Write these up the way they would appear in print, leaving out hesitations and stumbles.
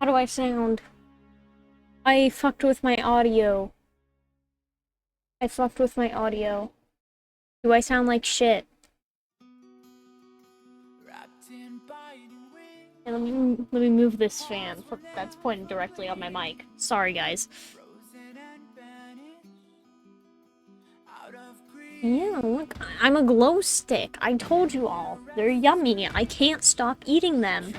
do I sound? I fucked with my audio. I fucked with my audio. Do I sound like shit? And let me move this fan. That's pointed directly on my mic. Sorry, guys. Yeah, look, I'm a glow stick. I told you all. They're yummy. I can't stop eating them.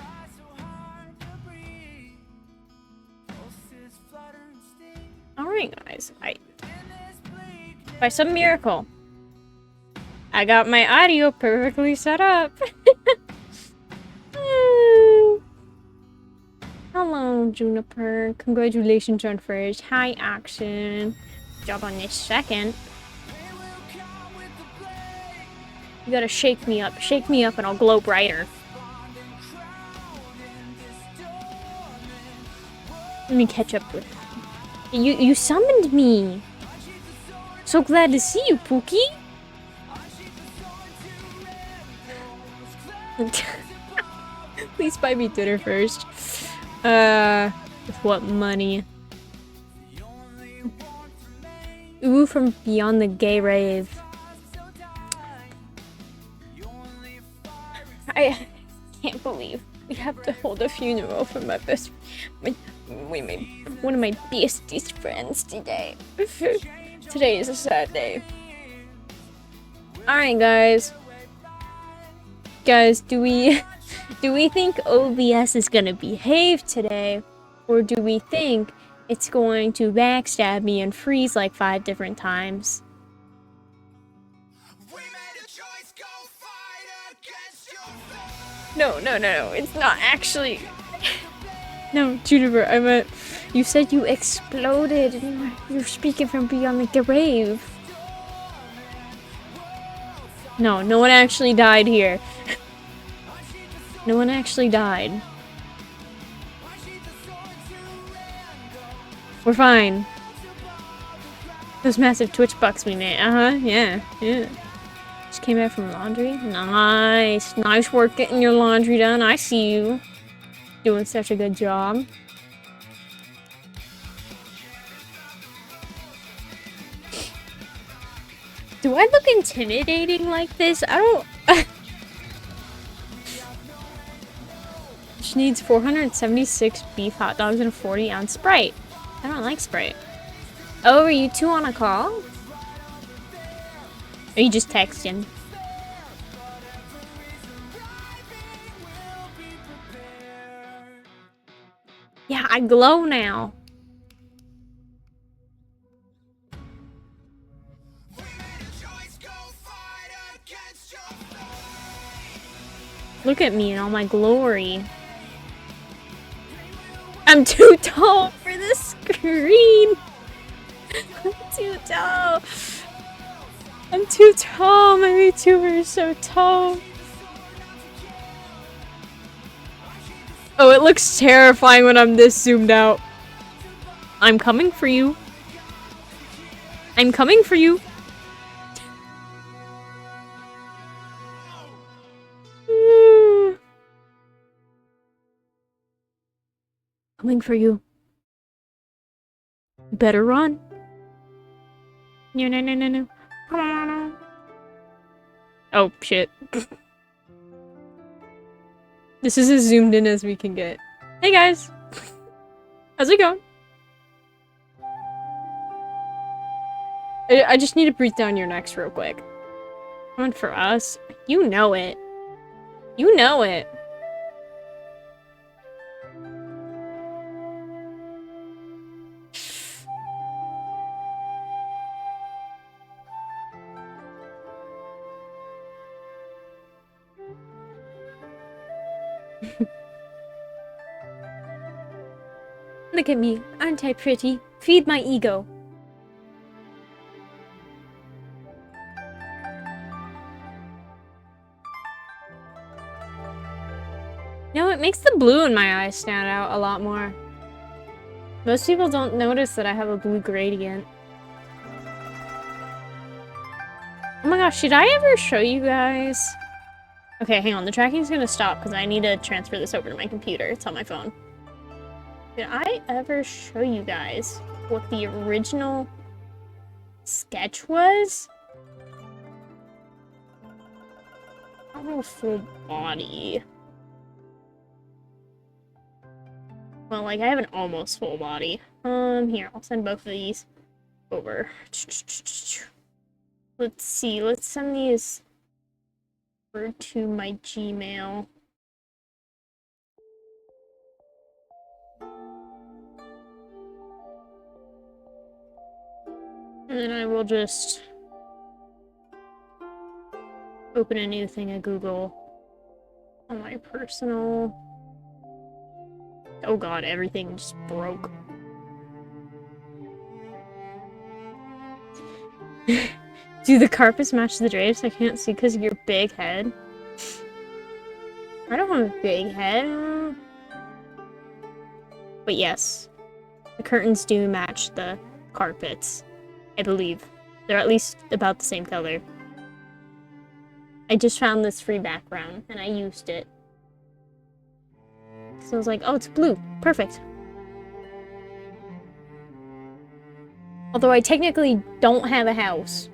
Alright, guys. By some miracle, I got my audio perfectly set up. Hello, Juniper. Congratulations on first. Hi, Action. Job on this second. You gotta shake me up. Shake me up and I'll glow brighter. Let me catch up with you summoned me. So glad to see you, Pookie. Please buy me dinner first. With what money? Ooh, from beyond the gay rave. I can't believe we have to hold a funeral for my one of my bestest friends today. Today is a sad day. Alright, guys. Guys, do we think OBS is gonna behave today? Or do we think it's going to backstab me and freeze like 5 different times? No, it's not actually. No, Juniper, I meant, you said you exploded and you're speaking from beyond the grave. No, no one actually died here. No one actually died. We're fine. Those massive Twitch bucks we made. Yeah. Just came back from laundry. Nice. Nice work getting your laundry done. I see you. Doing such a good job. Do I look intimidating like this? I don't... She needs 476 beef hot dogs and a 40-ounce Sprite. I don't like Sprite. Oh, are you two on a call? Are you just texting? Yeah, I glow now. Look at me in all my glory. I'm too tall for the screen. I'm too tall. I'm too tall. My VTuber is so tall. Oh, it looks terrifying when I'm this zoomed out. I'm coming for you. I'm coming for you. Coming for you. Better run. No. Oh, shit. This is as zoomed in as we can get. Hey, guys. How's it going? I just need to breathe down your necks real quick. Coming for us? You know it. You know it. Look at me. Aren't I pretty? Feed my ego. No, it makes the blue in my eyes stand out a lot more. Most people don't notice that I have a blue gradient. Oh my gosh, should I ever show you guys? Okay, hang on. The tracking's gonna stop because I need to transfer this over to my computer. It's on my phone. Did I ever show you guys what the original sketch was? I don't know, full body. Well, like, I have an almost full body. Here, I'll send both of these over. Let's see, let's send these over to my Gmail. And then I will just open a new thing at Google on my personal. Oh god, everything just broke. Do the carpets match the drapes? I can't see because of your big head. I don't have a big head. But yes, the curtains do match the carpets, I believe. They're at least about the same color. I just found this free background and I used it. So I was like, oh, it's blue. Perfect. Although I technically don't have a house.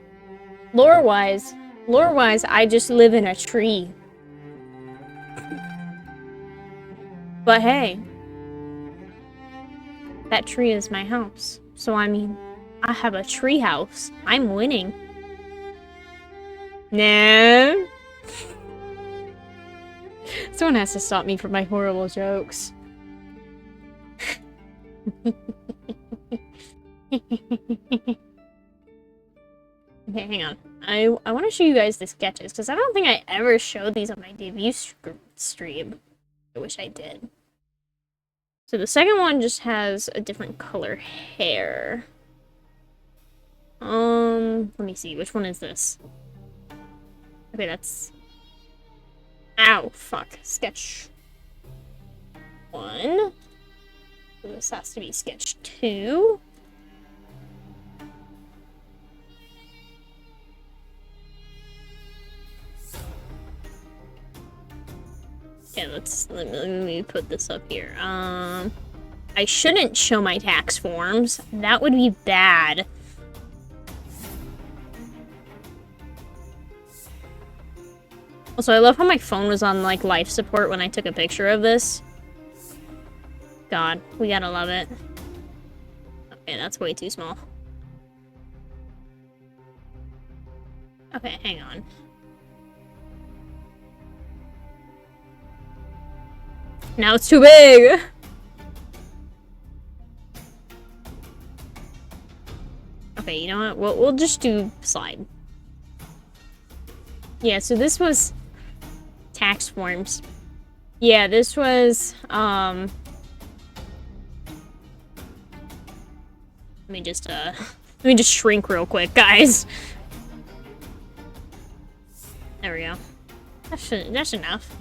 Lore-wise, I just live in a tree. But hey, that tree is my house. So I mean, I have a tree house. I'm winning. No. Someone has to stop me from my horrible jokes. Okay, hang on. I want to show you guys the sketches, because I don't think I ever showed these on my debut stream. I wish I did. So the second one just has a different color hair. Let me see. Which one is this? Okay, that's... Ow, fuck. Sketch 1. So this has to be sketch 2. Okay, let me put this up here. I shouldn't show my tax forms. That would be bad. Also, I love how my phone was on, like, life support when I took a picture of this. God, we gotta love it. Okay, that's way too small. Okay, hang on. Now it's too big! Okay, you know what? We'll just do slide. Yeah, so this was tax forms. Yeah, this was, let me just shrink real quick, guys. There we go. That's enough.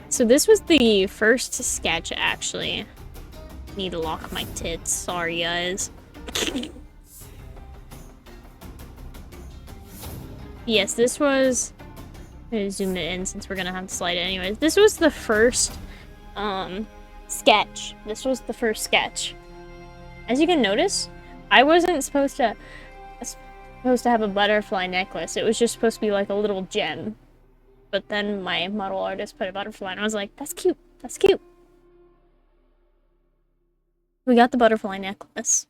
So this was the first sketch, actually. Need to lock my tits. Sorry, guys. Yes, this was... I'm gonna zoom it in since we're gonna have to slide it anyways. This was the first, sketch. This was the first sketch. As you can notice, I wasn't supposed to have a butterfly necklace. It was just supposed to be like a little gem. But then my model artist put a butterfly and I was like, that's cute. That's cute. We got the butterfly necklace.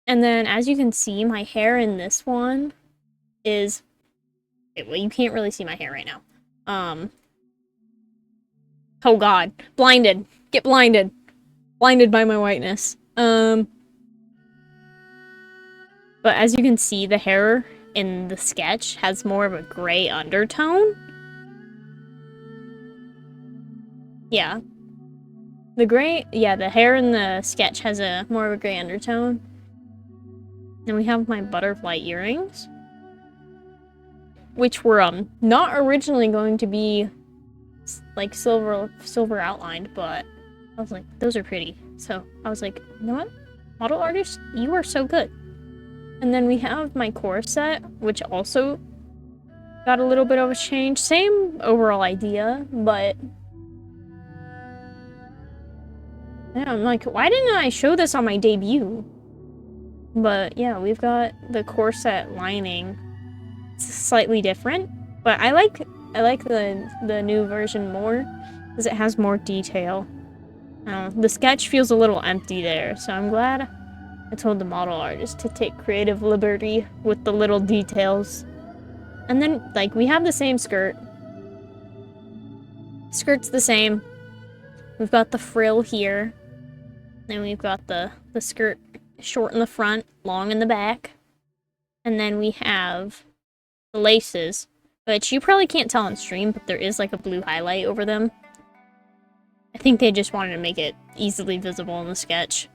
And then as you can see, my hair in this one is... Okay, well, you can't really see my hair right now. Oh god. Blinded. Get blinded. Blinded by my whiteness. But as you can see, the hair in the sketch has more of a gray undertone. Yeah. The hair in the sketch has a more of a gray undertone. Then we have my butterfly earrings, which were not originally going to be like silver outlined, but I was like, those are pretty. So I was like, you know what? Model artist, you are so good. And then we have my corset, which also got a little bit of a change. Same overall idea, but Yeah, I'm like, why didn't I show this on my debut? But yeah, we've got the corset lining. It's slightly different, but I like the new version more because it has more detail. The sketch feels a little empty there, so I'm glad I told the model artist to take creative liberty with the little details. And then, like, we have the same skirt. Skirt's the same. We've got the frill here. Then we've got the skirt short in the front, long in the back. And then we have the laces, which you probably can't tell on stream, but there is like a blue highlight over them. I think they just wanted to make it easily visible in the sketch.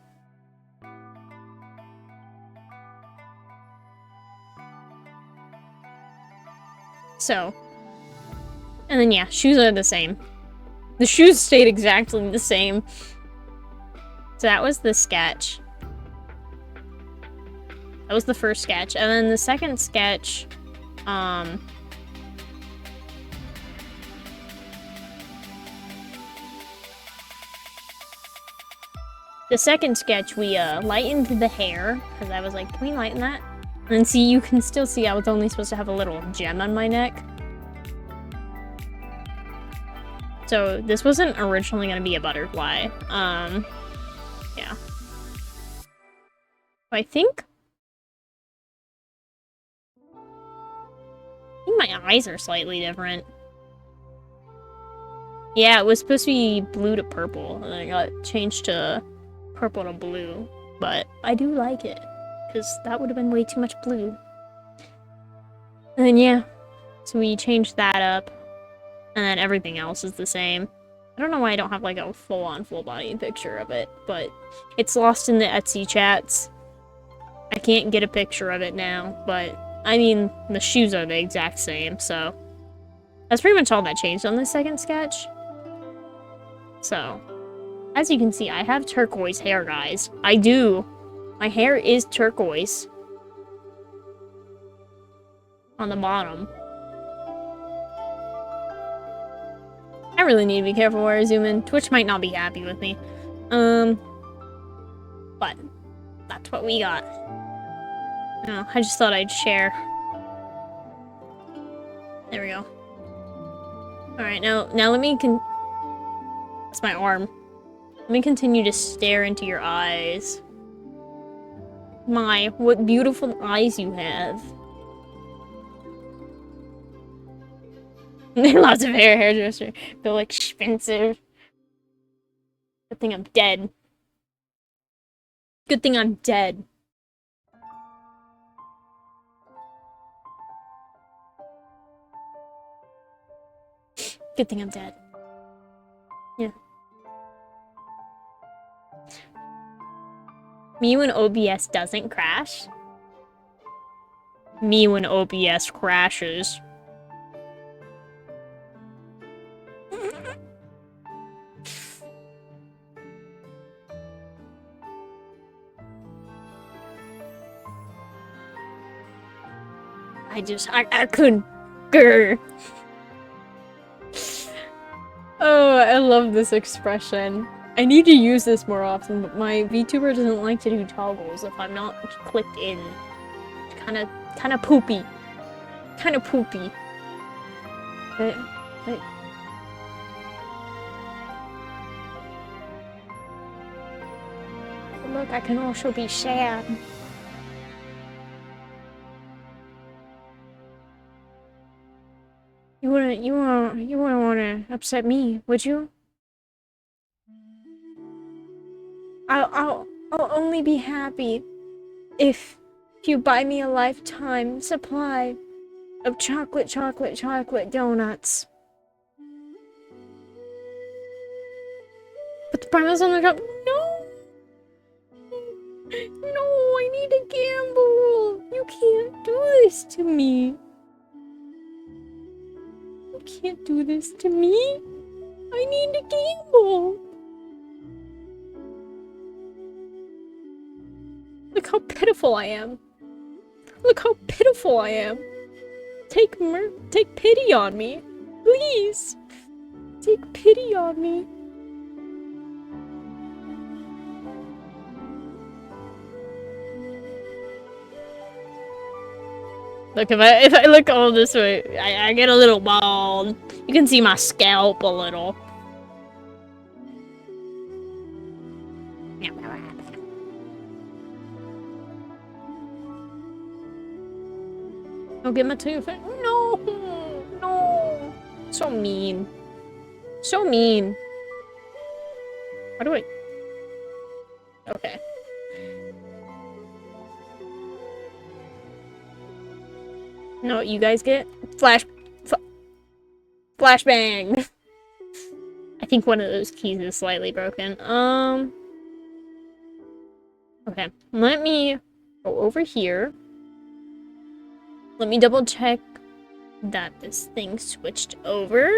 So, and then yeah, shoes are the same. The shoes stayed exactly the same. So that was the sketch. That was the first sketch. And then the second sketch, we lightened the hair, because I was like, can we lighten that? And see, you can still see I was only supposed to have a little gem on my neck. So this wasn't originally going to be a butterfly. Yeah. I think my eyes are slightly different. Yeah, it was supposed to be blue to purple, and then it got changed to purple to blue. But I do like it, because that would have been way too much blue. And then yeah, so we changed that up, and then everything else is the same. I don't know why I don't have like a full-on full-body picture of it, but it's lost in the Etsy chats. I can't get a picture of it now, but I mean, the shoes are the exact same, so that's pretty much all that changed on the second sketch. So, as you can see, I have turquoise hair, guys. I do. My hair is turquoise. On the bottom. I really need to be careful where I zoom in. Twitch might not be happy with me. But that's what we got. Oh, I just thought I'd share. There we go. Alright, now let me That's my arm. Let me continue to stare into your eyes. My, what beautiful eyes you have. Lots of hairdresser. They're like expensive. Good thing I'm dead. Good thing I'm dead. Good thing I'm dead. Yeah. Me when OBS doesn't crash. Me when OBS crashes. I couldn't. Grr. Oh, I love this expression. I need to use this more often, but my VTuber doesn't like to do toggles if I'm not clicked in. It's kind of poopy. Kind of poopy. But look, I can also be sad. You wouldn't want to upset me, would you? I'll only be happy if you buy me a lifetime supply of chocolate donuts. But the price on the top. No, I need to gamble. You can't do this to me. You can't do this to me. I need to gamble. Look how pitiful I am. Look how pitiful I am. Take pity on me. Please. Take pity on me. Look, if I look all this way, I get a little bald. You can see my scalp a little. Don't get my tooth. No, no. So mean. So mean. How do I? Okay. No, you guys get flashbang. I think one of those keys is slightly broken. Okay. Let me go over here. Let me double check that this thing switched over.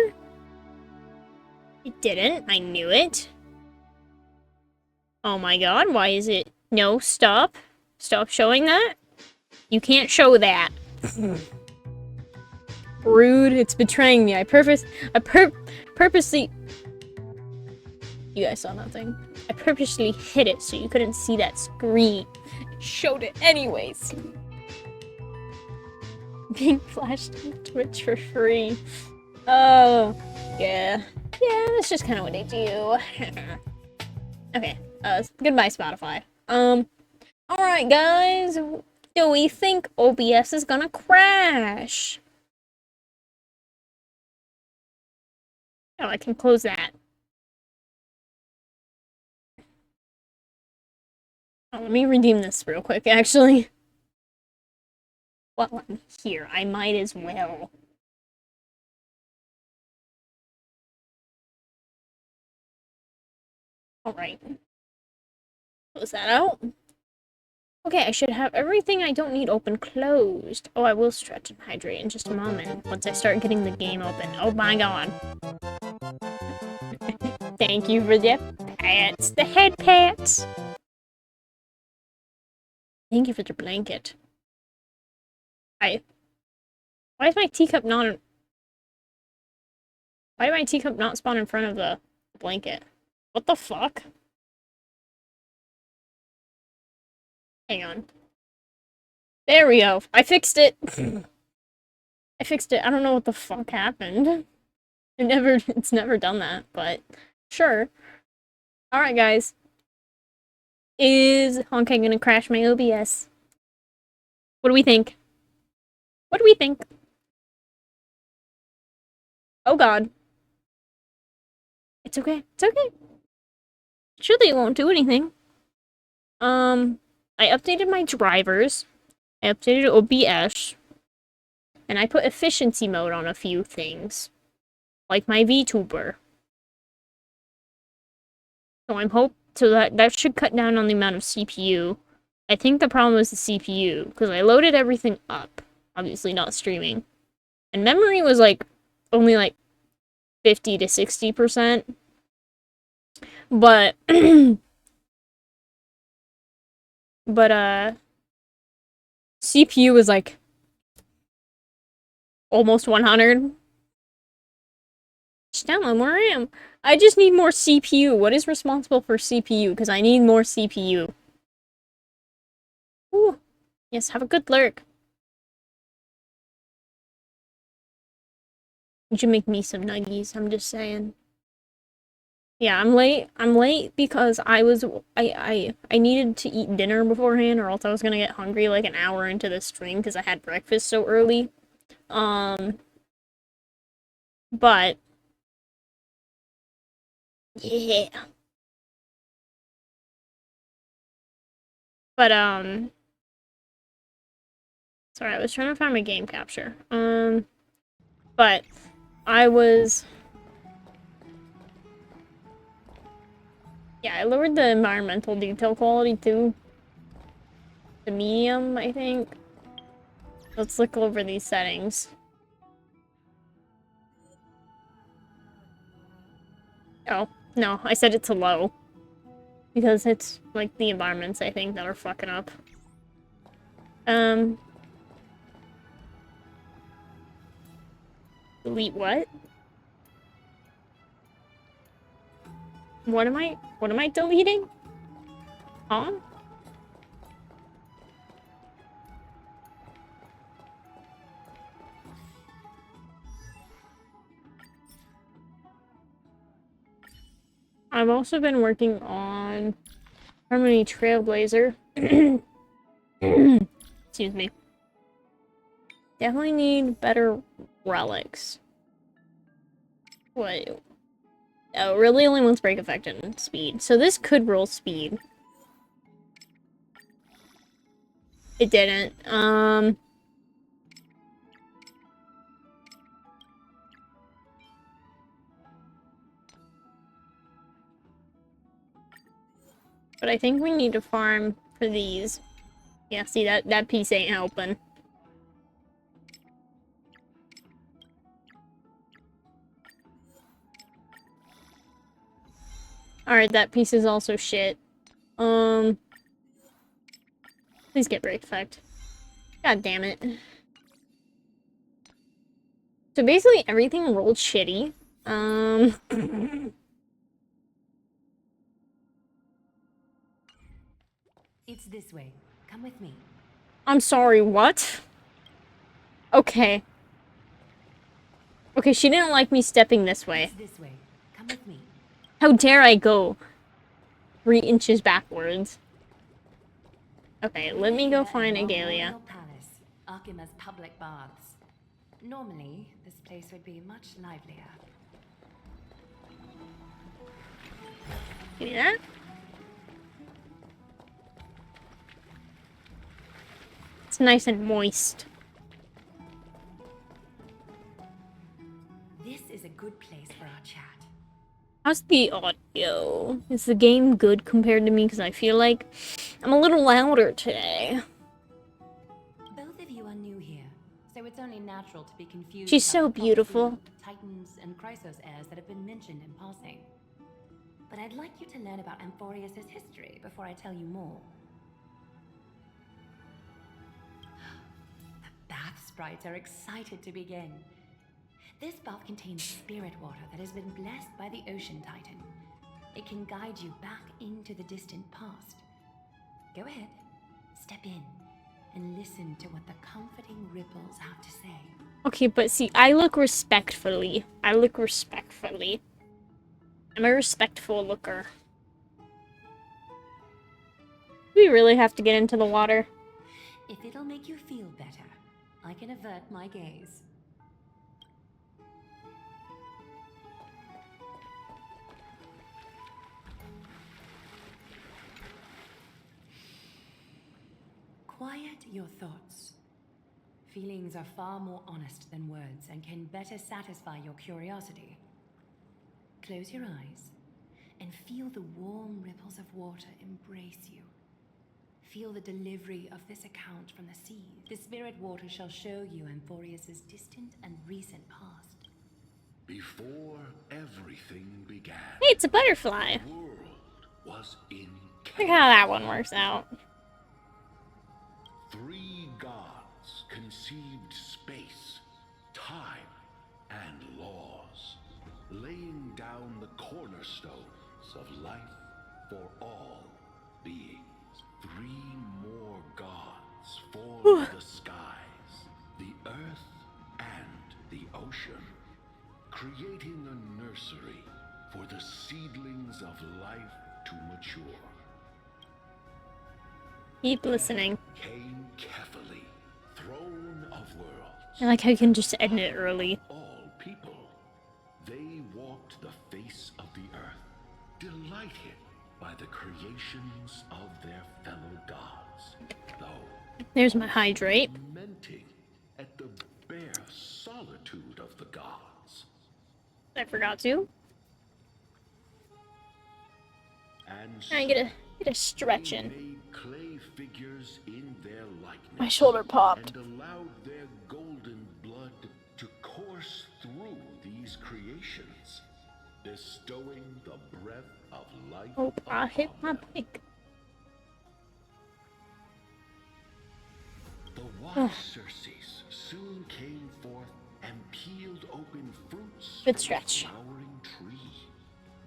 It didn't. I knew it. Oh my god, why is it? No, stop. Stop showing that. You can't show that. Rude. It's betraying me. I purposely... You guys saw nothing. I purposely hid it so you couldn't see that screen. I showed it anyways. Being flashed on Twitch for free. Oh, yeah. Yeah, that's just kind of what I do. Okay, goodbye Spotify. Alright guys. Do we think OBS is gonna crash? Oh, I can close that. Oh, let me redeem this real quick, actually. Well, I'm here. I might as well. Alright. Close that out. Okay, I should have everything I don't need open closed. Oh, I will stretch and hydrate in just a moment once I start getting the game open. Oh my god. Thank you for the pats. The head pats. Thank you for the blanket. Why is my teacup not... Why did my teacup not spawn in front of the blanket? What the fuck? Hang on. There we go. I fixed it. I fixed it. I don't know what the fuck happened. It's never done that, but sure. Alright, guys. Is Honkai gonna crash my OBS? What do we think? What do we think? Oh god. It's okay. It's okay. Surely it won't do anything. I updated my drivers. I updated OBS. And I put efficiency mode on a few things. Like my VTuber. So that should cut down on the amount of CPU. I think the problem was the CPU, because I loaded everything up. Obviously not streaming. And memory was like only like 50 to 60%. But CPU was like almost 100. Just download more RAM. I just need more CPU. What is responsible for CPU? Because I need more CPU. Ooh. Yes, have a good lurk. You should make me some nuggies, I'm just saying. Yeah, I'm late. I'm late because I needed to eat dinner beforehand, or else I was gonna get hungry like an hour into the stream because I had breakfast so early. But yeah. But sorry, I was trying to find my game capture. But I was... Yeah, I lowered the environmental detail quality to the medium, I think. Let's look over these settings. Oh, no, I set it to low. Because it's, like, the environments, I think, that are fucking up. Delete what? What am I deleting? Huh? I've also been working on Harmony Trailblazer. Excuse me. Definitely need better relics. What? Oh, really only wants break effect and speed. So this could roll speed. It didn't. But I think we need to farm for these. Yeah, see, that piece ain't helping. Alright, that piece is also shit. Please get break effect. God damn it. So basically everything rolled shitty. It's this way. Come with me. I'm sorry, what? Okay. Okay, she didn't like me stepping this way. It's this way. Come with me. How dare I go 3 inches backwards? Okay, let me go find Agalia. Palace, Archima's public baths. Normally, this place would be much livelier. Give me that. It's nice and moist. This is a good place for our chat. How's the audio? Is the game good compared to me? Because I feel like I'm a little louder today. Both of you are new here, so it's only natural to be confused. She's so beautiful. Titans and Chrysos heirs that have been mentioned in passing. But I'd like you to learn about Amphorius' history before I tell you more. The bath sprites are excited to begin. This bath contains spirit water that has been blessed by the ocean titan. It can guide you back into the distant past. Go ahead, step in, and listen to what the comforting ripples have to say. Okay, but see, I look respectfully. I'm a respectful looker. We really have to get into the water. If it'll make you feel better, I can avert my gaze. Quiet your thoughts. Feelings are far more honest than words and can better satisfy your curiosity. Close your eyes and feel the warm ripples of water embrace you. Feel the delivery of this account from the sea. The spirit water shall show you Amphorius' distant and recent past. Before everything began, Hey, it's a butterfly. the world was in Look how that one works out. 3 gods conceived space, time, and laws, laying down the cornerstones of life for all beings. 3 more gods formed the skies, the earth, and the ocean, creating a nursery for the seedlings of life to mature. Keep listening. Came Kephali, throne of worlds. I like how you can just end it early. All people, they walked the face of the earth, delighted by the creations of their fellow gods, though There's my hydrate. lamenting at the bare solitude of the gods. I forgot to. And I get a stretch they in. made clay figures in their likeness. My shoulder popped. And allowed their golden blood to course through these creations, bestowing the breath of life. Oh, I hit my upon them. bike. The wise Circes soon came forth and peeled open fruits Good from stretch. the flowering tree,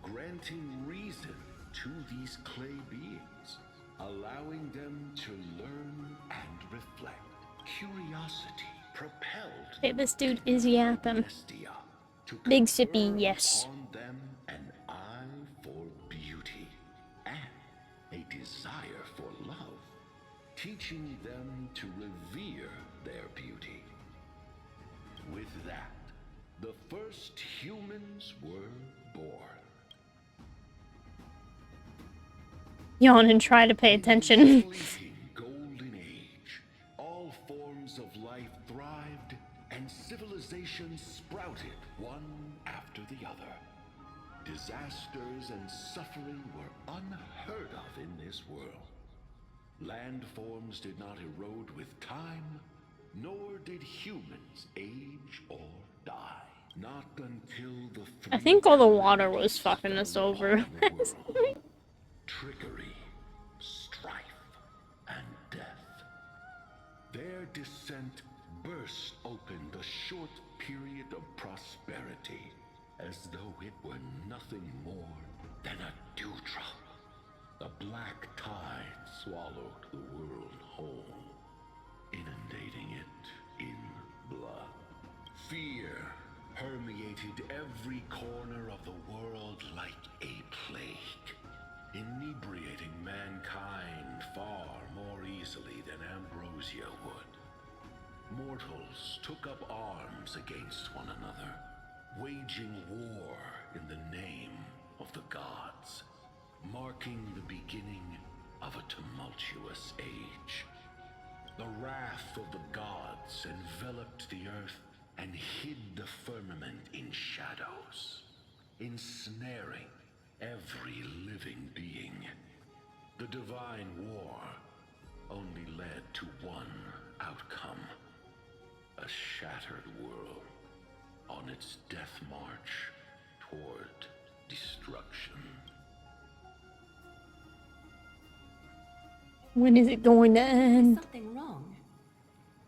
granting reason to these clay beings, allowing them to learn and reflect. Curiosity propelled Hey, this dude is yapping. Estia to Big sippy, confer yes. upon them an eye for beauty. desire for love, teaching them to revere their beauty. With that, the first humans were born. Yawn and try to pay attention. In the fleeting golden age, all forms of life thrived and civilizations sprouted one after the other. Disasters and suffering were unheard of in this world. Landforms did not erode with time, nor did humans age or die. Not until the I think all the water was fucking us over. Trickery, strife, and death. Their descent burst open the short period of prosperity, as though it were nothing more than a dewdrop. The black tide swallowed the world whole, inundating it in blood. Fear permeated every corner of the world like a plague, inebriating mankind far more easily than ambrosia would. Mortals took up arms against one another, waging war in the name of the gods, marking the beginning of a tumultuous age. The wrath of the gods enveloped the earth and hid the firmament in shadows, ensnaring every living being. The divine war only led to one outcome: a shattered world on its death march toward destruction. When is it going to There's end? something wrong.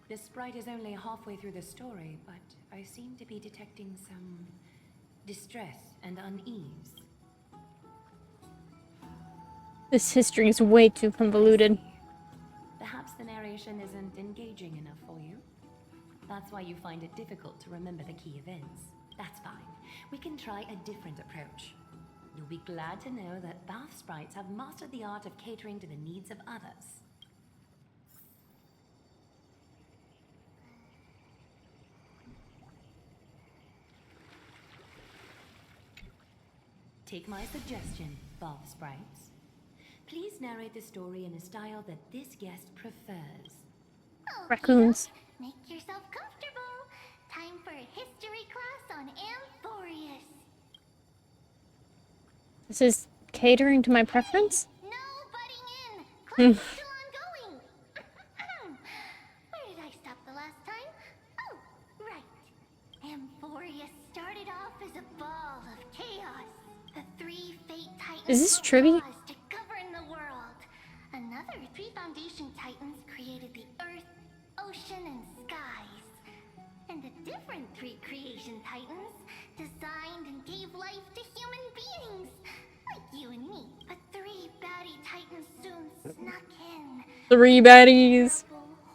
The sprite is only halfway through the story, but I seem to be detecting some distress and unease. This history is way too convoluted. Perhaps the narration isn't engaging enough for you. That's why you find it difficult to remember the key events. That's fine. We can try a different approach. You'll be glad to know that bath sprites have mastered the art of catering to the needs of others. Take my suggestion, bath sprites. Please narrate the story in a style that this guest prefers. Raccoons. Make yourself comfortable. Time for a history class on Amphorius. This is catering to my preference? No butting in. Class is still ongoing. Where did I stop the last time? Oh, right. Amphorius started off as a ball of chaos. The three fate titans Is this were trivia? paused to govern the world. Another three foundation titans created the earth, ocean, and skies. And a different three creation titans designed and gave life to human beings, like you and me. But three baddie titans soon snuck in. 3 baddies.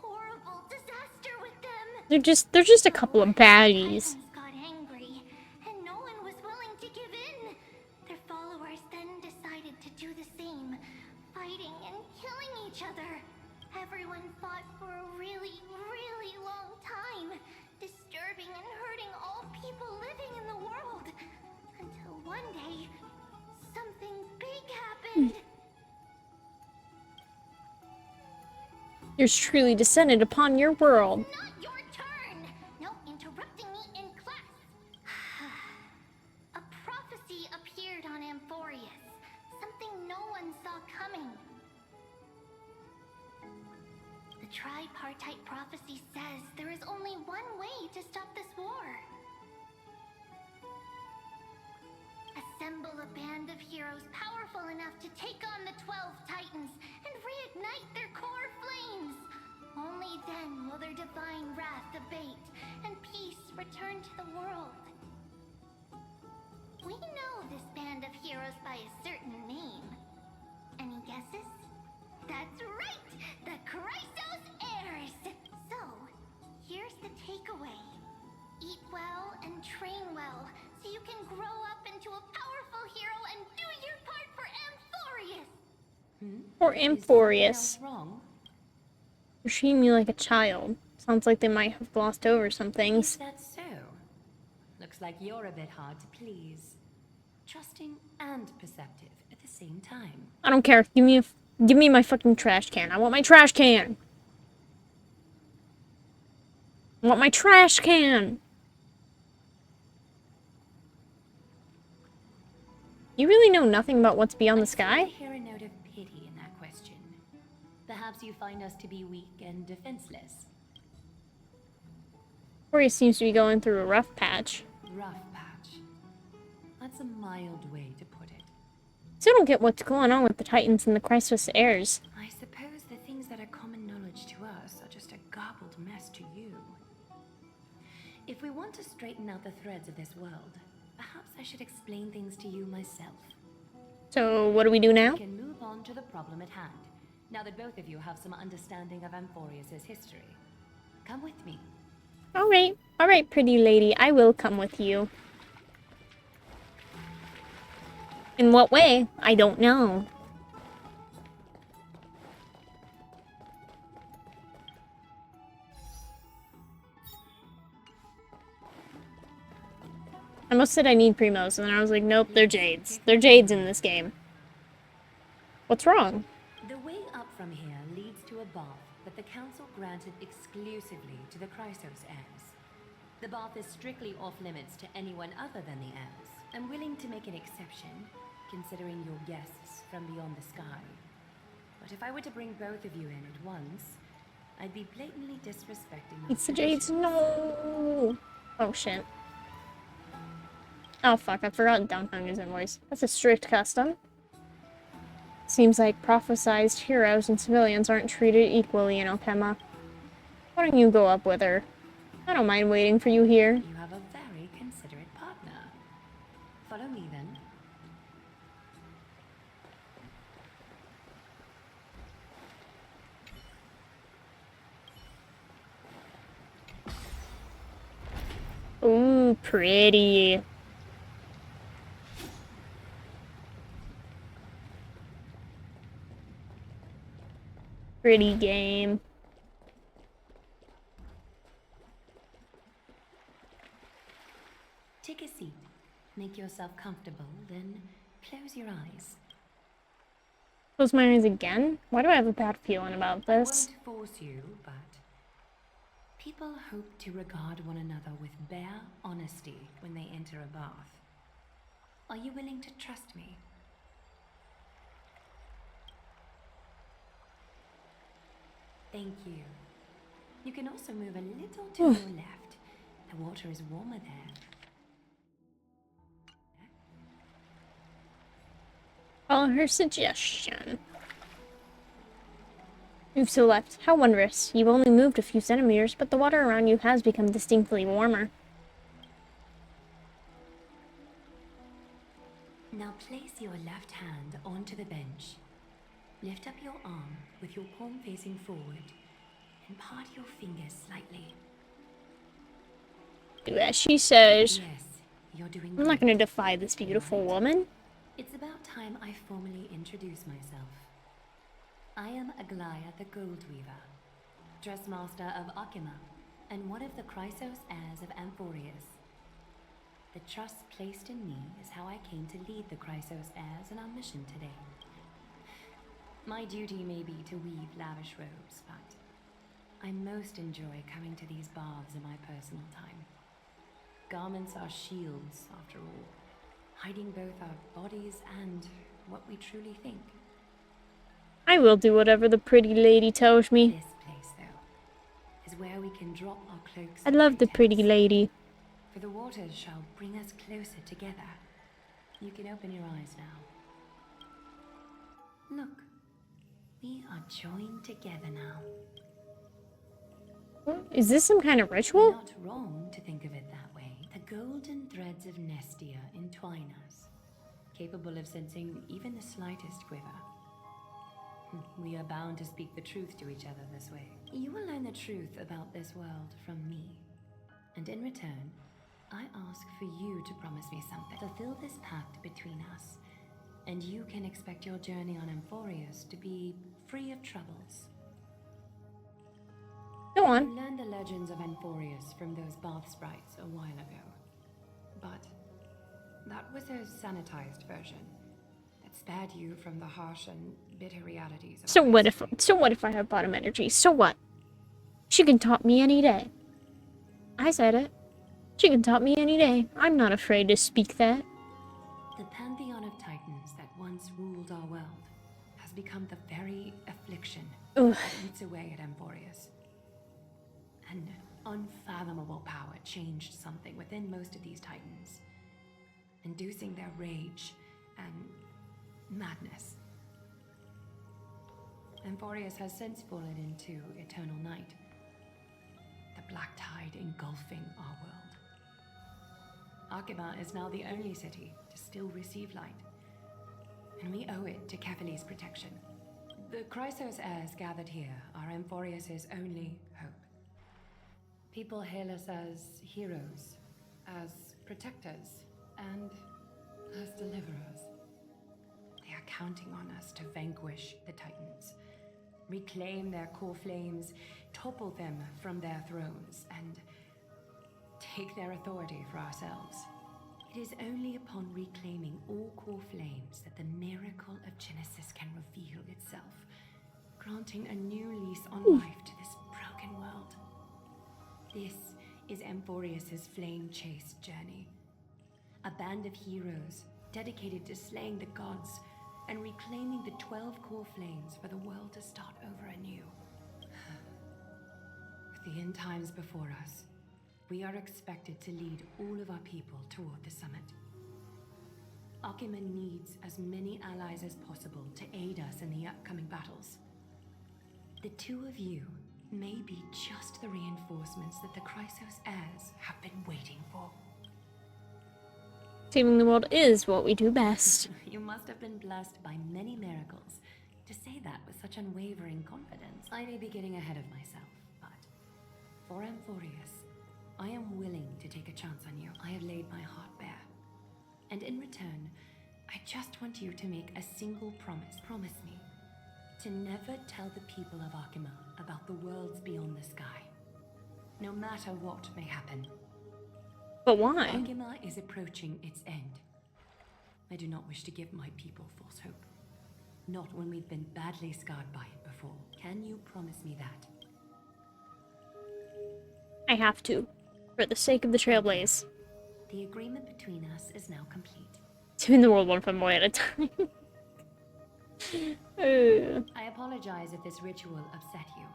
Horrible disaster with them. They're just a couple of baddies. Titans got angry, and no one was willing to give in. Their followers then decided to do the same, fighting and killing each other. Everyone fought for a really, really long time, disturbing and hurting all people living in the world. Until one day, something big happened. Yours truly descended upon your world. Not your turn! No interrupting me in class. A prophecy appeared on Amphorius. Something no one saw coming. The tripartite prophecy says there is only one way to stop this war. Assemble a band of heroes powerful enough to take on the 12 titans and reignite their core flames. Only then will their divine wrath abate and peace return to the world. We know this band of heroes by a certain name. Any guesses? That's right! The Chrysos Heirs! So, here's the takeaway. Eat well and train well, so you can grow up into a powerful hero and do your part for Amphorius! Or Is something Amphorius. else wrong? You're treating me like a child. Sounds like they might have glossed over some Is things. that so? Looks like you're a bit hard to please. Trusting and perceptive at the same time. I don't care. Give me my fucking trash can. I want my trash can. I want my trash can. You really know nothing about what's beyond the I sky? hear a note of pity in that question. Perhaps you find us to be weak and defenseless. Amphorius seems to be going through a rough patch. Rough patch. That's a mild way to put it. Still don't get what's going on with the Titans and the Christos heirs. I suppose the things that are common knowledge to us are just a garbled mess to you. If we want to straighten out the threads of this world, perhaps I should explain things to you myself. So, what do we do now? We can move on to the problem at hand, now that both of you have some understanding of Amphorius' history. Come with me. Alright, pretty lady. I will come with you. In what way? I don't know. I must said I need primos, and then I was like, nope, they're jades. They're jades in this game. What's wrong? The way up from here leads to a bath that the council granted exclusively to the Chrysos heirs. The bath is strictly off-limits to anyone other than the heirs. I'm willing to make an exception, considering your guests from beyond the sky. But if I were to bring both of you in at once, I'd be blatantly disrespecting your It's the jades. traditions. No. Oh shit. Oh fuck, I forgot Dunkunger's invoice. That's a strict custom. Seems like prophesized heroes and civilians aren't treated equally in Okema. Why don't you go up with her? I don't mind waiting for you here. You have a very considerate partner. Follow me then. Ooh, pretty. Pretty game. Take a seat. Make yourself comfortable, then close your eyes. Close my eyes again? Why do I have a bad feeling about I this? won't force you, but people hope to regard one another with bare honesty when they enter a bath. Are you willing to trust me? Thank you. You can also move a little to your left. The water is warmer there. Follow her suggestion. Move to the left. How wondrous. You've only moved a few centimeters, but the water around you has become distinctly warmer. Now place your left hand onto the bench. Lift up your arm with your palm facing forward and part your fingers slightly. Do as she says. Yes, you're doing I'm not great. going to defy this beautiful woman. It's about time I formally introduce myself. I am Aglaya the Goldweaver, dressmaster of Okema, and one of the Chrysos heirs of Amphorius. The trust placed in me is how I came to lead the Chrysos heirs in our mission today. My duty may be to weave lavish robes, but I most enjoy coming to these baths in my personal time. Garments are shields, after all, hiding both our bodies and what we truly think. I will do whatever the pretty lady tells me. This place, though, is where we can drop our cloaks. I and love the pretty pretense, lady. for the waters shall bring us closer together. You can open your eyes now. Look, we are joined together now. Is this some kind of ritual? Not wrong to think of it that way. The golden threads of Nestia entwine us, capable of sensing even the slightest quiver. We are bound to speak the truth to each other this way. You will learn the truth about this world from me. And in return, I ask for you to promise me something. Fulfill this pact between us, and you can expect your journey on Emphorius to be free of troubles. Go on. You learned the legends of Emphorius from those bath sprites a while ago. But that was a sanitized version that spared you from the harsh and bitter realities of So our what if I have bottom energy? So what? She can taunt me any day. I said it. She can taunt me any day. I'm not afraid to speak that. The pantheon of titans that once ruled our world has become the very affliction Ugh. that eats away at Emphorius. An unfathomable power changed something within most of these titans, inducing their rage and madness. Emphorius has since fallen into eternal night, the black tide engulfing our world. Arkema is now the only city to still receive light, and we owe it to Kefali's protection. The Chrysos heirs gathered here are Emphorius' only hope. People hail us as heroes, as protectors, and as deliverers. They are counting on us to vanquish the Titans, reclaim their core flames, topple them from their thrones, and take their authority for ourselves. It is only upon reclaiming all core flames that the miracle of Genesis can reveal itself, granting a new lease on life to this broken world. This is Emphorius' flame-chased journey. A band of heroes dedicated to slaying the gods and reclaiming the 12 core flames for the world to start over anew. With the end times before us, we are expected to lead all of our people toward the summit. Arkema needs as many allies as possible to aid us in the upcoming battles. The two of you may be just the reinforcements that the Chrysos heirs have been waiting for. Saving the world is what we do best. You must have been blessed by many miracles to say that with such unwavering confidence. I may be getting ahead of myself, but for Emphorius, I am willing to take a chance on you. I have laid my heart bare. And in return, I just want you to make a single promise. Promise me to never tell the people of Arkema about the worlds beyond the sky, no matter what may happen. But why? Arkema is approaching its end. I do not wish to give my people false hope. Not when we've been badly scarred by it before. Can you promise me that? I have to. For the sake of the Trailblaze. The agreement between us is now complete. Saving the world one fanboy at a time. I apologize if this ritual upset you,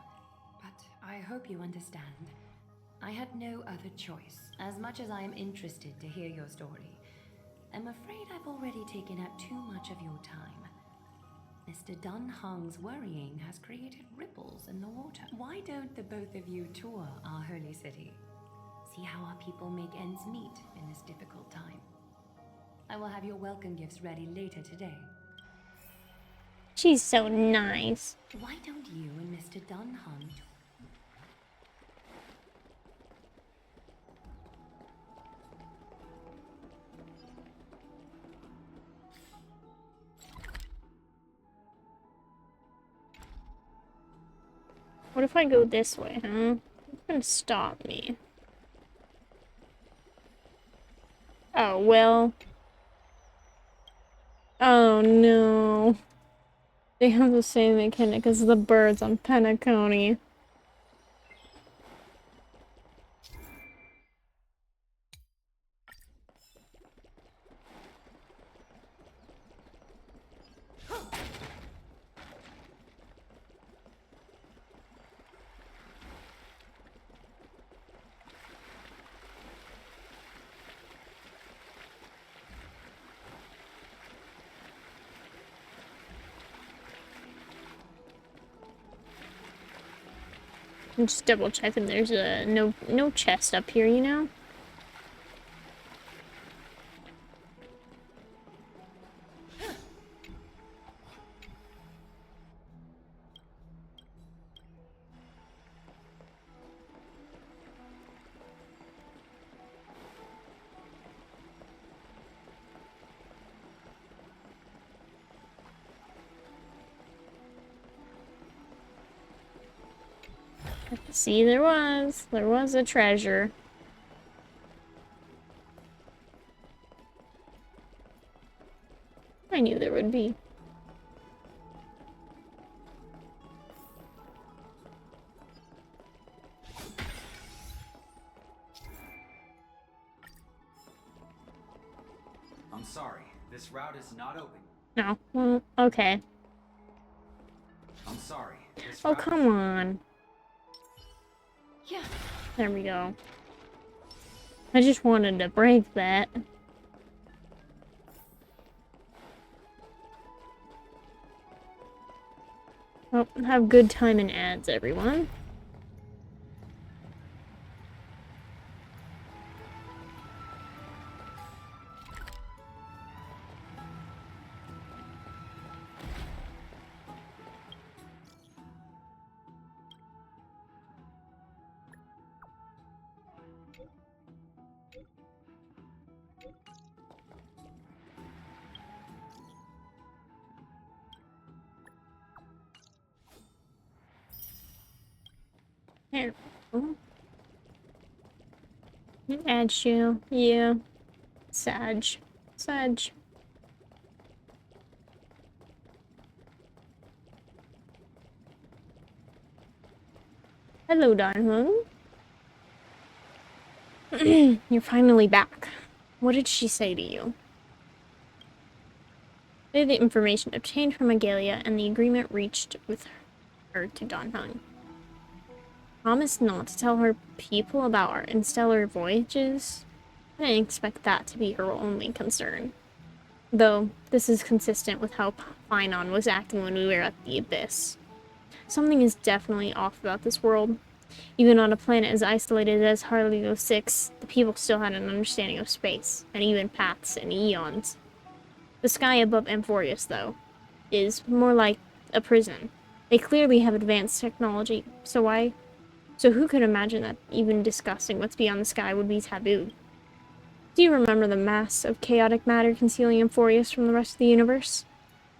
but I hope you understand. I had no other choice. As much as I am interested to hear your story, I'm afraid I've already taken up too much of your time. Mr. Dunhung's worrying has created ripples in the water. Why don't the both of you tour our holy city? See how our people make ends meet in this difficult time. I will have your welcome gifts ready later today. She's so nice. Why don't you and Mr. Dunhung What if I go this way, huh? It's gonna stop me. Oh, well. Oh, no. They have the same mechanic as the birds on Penacony. I'm just double checking there's a no chest up here, you know? See, there was a treasure. I knew there would be. I'm sorry, this route is not open. No. Well, okay. I'm sorry. This Oh, route come on. Yeah. There we go. I just wanted to break that. Well, have good time in ads, everyone. There. Oh. Ad shoe. Yeah. Sag. Sag. Hello, darling. You're finally back. What did she say to you? Say the information obtained from Agalia and the agreement reached with her to Don Hung. Promised not to tell her people about our interstellar voyages? I didn't expect that to be her only concern. Though, this is consistent with how Finon was acting when we were at the Abyss. Something is definitely off about this world. Even on a planet as isolated as Harley 06, the people still had an understanding of space, and even paths and eons. The sky above Amphorius, though, is more like a prison. They clearly have advanced technology, so who could imagine that even discussing what's beyond the sky would be taboo? Do you remember the mass of chaotic matter concealing Amphorius from the rest of the universe?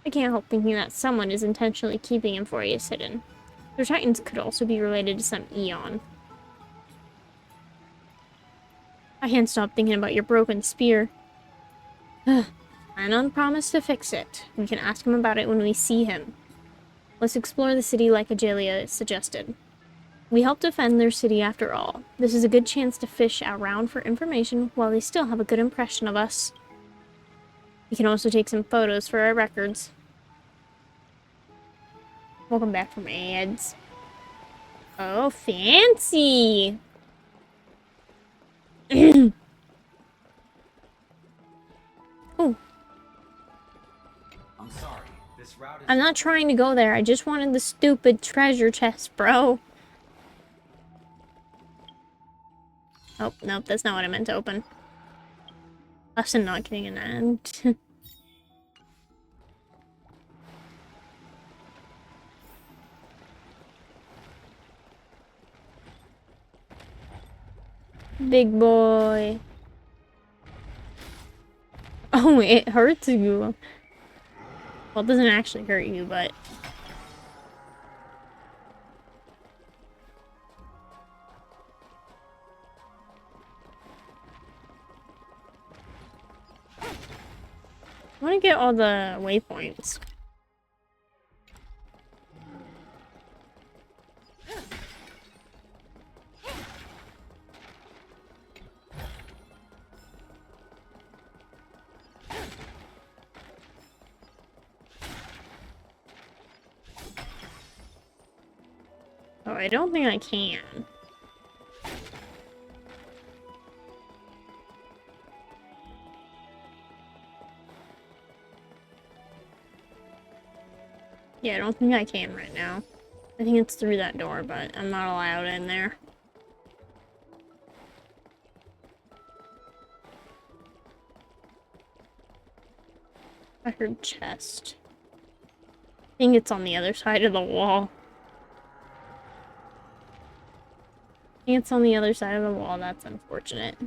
I can't help thinking that someone is intentionally keeping Amphorius hidden. Their titans could also be related to some eon. I can't stop thinking about your broken spear. Anon promised to fix it. We can ask him about it when we see him. Let's explore the city like Agelia suggested. We help defend their city after all. This is a good chance to fish around for information while they still have a good impression of us. We can also take some photos for our records. Welcome back from ads. Oh, fancy! Oh. I'm sorry. This route is I'm not trying to go there. I just wanted the stupid treasure chest, bro. Oh, nope, that's not what I meant to open. Us and not getting an ad. Big boy. Oh, it hurts you. Well, it doesn't actually hurt you, but... I want to get all the waypoints. Oh, I don't think I can. Yeah, I don't think I can right now. I think it's through that door, but I'm not allowed in there. I heard chest. I think it's on the other side of the wall. I think it's on the other side of the wall. That's unfortunate.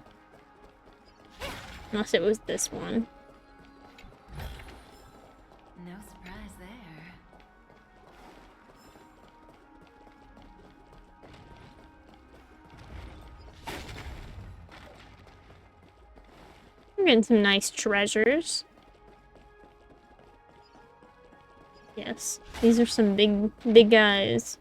Unless it was this one. No surprise there. We're getting some nice treasures. Yes, these are some big guys.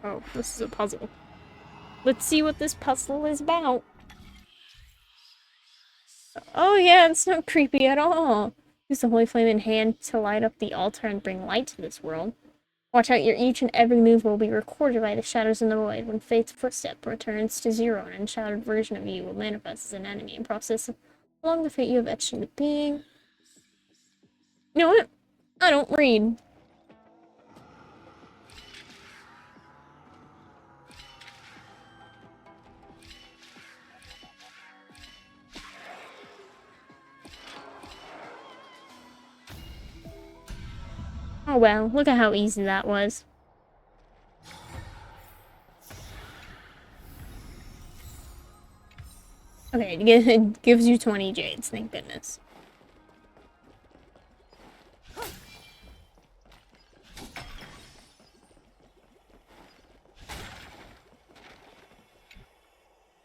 Oh, this is a puzzle. Let's see what this puzzle is about. Oh yeah, it's not creepy at all. Use the holy flame in hand to light up the altar and bring light to this world. Watch out, your each and every move will be recorded by the shadows in the void. When Fate's footstep returns to zero, an enshadowed version of you will manifest as an enemy and process along the fate you have etched into being. You know what? I don't read. Oh well, look at how easy that was. Okay, it gives you 20 jades, thank goodness.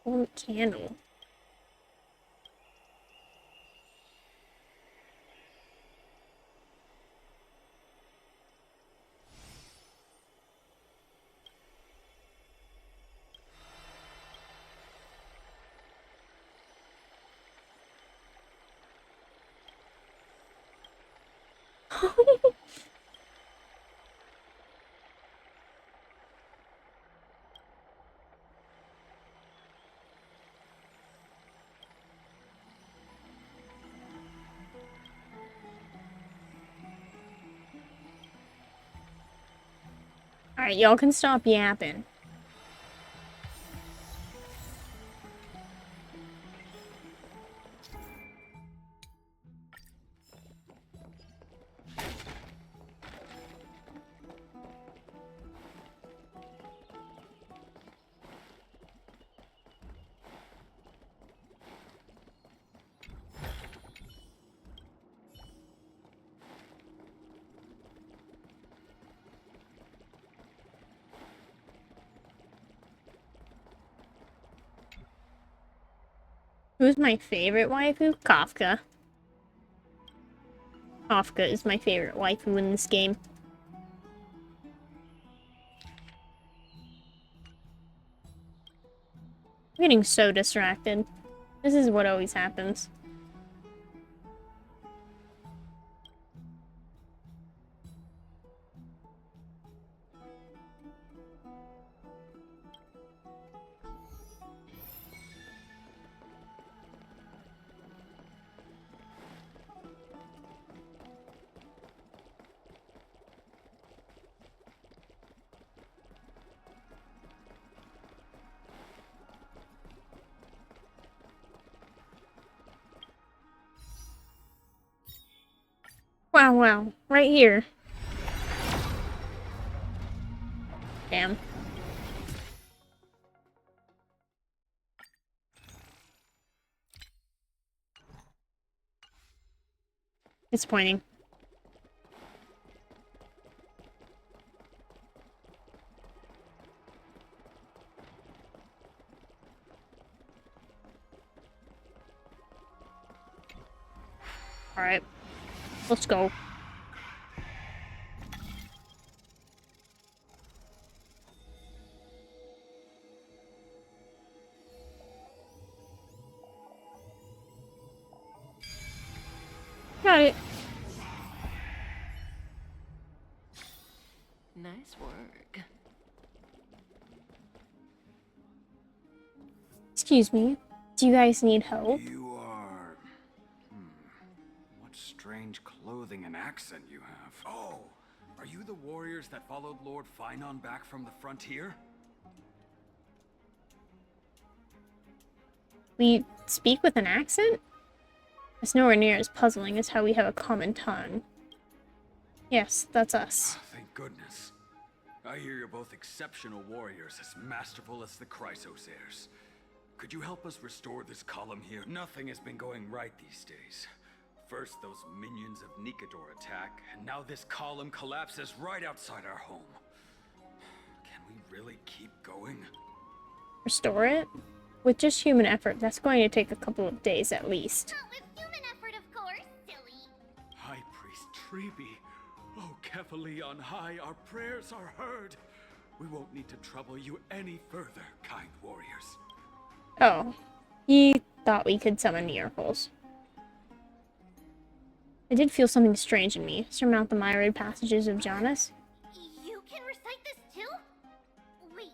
Oh, candle. Alright, y'all can stop yapping. Who's my favorite waifu? Kafka. Kafka is my favorite waifu in this game. I'm getting so distracted. This is what always happens. Wow, wow. Right here. Damn. Disappointing. Alright. Let's go. Got it. Nice work. Excuse me. Do you guys need help? You are... What strange clothing and accent you have. Oh, are you the warriors that followed Lord Finon back from the frontier? We speak with an accent? It's nowhere near as puzzling as how we have a common tongue. Yes, that's us. Thank goodness. I hear you're both exceptional warriors, as masterful as the Chrysosairs. could you help us restore this column here? Nothing has been going right these days. First, those minions of Nikador attack, and now this column collapses right outside our home. Can we really keep going? Restore it? With just human effort, that's going to take a couple of days at least. Not with human effort, of course, silly. High Priest Treeby, oh Kefali on high, our prayers are heard. We won't need to trouble you any further, kind warriors. Oh, he thought we could summon miracles. I did feel something strange in me. Surmount the myriad passages of Janus. You can recite this too? Wait,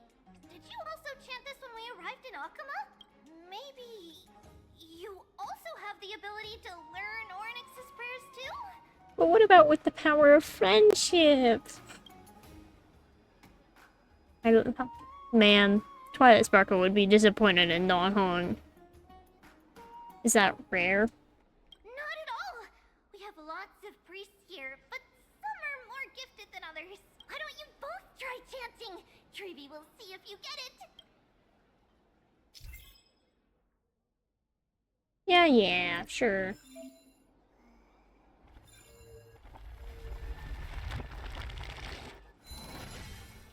did you also chant this when we arrived in Akama? Maybe you also have the ability to learn Ornyx's prayers too? But what about with the power of friendship? I don't know. Man, Twilight Sparkle would be disappointed in Dawnhorn. Is that rare? Not at all. We have lots of priests here, but some are more gifted than others. Why don't you both try chanting? Treeby will see if you get it. Yeah, sure.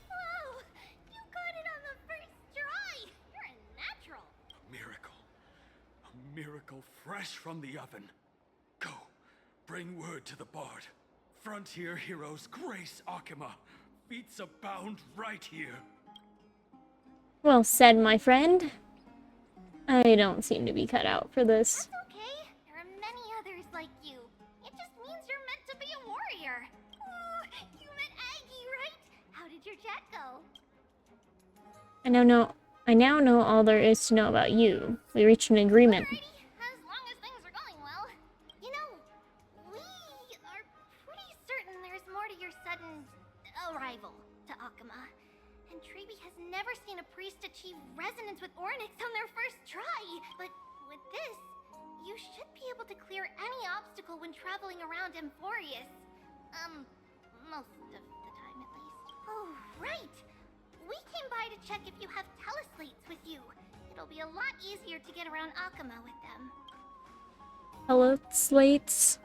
Wow, you got it on the first try. You're a natural. A miracle fresh from the oven. Go, bring word to the bard. Frontier heroes grace Akama. Feats abound right here. Well said, my friend. I don't seem to be cut out for this. That's okay. There are many others like you. It just means you're meant to be a warrior. Oh, you met Aggie, right? How did your chat go? I now know all there is to know about you. We reached an agreement. Alrighty, as long as things are going well. You know, we are pretty certain there's more to your sudden arrival to Akama. And Treeby has never seen a priest achieve resonance with Ornyx on their first try. But with this, you should be able to clear any obstacle when traveling around Emphorius. Most of the time at least. Oh, right! We came by to check if you have teleslates with you. It'll be a lot easier to get around Akama with them. Hello, slates.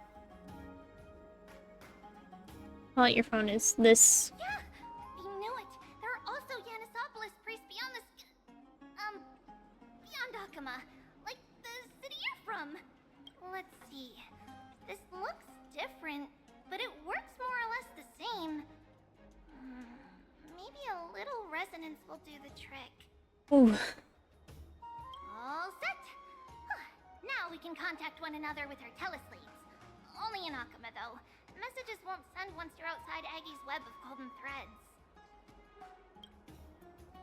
Well, your phone is this. Yeah, we knew it. There are also Yanisopolis priests beyond beyond Akama. Like the city you're from. Let's see. This looks different, but it works more or less the same. Maybe a little resonance will do the trick. Ooh. All set. Now we can contact one another with our teleslates. Only in Akama, though. Messages won't send once you're outside Aggie's web of golden threads.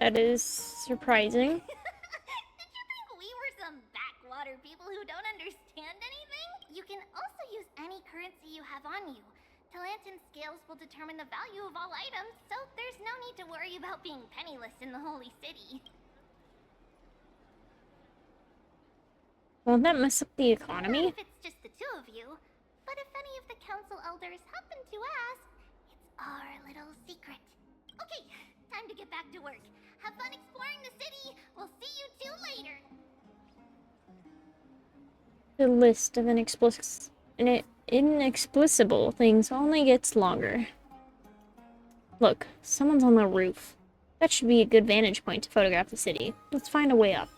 That is surprising. Did you think we were some backwater people who don't understand anything? You can also use any currency you have on you. Talantan scales will determine the value of all items, so there's no need to worry about being penniless in the Holy City. Won't that mess up the Not economy? if it's just the two of you. But if any of the council elders happen to ask, it's our little secret. Okay, time to get back to work. Have fun exploring the city. We'll see you two later. The list of inexplicable things only gets longer. Look, someone's on the roof. That should be a good vantage point to photograph the city. Let's find a way up.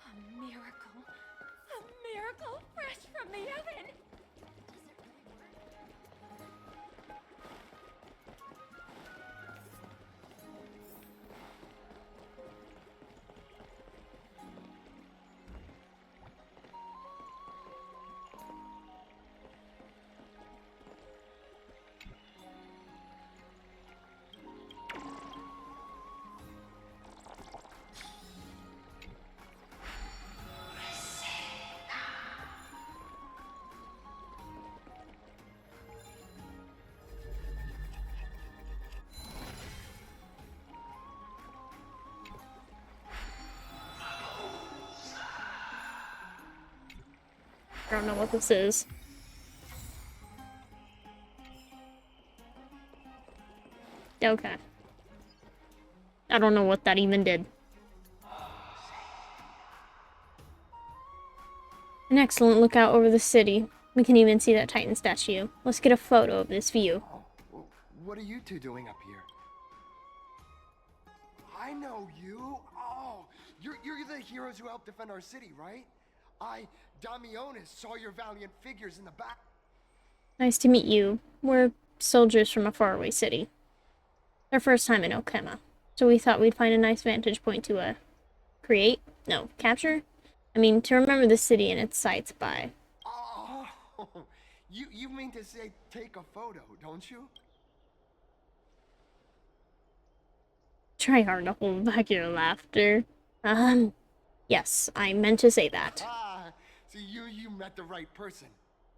A miracle. A miracle fresh from the oven. I don't know what this is. Okay. I don't know what that even did. An excellent lookout over the city. We can even see that Titan statue. Let's get a photo of this view. Oh, what are you two doing up here? I know you. Oh, you're the heroes who helped defend our city, right? Damionis, saw your valiant figures in the back. Nice to meet you. We're soldiers from a faraway city. Our first time in Okema, so we thought we'd find a nice vantage point to, capture? I mean, to remember the city and its sights by. Oh, you mean to say take a photo, don't you? Try hard to hold back your laughter. Yes, I meant to say that. So you met the right person.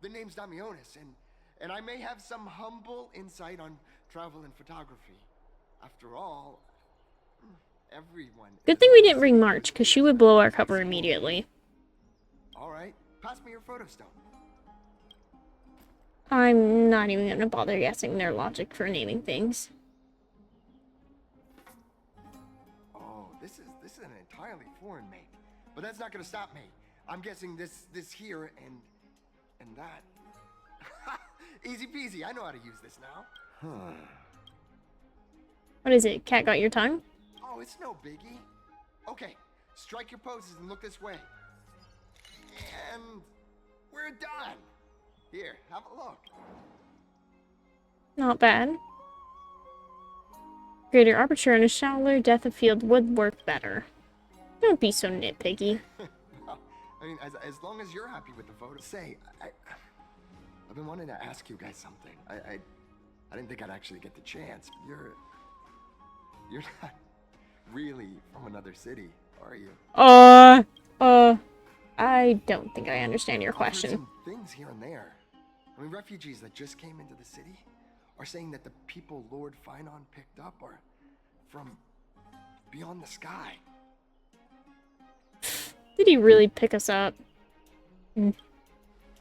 The name's Damionis, and I may have some humble insight on travel and photography. After all, everyone... Good thing we didn't bring March, because she would blow our cover immediately. Alright, pass me your photo stone. I'm not even gonna bother guessing their logic for naming things. Oh, this is an entirely foreign make. But that's not gonna stop me. I'm guessing this here and that. Easy peasy, I know how to use this now. What is it? Cat got your tongue? Oh, it's no biggie. Okay, strike your poses and look this way. And we're done. Here, have a look. Not bad. Greater aperture and a shallower depth of field would work better. Don't be so nitpicky. Well, I mean, as long as you're happy with the photo. Say, I've been wanting to ask you guys something. I didn't think I'd actually get the chance. You're not really from another city, are you? I don't think I understand your I've heard question. some things here and there. I mean, refugees that just came into the city are saying that the people Lord Finon picked up are from beyond the sky. Did he really pick us up?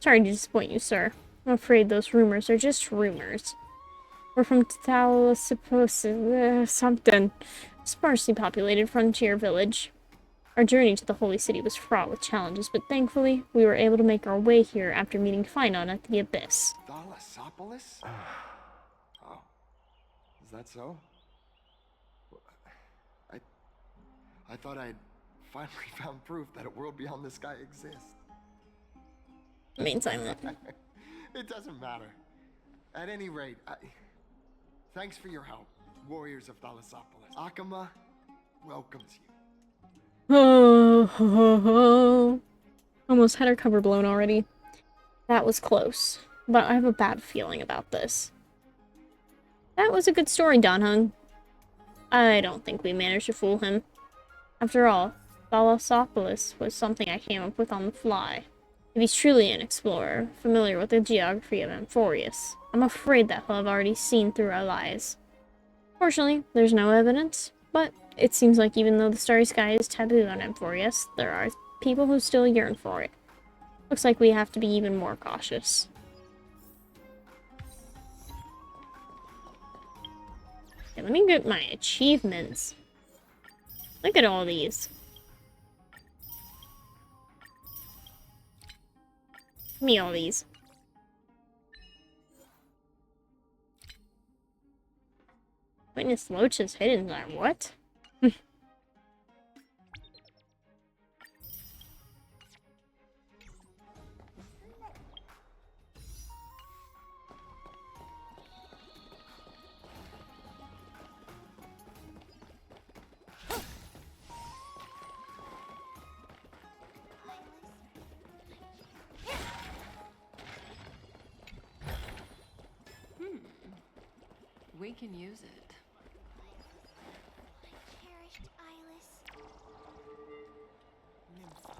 Sorry to disappoint you, sir. I'm afraid those rumors are just rumors. We're from Talasipos, something. Sparsely populated frontier village. Our journey to the Holy City was fraught with challenges, but thankfully, we were able to make our way here after meeting Finon at the Abyss. Thalasopolis? Oh, is that so? I thought I'd finally found proof that a world beyond the sky exists. Remain silent. It doesn't matter. At any rate, thanks for your help, warriors of Thalasopolis. Akama welcomes you. Almost had our cover blown already. That was close, but I have a bad feeling about this. That was a good story, Donhung. I don't think we managed to fool him. After all, Thalasopolis was something I came up with on the fly. If he's truly an explorer, familiar with the geography of Amphorius, I'm afraid that he'll have already seen through our lies. Fortunately, there's no evidence, but it seems like even though the starry sky is taboo on Amphorius, there are people who still yearn for it. Looks like we have to be even more cautious. Okay, let me get my achievements. Look at all these. Give me all these. Witness Loach's hidden there. What? We can use it. Cherished Eyeless. Nympha,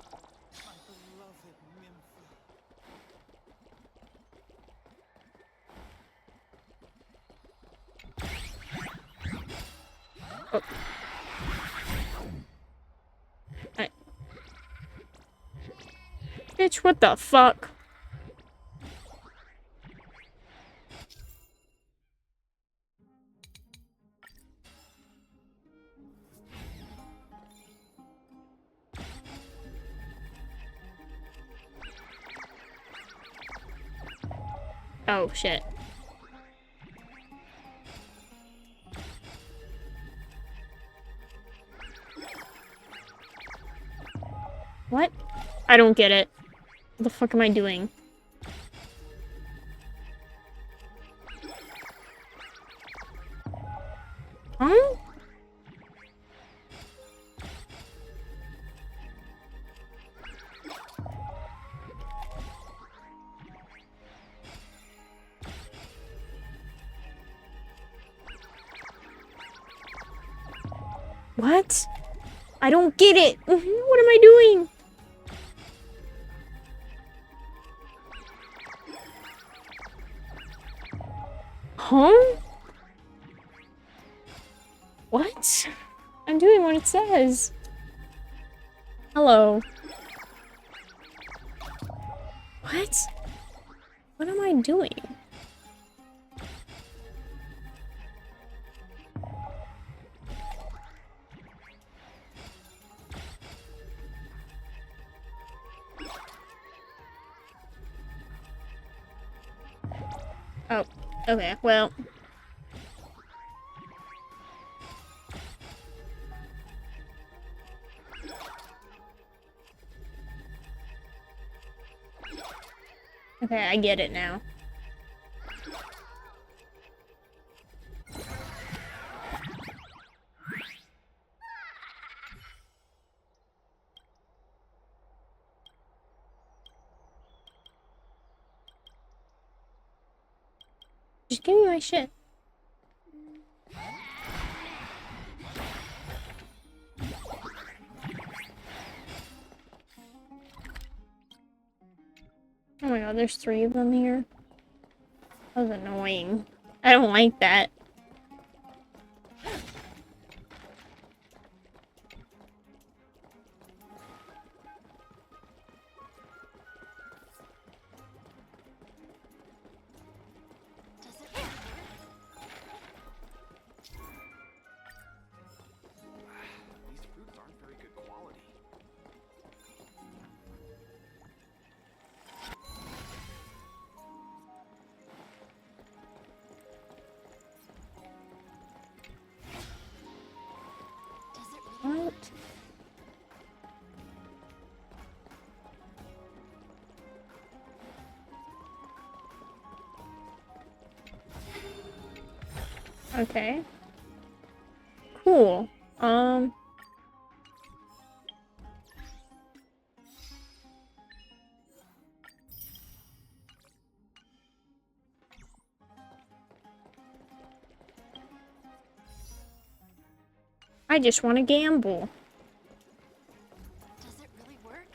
my beloved Nympha. Oh. Bitch, what the fuck? Oh, shit. What? I don't get it. What the fuck am I doing? Huh? What? I don't get it. What am I doing? Huh? What? I'm doing what it says. Hello. What? What am I doing? Oh, okay, well. Okay, I get it now. Just give me my shit. Oh my god, there's 3 of them here. That was annoying. I don't like that. These fruits aren't very good quality. What? Okay. Cool. I just want to gamble. Does it really work?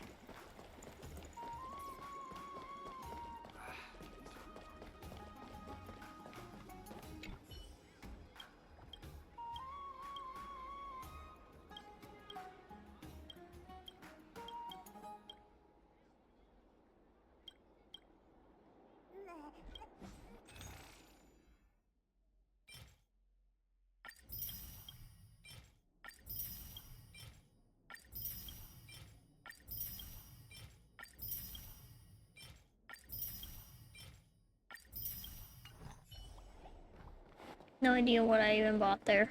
No idea what I even bought there.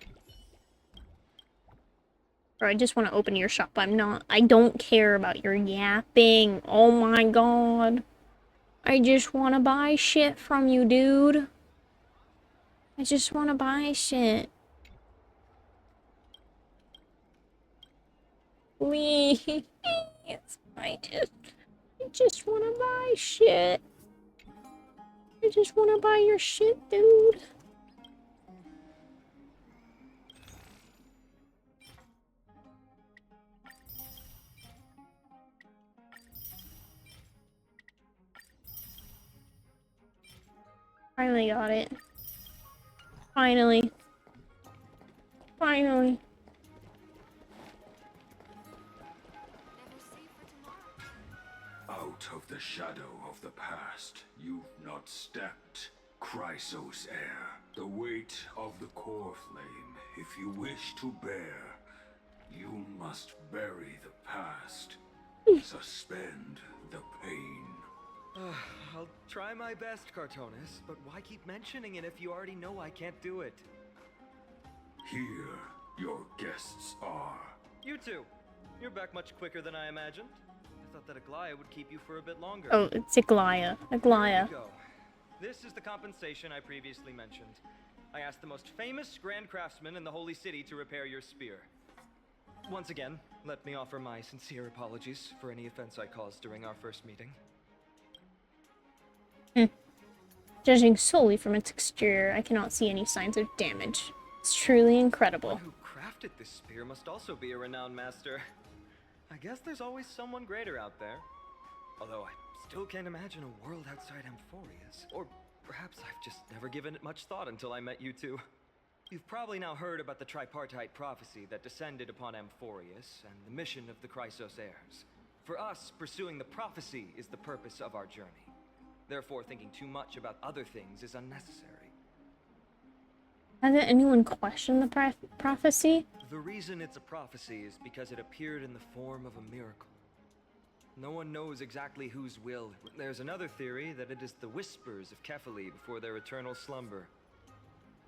Or I just want to open your shop. I don't care about your yapping. Oh my god. I just want to buy shit from you, dude. I just want to buy shit. Please. I just want to buy shit. I just want to buy your shit, dude. Finally got it. Finally. Finally. Out of the shadow of the past, you've not stepped. Chrysos heir, the weight of the core flame, if you wish to bear, you must bury the past. Suspend the pain. I'll try my best, Cartonis, but why keep mentioning it if you already know I can't do it? Here, your guests are. You two. You're back much quicker than I imagined. I thought that Aglaya would keep you for a bit longer. Oh, it's Aglaya. Here Aglaya. we go. This is the compensation I previously mentioned. I asked the most famous grand craftsman in the Holy City to repair your spear. Once again, let me offer my sincere apologies for any offense I caused during our first meeting. Judging solely from its exterior, I cannot see any signs of damage. It's truly The incredible. one who crafted this spear must also be a renowned master. I guess there's always someone greater out there. Although I still can't imagine a world outside Amphorius. Or perhaps I've just never given it much thought until I met you two. You've probably now heard about the tripartite prophecy that descended upon Amphorius and the mission of the Chrysos heirs. For us, pursuing the prophecy is the purpose of our journey. Therefore, thinking too much about other things is unnecessary. Hasn't anyone questioned the prophecy? The reason it's a prophecy is because it appeared in the form of a miracle. No one knows exactly whose will. There's another theory that it is the whispers of Kefali before their eternal slumber.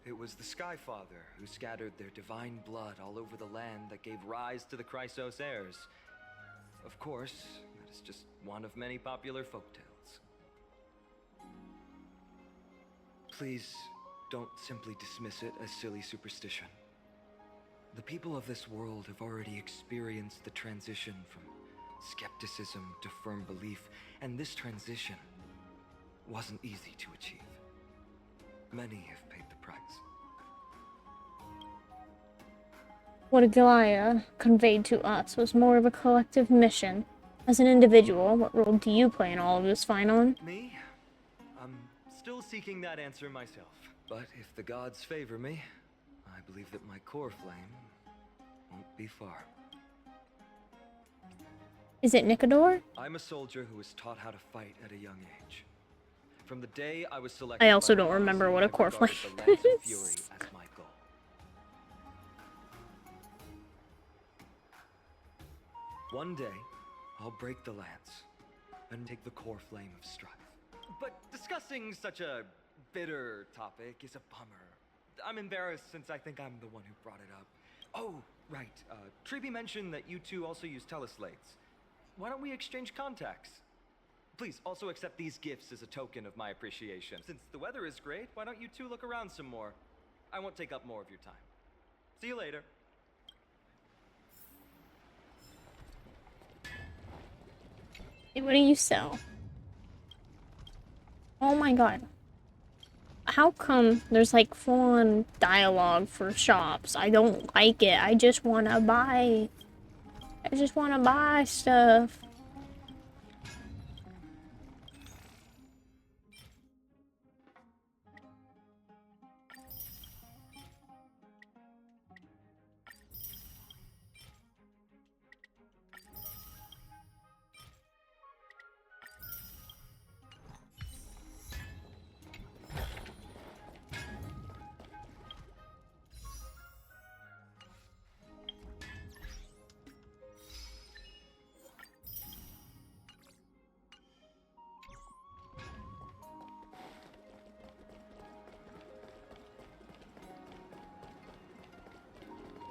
It was the Skyfather who scattered their divine blood all over the land that gave rise to the Chrysos heirs. Of course, that is just one of many popular folktales. Please, don't simply dismiss it as silly superstition. The people of this world have already experienced the transition from skepticism to firm belief, and this transition wasn't easy to achieve. Many have paid the price. What Aglaya conveyed to us was more of a collective mission. As an individual, what role do you play in all of this, Phynon? Me? I'm still seeking that answer myself. But if the gods favor me, I believe that my core flame won't be far. Is it Nicodor? I'm a soldier who was taught how to fight at a young age. From the day I was selected, I also by don't remember what a I've core regarded flame the Lance of is. Fury as my goal. One day, I'll break the lance and take the core flame of strife. But discussing such a bitter topic is a bummer. I'm embarrassed since I think I'm the one who brought it up. Oh, right. Treeby mentioned that you two also use teleslates. Why don't we exchange contacts? Please also accept these gifts as a token of my appreciation. Since the weather is great, why don't you two look around some more? I won't take up more of your time. See you later. Hey, what do you sell? Oh my god. How come there's like full-on dialogue for shops? I don't like it. I just wanna buy. I just wanna buy stuff.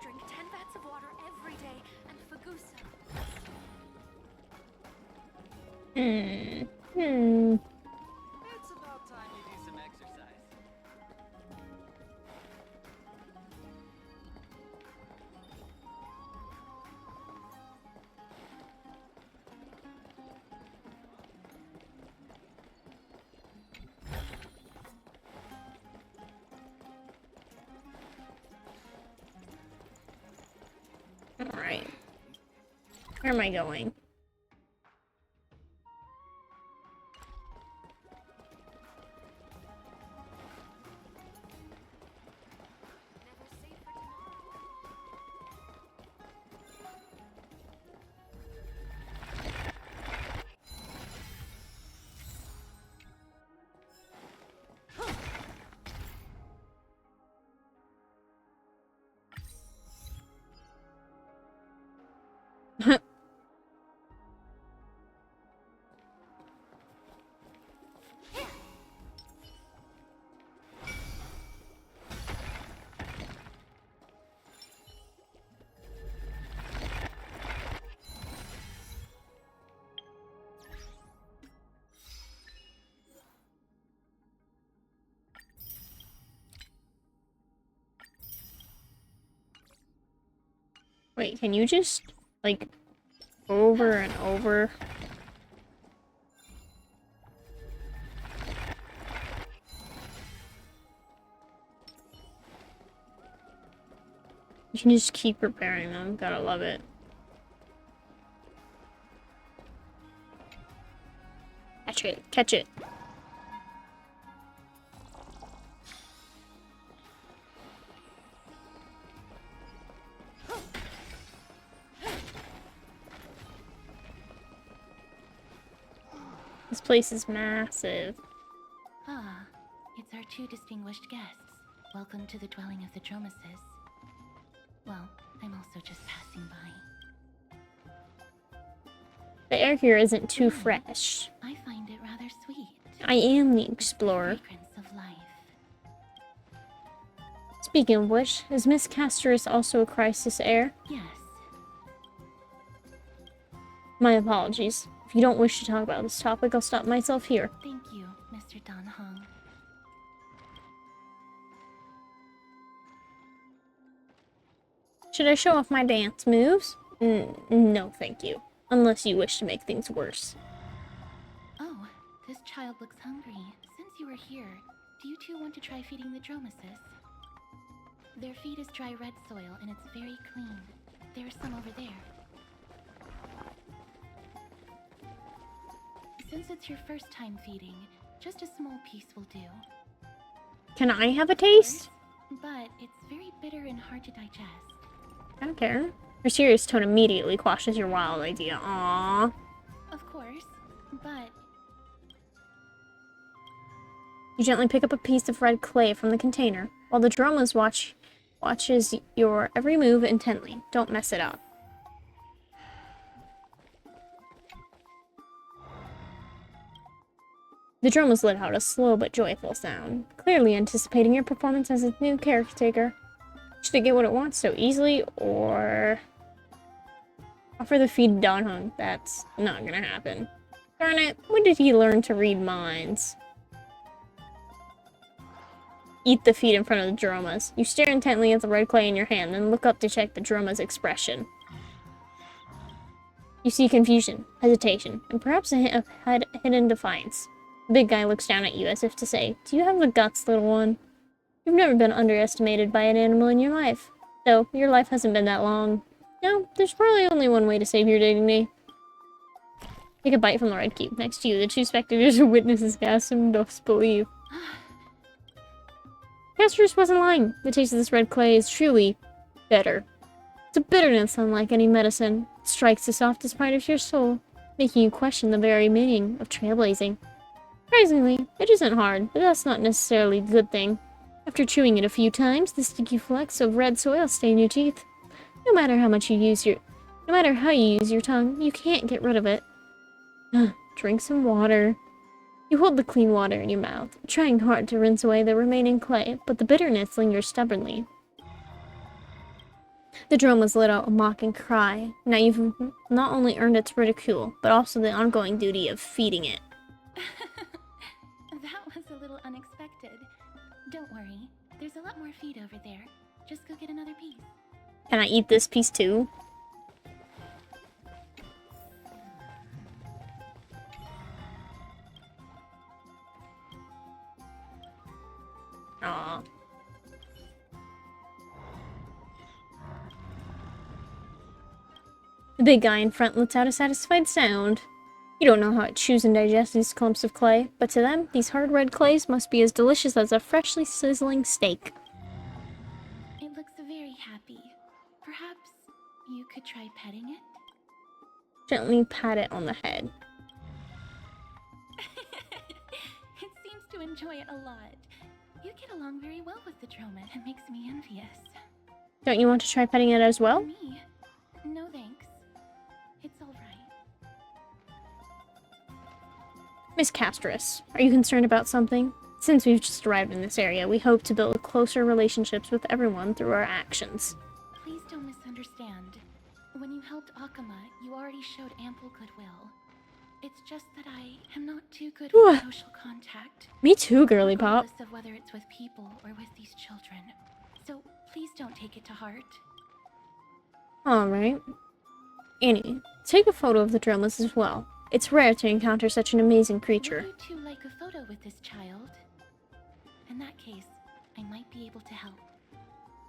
Drink 10 vats of water every day, and Fagusa. It's about time you do some exercise. Alright. Where am I going? Never safe for tomorrow. Wait, can you just, like, over and over? You can just keep repairing them. Gotta love it. Catch it. Catch it. This place is massive. Ah, it's our two distinguished guests. Welcome to the dwelling of the Dromases. Well, I'm also just passing by. The air here isn't too fresh. I find it rather sweet. I am the explorer. The fragrance of life. Speaking of which, is Miss Casterus also a crisis heir? Yes. My apologies. If you don't wish to talk about this topic, I'll stop myself here. Thank you, Mr. Dan Hong. Should I show off my dance moves? No, thank you. Unless you wish to make things worse. Oh, this child looks hungry. Since you are here, do you two want to try feeding the Dromases? Their feed is dry red soil and it's very clean. There's some over there. Since it's your first time feeding, just a small piece will do. Can I have a taste? But it's very bitter and hard to digest. I don't care. Your serious tone immediately quashes your wild idea. Aww. Of course, but... You gently pick up a piece of red clay from the container, while the Dromas watches your every move intently. Don't mess it up. The Dromas let out a slow but joyful sound, clearly anticipating your performance as its new caretaker. Should it get what it wants so easily, or offer the feed to Dan Hong? That's not gonna happen. Darn it, when did he learn to read minds? Eat the feed in front of the Dromas. You stare intently at the red clay in your hand, then look up to check the Droma's expression. You see confusion, hesitation, and perhaps a hint of hidden defiance. The big guy looks down at you as if to say, "Do you have the guts, little one?" You've never been underestimated by an animal in your life. Though, your life hasn't been that long. No, there's probably only one way to save your dignity. Take a bite from the red cube. Next to you, the two spectators who witness his gasp and disbelief. Casterus wasn't lying. The taste of this red clay is truly bitter. It's a bitterness unlike any medicine. It strikes the softest part of your soul, making you question the very meaning of trailblazing. Surprisingly, it isn't hard, but that's not necessarily a good thing. After chewing it a few times, the sticky flecks of red soil stain your teeth. No matter how you use your tongue, you can't get rid of it. Drink some water. You hold the clean water in your mouth, trying hard to rinse away the remaining clay, but the bitterness lingers stubbornly. The Dromas let out a mocking cry. Now you've not only earned its ridicule, but also the ongoing duty of feeding it. That was a little unexpected. Don't worry, there's a lot more feed over there. Just go get another piece. Can I eat this piece too? Aww. The big guy in front lets out a satisfied sound. You don't know how it chews and digests these clumps of clay, but to them, these hard red clays must be as delicious as a freshly sizzling steak. It looks very happy. Perhaps you could try petting it? Gently pat it on the head. It seems to enjoy it a lot. You get along very well with the Droma. It makes me envious. Don't you want to try petting it as well? Me? No thanks. It's alright. Miss Casterus, are you concerned about something? Since we've just arrived in this area, we hope to build closer relationships with everyone through our actions. Please don't misunderstand. When you helped Akama, you already showed ample goodwill. It's just that I am not too good with social contact. Me too, girly pop. Regardless of whether it's with people or with these children. So please don't take it to heart. Alright. Annie, take a photo of the dromas as well. It's rare to encounter such an amazing creature. Would you two like a photo with this child? In that case, I might be able to help.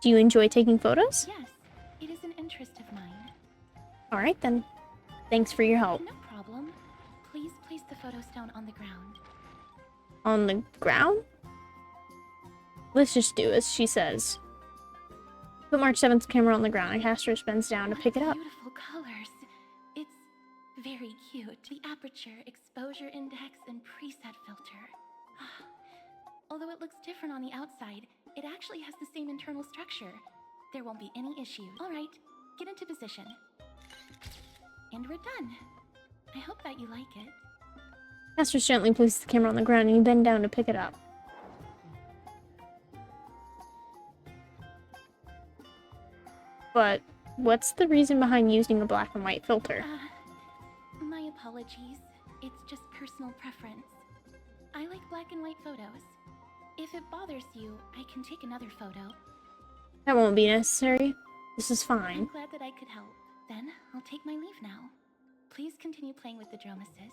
Do you enjoy taking photos? Yes, it is an interest of mine. Alright then. Thanks for your help. No problem. Please place the photo stone on the ground. On the ground? Let's just do as she says. Put March 7th camera on the ground and Castro bends down to pick it up. Beautiful colors. It's very cute. The aperture, exposure index, and preset filter. Although it looks different on the outside, it actually has the same internal structure. There won't be any issue. Alright, get into position. And we're done. I hope that you like it. Castro gently places the camera on the ground and you bend down to pick it up. But what's the reason behind using a black and white filter? My apologies. It's just personal preference. I like black and white photos. If it bothers you, I can take another photo. That won't be necessary. This is I'm fine. glad that I could help. Then, I'll take my leave now. Please continue playing with the dromasis.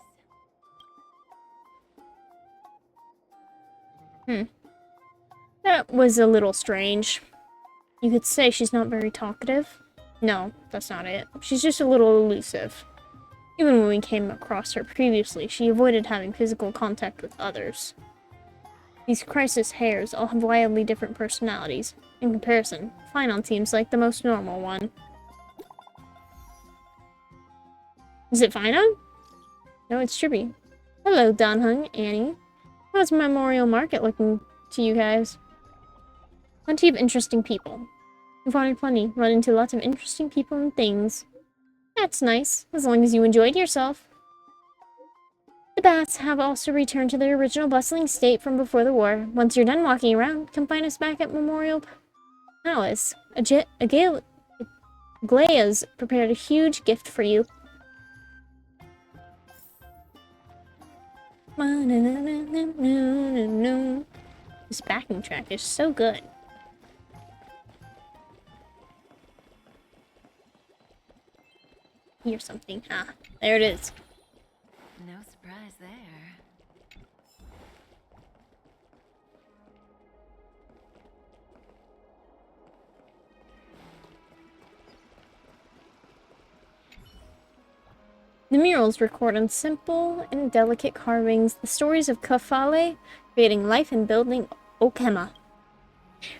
That was a little strange. You could say she's not very talkative. No, that's not it. She's just a little elusive. Even when we came across her previously, she avoided having physical contact with others. These crisis hairs all have wildly different personalities. In comparison, Final seems like the most normal one. Is it Final? No, it's Trippy. Hello, Danhung, Annie. How's Memorial Market looking to you guys? Plenty of interesting people. You've wanted plenty, run into lots of interesting people and things. That's nice, as long as you enjoyed yourself. The bats have also returned to their original bustling state from before the war. Once you're done walking around, come find us back at Memorial Palace. Aglaea's prepared a huge gift for you. This backing track is so good. Hear something. Ah, there it is. No surprise there. The murals record in simple and delicate carvings the stories of Kafale creating life and building Okema.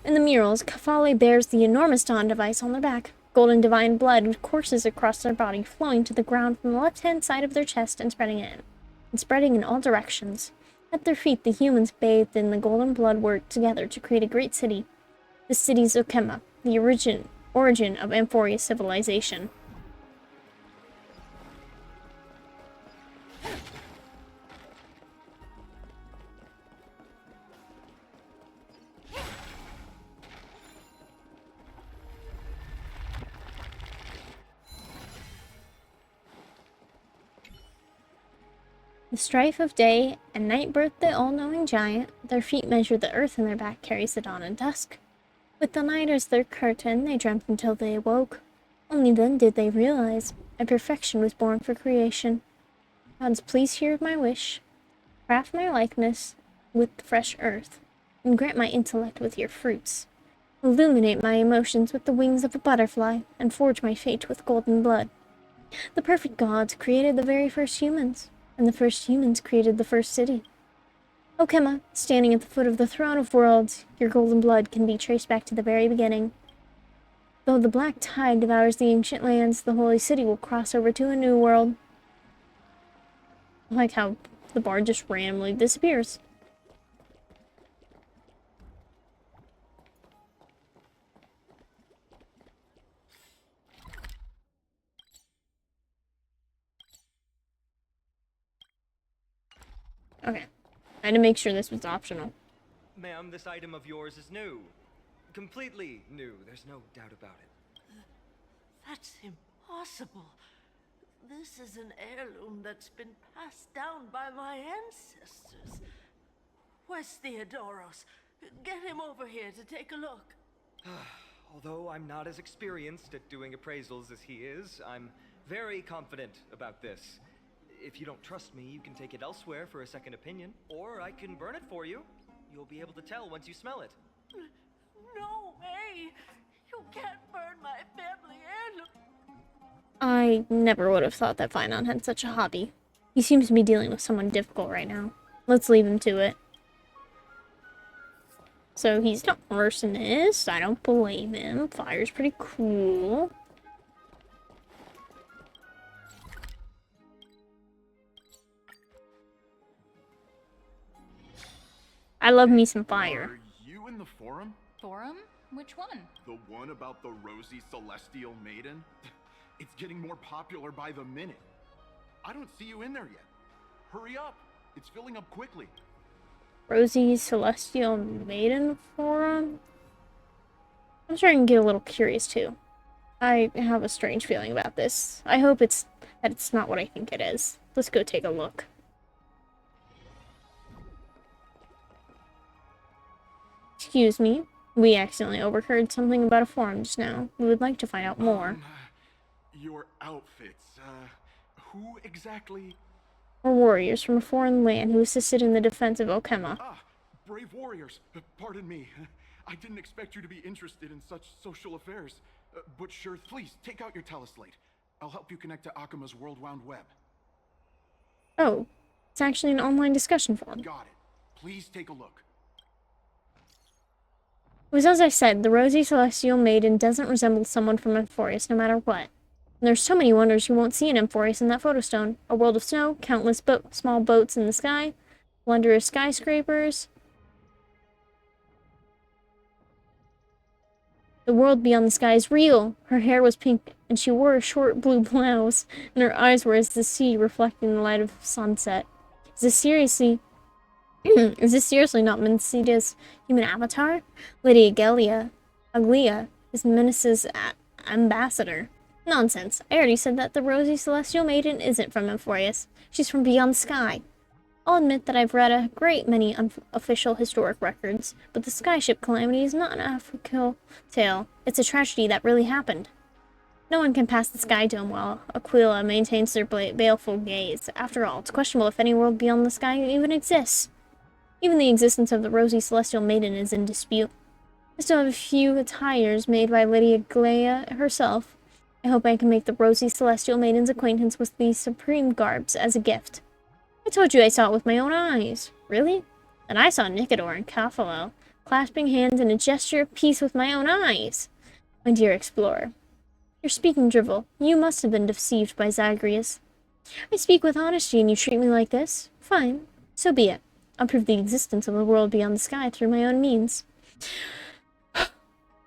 In the murals, Kafale bears the enormous dawn device on their back. Golden divine blood courses across their body, flowing to the ground from the left-hand side of their chest and spreading in all directions. At their feet, the humans bathed in the golden blood work together to create a great city. The city's Okema, the origin of Amphoria civilization. The strife of day and night birthed the all-knowing giant. Their feet measure the earth and their back carries the dawn and dusk. With the night as their curtain, they dreamt until they awoke. Only then did they realize a perfection was born for creation. Gods, please hear my wish. Craft my likeness with the fresh earth, and grant my intellect with your fruits. Illuminate my emotions with the wings of a butterfly, and forge my fate with golden blood. The perfect gods created the very first humans. And the first humans created the first city. Okema, standing at the foot of the throne of worlds, your golden blood can be traced back to the very beginning. Though the black tide devours the ancient lands, the holy city will cross over to a new world. I like how the bard just randomly disappears. Okay. I had to make sure this was optional. Ma'am, this item of yours is new. Completely new, there's no doubt about it. That's impossible. This is an heirloom that's been passed down by my ancestors. Where's Theodoros? Get him over here to take a look. Although I'm not as experienced at doing appraisals as he is, I'm very confident about this. If you don't trust me, you can take it elsewhere for a second opinion, or I can burn it for you. You'll be able to tell once you smell it. No way! You can't burn my family heirloom. I never would have thought that Finon had such a hobby. He seems to be dealing with someone difficult right now. Let's leave him to it. So he's not arsonist. I don't blame him. Fire's pretty cool. I love me some fire. Are you in the forum? Forum? Which one? The one about the rosy celestial maiden? It's getting more popular by the minute. I don't see you in there yet. Hurry up. It's filling up quickly. Rosie Celestial Maiden Forum? I'm starting to get a little curious too. I have a strange feeling about this. I hope that it's not what I think it is. Let's go take a look. Excuse me. We accidentally overheard something about a forum just now. We would like to find out more. Your outfits, who exactly? We're warriors from a foreign land who assisted in the defense of Okema. Ah, brave warriors. Pardon me. I didn't expect you to be interested in such social affairs. But sure, please, take out your teleslate. I'll help you connect to Akuma's World Wound Web. Oh, it's actually an online discussion forum. Got it. Please take a look. It was as I said, the rosy celestial maiden doesn't resemble someone from Emphorius no matter what. And there's so many wonders you won't see in Emphorius in that photostone. A world of snow, countless small boats in the sky, wondrous skyscrapers. The world beyond the sky is real. Her hair was pink, and she wore a short blue blouse, and her eyes were as the sea reflecting the light of sunset. Is this seriously not Mencida's human avatar? Lady Aglia is Menace's ambassador. Nonsense. I already said that the rosy celestial maiden isn't from Emphorius. She's from beyond the sky. I'll admit that I've read a great many unofficial historic records, but the skyship calamity is not an African tale. It's a tragedy that really happened. No one can pass the sky dome while Aquila maintains their baleful gaze. After all, it's questionable if any world beyond the sky even exists. Even the existence of the rosy celestial maiden is in dispute. I still have a few attires made by Lady Aglaia herself. I hope I can make the rosy celestial maiden's acquaintance with these supreme garbs as a gift. I told you I saw it with my own eyes. Really? And I saw Nicodor and Cathalo clasping hands in a gesture of peace with my own eyes. My dear explorer, you're speaking drivel. You must have been deceived by Zagreus. I speak with honesty and you treat me like this? Fine. So be it. I'll prove the existence of a world beyond the sky through my own means.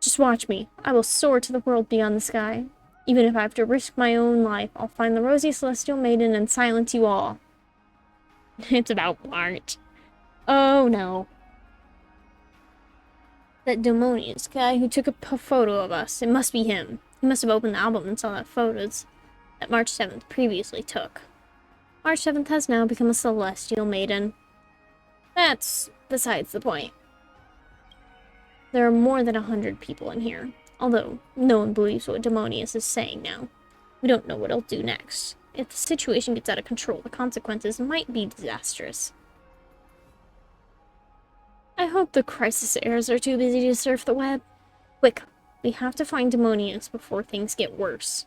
Just watch me. I will soar to the world beyond the sky. Even if I have to risk my own life, I'll find the rosy celestial maiden and silence you all. It's about Bart. Oh no. That demonious guy who took a photo of us. It must be him. He must have opened the album and saw that photos that March 7th previously took. March 7th has now become a celestial maiden. That's besides the point. There are more than 100 people in here, although no one believes what Demonius is saying now. We don't know what he'll do next. If the situation gets out of control, the consequences might be disastrous. I hope the crisis heirs are too busy to surf the web. Quick, we have to find Demonius before things get worse.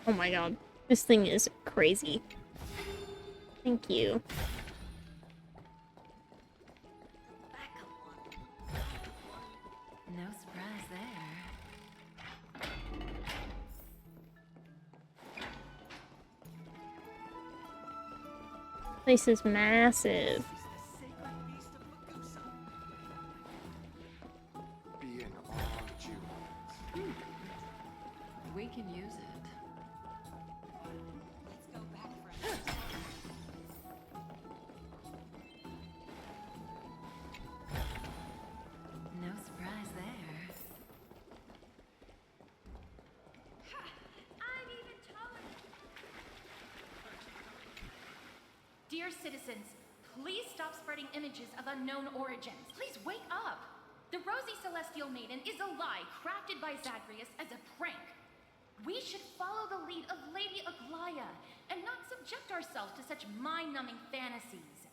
Oh my god, this thing is crazy. Thank you. No surprise there. Place is massive. Be in awe of jewels. We can use it. Let's go back for a No surprise there. I'm even taller. Dear citizens, please stop spreading images of unknown origins. Please wake up! The Rosy Celestial Maiden is a lie crafted by Zagreus as a prank. We should follow the lead of Lady Aglaya and not subject ourselves to such mind-numbing fantasies.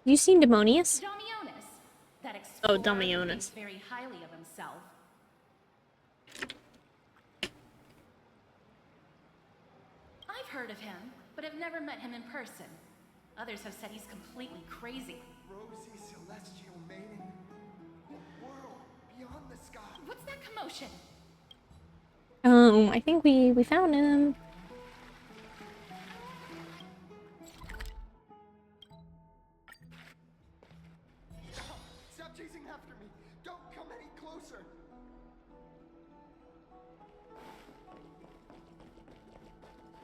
You seen Demonius? Domionis, that Oh, explorer who Domionis. thinks very highly of himself. I've heard of him, but have never met him in person. Others have said he's completely crazy. Rosy celestial maiden. A world beyond the sky. What's that commotion? I think we found him. Stop chasing after me. Don't come any closer.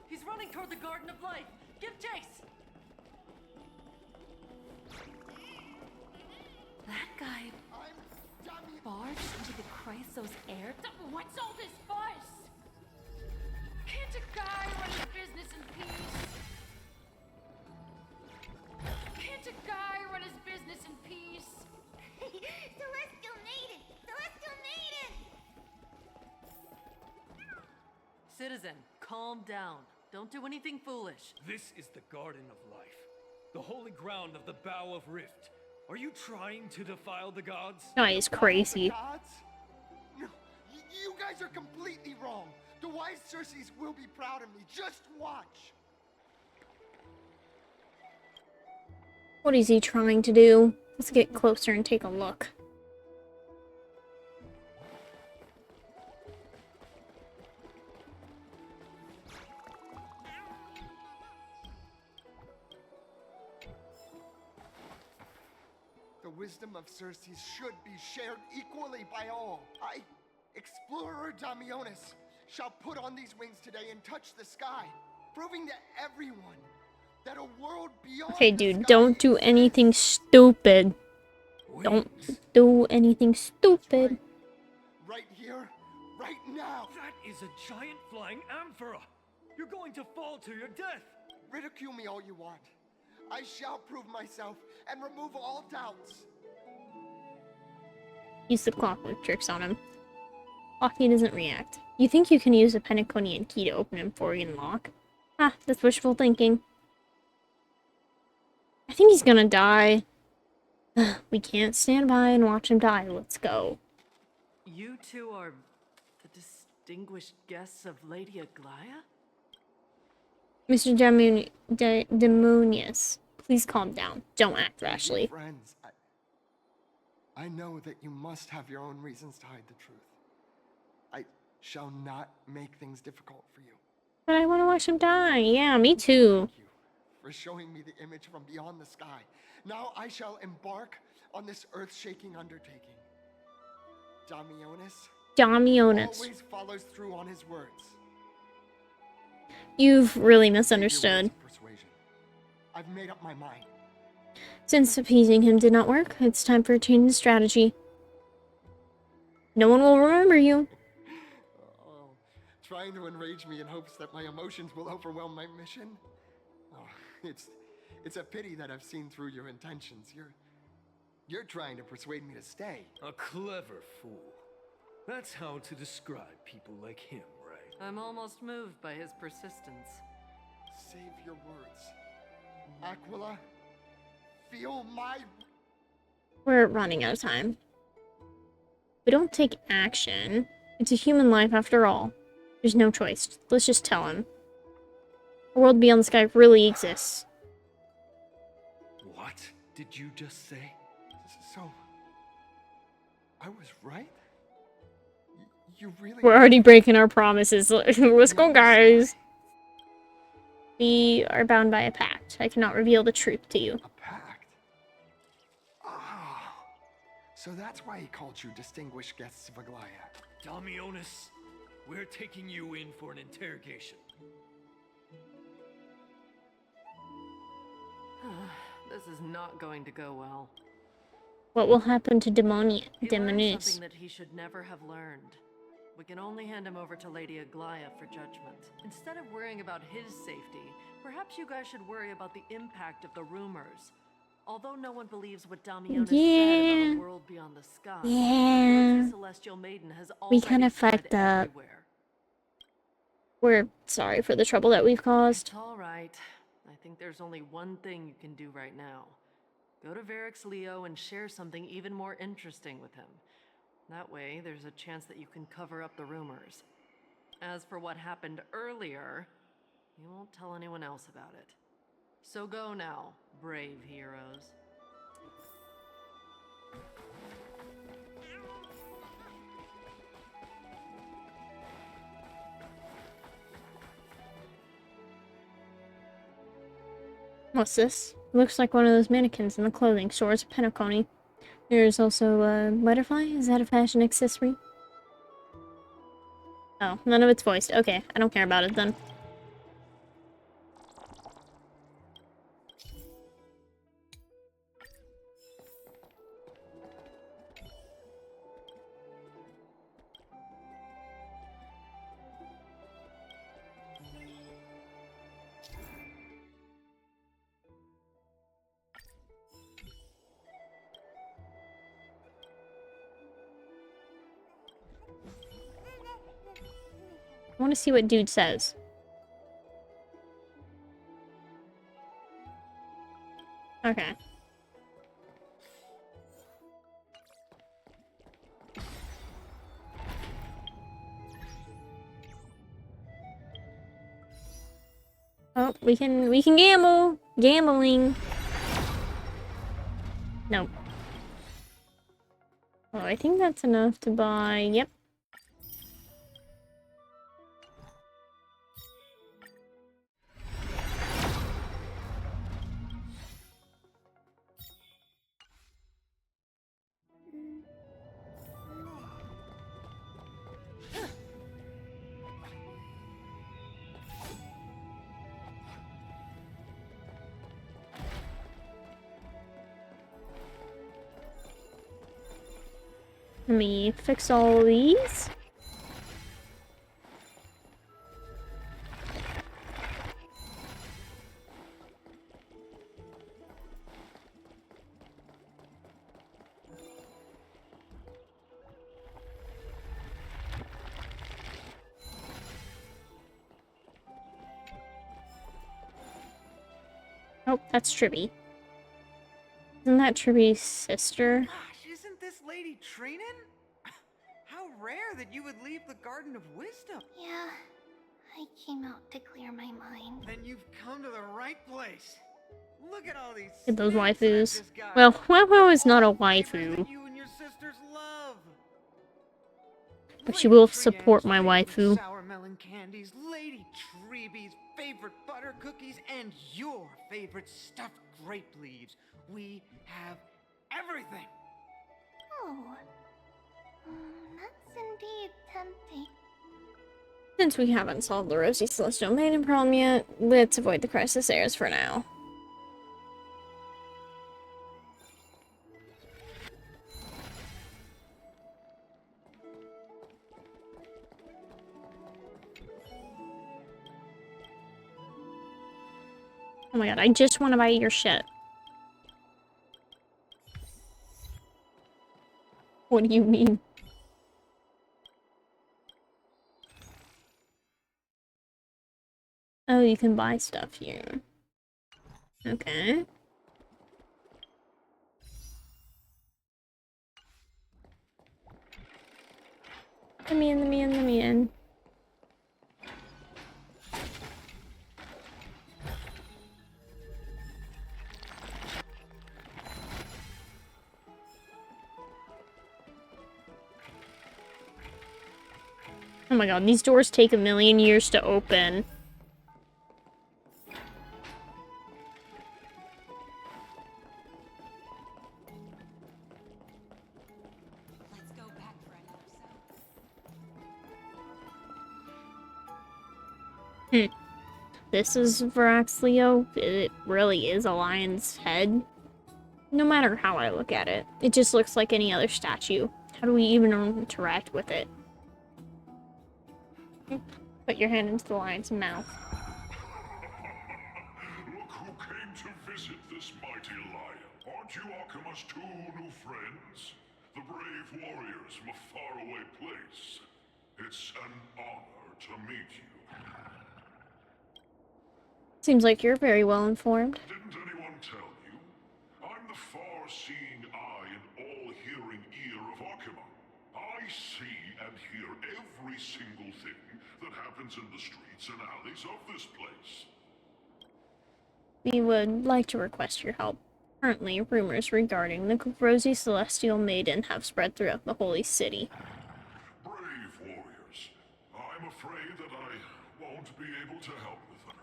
He's running toward the Garden of Life. Give chase. That guy I'm Dami. barged into the Chrysos air. What's all this fuss? Can't a guy run his business in peace? Can't a guy run his business in peace? Celestial Maiden! Celestial Maiden! Citizen, calm down. Don't do anything foolish. This is the Garden of Life, the holy ground of the Bow of Rift. Are you trying to defile the gods? Guy is crazy. Gods? No, you guys are completely wrong. The wise Circes will be proud of me. Just watch. What is he trying to do? Let's get closer and take a look. The wisdom of Circes should be shared equally by all. I, explorer Damionis, shall put on these wings today and touch the sky, proving to everyone that a world beyond Okay, the dude, sky don't do exists. anything stupid. Don't Wings. do anything stupid. Right here, right now. That is a giant flying amphora. You're going to fall to your death. Ridicule me all you want. I shall prove myself and remove all doubts. Use the clockwork tricks on him. Oh, he doesn't react. You think you can use a Penaconian key to open an Emporian lock? Ah, that's wishful thinking. I think he's gonna die. We can't stand by and watch him die. Let's go. You two are the distinguished guests of Lady Aglaya? Mr. Demonius, please calm down. Don't act rashly. Friends, I know that you must have your own reasons to hide the truth. I shall not make things difficult for you. But I want to watch him die. Yeah, me too. Thank you for showing me the image from beyond the sky. Now I shall embark on this earth-shaking undertaking. Damionis. always follows through on his words. You've really misunderstood. Persuasion. I've made up my mind. Since appeasing him did not work, it's time for a change in strategy. No one will remember you. Oh, trying to enrage me in hopes that my emotions will overwhelm my mission? Oh, it's a pity that I've seen through your intentions. You're trying to persuade me to stay. A clever fool. That's how to describe people like him, right? I'm almost moved by his persistence. Save your words. Aquila, feel my... We're running out of time. We don't take action. It's a human life after all. There's no choice. Let's just tell him. A world beyond the sky really exists. What did you just say? I was right? You really... We're already breaking our promises. Let's go, guys. We are bound by a pact. I cannot reveal the truth to you. A pact? Ah. So that's why he called you distinguished guests of Aglaya. Damionis, we're taking you in for an interrogation. This is not going to go well. What will happen to He learned Demonis? something that he should never have learned. We can only hand him over to Lady Aglaya for judgment. Instead of worrying about his safety, perhaps you guys should worry about the impact of the rumors. Although no one believes what Damionis said about a world beyond the sky, the Rosy Celestial Maiden has We already kind of spread fucked up. everywhere. We're sorry for the trouble that we've caused. It's all right. I think there's only one thing you can do right now. Go to Varix Leo and share something even more interesting with him. That way, there's a chance that you can cover up the rumors. As for what happened earlier, you won't tell anyone else about it. So go now, brave heroes. What's this? Looks like one of those mannequins in the clothing store's Penacony. There's also a butterfly. Is that a fashion accessory? Oh, none of it's voiced. Okay, I don't care about it then. I want to see what dude says. Okay. Oh, we can gamble. Gambling. Nope. Oh, I think that's enough to buy. Yep. Let me fix all these. Oh, that's Tribby. Isn't that Tribby's sister? Gosh, isn't this lady Trinin? How rare that you would leave the Garden of Wisdom. Yeah, I came out to clear my mind. Then you've come to the right place. Look at all these. Get those snacks waifus. I've just got. Well, Wow is not a All flavors waifu, that you and your sisters love. but she will Lady support Trianne's my favorite waifu. sour melon candies, Lady Treeby's favorite butter cookies, and your favorite stuffed grape leaves. We have everything. Oh, that's indeed tempting. Since we haven't solved the Rosy Celestial Maiden problem yet, let's avoid the crisis airs for now. Oh my god, I just want to buy your shit. What do you mean? Oh, you can buy stuff here. Okay. Let me in, let me in, let me in. Oh my god, these doors take 1,000,000 years to open. Let's go back for another sip. This is Varaxleo. It really is a lion's head. No matter how I look at it. It just looks like any other statue. How do we even interact with it? Put your hand into the lion's mouth. Look who came to visit this mighty lion. Aren't you Akuma's 2 new friends? The brave warriors from a faraway place. It's an honor to meet you. Seems like you're very well informed. Didn't anyone tell you? I'm the far-seeing eye and all-hearing ear of Akuma. I see and hear every single thing that happens in the streets and alleys of this place. We would like to request your help. Currently, rumors regarding the Rosy Celestial Maiden have spread throughout the Holy City. Brave warriors. I'm afraid that I won't be able to help with them.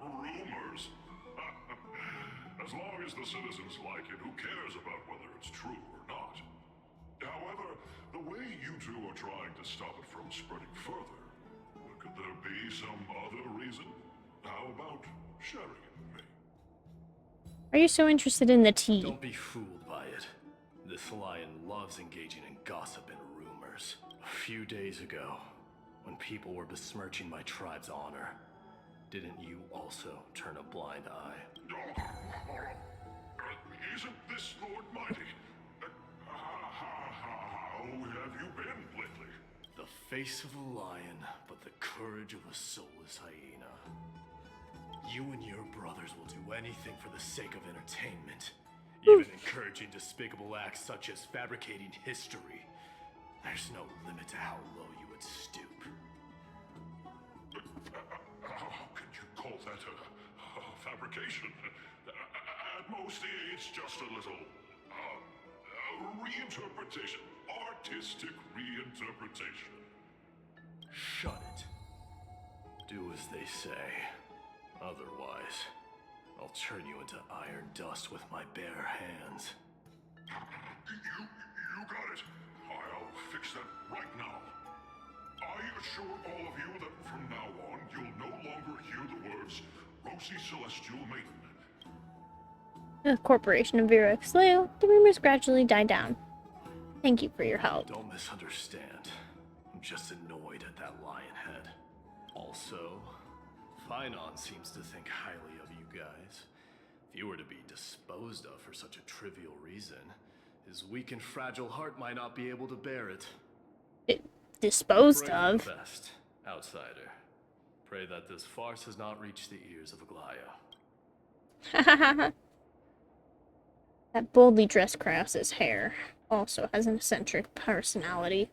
Rumors? As long as the citizens like it, who cares about whether it's true or not? However, the way you two are trying to stop it from spreading further, could there be some other reason? How about sharing it with me? Are you so interested in the tea? Don't be fooled by it. This lion loves engaging in gossip and rumors. A few days ago, when people were besmirching my tribe's honor, didn't you also turn a blind eye? Isn't this Lord Mighty? How have you been lately? The face of a lion, but the courage of a soulless hyena. You and your brothers will do anything for the sake of entertainment, even encouraging despicable acts such as fabricating history. There's no limit to how low you would stoop. How can you call that a fabrication? At most, it's just a little reinterpretation. Artistic reinterpretation. Shut it. Do as they say. Otherwise, I'll turn you into iron dust with my bare hands. You got it. I'll fix that right now. I assure all of you that from now on, you'll no longer hear the words Rosy Celestial Maiden. The Corporation of Varaxleo, the rumors gradually die down. Thank you for your help. Don't misunderstand. I'm just annoyed at that lion head. Also, Finon seems to think highly of you guys. If you were to be disposed of for such a trivial reason, his weak and fragile heart might not be able to bear it. Disposed Pray of? for the best, outsider. Pray that this farce has not reached the ears of Aglaya. That boldly dressed Krause's hair also has an eccentric personality.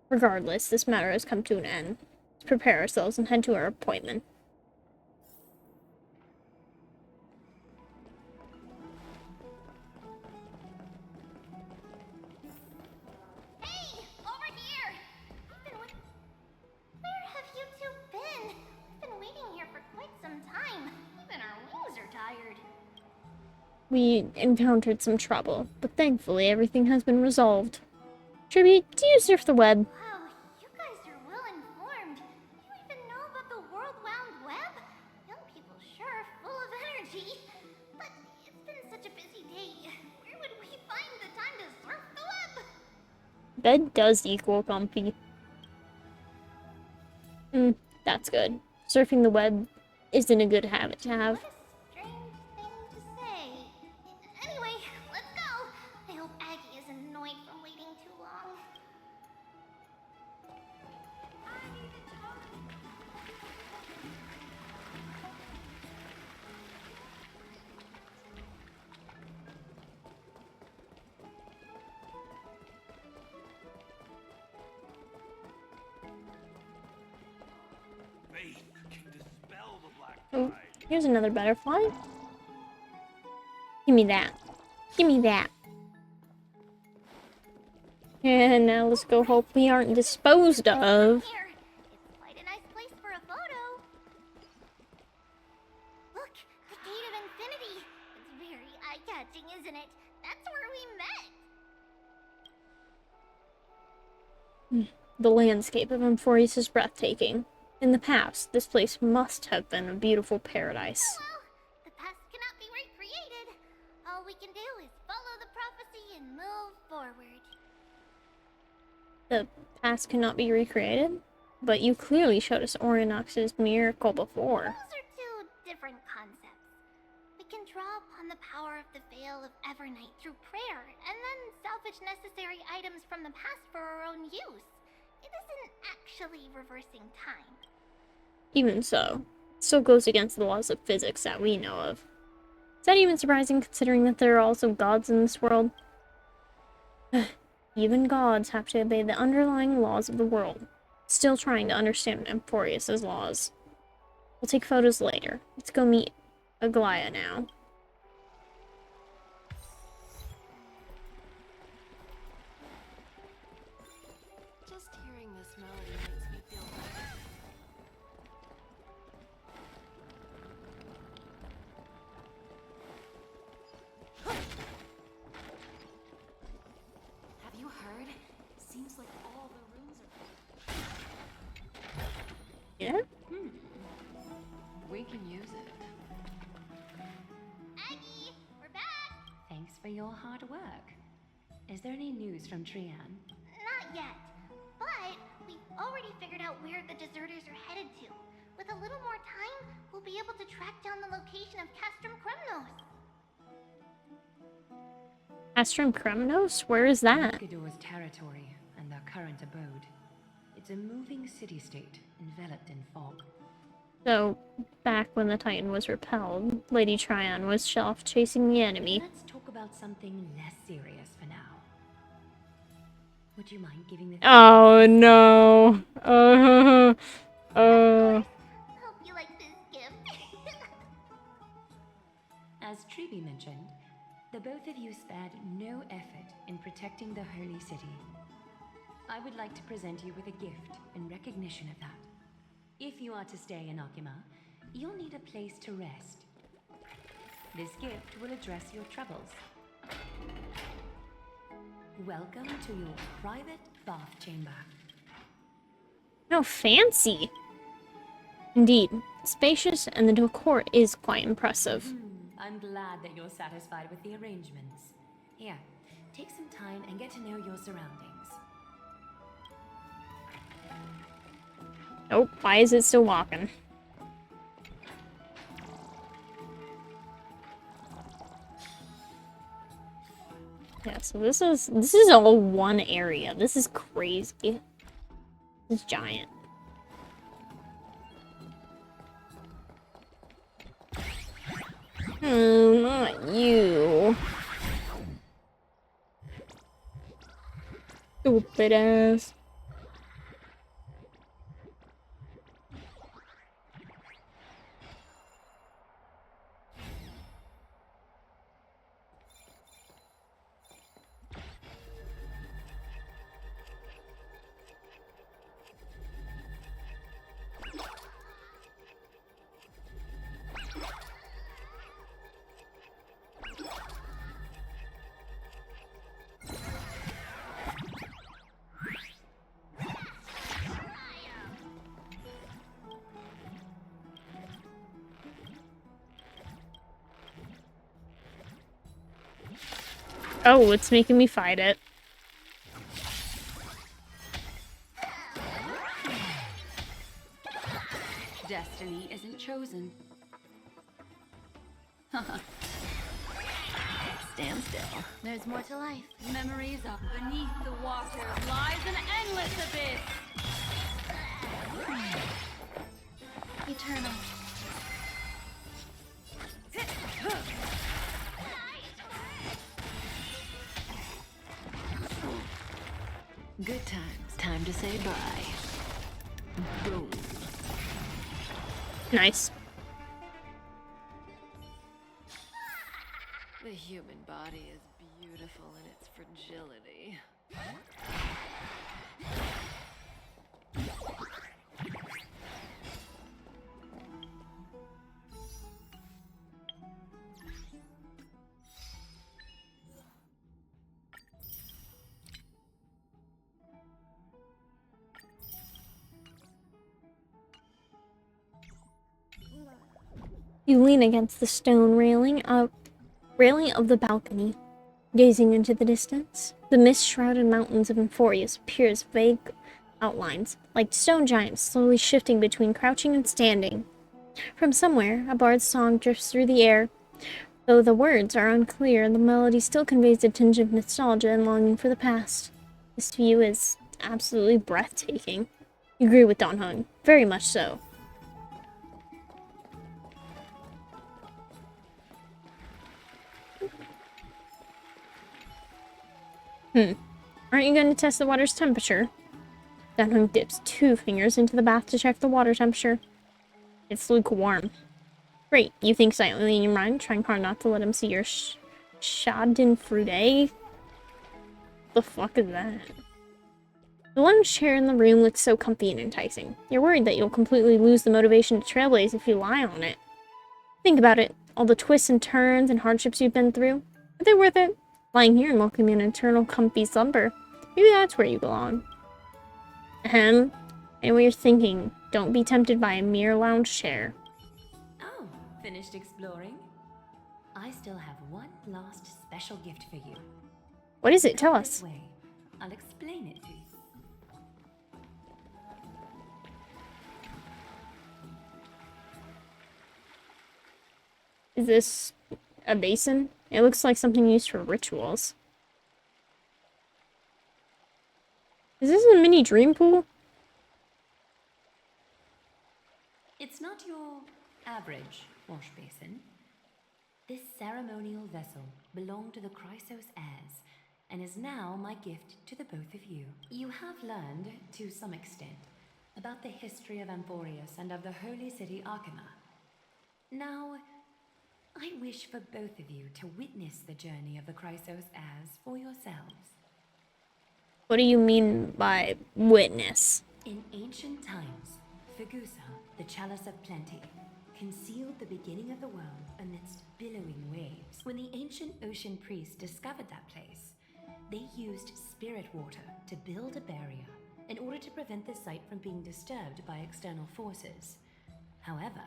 Regardless, this matter has come to an end. Let's prepare ourselves and head to our appointment. Hey, over here! Where have you two been? We've been waiting here for quite some time. Even our wings are tired. We encountered some trouble, but thankfully everything has been resolved. Tribute, do you surf the web? Wow, you guys are well informed. You even know about the World Wound Web? Young people sure are full of energy. But it's been such a busy day. Where would we find the time to surf the web? Bed does equal comfy. That's good. Surfing the web isn't a good habit to have. Strange thing to say. Anyway, let's go. I hope Aggie is annoyed from waiting too long. Faith can dispel the black Oh, here's another butterfly. Give me that. Give me that. And now let's go hope we aren't disposed of. Here, The landscape of Emphorius is breathtaking. In the past, this place must have been a beautiful paradise. Well, the past cannot be recreated. All we can do is follow the prophecy and move forward. The past cannot be recreated? But you clearly showed us Orionox's miracle before. Those are two different concepts. We can draw upon the power of the Veil of Evernight through prayer, and then salvage necessary items from the past for our own use. It isn't actually reversing time. Even so, it still goes against the laws of physics that we know of. Is that even surprising considering that there are also gods in this world? Even gods have to obey the underlying laws of the world. Still trying to understand Emphorius' laws. We'll take photos later. Let's go meet Aglaia now. Just hearing this melody makes me feel better. Have you heard? Seems like all the rooms are... Yeah? We can use it. Aggie, we're back! Thanks for your hard work. Is there any news from Trian? Not yet, but we've already figured out where the deserters are headed to. With a little more time, we'll be able to track down the location of Castrum Kremnos. Castrum Kremnos? Where is that? Nicador's territory and their current abode. It's a moving city-state enveloped in fog. So, back when the Titan was repelled, Lady Trion was off chasing the enemy. Let's talk about something less serious for now. Would you mind giving this? Oh no. Hope you like this gift. As Treeby mentioned, the both of you spared no effort in protecting the holy city. I would like to present you with a gift in recognition of that. If you are to stay in Akima, you'll need a place to rest. This gift will address your troubles. Welcome to your private bath chamber. How fancy. Indeed, spacious and the decor is quite impressive. I'm glad that you're satisfied with the arrangements. Here, take some time and get to know your surroundings. Nope, why is it still walking? Yeah, so this is all one area. This is crazy. This is giant. Oh, not you. Stupid ass. Oh, it's making me fight it. Destiny isn't chosen. Stand still. There's more to life. Memories are beneath the water. Lies an endless abyss. Eternal. Good times. Time to say bye. Boom. Nice. The human body is beautiful in its fragility. You lean against the stone railing of the balcony, gazing into the distance. The mist-shrouded mountains of Emphorius appear as vague outlines, like stone giants slowly shifting between crouching and standing. From somewhere, a bard's song drifts through the air. Though the words are unclear, the melody still conveys a tinge of nostalgia and longing for the past. This view is absolutely breathtaking. You agree with Don Hung. Very much so. Aren't you going to test the water's temperature? Don Hung dips 2 fingers into the bath to check the water temperature. It's lukewarm. Great, you think silently in your mind, trying hard not to let him see your schadenfreude? The fuck is that? The lounge chair in the room looks so comfy and enticing. You're worried that you'll completely lose the motivation to trailblaze if you lie on it. Think about it. All the twists and turns and hardships you've been through. Are they worth it? Lying here and welcoming an eternal comfy slumber. Maybe that's where you belong. Ahem. I know what you're thinking. Don't be tempted by a mere lounge chair. Oh, finished exploring? I still have one last special gift for you. What is it? Tell Come us. this way. I'll explain it to you. Is this a basin? It looks like something used for rituals. Is this a mini dream pool? It's not your average wash basin. This ceremonial vessel belonged to the Chrysos heirs and is now my gift to the both of you. You have learned, to some extent, about the history of Emphorius and of the holy city Arcana. Now, I wish for both of you to witness the journey of the Chrysos heirs for yourselves. What do you mean by witness? In ancient times, Fegusa, the Chalice of Plenty, concealed the beginning of the world amidst billowing waves. When the ancient ocean priests discovered that place, they used spirit water to build a barrier in order to prevent the site from being disturbed by external forces. However,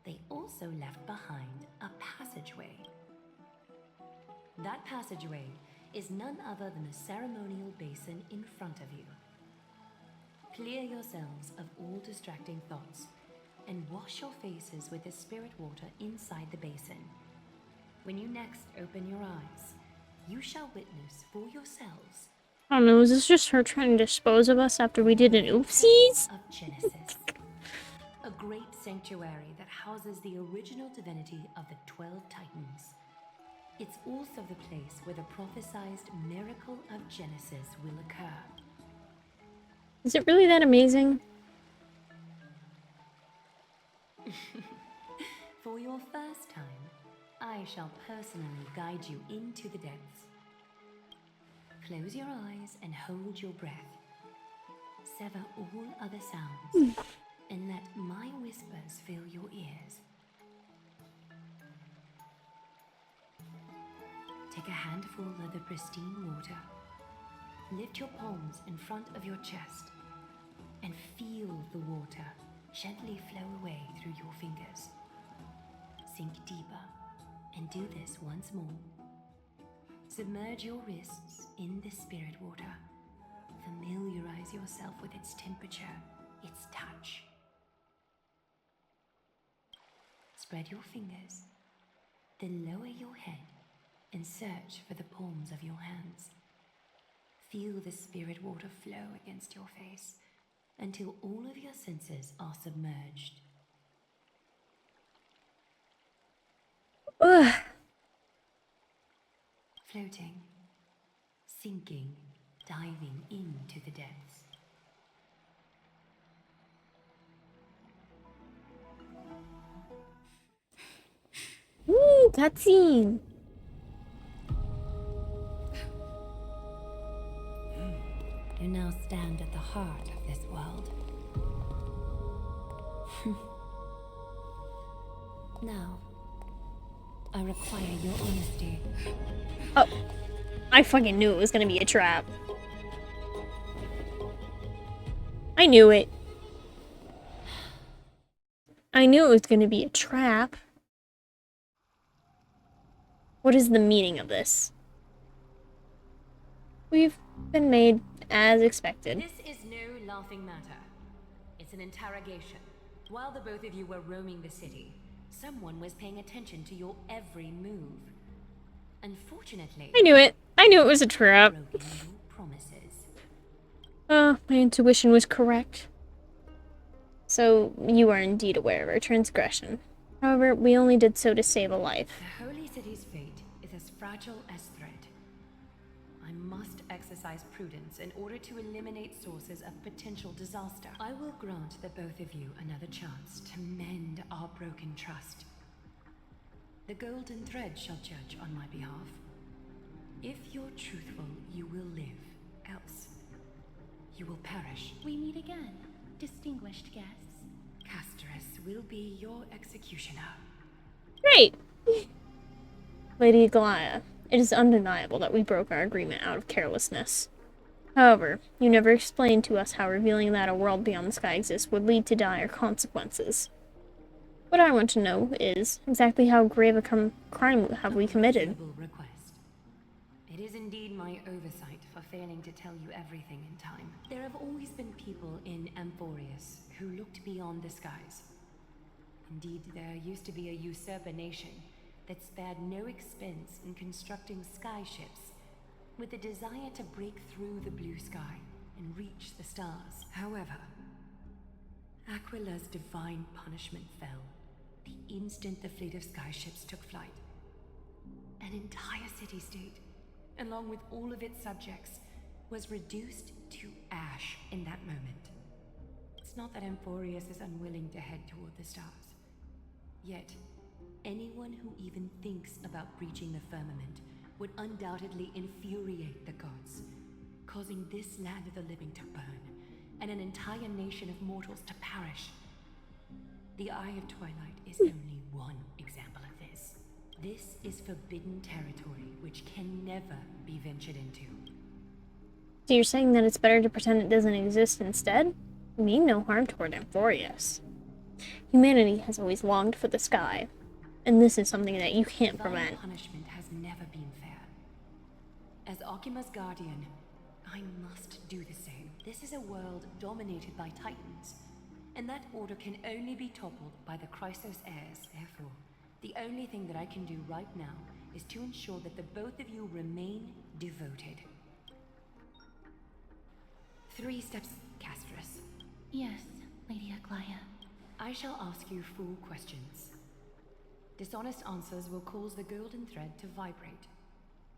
they also left behind a passageway. That passageway is none other than the ceremonial basin in front of you. Clear yourselves of all distracting thoughts and wash your faces with the spirit water inside the basin. When you next open your eyes, you shall witness for yourselves. I don't know, is this just her trying to dispose of us after we did an oopsies? Of Genesis, a great sanctuary that houses the original divinity of the 12 Titans. It's also the place where the prophesized miracle of Genesis will occur. Is it really that amazing? For your first time, I shall personally guide you into the depths. Close your eyes and hold your breath. Sever all other sounds and let my whispers fill your ears. Take a handful of the pristine water. Lift your palms in front of your chest and feel the water gently flow away through your fingers. Sink deeper and do this once more. Submerge your wrists in the spirit water. Familiarize yourself with its temperature, its touch. Spread your fingers, then lower your head and search for the palms of your hands. Feel the spirit water flow against your face until all of your senses are submerged. Ugh. Floating, sinking, diving into the depths. Ooh, cutscene. You now stand at the heart of this world. Now, I require your honesty. Oh, I fucking knew it was gonna be a trap. I knew it. I knew it was gonna be a trap. What is the meaning of this? We've been made as expected. This is no laughing matter. It's an interrogation. While the both of you were roaming the city, someone was paying attention to your every move. Unfortunately, I knew it. I knew it was a trap. broken your promises. My intuition was correct. So, you are indeed aware of our transgression. However, we only did so to save a life. The Holy City's fate is as fragile as thread. I must exercise prudence in order to eliminate sources of potential disaster. I will grant the both of you another chance to mend our broken trust. The golden thread shall judge on my behalf. If you're truthful, you will live. Else, you will perish. We meet again, distinguished guests. Castress will be your executioner. Great! Lady Aglaia, it is undeniable that we broke our agreement out of carelessness. However, you never explained to us how revealing that a world beyond the sky exists would lead to dire consequences. What I want to know is exactly how grave a crime have we committed? Request. It is indeed my oversight for failing to tell you everything in time. There have always been people in Amphorius who looked beyond the skies. Indeed, there used to be a usurper nation that spared no expense in constructing sky ships with the desire to break through the blue sky and reach the stars. However, Aquila's divine punishment fell the instant the fleet of sky ships took flight. An entire city-state, along with all of its subjects, was reduced to ash in that moment. It's not that Amphorius is unwilling to head toward the stars. Yet, anyone who even thinks about breaching the firmament would undoubtedly infuriate the gods, causing this land of the living to burn, and an entire nation of mortals to perish. The Eye of Twilight is only one example of this. This is forbidden territory which can never be ventured into. So you're saying that it's better to pretend it doesn't exist instead? We mean no harm toward Amphorius. Humanity has always longed for the sky, and this is something that you can't prevent. Punishment has never been fair. As Akima's guardian, I must do the same. This is a world dominated by titans, and that order can only be toppled by the Chrysos heirs. Therefore, the only thing that I can do right now is to ensure that the both of you remain devoted. 3 steps, Castress. Yes, Lady Aglaia. I shall ask you 4 questions. Dishonest answers will cause the golden thread to vibrate,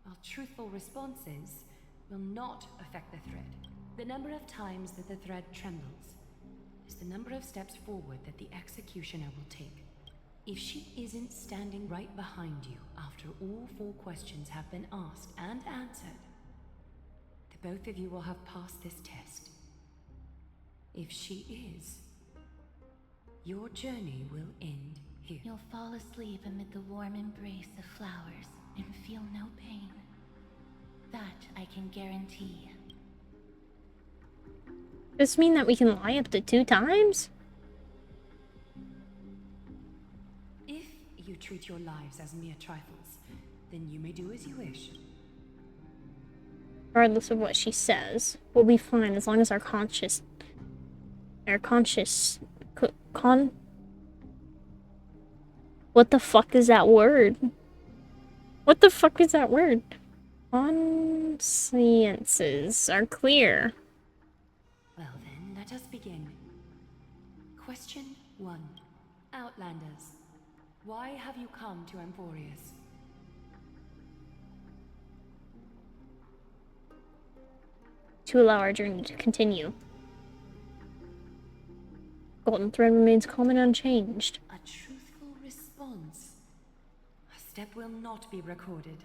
while truthful responses will not affect the thread. The number of times that the thread trembles is the number of steps forward that the executioner will take. If she isn't standing right behind you after all 4 questions have been asked and answered, the both of you will have passed this test. If she is, your journey will end here. You'll fall asleep amid the warm embrace of flowers and feel no pain. That I can guarantee. Does this mean that we can lie up to 2 times? If you treat your lives as mere trifles, then you may do as you wish. Regardless of what she says, we'll be fine as long as our conscious... What the fuck is that word? What the fuck is that word? Consciences are clear. Well then, let us begin. Question 1. Outlanders, why have you come to Amphorius? To allow our journey to continue. Golden thread remains calm and unchanged. A truthful response. A step will not be recorded.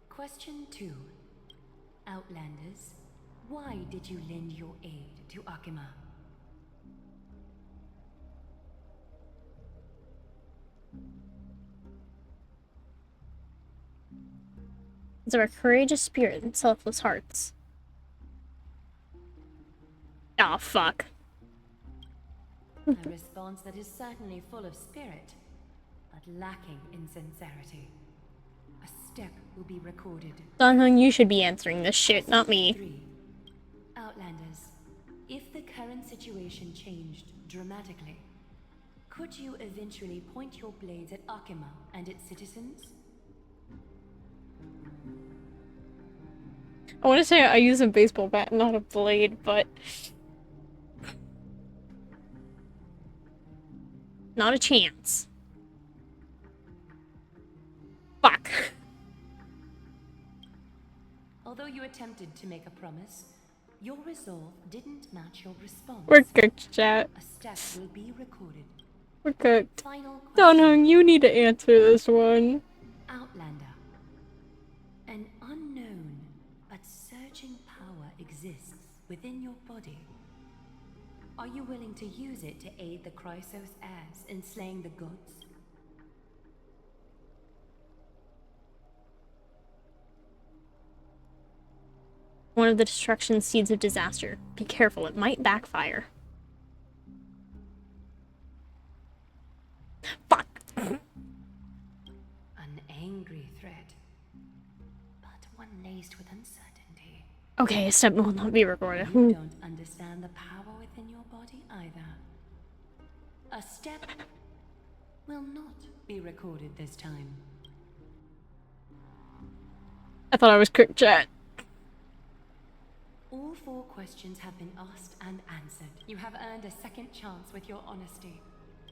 Question 2. Outlanders, why did you lend your aid to Akima? It's our courageous spirit and selfless hearts. Ah, fuck. A response that is certainly full of spirit, but lacking in sincerity. A step will be recorded. Donhung, you should be answering this shit, not me. 3. Outlanders, if the current situation changed dramatically, could you eventually point your blades at Akima and its citizens? I want to say I use a baseball bat, not a blade, but... not a chance. Fuck. Although you attempted to make a promise, your resolve didn't match your response. We're cooked, chat. A step will be recorded. We're cooked. Final question. Donhung, you need to answer this one. Outlander. An unknown but surging power exists within your body. Are you willing to use it to aid the Chrysos heirs in slaying the gods? One of the destruction seeds of disaster. Be careful, it might backfire. Fuck! An angry threat, but one laced with uncertainty. Okay, a step will not be recorded. You don't understand the power within your body either. A step will not be recorded this time. I thought I was cooked, chat. All 4 questions have been asked and answered. You have earned a second chance with your honesty.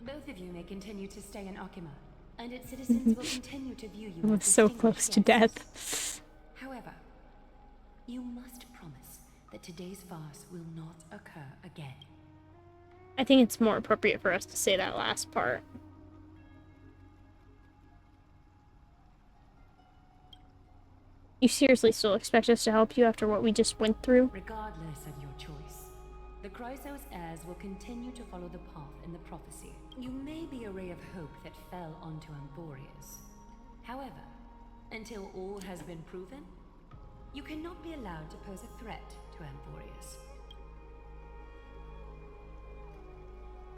Both of you may continue to stay in Akima, and its citizens will continue to view you I'm as so distinguished close to guests. death. However, you must promise that today's farce will not occur again. I think it's more appropriate for us to say that last part. You seriously still expect us to help you after what we just went through? Regardless of your choice, the Chrysos heirs will continue to follow the path in the prophecy. You may be a ray of hope that fell onto Amborius. However, until all has been proven, you cannot be allowed to pose a threat to Amborius.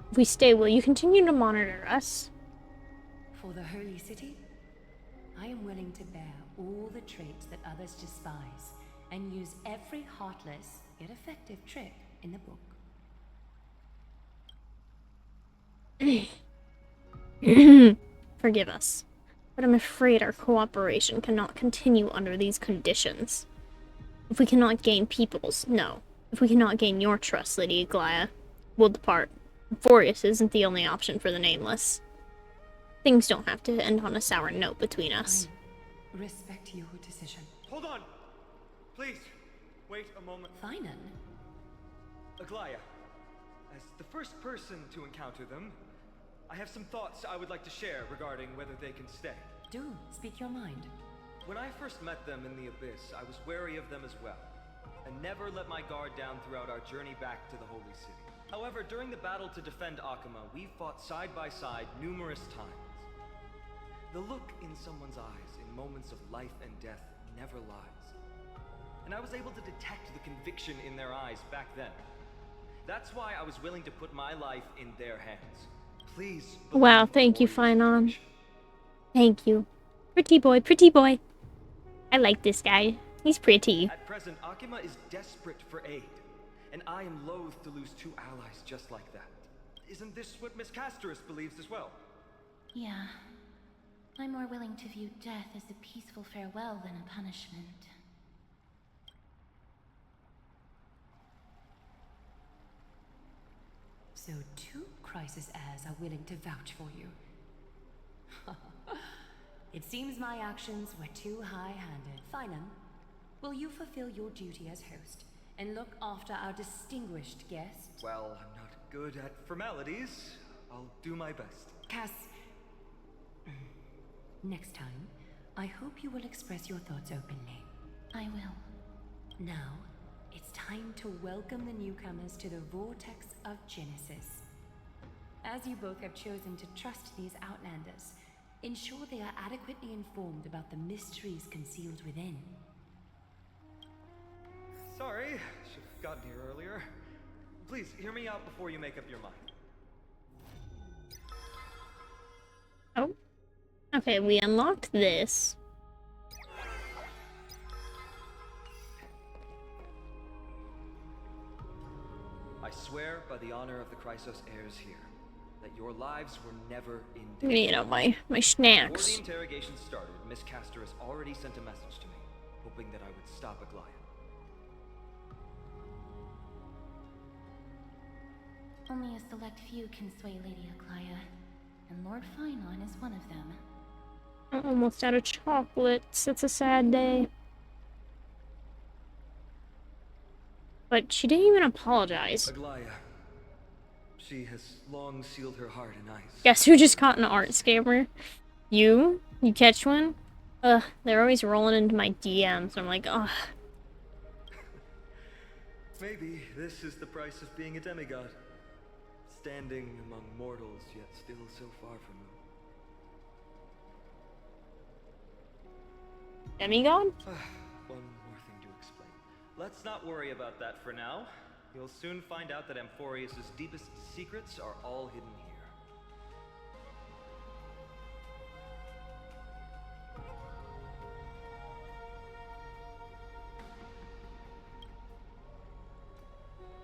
If we stay, will you continue to monitor us? For the Holy City, I am willing to bear all the traits that others despise and use every heartless yet effective trick in the book. Forgive us, but I'm afraid our cooperation cannot continue under these conditions. If we cannot gain if we cannot gain your trust, Lady Aglaia, we'll depart. Boreas isn't the only option for the Nameless. Things don't have to end on a sour note between us. I respect your decision. Hold on! Please, wait a moment. Finan? Aglaia, as the first person to encounter them, I have some thoughts I would like to share regarding whether they can stay. Do, speak your mind. When I first met them in the Abyss, I was wary of them as well, and never let my guard down throughout our journey back to the Holy City. However, during the battle to defend Akima, we fought side by side numerous times. The look in someone's eyes in moments of life and death never lies. And I was able to detect the conviction in their eyes back then. That's why I was willing to put my life in their hands. Please. Wow, thank you, Finon. Thank you. Pretty boy, pretty boy. I like this guy. He's pretty. At present, Akima is desperate for aid, and I am loath to lose 2 allies just like that. Isn't this what Miss Casterus believes as well? Yeah. I'm more willing to view death as a peaceful farewell than a punishment. So 2 Chrysos heirs are willing to vouch for you. It seems my actions were too high-handed. Finan, will you fulfill your duty as host and look after our distinguished guest? Well, I'm not good at formalities. I'll do my best. Cass, next time, I hope you will express your thoughts openly. I will. Now, it's time to welcome the newcomers to the Vortex of Genesis. As you both have chosen to trust these Outlanders, ensure they are adequately informed about the mysteries concealed within. Sorry, should have gotten here earlier. Please, hear me out before you make up your mind. Oh. Okay, we unlocked this. I swear by the honor of the Chrysos heirs here that your lives were never in danger. You know, my Before the snacks. interrogation started, Miss Castor has already sent a message to me, hoping that I would stop Aglaya. Only a select few can sway Lady Aglaya, and Lord Finon is one of them. I'm almost out of chocolates. It's a sad day. But she didn't even apologize. Aglaya. She has long sealed her heart in ice. Guess who just caught an art scammer? You? You catch one? Ugh, they're always rolling into my DMs. I'm like, ugh. Maybe this is the price of being a demigod. Standing among mortals, yet still so far from them. Demigod? One more thing to explain. Let's not worry about that for now. You'll soon find out that Amphorius' deepest secrets are all hidden here.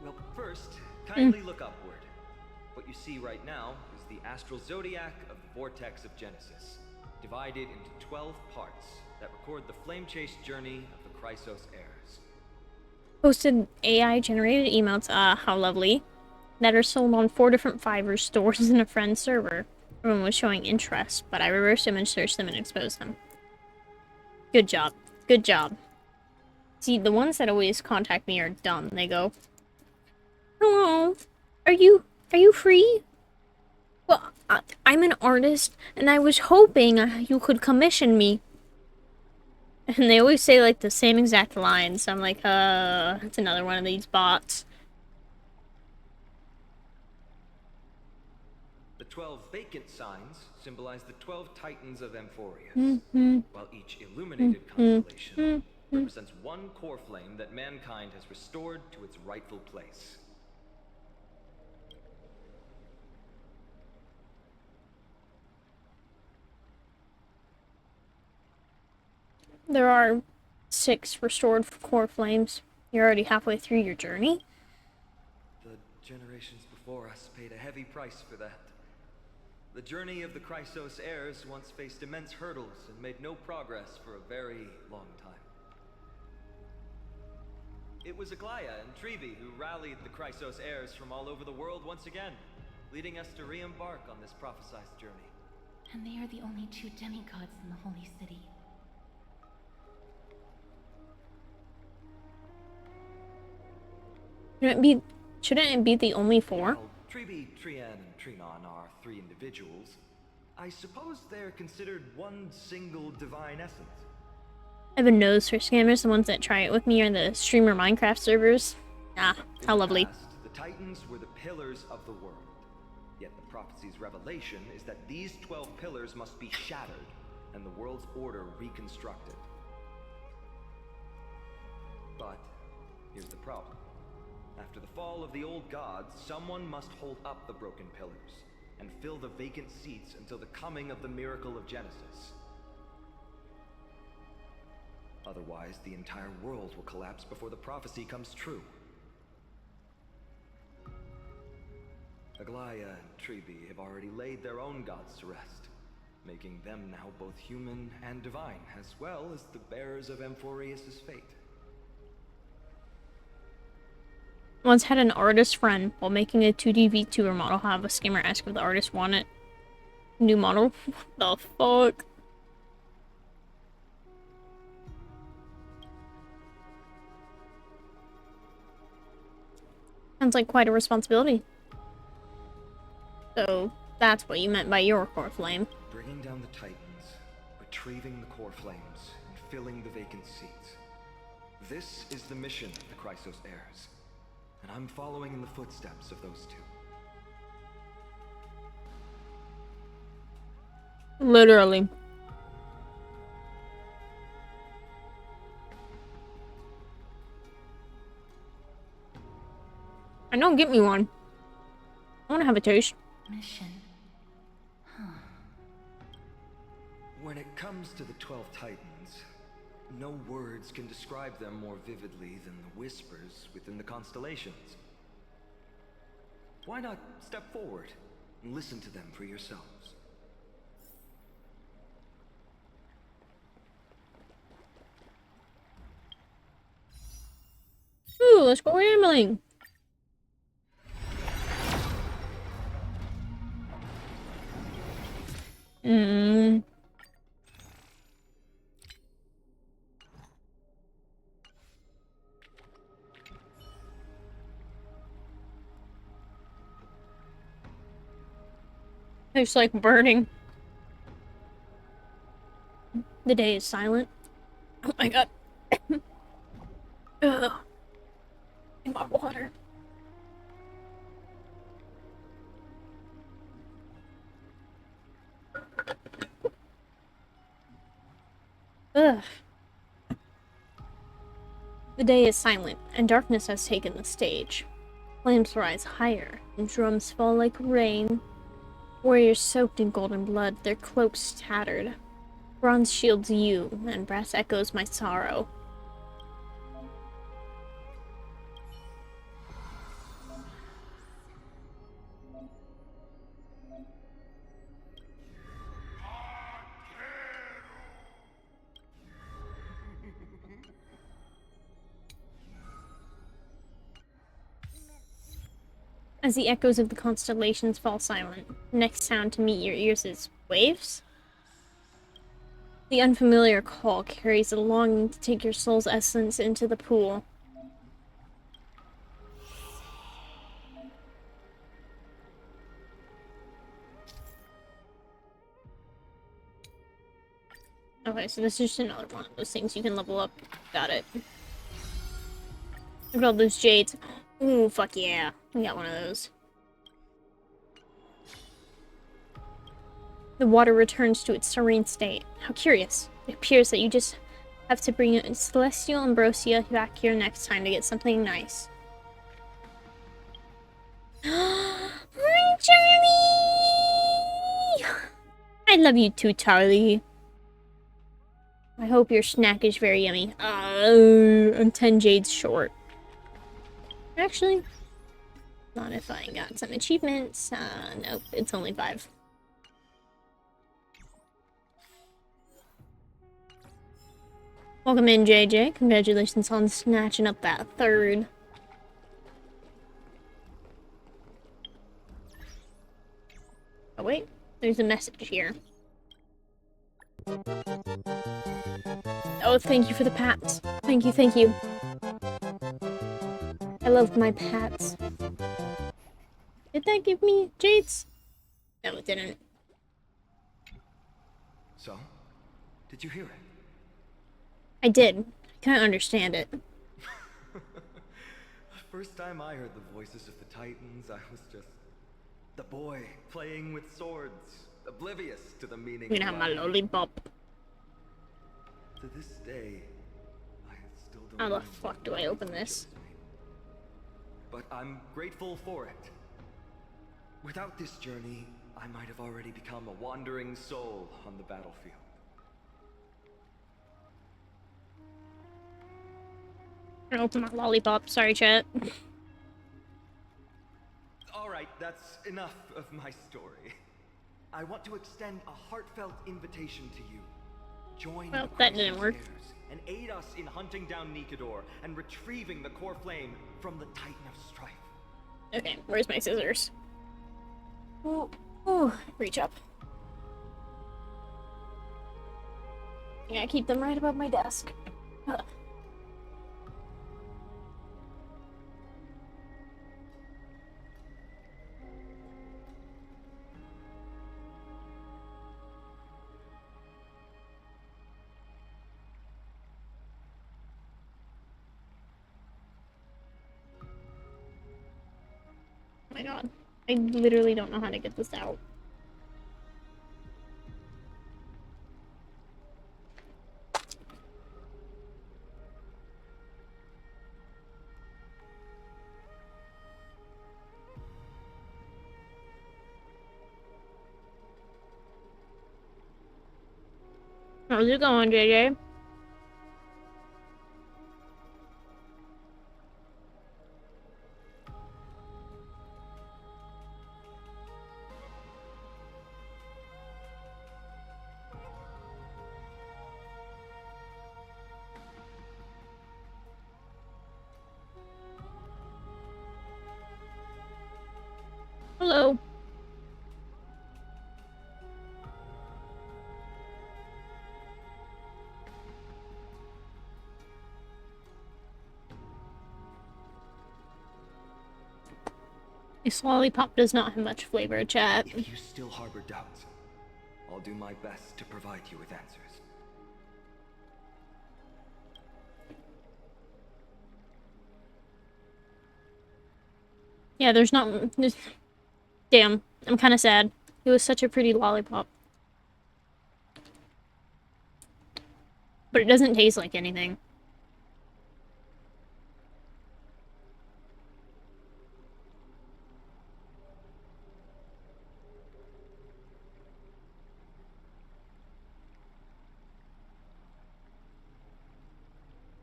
Well, first, kindly look upward. What you see right now is the astral zodiac of the Vortex of Genesis, divided into 12 parts that record the flame-chased journey of the Chrysos heirs. Posted AI-generated emotes, how lovely, that are sold on 4 different Fiverr stores in a friend's server. Everyone was showing interest, but I reverse image searched them and exposed them. Good job. Good job. See, the ones that always contact me are dumb. They go, "Hello, are you free? Well, I'm an artist, and I was hoping you could commission me." And they always say, like, the same exact lines. So I'm like, it's another one of these bots. The 12 vacant signs symbolize the 12 titans of Amphorius, while each illuminated constellation represents one core flame that mankind has restored to its rightful place. There are 6 restored core flames. You're already halfway through your journey? The generations before us paid a heavy price for that. The journey of the Chrysos heirs once faced immense hurdles and made no progress for a very long time. It was Aglaya and Treeby who rallied the Chrysos heirs from all over the world once again, leading us to re-embark on this prophesized journey. And they are the only 2 demigods in the Holy City. Shouldn't it be the only 4? Well, Treeby, Trian, and Trinon are 3 individuals. I suppose they're considered one single divine essence. I have a nose for scammers. The ones that try it with me are the streamer Minecraft servers. Ah, how lovely. In the past, the Titans were the pillars of the world. Yet the prophecy's revelation is that these 12 pillars must be shattered and the world's order reconstructed. But here's the problem. After the fall of the old gods, someone must hold up the broken pillars and fill the vacant seats until the coming of the miracle of Genesis. Otherwise, the entire world will collapse before the prophecy comes true. Aglaya and Treeby have already laid their own gods to rest, making them now both human and divine, as well as the bearers of Amphorius' fate. Once had an artist friend while making a 2D VTuber model have a scammer ask if the artist wanted new model. What the fuck? Sounds like quite a responsibility. So that's what you meant by your core flame. Bringing down the Titans, retrieving the core flames, and filling the vacant seats. This is the mission of the Chrysos heirs, and I'm following in the footsteps of those 2. Literally. And don't get me one. I want to have a taste. Mission. When it comes to the 12 Titans, no words can describe them more vividly than the whispers within the constellations. Why not step forward and listen to them for yourselves? Ooh, let's go rambling. It's like burning. The day is silent. Oh my god. Ugh. I want water. Ugh. The day is silent, and darkness has taken the stage. Flames rise higher, and drums fall like rain. Warriors soaked in golden blood, their cloaks tattered. Bronze shields you, and brass echoes my sorrow. As the echoes of the constellations fall silent, the next sound to meet your ears is waves? The unfamiliar call carries a longing to take your soul's essence into the pool. Okay, so this is just another one of those things you can level up. Got it. Look at all those jades. Ooh, fuck yeah. We got one of those. The water returns to its serene state. How curious. It appears that you just have to bring Celestial Ambrosia back here next time to get something nice. Hi, Charlie! I love you too, Charlie. I hope your snack is very yummy. I'm 10 jades short. Actually, not if I got some achievements. Nope, it's only 5. Welcome in, JJ. Congratulations on snatching up that 3rd. Oh wait, there's a message here. Oh, thank you for the pats. Thank you, thank you. I love my pats. Did that give me jades? No, it didn't. So, did you hear it? I did. I couldn't understand it. The first time I heard the voices of the Titans, I was just the boy playing with swords, oblivious to the meaning I'm gonna have my lollipop. To this day, I still don't How know the fuck do I open this? But I'm grateful for it. Without this journey, I might have already become a wandering soul on the battlefield. I'm gonna open my lollipop. Sorry, chat. Alright, that's enough of my story. I want to extend a heartfelt invitation to you. Join Well, the that didn't work. Heirs and aid us in hunting down Nikador and retrieving the core flame from the Titan of Strife. Okay, where's my scissors? Ooh, reach up. Yeah, keep them right above my desk. Ugh. Oh my god. I literally don't know how to get this out. How's it going, JJ? This lollipop does not have much flavor, chat. If you still harbor doubts, I'll do my best to provide you with answers. Yeah, there's not... Damn, I'm kind of sad. It was such a pretty lollipop. But it doesn't taste like anything.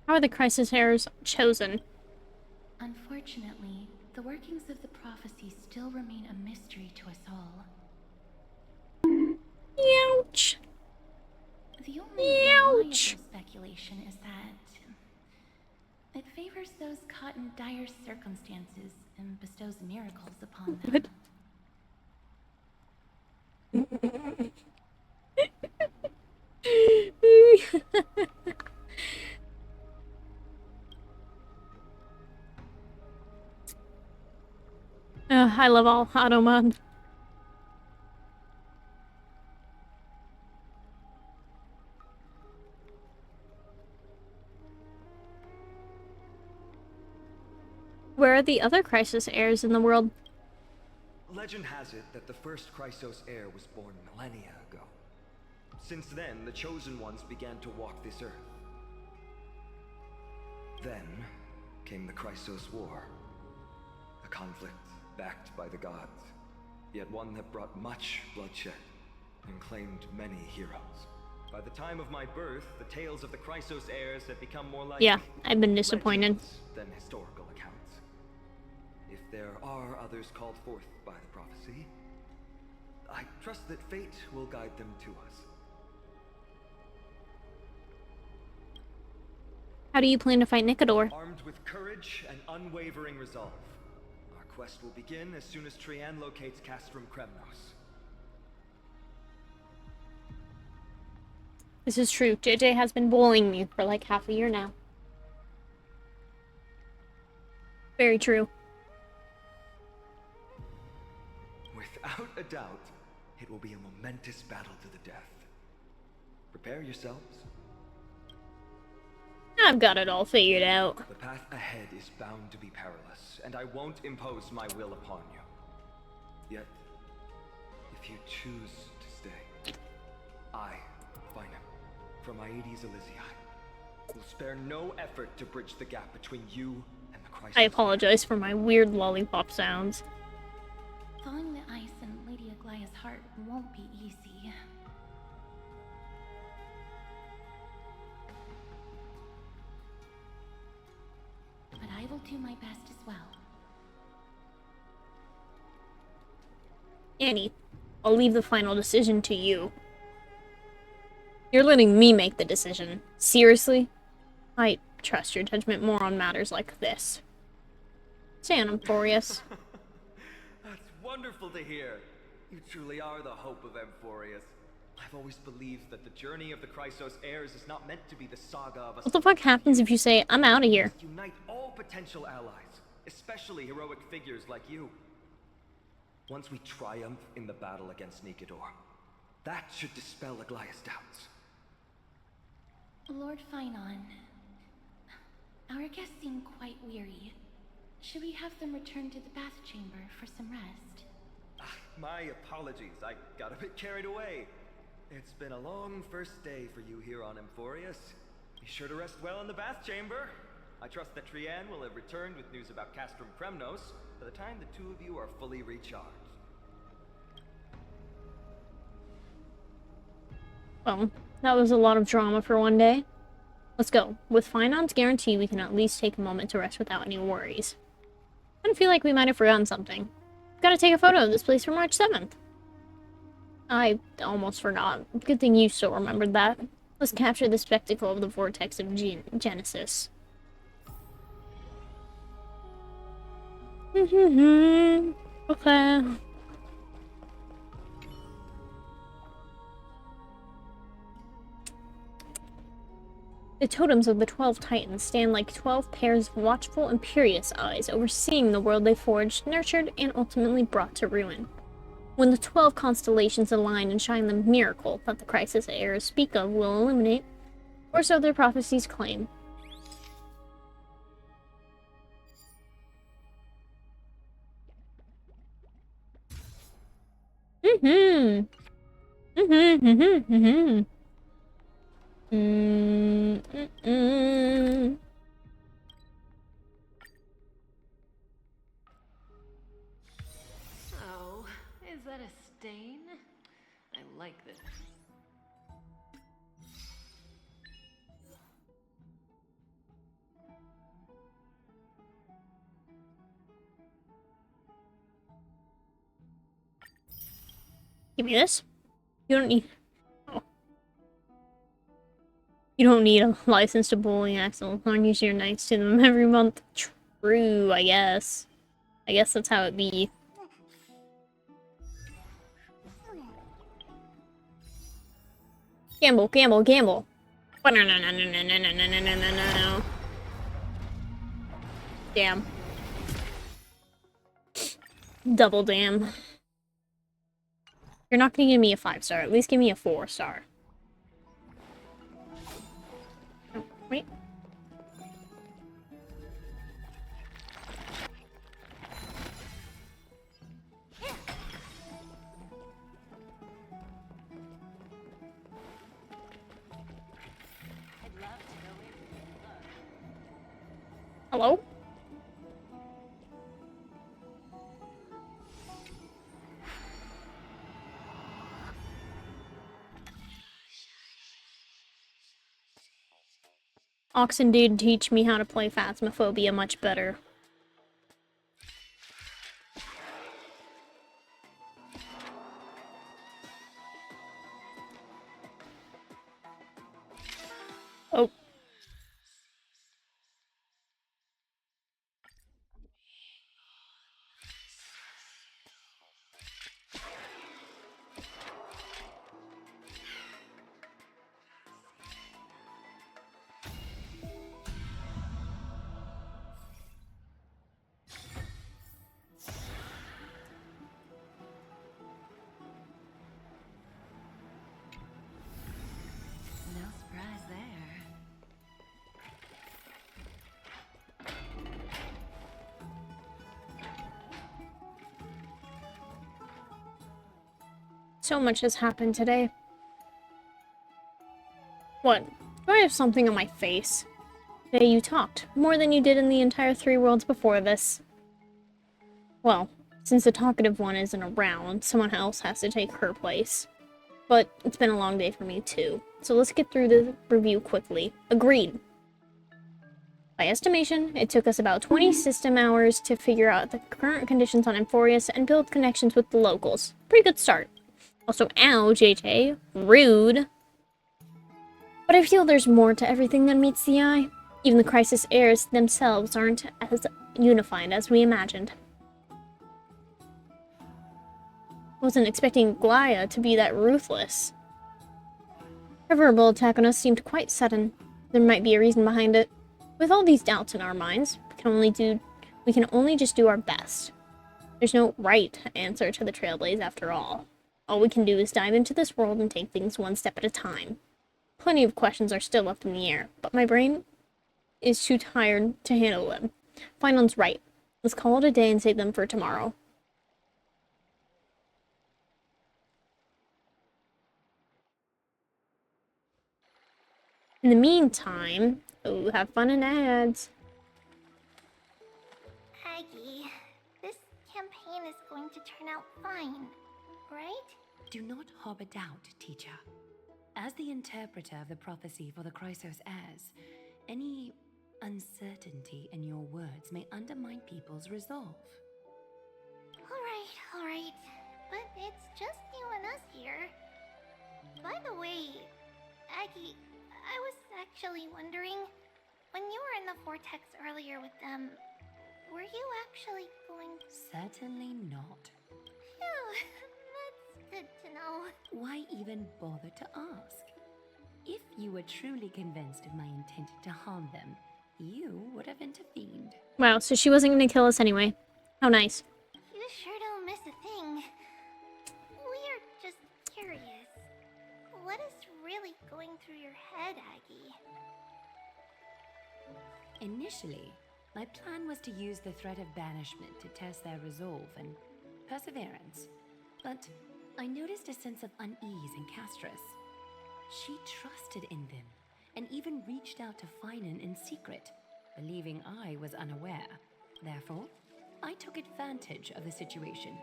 How are the crisis hairs chosen? Unfortunately, the workings of the prophecy still remain a mystery to us all. Ouch! The only reliable speculation is that it favors those caught in dire circumstances and bestows miracles upon them. I love all auto mod. Where are the other crisis heirs in the world? Legend has it that the first Chrysos heir was born millennia ago. Since then, the Chosen Ones began to walk this earth. Then came the Chrysos War. A conflict backed by the gods, yet one that brought much bloodshed and claimed many heroes. By the time of my birth, the tales of the Chrysos heirs had become more like I've been disappointed than historical accounts. If there are others called forth by the prophecy, I trust that fate will guide them to us. How do you plan to fight Nicodor? Armed with courage and unwavering resolve, our quest will begin as soon as Trian locates Castrum Kremnos. This is true. JJ has been bullying me for like half a year now. Very true. Without a doubt, it will be a momentous battle to the death. Prepare yourselves. I've got it all figured out. The path ahead is bound to be perilous, and I won't impose my will upon you. Yet, if you choose to stay, I, Finam, from Aedes Elysiae, will spare no effort to bridge the gap between you and the Chrysos. I apologize for my weird lollipop sounds. Thawing the ice in Lady Aglaya's heart won't be easy. But I will do my best as well. Annie, I'll leave the final decision to you. You're letting me make the decision. Seriously? I trust your judgment more on matters like this. Say on, Emphorius. That's wonderful to hear. You truly are the hope of Emphorius. I've always believed that the journey of the Chrysos heirs is not meant to be the saga of a... What the fuck happens if you say, I'm out of here? Unite all potential allies, especially heroic figures like you. Once we triumph in the battle against Nicodor, that should dispel Aglaya's doubts. Lord Finon, our guests seem quite weary. Should we have them return to the bath chamber for some rest? My apologies, I got a bit carried away. It's been a long first day for you here on Emphorius. Be sure to rest well in the bath chamber. I trust that Trian will have returned with news about Castrum Kremnos by the time the two of you are fully recharged. Well, that was a lot of drama for one day. Let's go. With Finon's guarantee, we can at least take a moment to rest without any worries. I feel like we might have forgotten something. Gotta take a photo of this place for March 7th. I almost forgot. Good thing you still remembered that. Let's capture the spectacle of the vortex of Genesis. Okay. The totems of the 12 Titans stand like 12 pairs of watchful, imperious eyes, overseeing the world they forged, nurtured, and ultimately brought to ruin. When the 12 constellations align and shine the miracle that the crisis eras speak of will illuminate, or so their prophecies claim. Mm-hmm. Mm-hmm. Mm-hmm. Mm-hmm. Mm-mm. Oh, is that a stain? I like this. Give me this. You don't need... Oh. You don't need a license to bully, Axel. As long as you're nice to them every month. True, I guess. I guess that's how it be. Gamble, gamble, gamble. No. Damn. Double damn. You're not gonna give me a 5-star. At least give me a 4-star. Oh, wait. Hello? Oxen did teach me how to play Phasmophobia much better. Oh. No surprise there. So much has happened today. What? Do I have something on my face? Today you talked, more than you did in the entire 3 worlds before this. Well, since the talkative one isn't around, someone else has to take her place. But it's been a long day for me too, so let's get through the review quickly. Agreed. By estimation, it took us about 20 system hours to figure out the current conditions on Emphorius and build connections with the locals. Pretty good start. Also, ow, JJ. Rude. But I feel there's more to everything than meets the eye. Even the crisis heirs themselves aren't as unified as we imagined. Wasn't expecting Glaya to be that ruthless. Her verbal attack on us seemed quite sudden. There might be a reason behind it. With all these doubts in our minds, we can only just do our best. There's no right answer to the Trailblaze after all. All we can do is dive into this world and take things one step at a time. Plenty of questions are still up in the air, but my brain is too tired to handle them. Finon's right. Let's call it a day and save them for tomorrow. In the meantime, oh, have fun in ads. Aggie, this campaign is going to turn out fine, right? Do not harbor doubt, teacher. As the interpreter of the prophecy for the Chrysos heirs, any uncertainty in your words may undermine people's resolve. Alright. But it's just you and us here. By the way, Aggie, I was actually wondering, when you were in the vortex earlier with them, were you actually going... Certainly not. Phew, that's good to know. Why even bother to ask? If you were truly convinced of my intent to harm them, you would have intervened. Wow, so she wasn't gonna kill us anyway. How nice. You sure don't miss a thing. We're just curious. What is really going through your head, Aggie? Initially, my plan was to use the threat of banishment to test their resolve and perseverance. But I noticed a sense of unease in Castris. She trusted in them and even reached out to Finan in secret, believing I was unaware. Therefore, I took advantage of the situation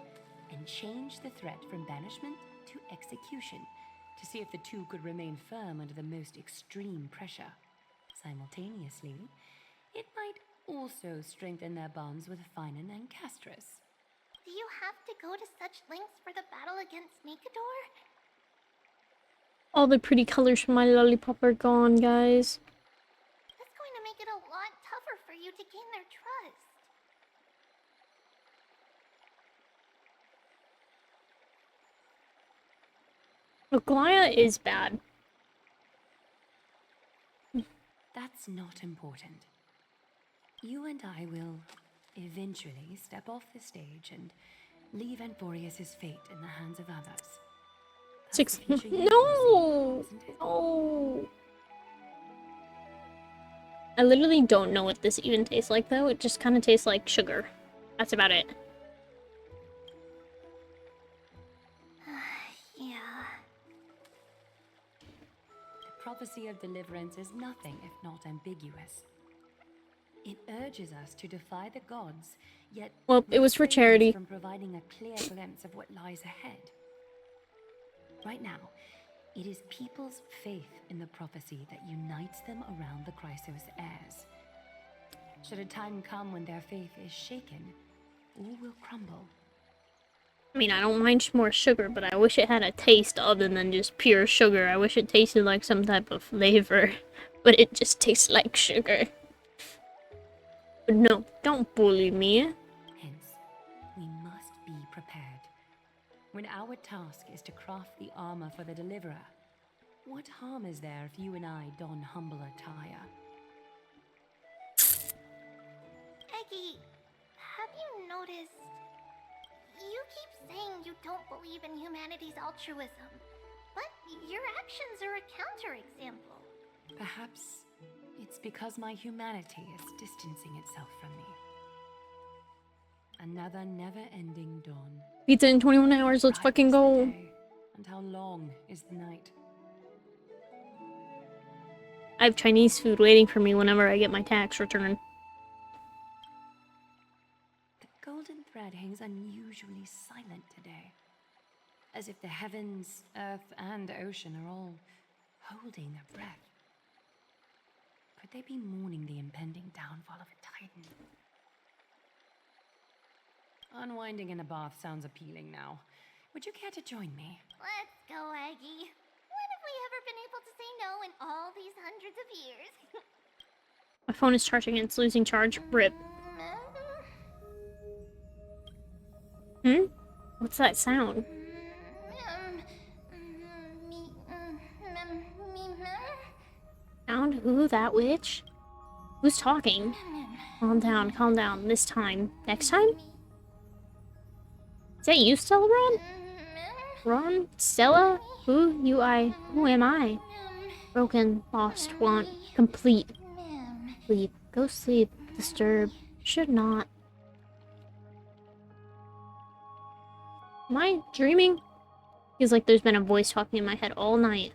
and changed the threat from banishment to execution to see if the two could remain firm under the most extreme pressure. Simultaneously, it might also strengthen their bonds with Finan and Castris. Do you have to go to such lengths for the battle against Nikador? All the pretty colors from my lollipop are gone, guys. That's going to make it a lot tougher for you to gain their trust. Aglaya is bad. That's not important. You and I will eventually step off the stage and leave Anforius' fate in the hands of others. Six. No! No! I literally don't know what this even tastes like, though. It just kind of tastes like sugar. That's about it. Yeah. The prophecy of deliverance is nothing if not ambiguous. It urges us to defy the gods, yet well, it was for charity. From providing a clear glimpse of what lies ahead. Right now, it is people's faith in the prophecy that unites them around the Chrysos heirs. Should a time come when their faith is shaken, all will crumble. I mean, I don't mind more sugar, but I wish it had a taste other than just pure sugar. I wish it tasted like some type of flavor, but it just tastes like sugar. But no, don't bully me. Hence, we must be prepared. When our task is to craft the armor for the deliverer, what harm is there if you and I don humble attire? Eggie, have you noticed? You keep saying you don't believe in humanity's altruism, but your actions are a counterexample. Perhaps it's because my humanity is distancing itself from me. Another never-ending dawn. Pizza in 21 hours, let's fucking go. And how long is the night? I have Chinese food waiting for me whenever I get my tax return. The golden thread hangs unusually silent today. As if the heavens, earth, and ocean are all holding their breath. Could they be mourning the impending downfall of a titan? Unwinding in a bath sounds appealing now. Would you care to join me? Let's go, Aggie. When have we ever been able to say no in all these hundreds of years? My phone is charging and it's losing charge. RIP. Hmm? What's that sound? Sound? Who? That witch? Who's talking? Calm down, calm down. This time. Next time? Is that you, Stella Ron? Ron? Stella? Who? Who am I? Broken, lost, want, complete. Sleep. Go sleep. Disturb. Should not. Am I dreaming? Feels like there's been a voice talking in my head all night.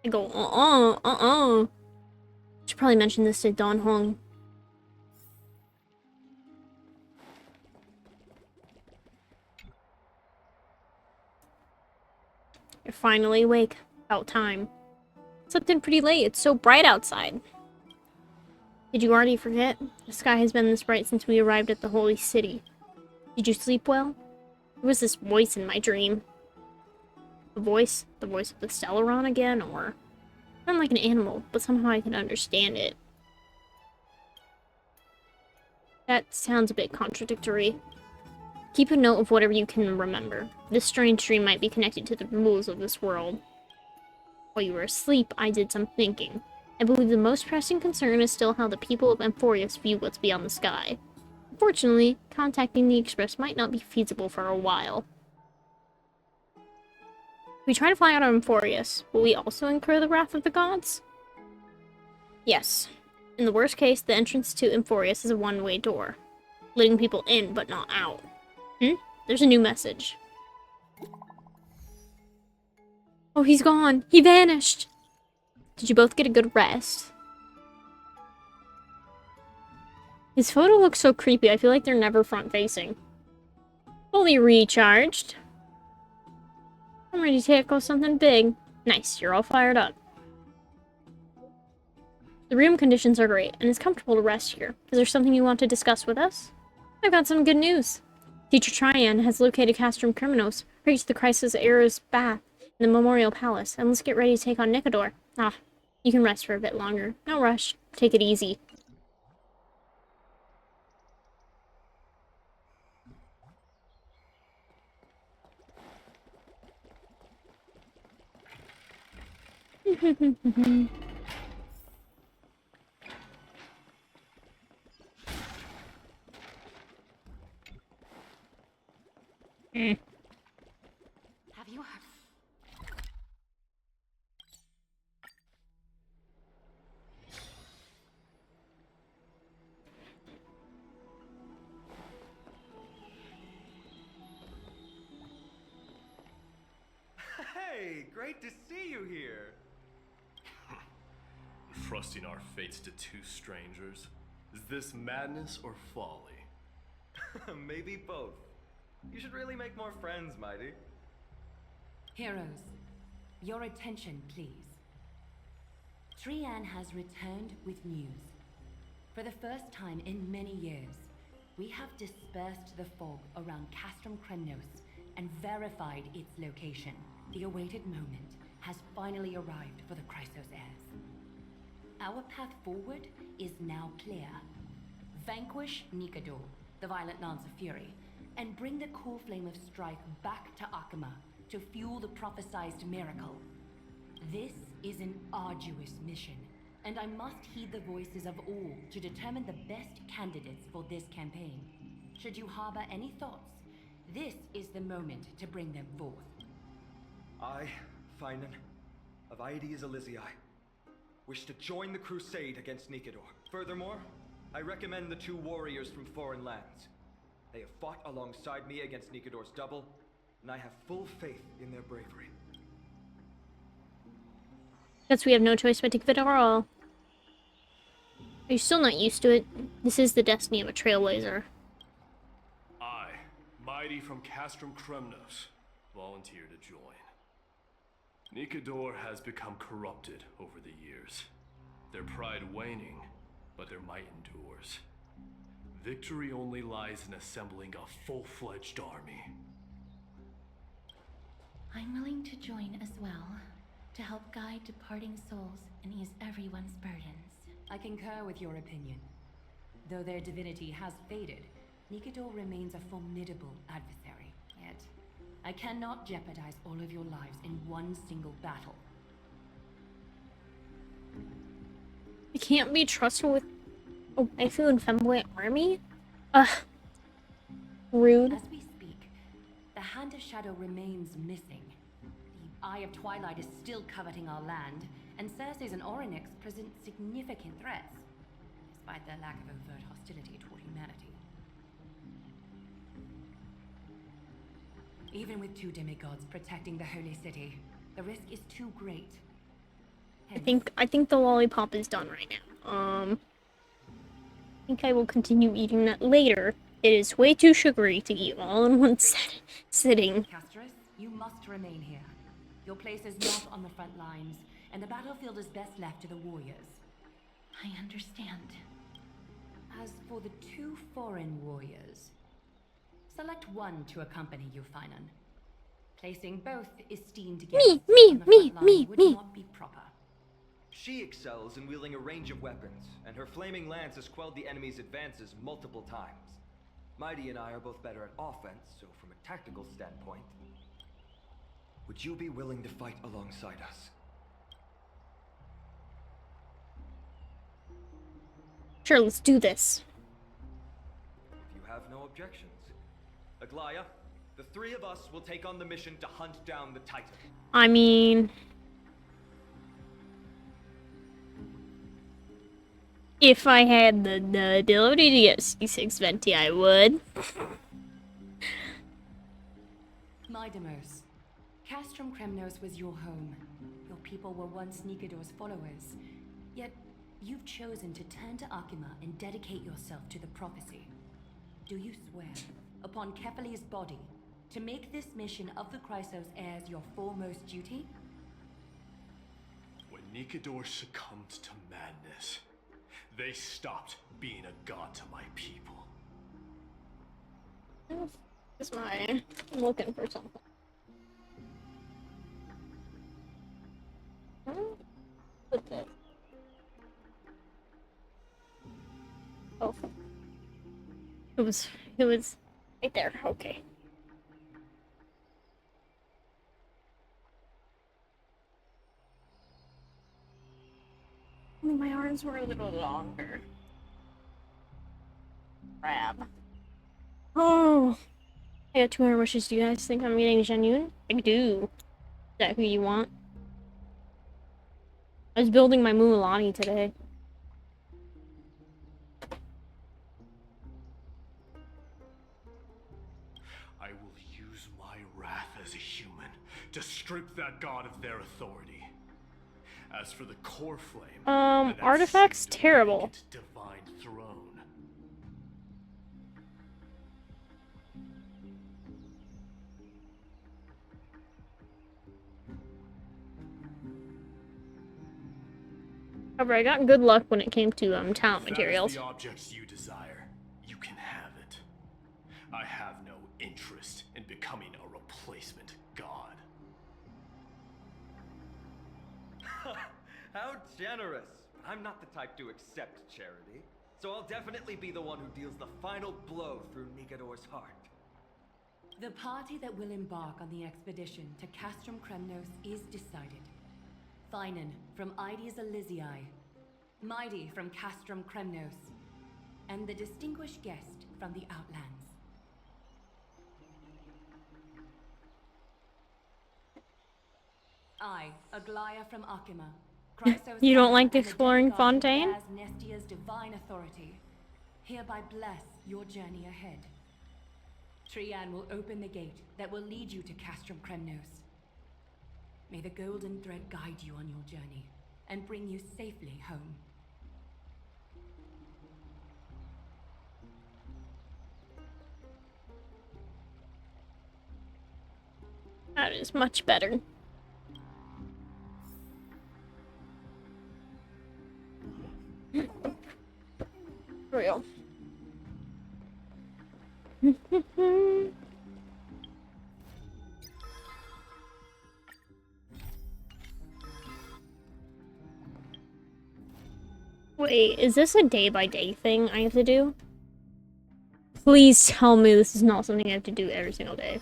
I go, Should probably mention this to Don Hong. You're finally awake. About time. Slept in pretty late. It's so bright outside. Did you already forget? The sky has been this bright since we arrived at the holy city. Did you sleep well? There was this voice in my dream. The voice of the Stellaron again, or sound like an animal, but somehow I can understand it. That sounds a bit contradictory. Keep a note of whatever you can remember. This strange dream might be connected to the rules of this world. While you were asleep, I did some thinking. I believe the most pressing concern is still how the people of Emphorius view what's beyond the sky. Unfortunately, contacting the Express might not be feasible for a while. We try to fly out of Emphorius. Will we also incur the wrath of the gods? Yes. In the worst case, the entrance to Emphorius is a one-way door, letting people in but not out. There's a new message. Oh, he's gone. He vanished. Did you both get a good rest? His photo looks so creepy. I feel like they're never front-facing. Fully recharged. I'm ready to tackle something big. Nice, you're all fired up. The room conditions are great, and it's comfortable to rest here. Is there something you want to discuss with us? I've got some good news. Teacher Trian has located Castrum Criminals, reached the Crisis Era's bath in the Memorial Palace, and let's get ready to take on Nicodor. Ah, you can rest for a bit longer. No rush. Take it easy. Have you heard? Hey, great to see you here. Trusting our fates to two strangers? Is this madness or folly? Maybe both. You should really make more friends, Mighty. Heroes, your attention, please. Trian has returned with news. For the first time in many years, we have dispersed the fog around Castrum Kremnos and verified its location. The awaited moment has finally arrived for the Chrysos heirs. Our path forward is now clear. Vanquish Nicodor, the Violent Lance of Fury, and bring the core flame of strife back to Akama to fuel the prophesized miracle. This is an arduous mission, and I must heed the voices of all to determine the best candidates for this campaign. Should you harbor any thoughts, this is the moment to bring them forth. I, Finan, of Aedes Elysiae, wish to join the crusade against Nicodor. Furthermore, I recommend the two warriors from foreign lands. They have fought alongside me against Nicodor's double, and I have full faith in their bravery. Guess we have no choice but to give it our all. Are you still not used to it? This is the destiny of a trailblazer. I, Mighty from Castrum Kremnos, volunteer to join. Nicodor has become corrupted over the years. Their pride waning, but their might endures. Victory only lies in assembling a full-fledged army. I'm willing to join as well, to help guide departing souls and ease everyone's burdens. I concur with your opinion. Though their divinity has faded, Nicodor remains a formidable adversary. Yet, I cannot jeopardize all of your lives in one single battle. I can't be trusted with a waifu and femboy army? Ugh. Rude. As we speak, the Hand of Shadow remains missing. The Eye of Twilight is still coveting our land, and Circes and Orynyx present significant threats, despite their lack of overt hostility toward humanity. Even with two demigods protecting the holy city, the risk is too great. Hence, I think the lollipop is done right now. I think I will continue eating that later. It is way too sugary to eat all in one sitting. Castrus, you must remain here. Your place is not on the front lines, and the battlefield is best left to the warriors. I understand. As for the two foreign warriors, select one to accompany you, Finan. Placing both esteemed guests on the front line would not be proper. She excels in wielding a range of weapons, and her flaming lance has quelled the enemy's advances multiple times. Mighty and I are both better at offense, so from a tactical standpoint, would you be willing to fight alongside us? Sure, let's do this. If you have no objections. Aglaya, the three of us will take on the mission to hunt down the Titan. I mean... if I had the ability to get C6 Venti, I would. Midimos, Castrum Kremnos was your home. Your people were once Nikador's followers. Yet, you've chosen to turn to Akima and dedicate yourself to the prophecy. Do you swear, upon Kefali's body, to make this mission of the Chrysos heirs your foremost duty? When Nikador succumbed to madness, they stopped being a god to my people. I'm looking for something. What's this? Oh. It was right there, okay. My arms were a little longer. Crab. Oh! I got 200 wishes. Do you guys think I'm getting genuine? I do. Is that who you want? I was building my Mualani today. I will use my wrath as a human to strip that god of their authority. As for the core flame, artifacts terrible. Divine throne. However, I got good luck when it came to talent materials. If that is the objects you desire, you can have it. I have no interest in becoming a replacement god. How generous! I'm not the type to accept charity, so I'll definitely be the one who deals the final blow through Nikador's heart. The party that will embark on the expedition to Castrum Kremnos is decided. Finan from Ides Elysiae, Mighty from Castrum Kremnos, and the distinguished guest from the Outlands. I, Aglaya from Akima. You don't like exploring Fontaine? As Nestia's divine authority, hereby bless your journey ahead. Trian will open the gate that will lead you to Castrum Kremnos. May the golden thread guide you on your journey and bring you safely home. That is much better. Real. Wait, is this a day-by-day thing I have to do? Please tell me this is not something I have to do every single day.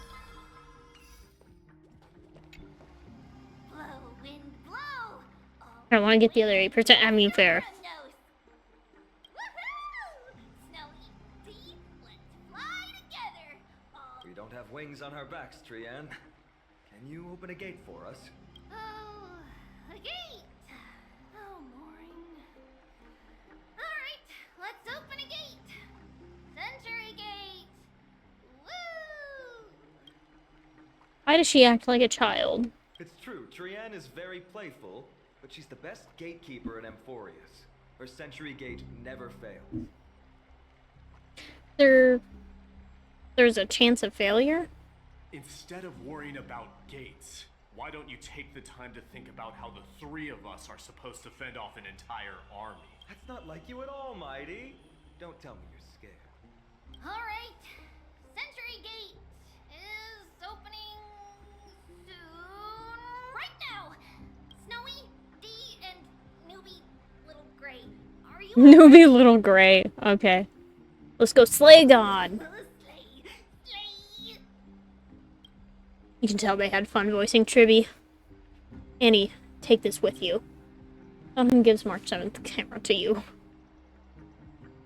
Blow, wind, blow. I want to get the other 8%. I mean, fair. We don't have wings on our backs, Trian. Can you open a gate for us? Oh, a gate. Oh, boring. Alright, let's open a gate. Century gate. Woo! Why does she act like a child? It's true, Trian is very playful, but she's the best gatekeeper in Amphorius. Her Century Gate never fails. There's a chance of failure? Instead of worrying about gates, why don't you take the time to think about how the three of us are supposed to fend off an entire army? That's not like you at all, Mighty. Don't tell me you're scared. Alright, Century Gate is opening soon. Right now! Snowy, D, and Newbie Little Gray. Are you Newbie Little Gray. Okay. Let's go slay God. Let's You can tell they had fun voicing Tribby. Annie, take this with you. Someone gives March 7th camera to you.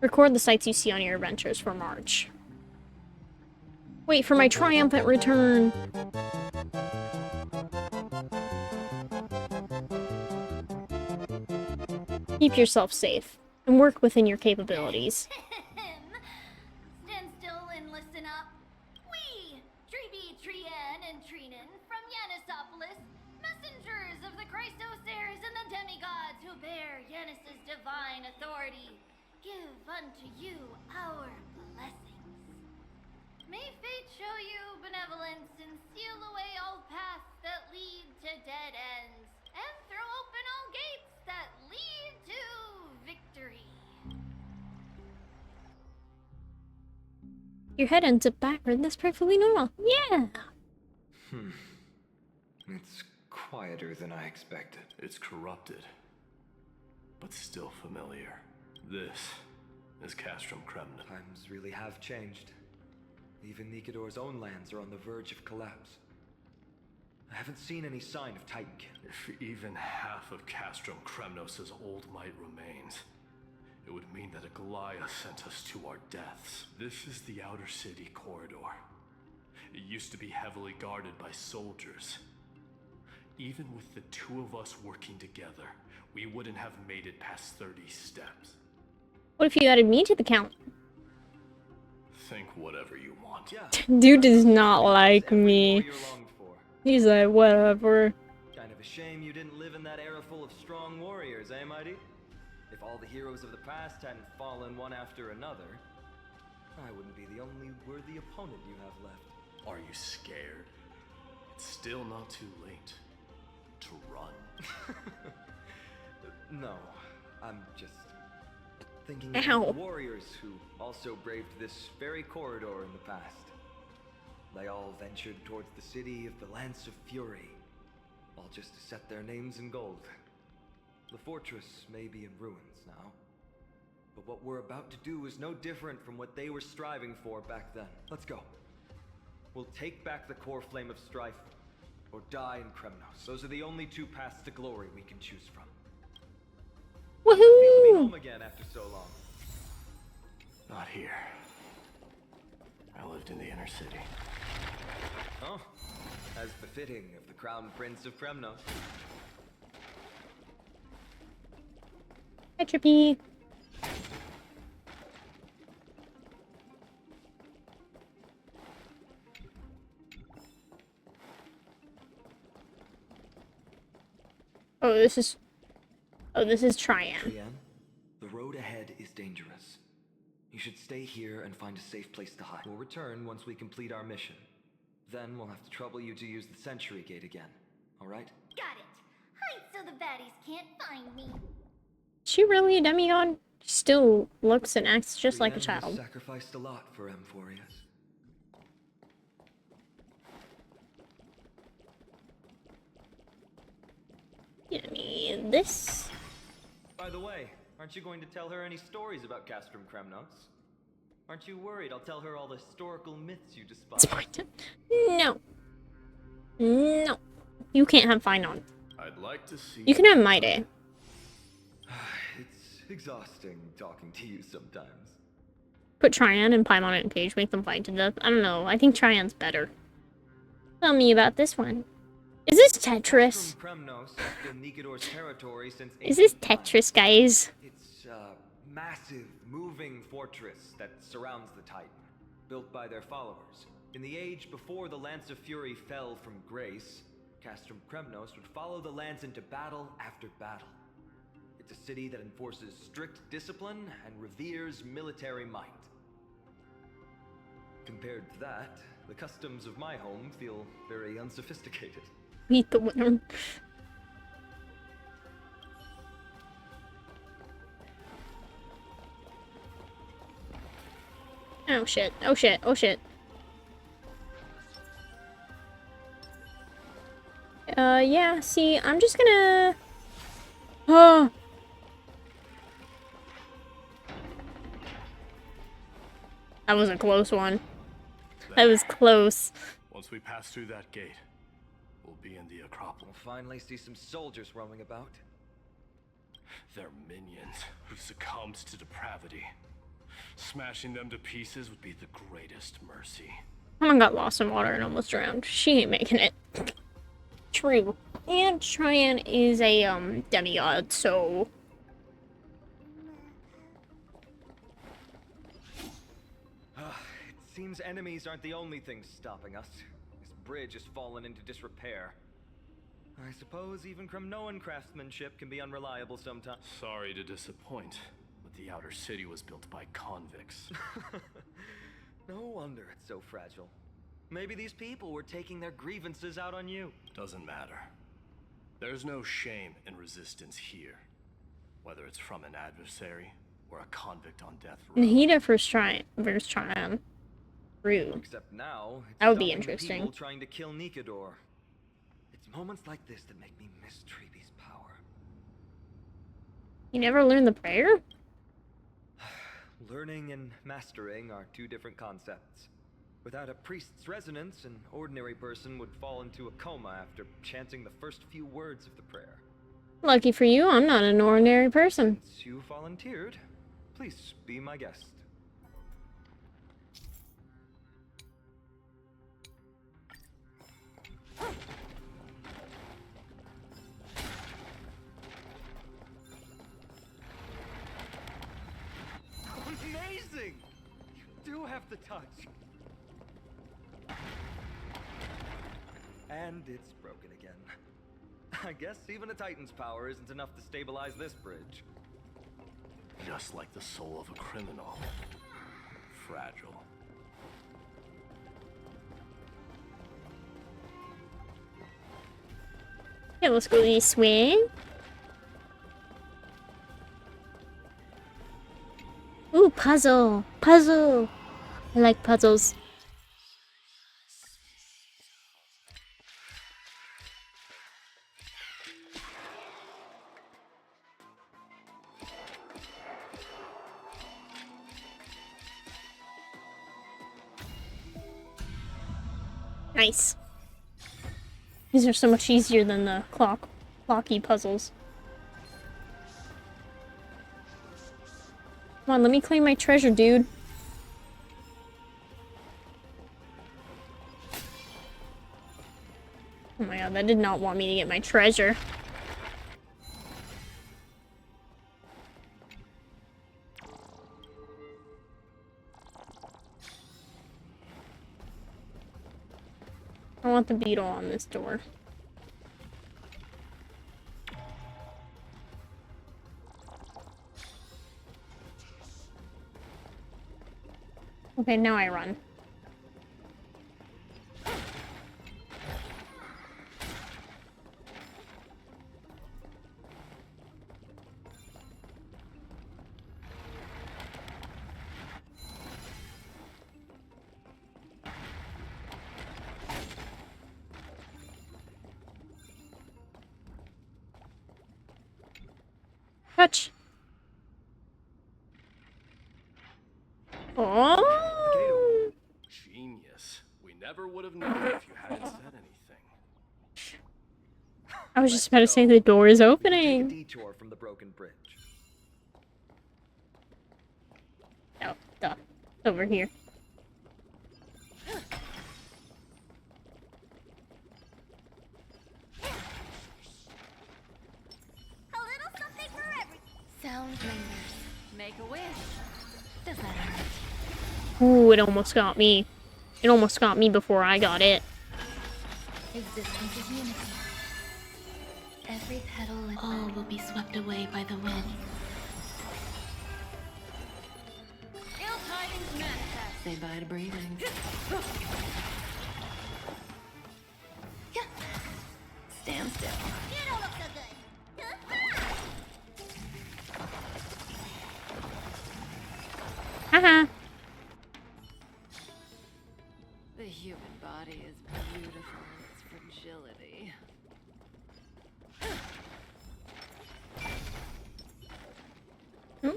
Record the sights you see on your adventures for March. Wait for my triumphant return. Keep yourself safe and work within your capabilities. Stand still and listen up. We, Treeby, Trian, and Trinan from Yanisopolis, messengers of the Christosaires and the demigods who bear Yanis's divine authority, give unto you our blessings. May fate show you benevolence and seal away all paths that lead to dead ends, and throw open all gates that lead to victory. Your head ends up backward. That's perfectly normal. Yeah. It's quieter than I expected. It's corrupted, but still familiar. This is Castrum Kremna. Times really have changed. Even Nikador's own lands are on the verge of collapse. I haven't seen any sign of Titankin. If even half of Castrum Kremnos' old might remains, it would mean that a Goliath sent us to our deaths. This is the outer city corridor. It used to be heavily guarded by soldiers. Even with the two of us working together, we wouldn't have made it past 30 steps. What if you added me to the count? Think whatever you want. Dude does not like me. He's like, whatever. Kind of a shame you didn't live in that era full of strong warriors, eh, Mighty? If all the heroes of the past hadn't fallen one after another, I wouldn't be the only worthy opponent you have left. Are you scared? It's still not too late to run. No, I'm just thinking Ow. of the warriors who also braved this very corridor in the past. They all ventured towards the city of the Lance of Fury, all just to set their names in gold. The fortress may be in ruins now, but what we're about to do is no different from what they were striving for back then. Let's go. We'll take back the core flame of strife, or die in Kremnos. Those are the only two paths to glory we can choose from. We'll be home again after so long. Not here. I lived in the inner city. Oh, as befitting of the Crown Prince of Kremnos. Hi, Trippy. Oh, this is Trian. Trian, the road ahead is dangerous. You should stay here and find a safe place to hide. We'll return once we complete our mission. Then we'll have to trouble you to use the Sentry Gate again. All right? Got it. Hide so the baddies can't find me. Is she really a demigod? She still looks and acts just like a Trian child. has sacrificed a lot for Emphorius. Give me this. By the way, aren't you going to tell her any stories about Castrum Kremnos? Aren't you worried I'll tell her all the historical myths you despise? No. No. You can't have Finon. I'd like to see. You can have my day. It's exhausting talking to you sometimes. Put Trian and Paimon in a cage, make them fight to death. I don't know. I think Trian's better. Tell me about this one. Is this Tetris? Kremnos has been Nikador's territory since Is this ancient times. Tetris, guys? It's a massive, moving fortress that surrounds the Titan, built by their followers. In the age before the Lance of Fury fell from grace, Castrum Kremnos would follow the Lance into battle after battle. It's a city that enforces strict discipline and reveres military might. Compared to that, the customs of my home feel very unsophisticated. Meet the winner. Oh shit, oh shit, oh shit. Yeah, see, I'm just gonna... Oh! That was a close one. That was close. Once we pass through that gate, will be in the Acropolis. We'll finally see some soldiers roaming about. They're minions who succumbed to depravity. Smashing them to pieces would be the greatest mercy. Someone got lost in water and almost drowned. She ain't making it. True. And Cheyenne is a demigod, so It seems enemies aren't the only things stopping us. This bridge has fallen into disrepair. I suppose even Kremnoan craftsmanship can be unreliable sometimes. Sorry to disappoint, but the outer city was built by convicts. No wonder it's so fragile. Maybe these people were taking their grievances out on you. Doesn't matter. There's no shame in resistance here. Whether it's from an adversary or a convict on death row. Nahida versus Cheyenne. True. Except now, it's That would be stopping interesting. people trying to kill Nikador. It's moments like this that make me miss Treeby's power. You never learned the prayer? Learning and mastering are two different concepts. Without a priest's resonance, an ordinary person would fall into a coma after chanting the first few words of the prayer. Lucky for you, I'm not an ordinary person. Since you volunteered, please be my guest. Amazing! You do have the touch. And it's broken again. I guess even a Titan's power isn't enough to stabilize this bridge. Just like the soul of a criminal. Fragile. Yeah, let's go this way. Ooh, puzzle! Puzzle! I like puzzles. Nice. These are so much easier than the clocky puzzles. Come on, let me claim my treasure, dude. Oh my god, that did not want me to get my treasure. I want the beetle on this door. Okay, now I run. Touch. Oh. Genius. We never would have known if you hadn't said anything. I was just about to say the door is Take a opening. detour from the broken bridge. Oh, duh. Over here. A little something for every. Sound lingers. Make a wish. Does that hurt? Ooh, it almost got me. It almost got me before I got it. Existence is unity. Every petal and all will be swept away by the wind. Ill tidings manifest. Say bye to breathing. Stand still. You don't look so good. Haha. The human body is beautiful in its fragility. Hmm?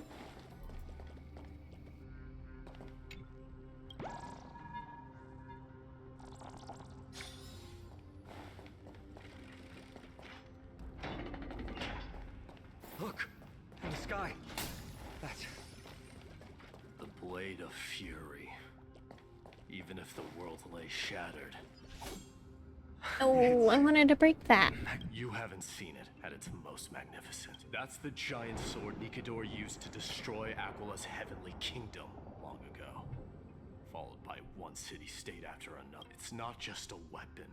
blade of fury. Even if the world lay shattered. Oh, I wanted to break that. You haven't seen it at its most magnificent. That's the giant sword Nikador used to destroy Aquila's heavenly kingdom long ago. Followed by one city-state after another. It's not just a weapon.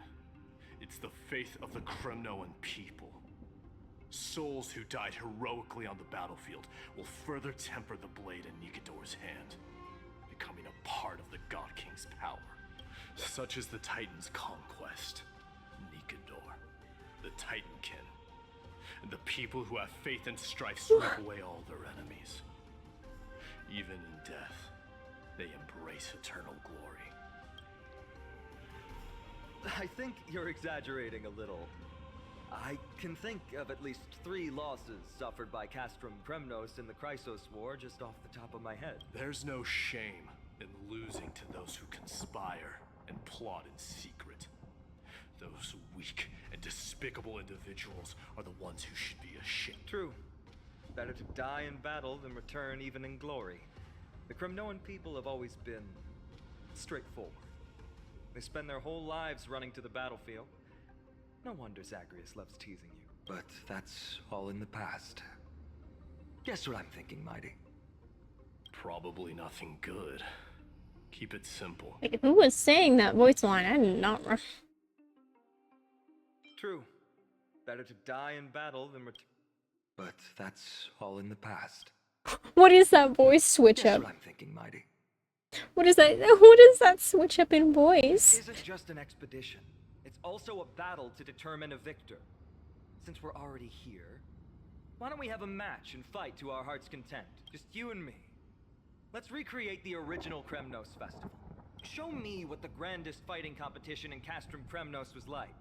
It's the faith of the Kremnoan people. Souls who died heroically on the battlefield will further temper the blade in Nikador's hand, becoming a part of the God King's power. Such is the Titan's conquest. Nikador, the Titankin, and the people who have faith and strife sweep away all their enemies. Even in death, they embrace eternal glory. I think you're exaggerating a little. I can think of at least 3 losses suffered by Castrum Kremnos in the Chrysos War just off the top of my head. There's no shame in losing to those who conspire and plot in secret. Those weak and despicable individuals are the ones who should be ashamed. True. Better to die in battle than return even in glory. The Kremnoan people have always been straightforward. They spend their whole lives running to the battlefield. No wonder Zagreus loves teasing you. But that's all in the past. Guess what I'm thinking, Mighty? Probably nothing good. Keep it simple. Wait, who was saying that voice line? I did not. True. Better to die in battle than return. But that's all in the past. What is that voice switch Guess up? what I'm thinking, Mighty? What is that? What is that switch up in voice? This isn't just an expedition. It's also a battle to determine a victor. Since we're already here, why don't we have a match and fight to our heart's content? Just you and me. Let's recreate the original Kremnos festival. Show me what the grandest fighting competition in Castrum Kremnos was like.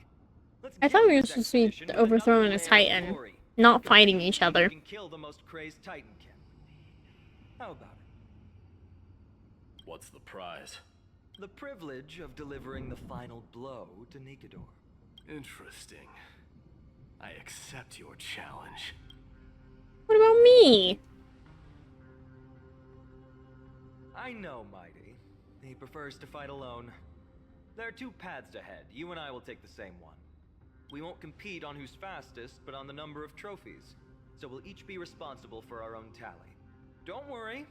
I thought we were supposed to be overthrowing a Titan, not fighting each other. You can kill the most crazed Titankin. How about it? What's the prize? The privilege of delivering the final blow to Nikador. Interesting. I accept your challenge. What about me? I know, Mighty. He prefers to fight alone. There are 2 paths ahead. You and I will take the same one. We won't compete on who's fastest, but on the number of trophies. So we'll each be responsible for our own tally. Don't worry,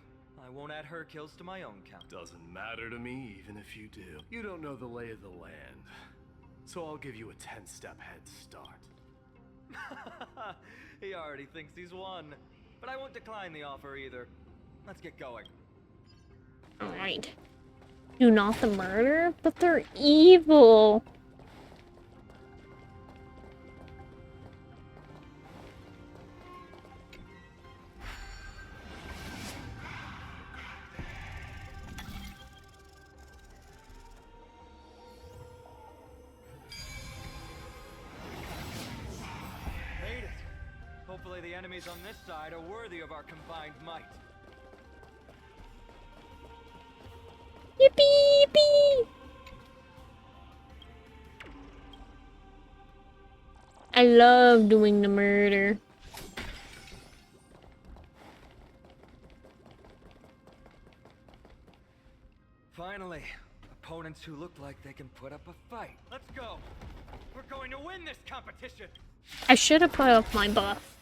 I won't add her kills to my own count. Doesn't matter to me, even if you do. You don't know the lay of the land. So I'll give you a 10-step head start. He already thinks he's won. But I won't decline the offer either. Let's get going. Alright. Do not the murder, but they're evil. Made it. Hopefully the enemies on this side are worthy of our combined might. Yippee! Yippee! I love doing the murder. Finally, opponents who look like they can put up a fight. Let's go. We're going to win this competition. I should have put up my buff.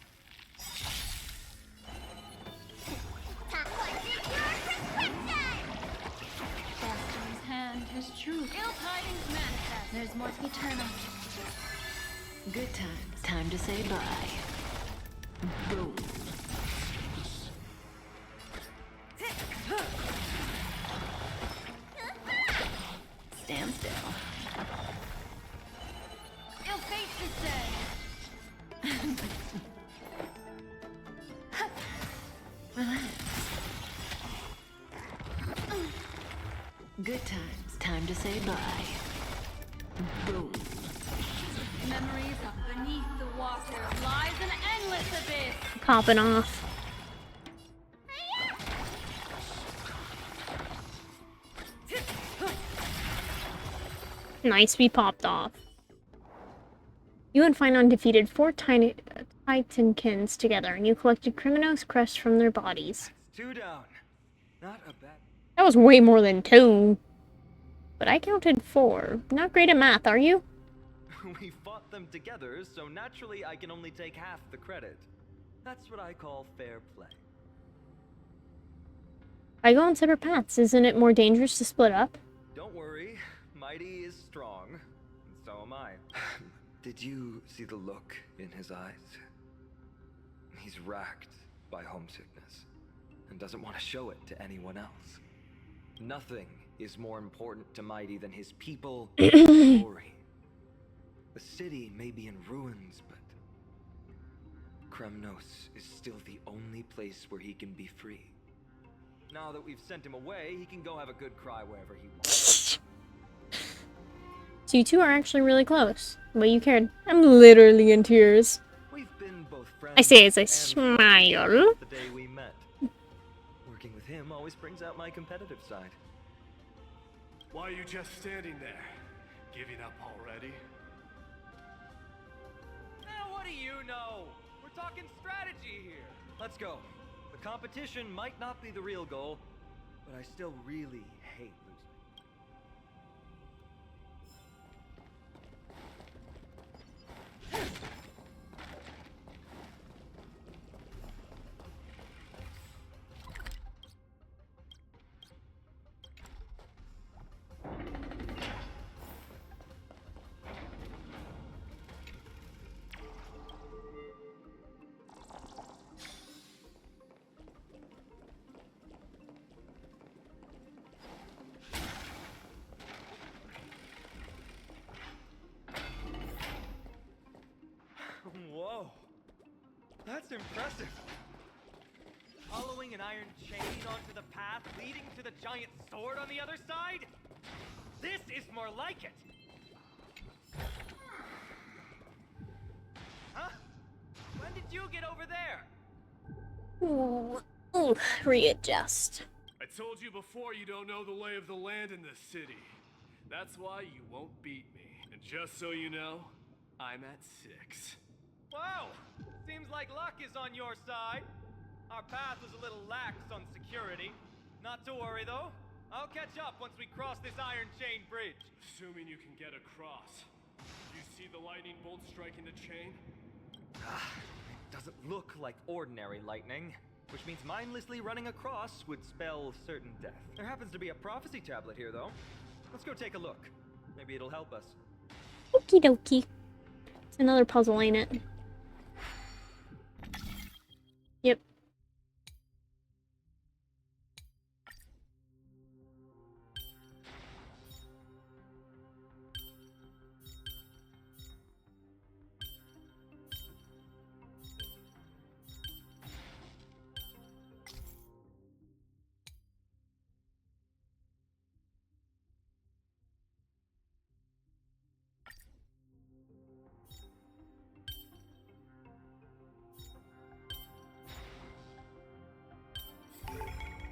Bastion's hand has truth. Ill tidings manifest. There's more to be turned on. Good times. Time to say bye. Boom. Stand still. Ill fate is said. Relax. Good times. Time to say bye. Boom. Memories of beneath the water lies an endless abyss. Popping off. Nice, we popped off. You and Finon defeated 4 Titankins together, and you collected Kremnos crest from their bodies. That's 2 down. Not a bad. That was way more than 2. But I counted 4. Not great at math, are you? We fought them together, so naturally I can only take half the credit. That's what I call fair play. I go on separate paths. Isn't it more dangerous to split up? Don't worry, Mighty is strong, and so am I. Did you see the look in his eyes? He's racked by homesickness, and doesn't want to show it to anyone else. Nothing is more important to Mighty than his people and glory. The city may be in ruins, but Kremnos is still the only place where he can be free. Now that we've sent him away, he can go have a good cry wherever he wants. So you two are actually really close. But you cared. I'm literally in tears. We've been both friends I say as I smile. the day we met. Working with him always brings out my competitive side. Why are you just standing there? Giving up already? What do you know? We're talking strategy here. Let's go. The competition might not be the real goal, but I still really hate losing. Whoa, that's impressive. Following an iron chain onto the path leading to the giant sword on the other side? This is more like it. Huh? When did you get over there? Ooh, readjust. I told you before you don't know the lay of the land in this city. That's why you won't beat me. And just so you know, I'm at 6. Wow! Seems like luck is on your side. Our path was a little lax on security. Not to worry, though. I'll catch up once we cross this iron chain bridge. Assuming you can get across. You see the lightning bolt striking the chain? It doesn't look like ordinary lightning, which means mindlessly running across would spell certain death. There happens to be a prophecy tablet here, though. Let's go take a look. Maybe it'll help us. Okie dokie. It's another puzzle, ain't it? Yep.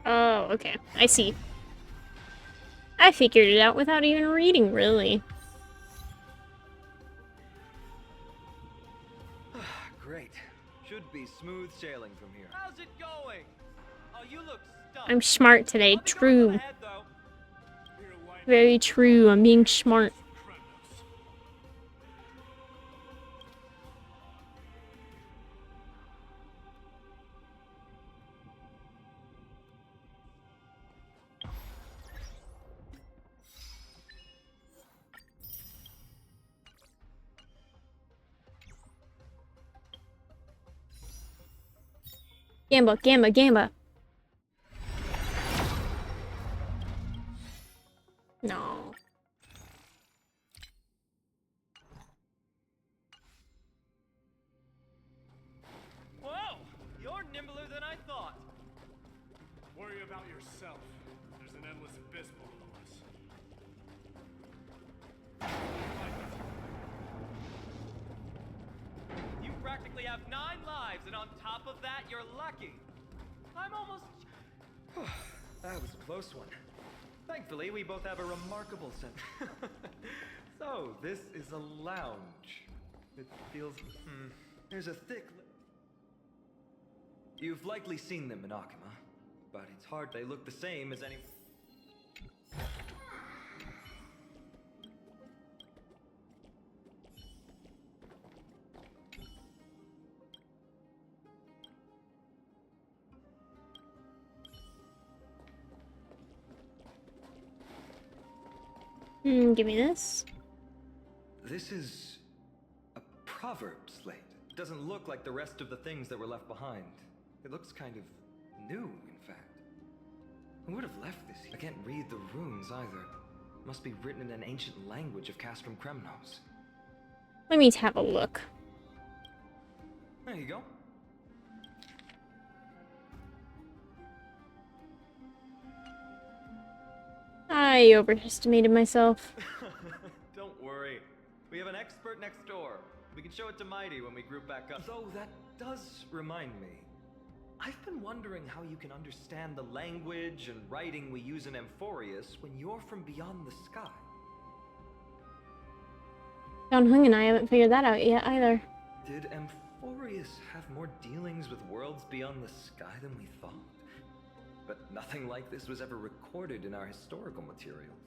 Oh, okay. I see. I figured it out without even reading, really. Great. Should be smooth sailing from here. How's it going? Oh, you look stuck. I'm smart today. True. Very true. I'm being smart. Gamba, gamba, gamba. No. Whoa! You're nimbler than I thought. Worry about yourself. There's an endless abyss below us. You practically have 9 lives, and on top of that, you're lucky. I'm almost... That was a close one. Thankfully, we both have a remarkable sense. So, this is a lounge. It feels... There's a thick... You've likely seen them in Akima, but it's hard they look the same as any... Give me this. This is a proverb slate. It doesn't look like the rest of the things that were left behind. It looks kind of new, in fact. Who would have left this here? I can't read the runes either. Must be written in an ancient language of Castrum Kremnos. Let me have a look. There you go. I overestimated myself. Don't worry. We have an expert next door. We can show it to Mighty when we group back up. Though that does remind me. I've been wondering how you can understand the language and writing we use in Amphorius when you're from beyond the sky. John Hung and I haven't figured that out yet either. Did Amphorius have more dealings with worlds beyond the sky than we thought? But nothing like this was ever recorded in our historical materials.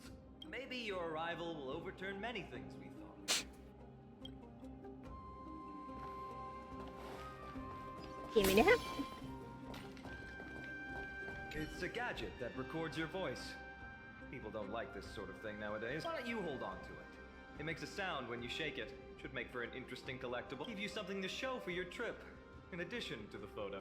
Maybe your arrival will overturn many things we thought. Give me that. It's a gadget that records your voice. People don't like this sort of thing nowadays. Why don't you hold on to it? It makes a sound when you shake it. Should make for an interesting collectible. Give you something to show for your trip, in addition to the photo.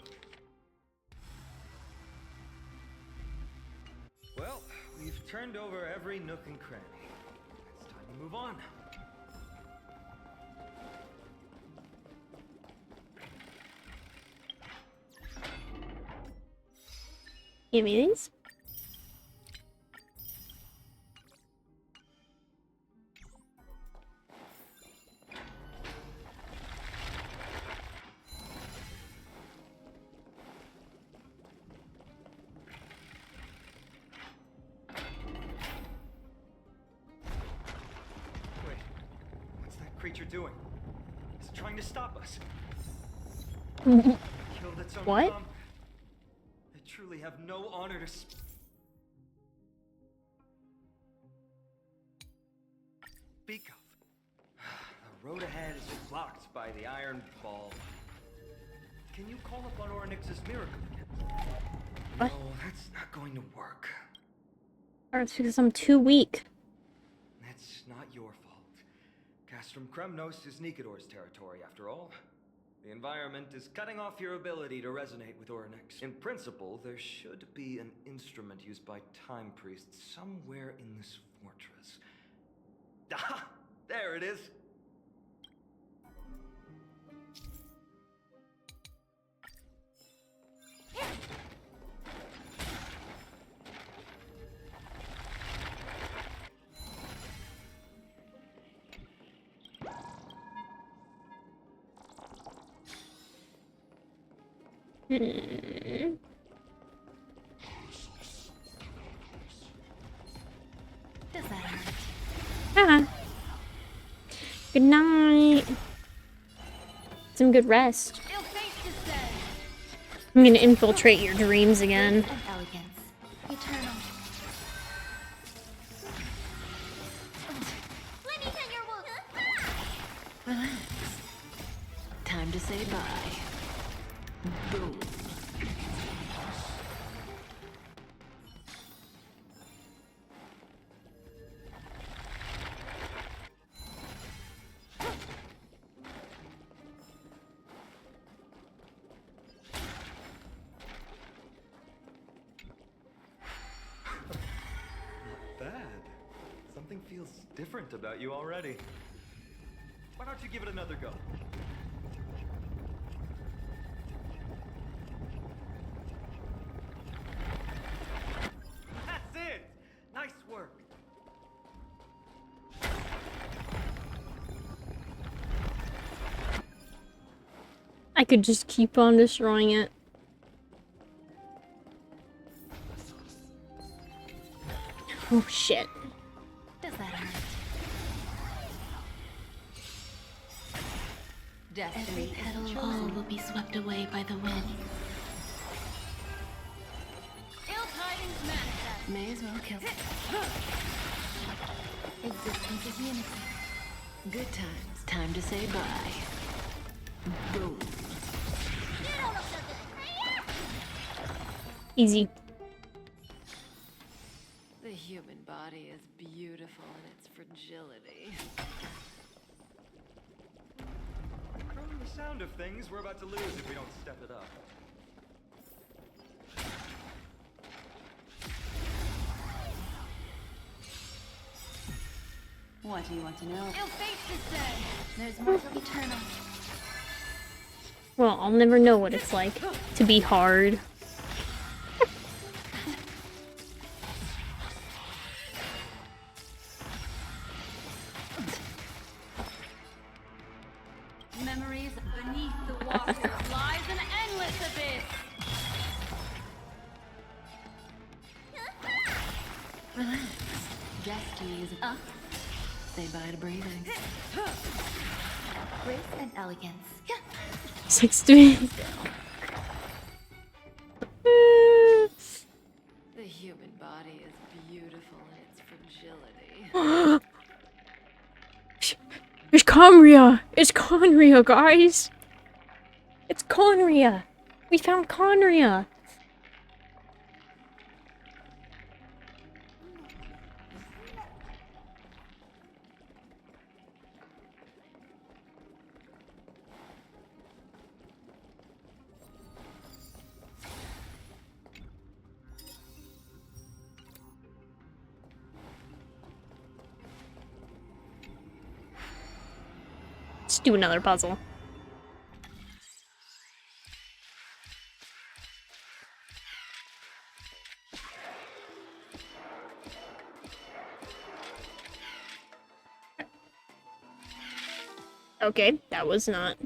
Well, we've turned over every nook and cranny. It's time to move on. Give me these. Wait, what's that creature doing? It's trying to stop us. Killed its own What? thumb. They truly have no honor to speak of. The road ahead is blocked by the iron ball. Can you call upon Ornyx's miracle again? What? No, that's not going to work. Or it's because I'm too weak. That's not your fault. Castrum Kremnos is Nikador's territory, after all. The environment is cutting off your ability to resonate with Ornyx. In principle, there should be an instrument used by time priests somewhere in this fortress. Ah! There it is! Does that hurt? Ah. Good night. Some good rest. Ill fate descend. I'm gonna infiltrate your dreams again. And elegance. Eternal. Let me tell your wound. Relax. Time to say bye. Boom. Bad. Something feels different about you already. Why don't you give it another go? That's it! Nice work! I could just keep on destroying it. Oh shit. Does that hurt? Every petal all will be swept away by the wind. Ill tidings manifest. May as well kill it. Existence is unity. Good times. Time to say bye. Boom. Easy. The human body is beautiful in its fragility. From the sound of things, we're about to lose if we don't step it up. What do you want to know? Ill fate is dead. There's mortal eternal. Well, I'll never know what it's like to be hard. Memories beneath the water lies an endless abyss. Relax. Destiny is up. Say bye to breathing. Grace and elegance. 60. The human body is beautiful in its fragility. It's Conria! It's Conria, guys! It's Conria! We found Conria! Let's do another puzzle. Okay, that was not.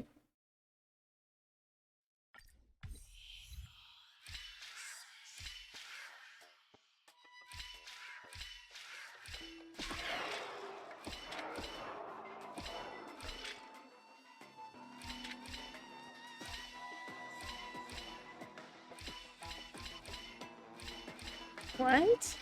What?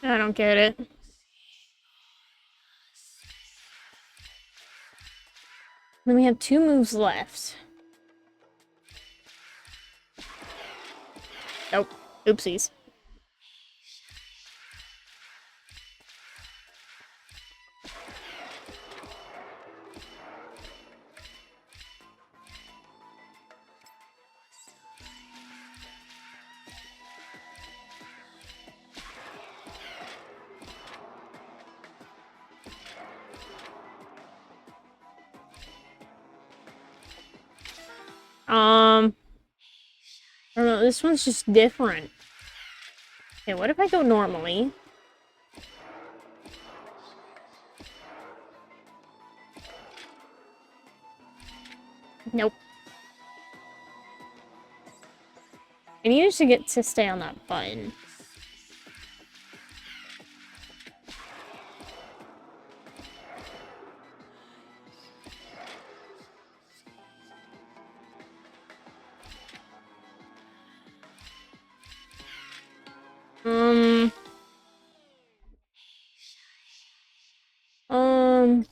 I don't get it. Then we have 2 moves left. Nope. Oopsies. I don't know, this one's just different. Okay, what if I go normally? Nope. I need to get to stay on that button. Um,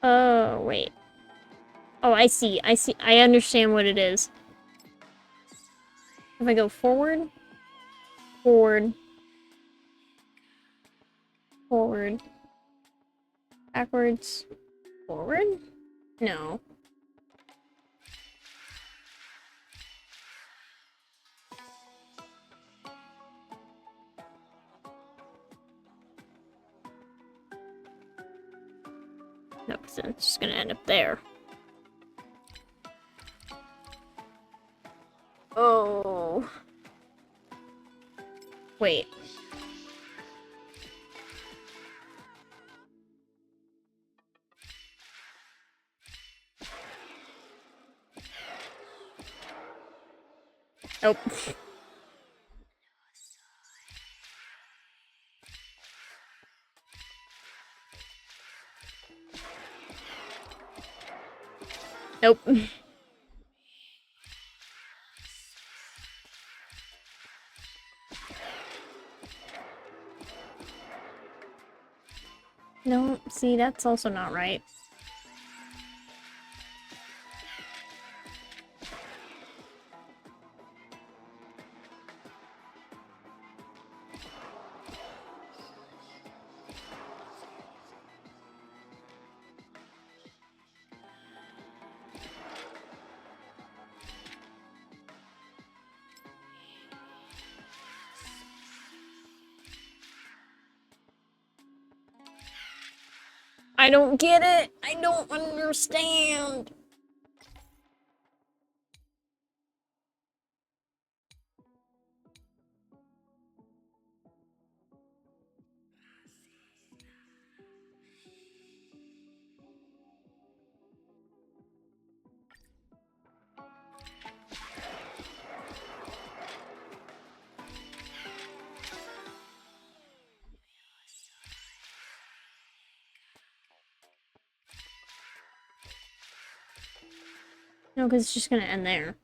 oh, wait. Oh, I see. I understand what it is. If I go forward, forward, forward, backwards, forward? No. Nope, so it's just gonna end up there. Oh. Wait. Nope. Nope. No, see, that's also not right. I don't get it. I don't understand. No, because it's just gonna end there.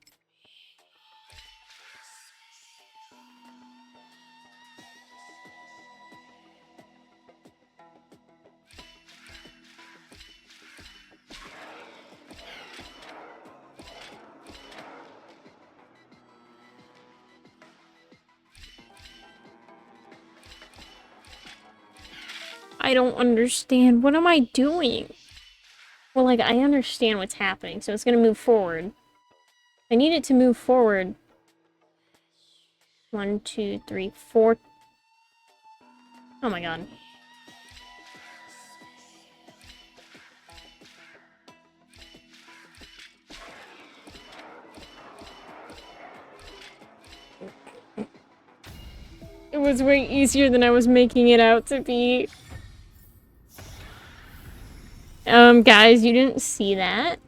I don't understand. What am I doing? Well, like, I understand what's happening, so it's gonna move forward. I need it to move forward. 1, 2, 3, 4. Oh my god. It was way easier than I was making it out to be. Guys, you didn't see that?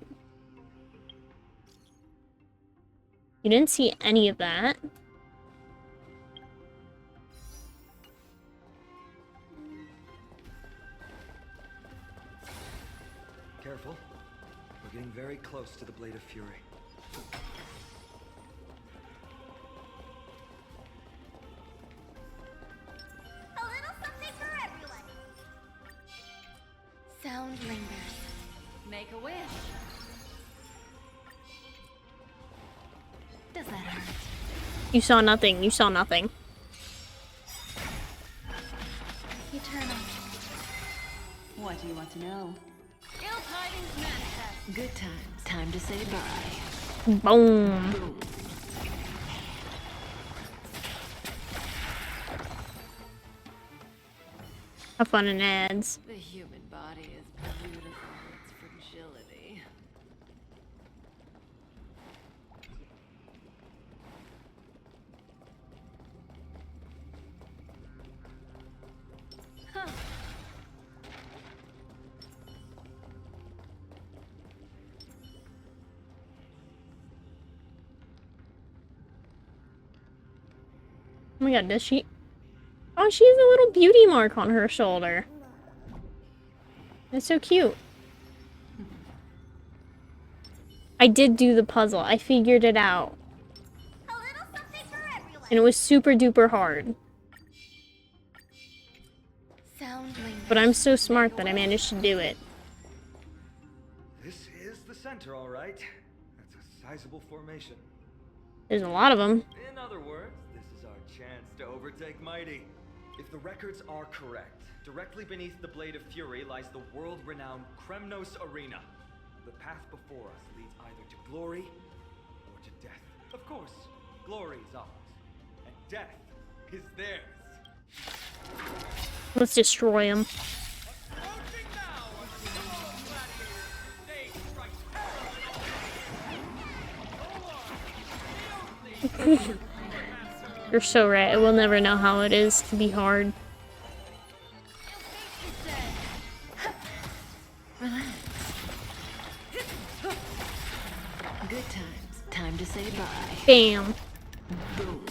You didn't see any of that? Careful. We're getting very close to the Blade of Fury. A little something for everyone. Sound lingers. Make a wish. Does that hurt? You saw nothing. You saw nothing. Eternal. What do you want to know? Ill tidings manifest. Good times. Time to say bye. Boom. Boom. Have fun in ads. The human body is beautiful in its fragility. Huh. Oh my god, does she? Oh, she has a little beauty mark on her shoulder. That's so cute. I did do the puzzle. I figured it out. A little something for everyone. And it was super duper hard. Sound lingers. But I'm so smart that I managed to do it. This is the center, all right. That's a sizable formation. There's a lot of them. In other words, this is our chance to overtake Mighty. If the records are correct, directly beneath the Blade of Fury lies the world-renowned Kremnos Arena. The path before us leads either to glory or to death. Of course, glory is ours, and death is theirs. Let's destroy them. You're so right. I will never know how it is to be hard. Relax. Good times. Time to say bye. Bam. Boom.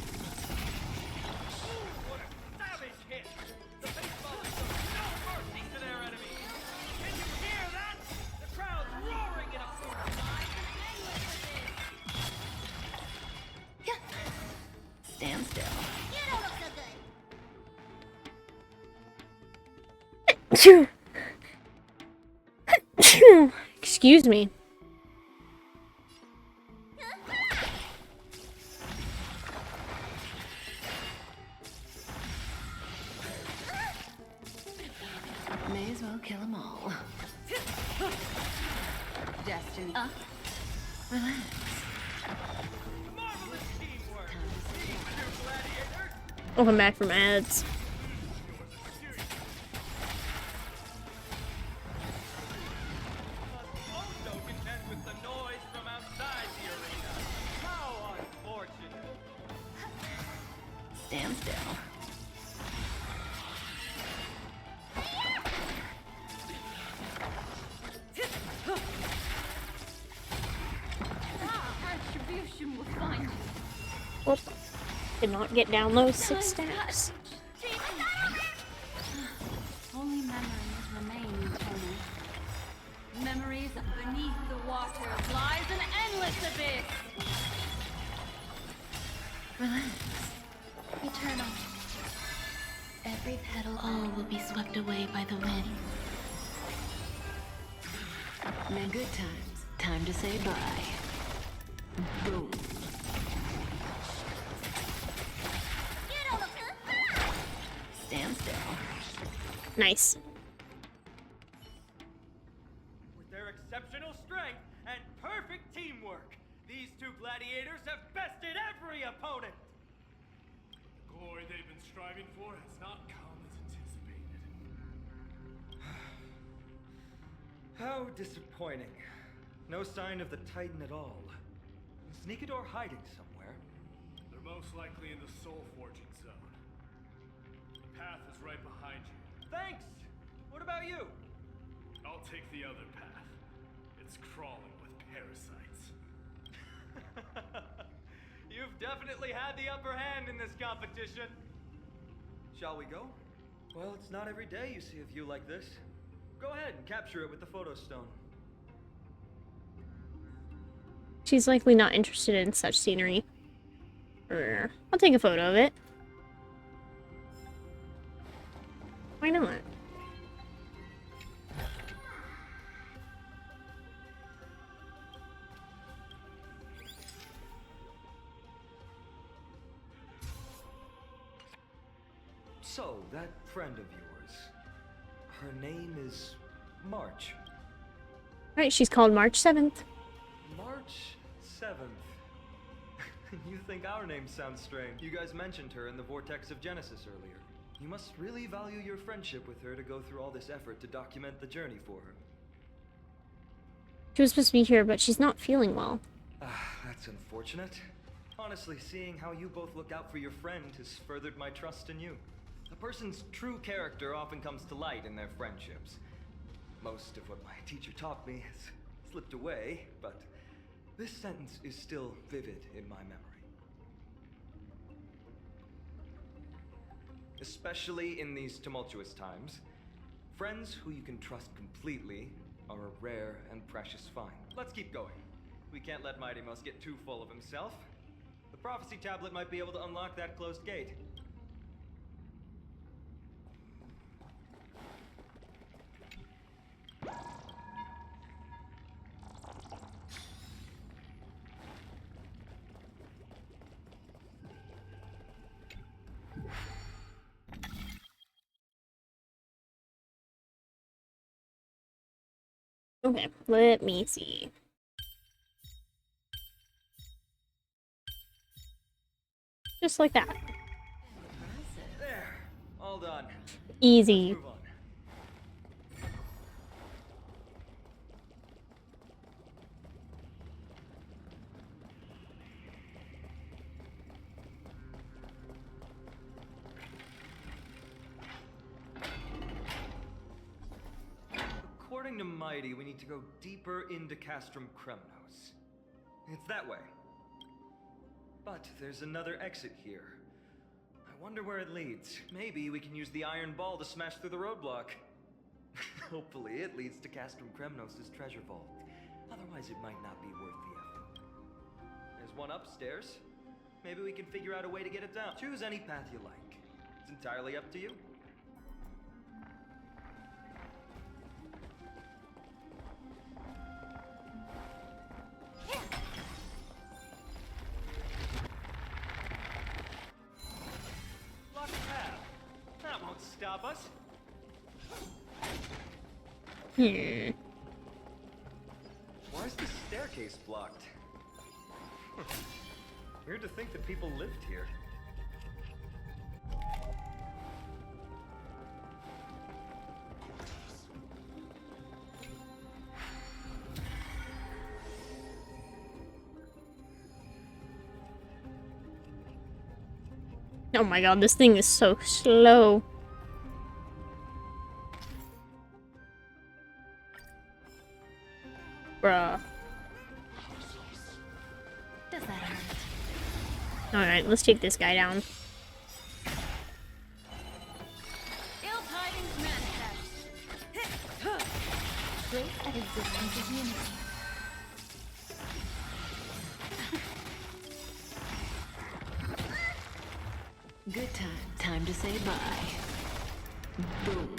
Stand still. Excuse me. May as well kill them all. Destiny. Relax. I'll come back from ads. Stand still. Retribution will find you. Whoop. Did not get down those 6 steps. Only memories remain, Tony. Memories beneath the water lies an endless abyss. Relax. Eternal. Every petal all will be swept away by the wind. May good times. Time to say bye. Boom. Stand still. Nice. With their exceptional strength and perfect teamwork, these two gladiators have bested every opponent. The glory they've been striving for has not come as anticipated. How disappointing. No sign of the Titan at all. Is Sneakador hiding somewhere? They're most likely in the soul forging zone. The path is right behind you. Thanks! What about you? I'll take the other path. It's crawling with parasites. You've definitely had the upper hand in this competition. Shall we go? Well, it's not every day you see a view like this. Go ahead and capture it with the photo stone. She's likely not interested in such scenery. I'll take a photo of it. Why not? So, that friend of yours, her name is March. Right, she's called March 7th. March 7th. You think our names sound strange. You guys mentioned her in the Vortex of Genesis earlier. You must really value your friendship with her to go through all this effort to document the journey for her. She was supposed to be here, but she's not feeling well. That's unfortunate. Honestly, seeing how you both look out for your friend has furthered my trust in you. A person's true character often comes to light in their friendships. Most of what my teacher taught me has slipped away, but this sentence is still vivid in my memory. Especially in these tumultuous times, friends who you can trust completely are a rare and precious find. Let's keep going. We can't let Mighty Mouse get too full of himself. The prophecy tablet might be able to unlock that closed gate. Okay, let me see. Just like that. There, all done. Easy. Let's move on. According to Mighty, we need to go deeper into Castrum Kremnos. It's that way. But there's another exit here. I wonder where it leads. Maybe we can use the iron ball to smash through the roadblock. Hopefully it leads to Castrum Kremnos' treasure vault. Otherwise it might not be worth the effort. There's one upstairs. Maybe we can figure out a way to get it down. Choose any path you like. It's entirely up to you. Block path. That won't stop us. Hmm. Why is this staircase blocked? Weird to think that people lived here. Oh my god, this thing is so slow. Bruh. Does that hurt? Alright, let's take this guy down. Ill tidings manifest. Grace at existence is unity. Good time. Time to say bye. Boom.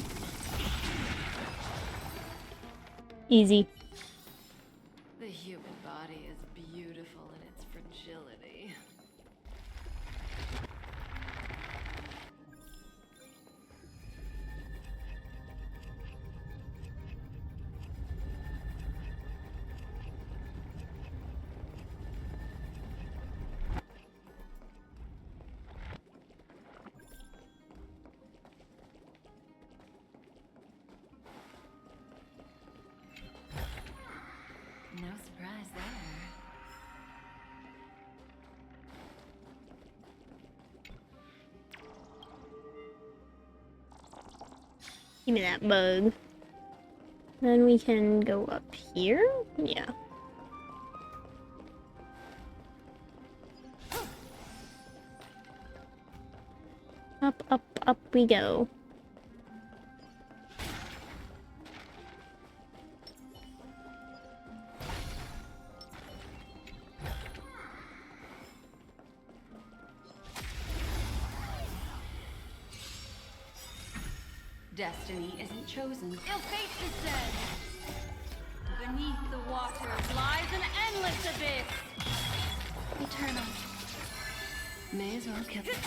Easy. The human body is beautiful in its fragility. No surprise there. Give me that bug. Then we can go up here? Yeah. Up, up, up we go. Destiny isn't chosen. Ill fate is said. Beneath the waters lies an endless abyss. Eternal. May as well kill it.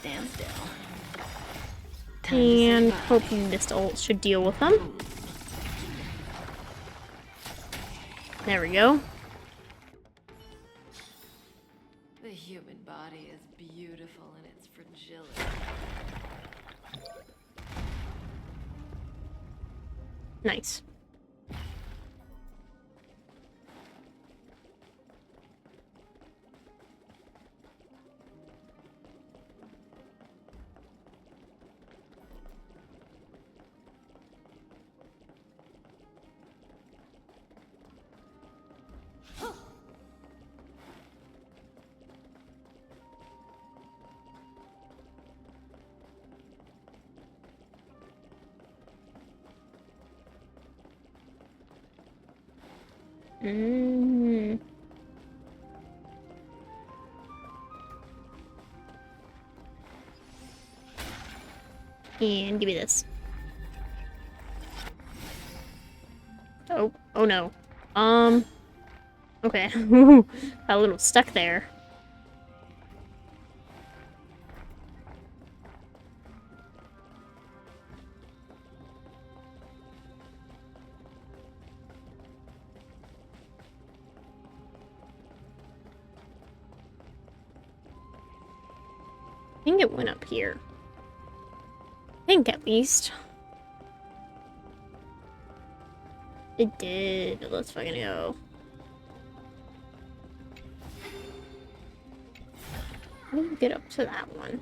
Stand still. And hoping this ult should deal with them. There we go. The human body is beautiful in its fragility. Nice. Mm. And give me this. Oh, oh no. Okay. Got a little stuck there. I think it went up here. think at least. It did. Let's fucking go. How do you get up to that one?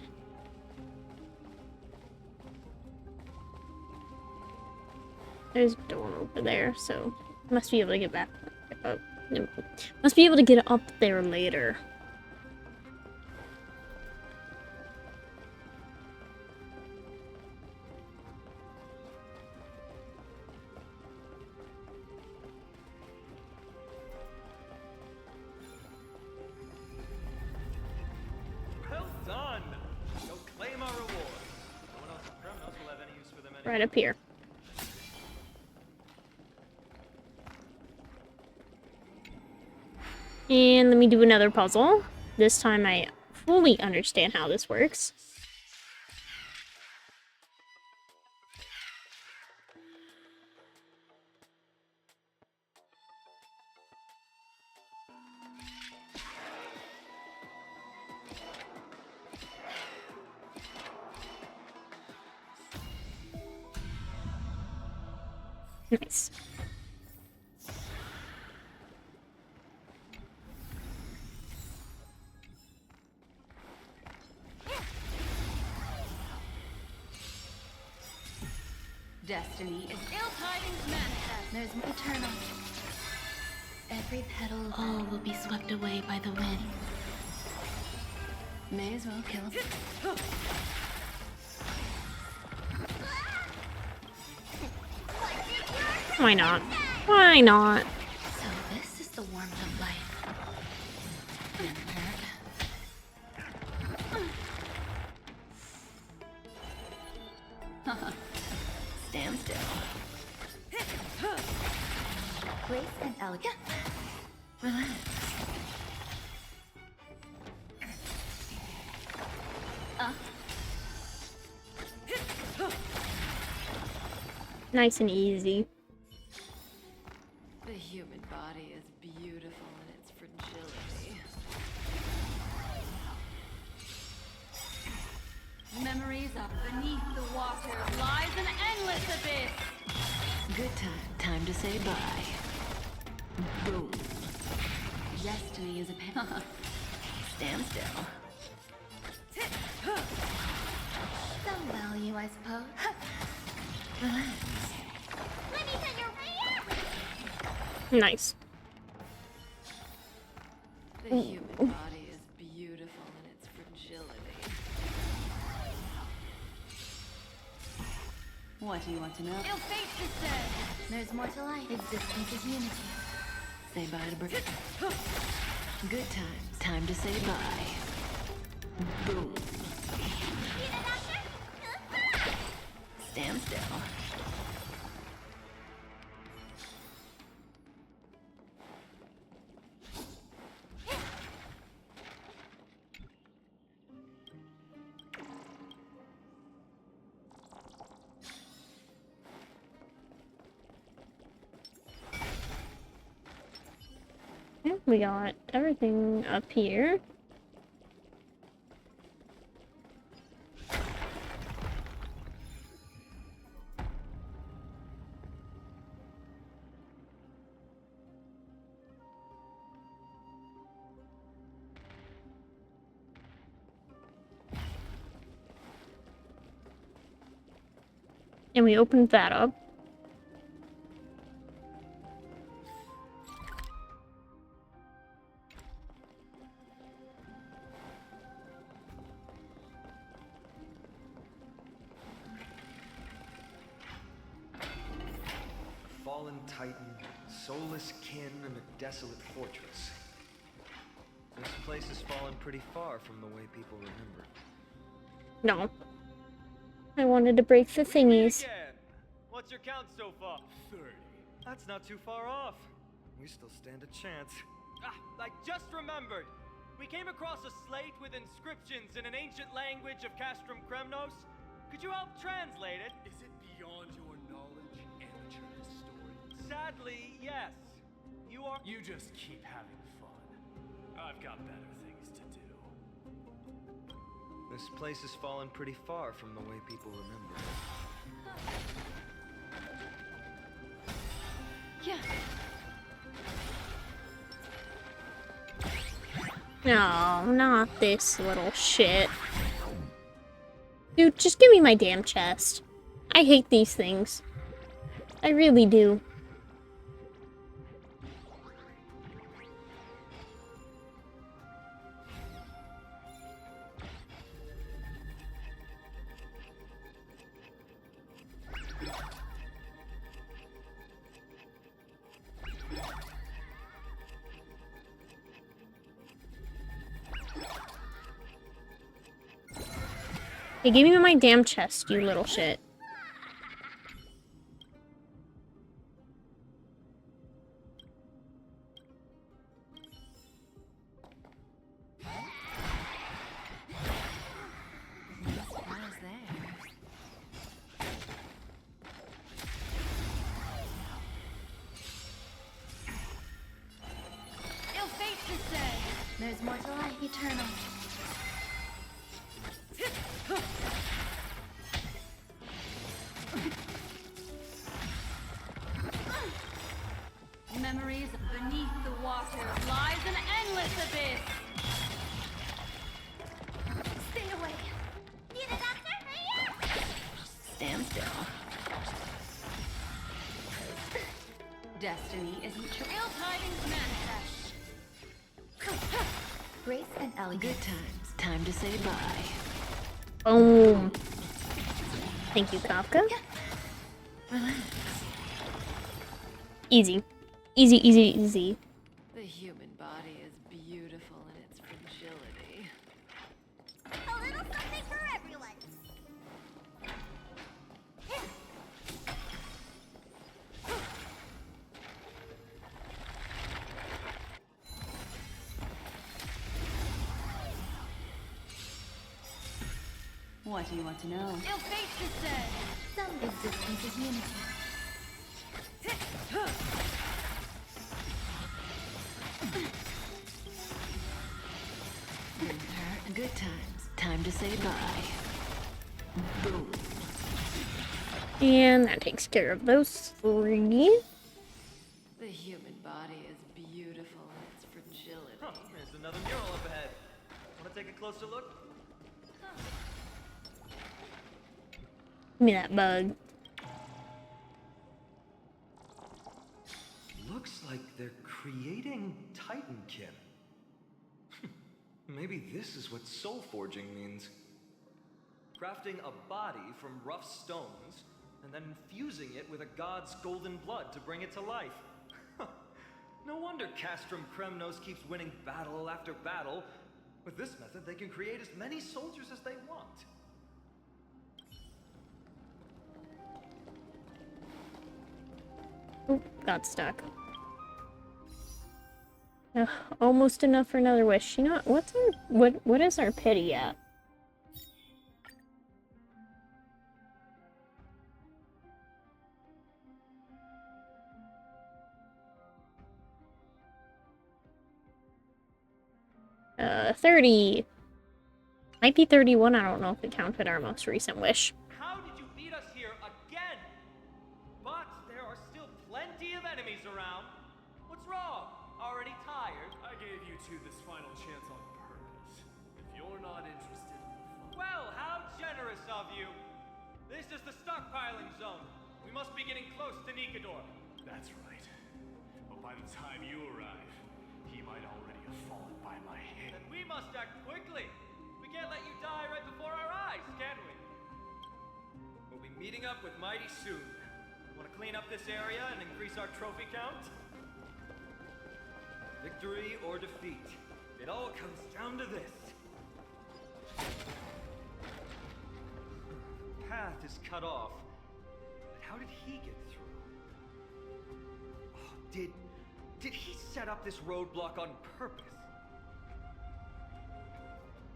There's a door over there, so must be able to get back up. Must be able to get up there later. Well done! Go claim our reward. No one else in Kremnos will have any use for them anyway. Right up here. And let me do another puzzle. This time I fully understand how this works. Nice. Destiny is ill tidings manifest. There's eternal. Every petal of all will be swept away by the wind. May as well kill him. Why not? Why not? So this is the warmth of life. Stand still. Grace and elegance. Relax. Nice and easy. The human body is beautiful in its fragility. Memories of beneath the waters lies an endless abyss. Good time to say bye. Boom. Destiny is a pen. Stand still. Some value, I suppose. Relax. Let me tell your Nice. The human body is beautiful in its fragility. What do you want to know? Ill fate is dead. There's more to life. Existence is unity. Say bye to Brick. Good times. Time to say bye. Boom. Stand still. We got everything up here. And we opened that up. Fallen titan, soulless kin, and a desolate fortress. This place has fallen pretty far from the way people remember. No. I wanted to break the thingies. Again. What's your count so far? 30. That's not too far off. We still stand a chance. I just remembered. We came across a slate with inscriptions in an ancient language of Castrum Kremnos. Could you help translate it? Is it beyond your knowledge, amateur historian? Sadly, yes. You are... You just keep having fun. I've got better things to do. This place has fallen pretty far from the way people remember it. Yeah. No, not this little shit. Dude, just give me my damn chest. I hate these things. I really do. Hey, give me my damn chest, you little shit. There's more to life eternal. Memories beneath the water lies an endless abyss. Stay away. Need a doctor? Stand still. Destiny isn't true. Ill tidings manifest. Grace and elegance. Good times. Time to say bye. Boom. Thank you, Kafka. Relax. Easy. Easy, easy, easy. The human body is beautiful in its fragility. A little something for everyone. What do you want to know? Ill fate to say. Some existence is unity. Good times. Time to say bye. Boom. And that takes care of those three. The human body is beautiful in its fragility. Huh, there's another mural up ahead. Want to take a closer look? Give me that bug. Looks like they're creating Titankin. Maybe this is what soul forging means. Crafting a body from rough stones, and then infusing it with a god's golden blood to bring it to life. No wonder Castrum Kremnos keeps winning battle after battle. With this method, they can create as many soldiers as they want. Oh, got stuck. Ugh, almost enough for another wish. You know what? What is our pity at? Uh, 30. Might be 31. I don't know if it counted our most recent wish. How did you beat us here again? But there are still plenty of enemies around. What's wrong? Already tired? I gave you two this final chance on purpose. If you're not interested, Well, how generous of you. This is the stockpiling zone. We must be getting close to Nikador. that's right. But by the time you arrive, he might already have fallen by my hand. Then we must act quickly. We can't let you die right before our eyes, can we? We'll be meeting up with Mighty soon. Want to clean up this area and increase our trophy count? Victory or defeat. It all comes down to this. The path is cut off. But how did he get through? Oh, did he set up this roadblock on purpose?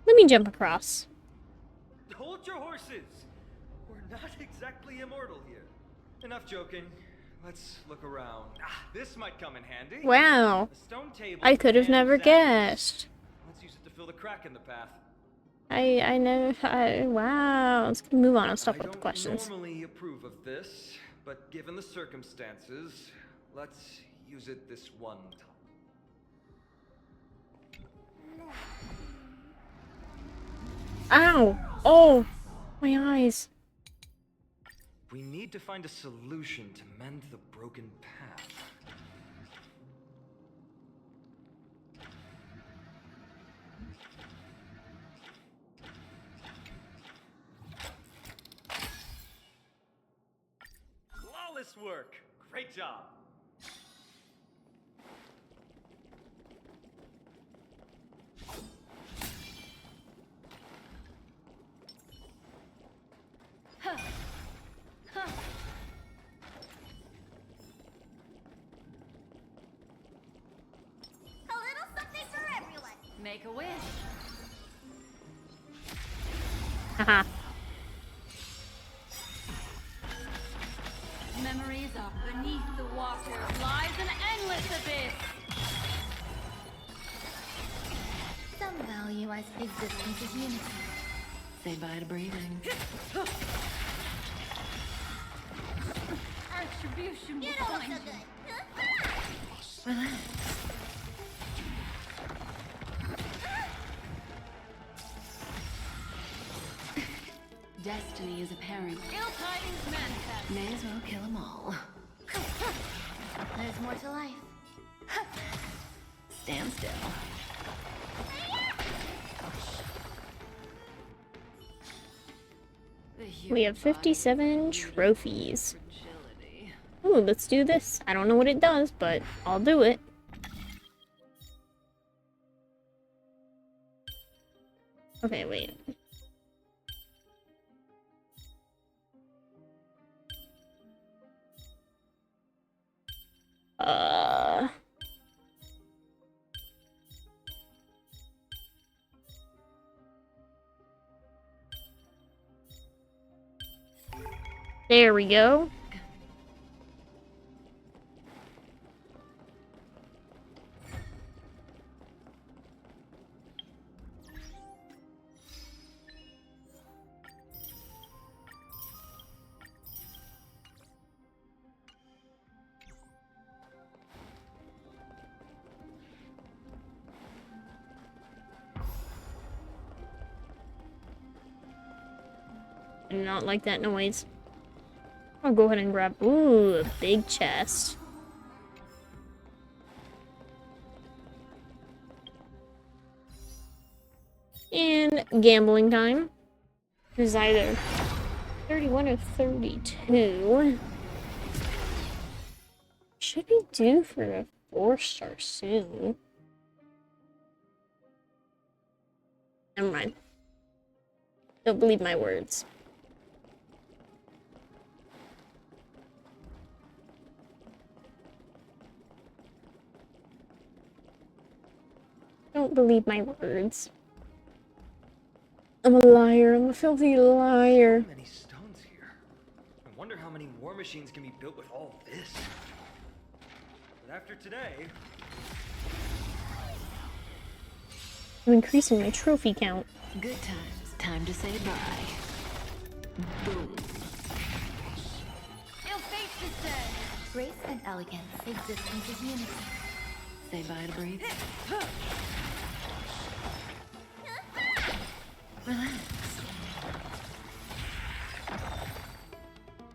Let me jump across. Hold your horses! We're not exactly immortal here. Enough joking. Let's look around. Ah, this might come in handy. Wow. A stone table I could have and never Zach. guessed. Let's use it to fill the crack in the path. I know. Wow. Let's move on. I'll stop with the questions. I don't normally approve of this, but given the circumstances, let's use it this one time. Ow! Oh! My eyes. We need to find a solution to mend the broken path. Flawless work! Great job! A little something for everyone. Make a wish. Haha. Memories are beneath the water. Lies an endless abyss. Some value as existence is unity. Say bye to breathing. Attribution will You don't look find so you. good. Relax. Destiny is apparent. Ill tidings manifest. May as well kill them all. There's more to life. Stand still. We have 57 trophies. Ooh, let's do this. I don't know what it does, but I'll do it. Okay, wait. There we go. I do not like that noise. I'll go ahead and grab, ooh, a big chest. And gambling time. It is either 31 or 32. Should be due for a 4-star soon. Never mind. Don't believe my words. Don't believe my words. I'm a liar. I'm a filthy liar. So many stones here. I wonder how many war machines can be built with all this. But after today, I'm increasing my trophy count. Good times. Time to say bye. Boom. Ill fate descends. Grace and elegance. Existence is unity. Say bye to breathe. Relax.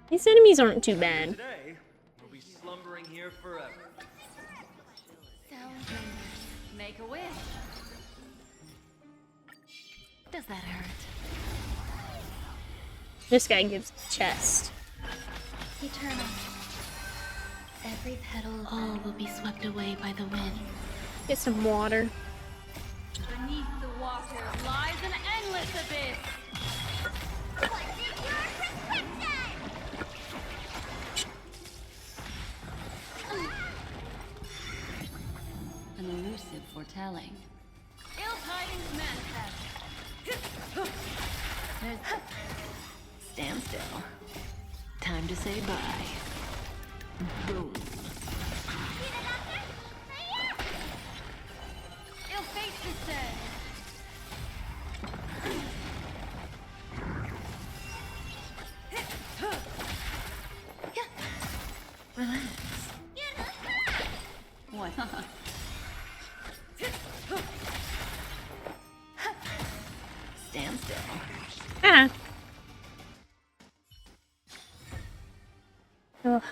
These enemies aren't too bad. today, we'll be slumbering here forever. Make a wish. Does that hurt? This guy gives chest. Eternal. Every petal of All will be swept away by the wind. Get some water. Beneath the water lies an endless abyss. What is your prescription? An elusive foretelling. Ill tidings manifest. Stand still. Time to say bye. Boom. Ill fate descends.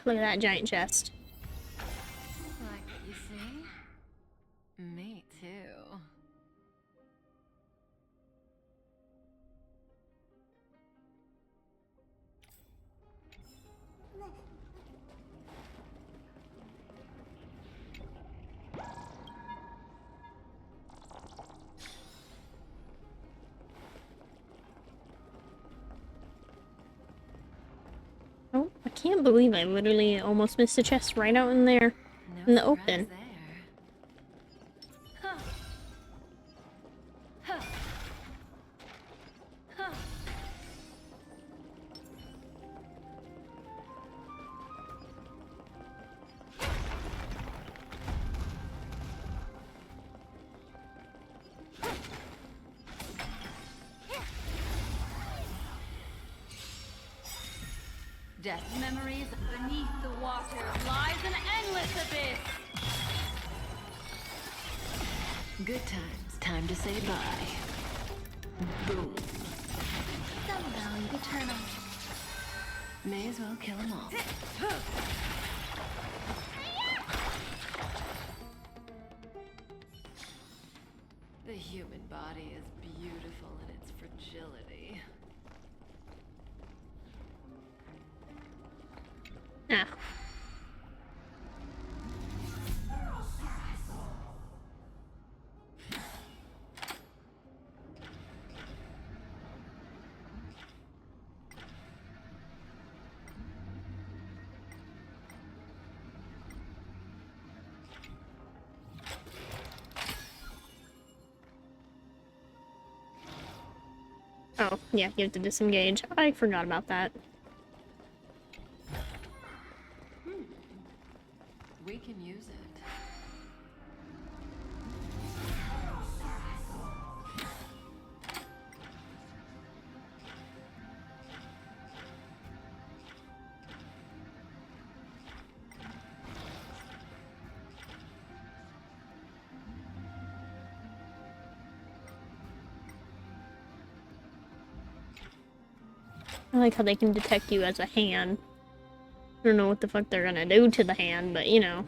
Look at that giant chest. Like what you see? Me too. Oh, I can't believe I literally almost missed a chest right out in there. No In the surprise open. there. Huh. Huh. Huh. Death memories beneath the waters lies an endless abyss. Good times. Time to say bye. Boom. Some value eternal. May as well kill them all. The human body is beautiful in its fragility. Ah. Oh, yeah, you have to disengage. I forgot about that. We can use it. I like how they can detect you as a hand. I don't know what the fuck they're gonna do to the hand, but you know.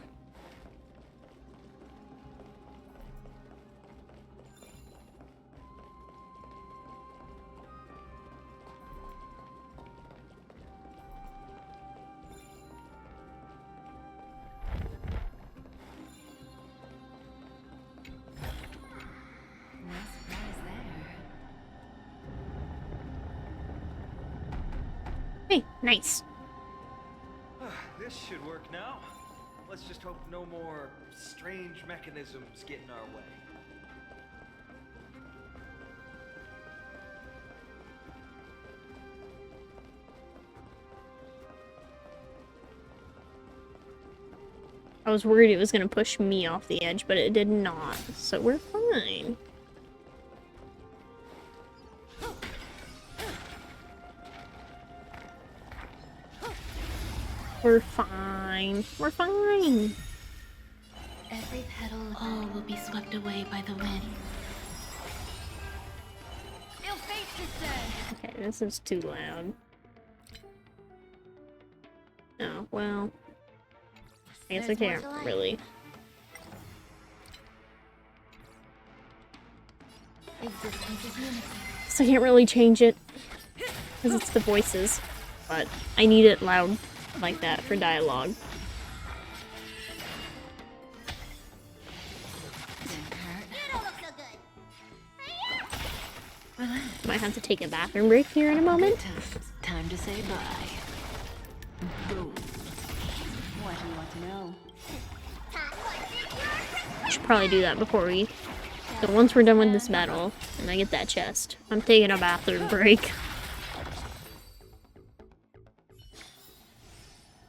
No surprise there. Hey, nice. This should work now. Let's just hope no more strange mechanisms get in our way. I was worried it was gonna push me off the edge, but it did not. So we're fine. We're fine. We're fine. Every petal of all will be swept away by the wind. Ill fate descend. Okay, this is too loud. Oh, well. I guess I There's more can't to life. really. Existence is unity. So I can't really change it. Because it's the voices. But I need it loud like that for dialogue. You don't look so good. Might have to take a bathroom break here in a moment. Good times. Time to say bye. Boom. What do you want to know? I should probably do that before we... So once we're done with this battle, and I get that chest, I'm taking a bathroom break.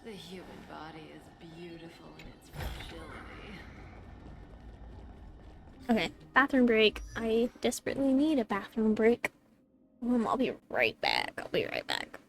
The human body is beautiful in its fragility. Okay, bathroom break. I desperately need a bathroom break. I'll be right back. I'll be right back.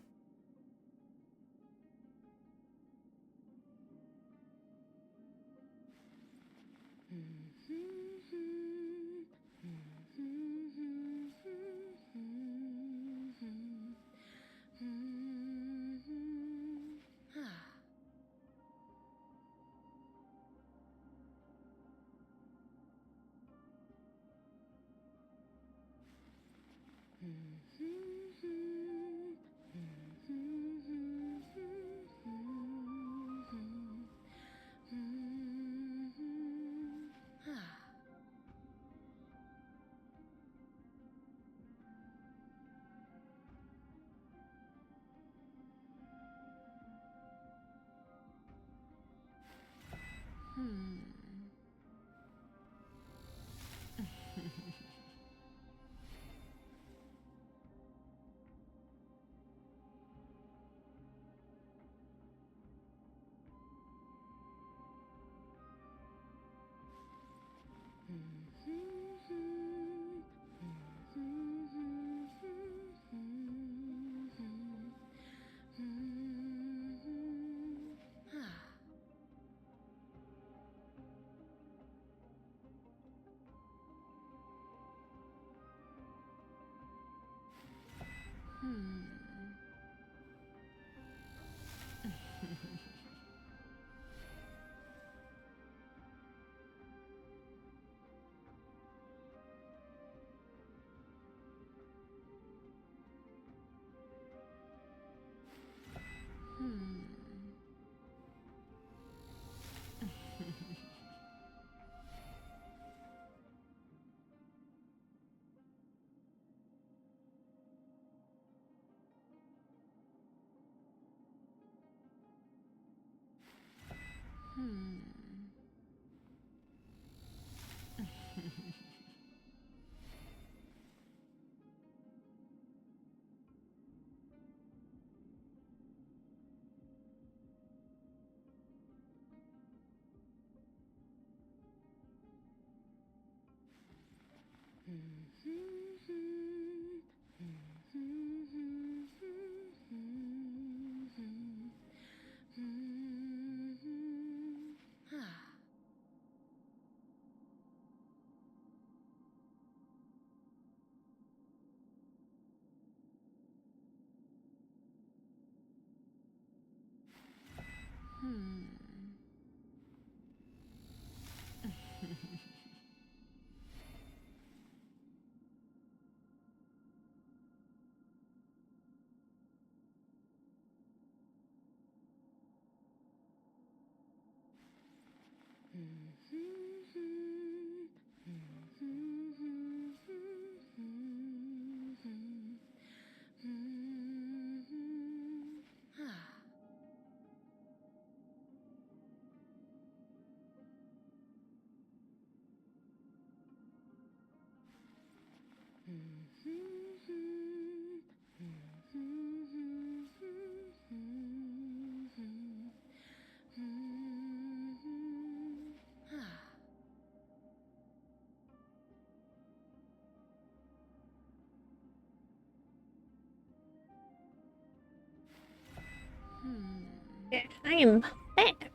Okay, I am back.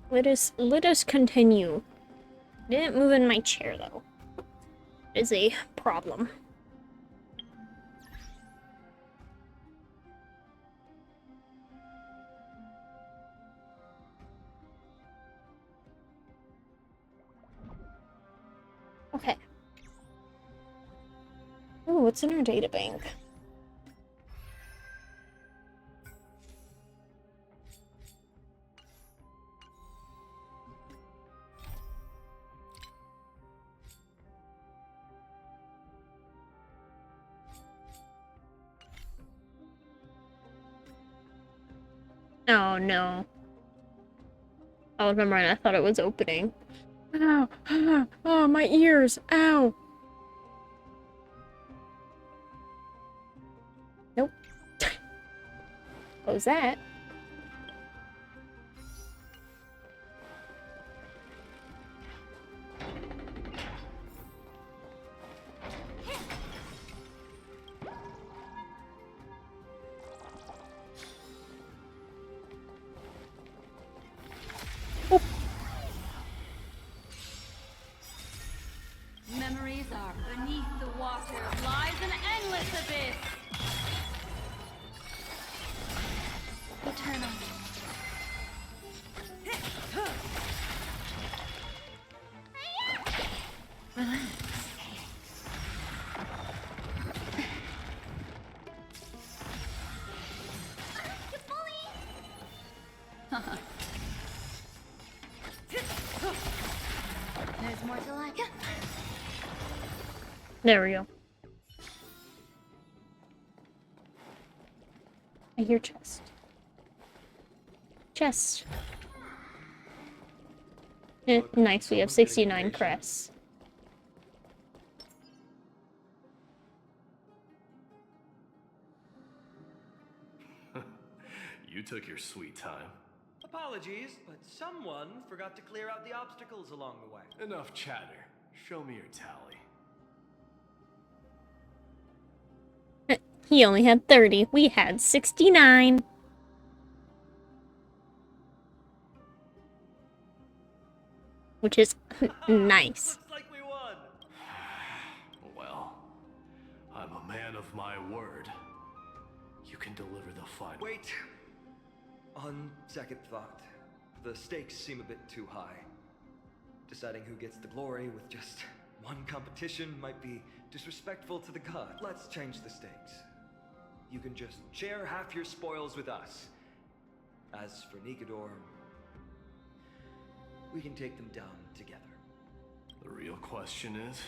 Let us continue. Didn't move in my chair though. Is a problem. Okay. Ooh, what's in our databank? Oh no. Oh, never mind. I thought it was opening. Ow! Oh, my ears! Ow! Nope. What was that? Memories are beneath the water, lies an endless abyss. Eternal. There's more to like. There we go. I hear chest. Chest. Nice, we have 69 crests. You took your sweet time. Apologies, but someone forgot to clear out the obstacles along the way. Enough chatter. Show me your tally. He only had 30. We had 69. Which is nice. Looks like we won. Well, I'm a man of my word. You can deliver the final. Wait. On second thought, the stakes seem a bit too high. Deciding who gets the glory with just one competition might be disrespectful to the god. Let's change the stakes. You can just share half your spoils with us. As for Nikador, we can take them down together. The real question is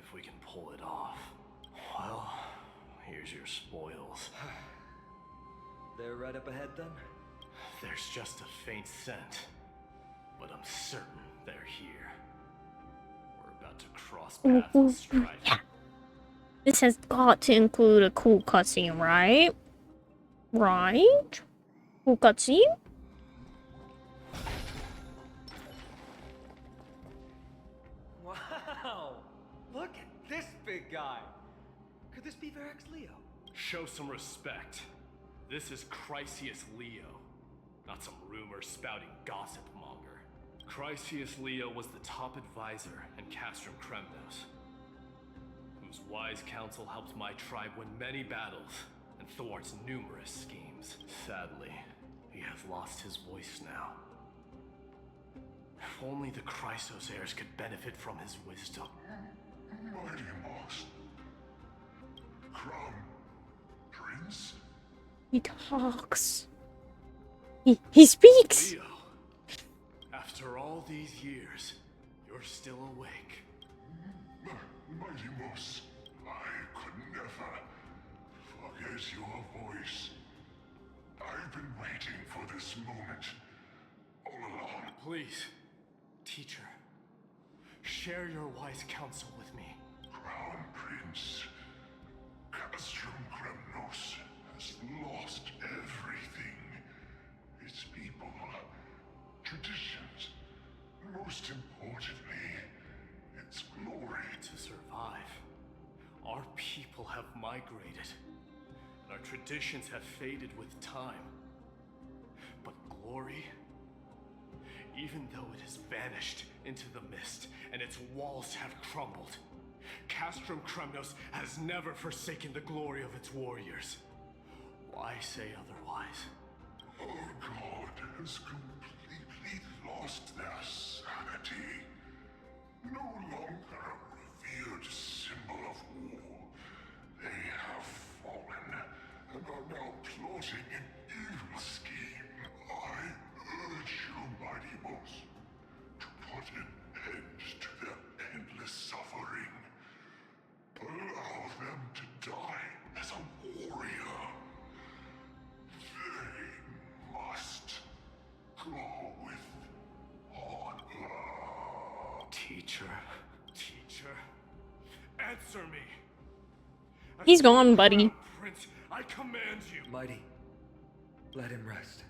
if we can pull it off. Well, here's your spoils. They're right up ahead then? There's just a faint scent. but I'm certain they're here. We're about to cross paths with strife. Yeah. This has got to include a cool cutscene, right? Right? Cool cutscene? Wow! Look at this big guy! Could this be Varix Leo? Show some respect. This is Chrysius Leo, not some rumor-spouting gossip monger. Chrysius Leo was the top advisor in Castrum Kremnos, whose wise counsel helped my tribe win many battles and thwarts numerous schemes. Sadly, he has lost his voice now. If only the Chrysos heirs could benefit from his wisdom. Mighty Moss. Crown Prince? He talks. He speaks! Leo, after all these years, you're still awake. Mighty Moss, I could never forget your voice. I've been waiting for this moment all along. Please, teacher, share your wise counsel with me. Crown Prince, Castrum Kremnos has lost everything. Its people, traditions, most importantly, its glory. To survive, our people have migrated, and our traditions have faded with time. But glory, even though it has vanished into the mist and its walls have crumbled, Castrum Kremnos has never forsaken the glory of its warriors. Why say otherwise? Our god has completely lost their sanity. No longer a revered symbol of war. They have fallen and are now plotting an evil scheme. I urge you, Mighty Moss, to put an end to their endless suffering. Allow them to die as a warrior. They must go with honor. Teacher, answer me. He's gone, buddy. Prince, I command you. Mighty, let him rest.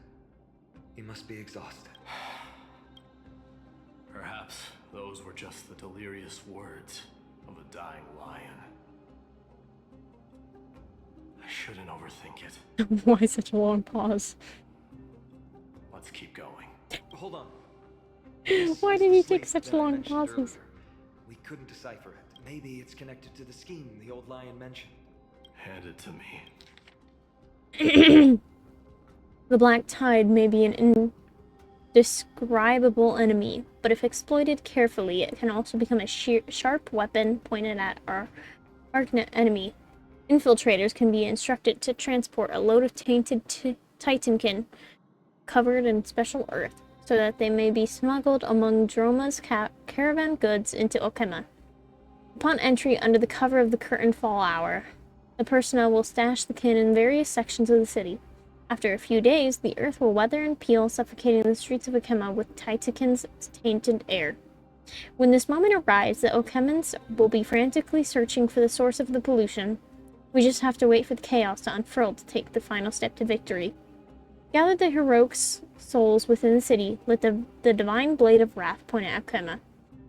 He must be exhausted. Perhaps those were just the delirious words of a dying lion. I shouldn't overthink it. Why such a long pause? Let's keep going. Hold on. Why did he take such long pauses? Earlier. We couldn't decipher it. Maybe it's connected to the scheme the old lion mentioned. Hand it to me. The Black Tide may be an indescribable enemy, but if exploited carefully, it can also become a sharp weapon pointed at our enemy. Infiltrators can be instructed to transport a load of tainted Titankin covered in special earth, so that they may be smuggled among Droma's caravan goods into Okema. Upon entry under the cover of the curtain fall hour, the personnel will stash the kin in various sections of the city. After a few days, the earth will weather and peel, suffocating the streets of Okema with Titankin's tainted air. When this moment arrives, the Okemans will be frantically searching for the source of the pollution. We just have to wait for the chaos to unfurl to take the final step to victory. Gather the heroic souls within the city, let the divine blade of wrath point at Okema,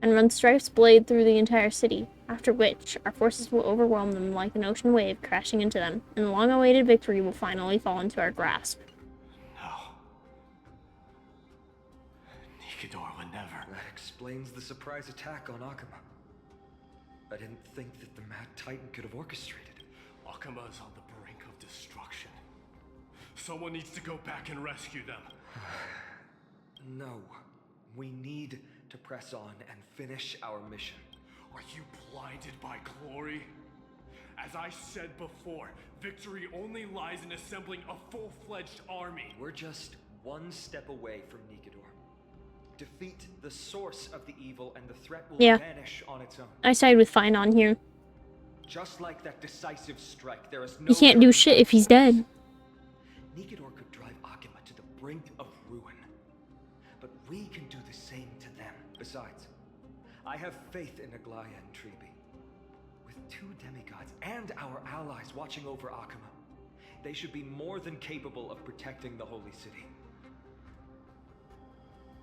and run Strife's blade through the entire city, after which our forces will overwhelm them like an ocean wave crashing into them, and the long-awaited victory will finally fall into our grasp. No. Nikador would never. That explains the surprise attack on Akama. I didn't think that the Mad Titan could have orchestrated it. Akama is on the brink of destruction. Someone needs to go back and rescue them. No. We need to press on and finish our mission. Are you blinded by glory? As I said before, victory only lies in assembling a full-fledged army. We're just one step away from Nikador. Defeat the source of the evil and the threat will vanish on its own. I side with Fine on here. Just like that decisive strike, there is no... He can't do shit if he's dead. Nikador could drive Akama to the brink of ruin. but we can do the same to them. Besides, I have faith in Aglaya and Treeby. With 2 demigods and our allies watching over Akuma, they should be more than capable of protecting the Holy City.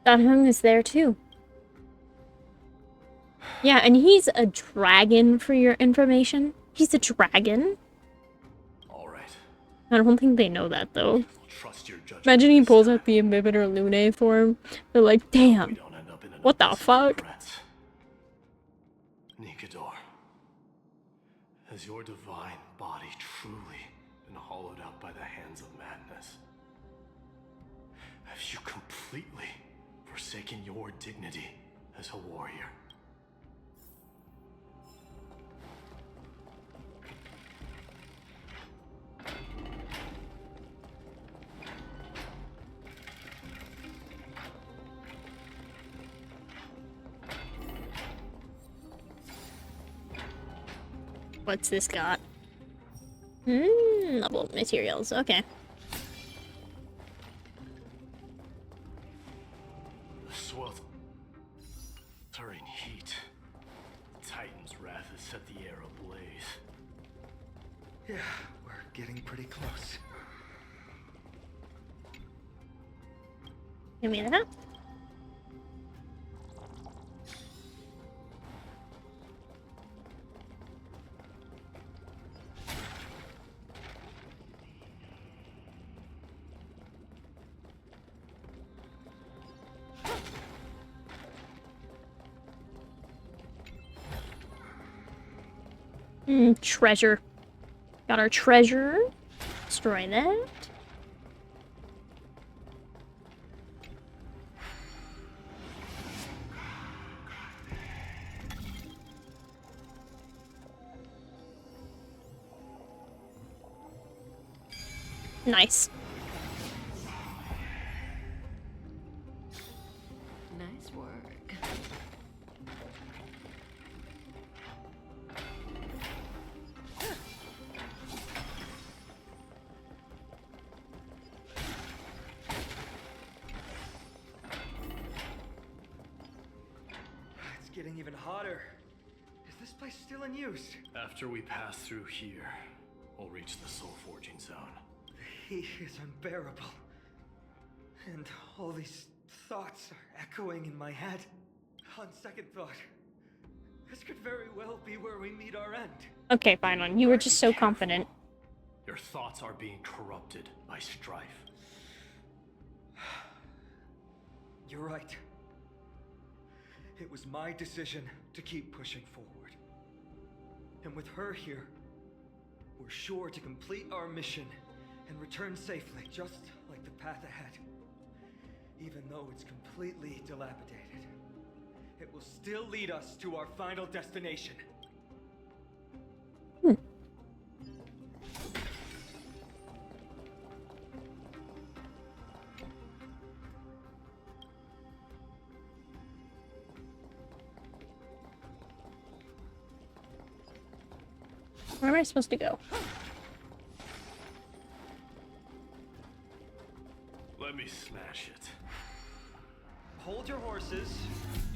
Danhung is there too. Yeah, and he's a dragon, for your information. He's a dragon. All right. I don't think they know that, though. Trust your judgment. Imagine he pulls out the Inhibitor Lune form. They're like, damn, what the fuck? Nikador, has your divine body truly been hollowed out by the hands of madness? Have you completely forsaken your dignity as a warrior? What's this got? Level materials, okay. The sweltering heat. Titan's wrath has set the air ablaze. Yeah, we're getting pretty close. Give me that. Treasure. Got our treasure. Destroy that. Nice. Nice work. It's getting even hotter. Is this place still in use? After we pass through here, we'll reach the soul forging zone. The heat is unbearable. And all these thoughts are echoing in my head. On second thought, this could very well be where we meet our end. Okay, fine. You were just so confident. Your thoughts are being corrupted by strife. You're right. It was my decision to keep pushing forward. And with her here, we're sure to complete our mission and return safely, just like the path ahead. Even though it's completely dilapidated, it will still lead us to our final destination. Where am I supposed to go? Let me smash it. Hold your horses.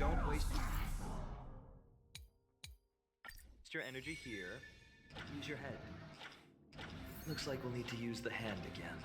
Don't waste your energy here. Use your head. Looks like we'll need to use the hand again.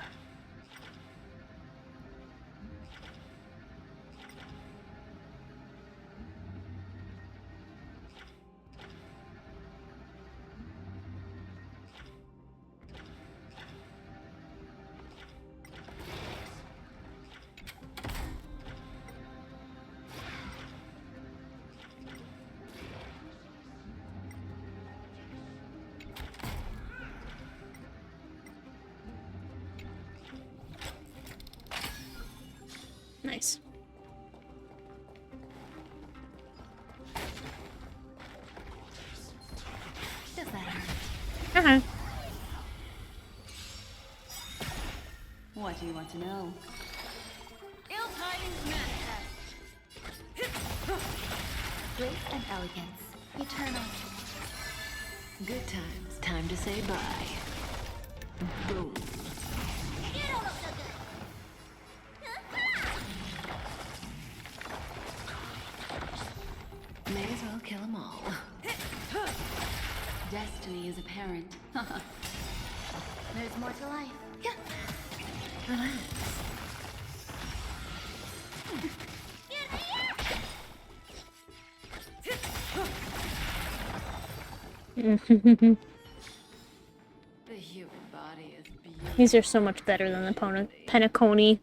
Nice. Does that hurt? Uh-huh. What do you want to know? Ill tidings manifest. Grace and elegance. Eternal. Good times. Time to say bye. Boom. You don't look so good. destiny is apparent. There's more to life. The human body is beautiful. These are so much better than the Penacony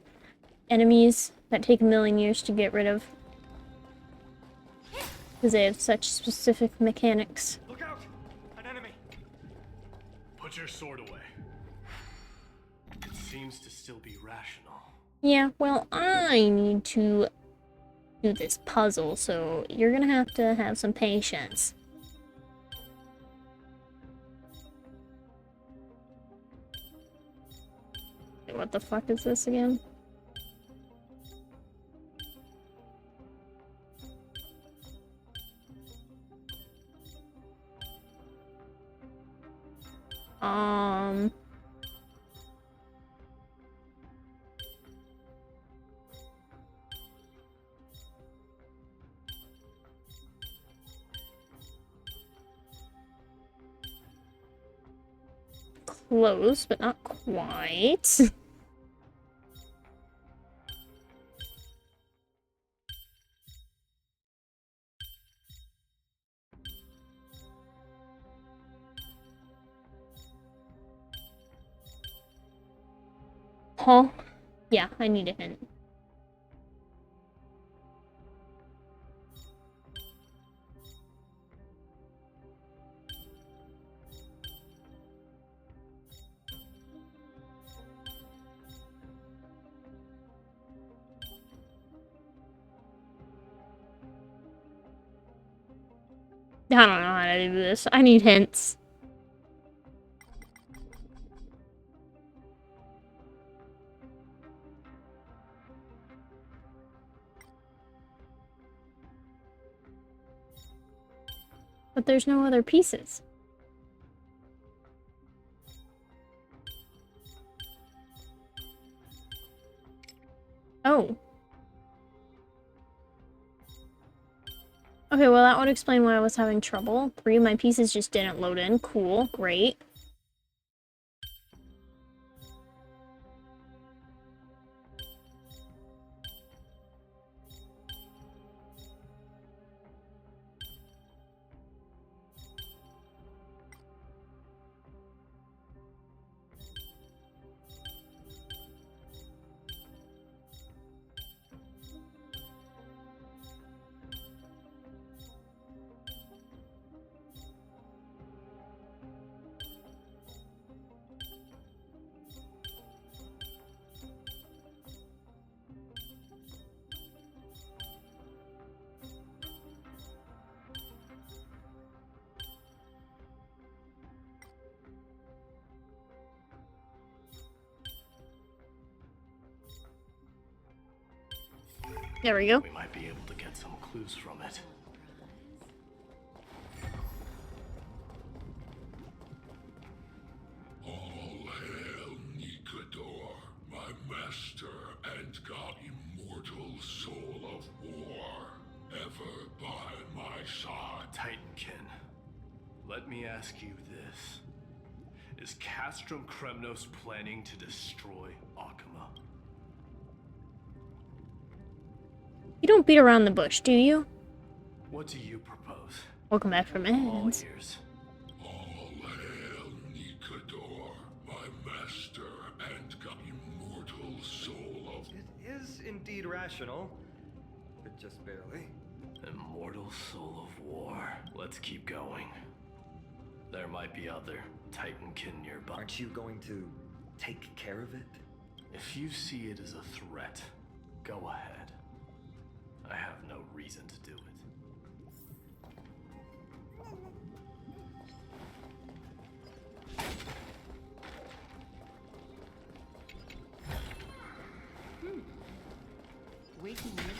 enemies that take a million years to get rid of. Because they have such specific mechanics. Look out! An enemy! Put your sword away. It seems to still be rational. Yeah, well, I need to do this puzzle, so you're gonna have to have some patience. Wait, what the fuck is this again? Close, but not quite. Huh? Yeah, I need a hint. I don't know how to do this. I need hints. But there's no other pieces. Oh. Okay, well that would explain why I was having trouble. 3 of my pieces just didn't load in. Cool, great. There we go. We might be able to get some clues from it. All hail Nikador, my master and god immortal soul of war, ever by my side. Titankin, let me ask you this. Is Castrum Kremnos planning to destroy Akuma? You don't beat around the bush, do you? What do you propose? Welcome back from All ends. ears. All hail Nikador, my master and god immortal soul of... It is indeed rational, but just barely. Immortal soul of war. Let's keep going. There might be other Titankin nearby. Aren't you going to take care of it? If you see it as a threat, go ahead. I have no reason to do it. Waiting music.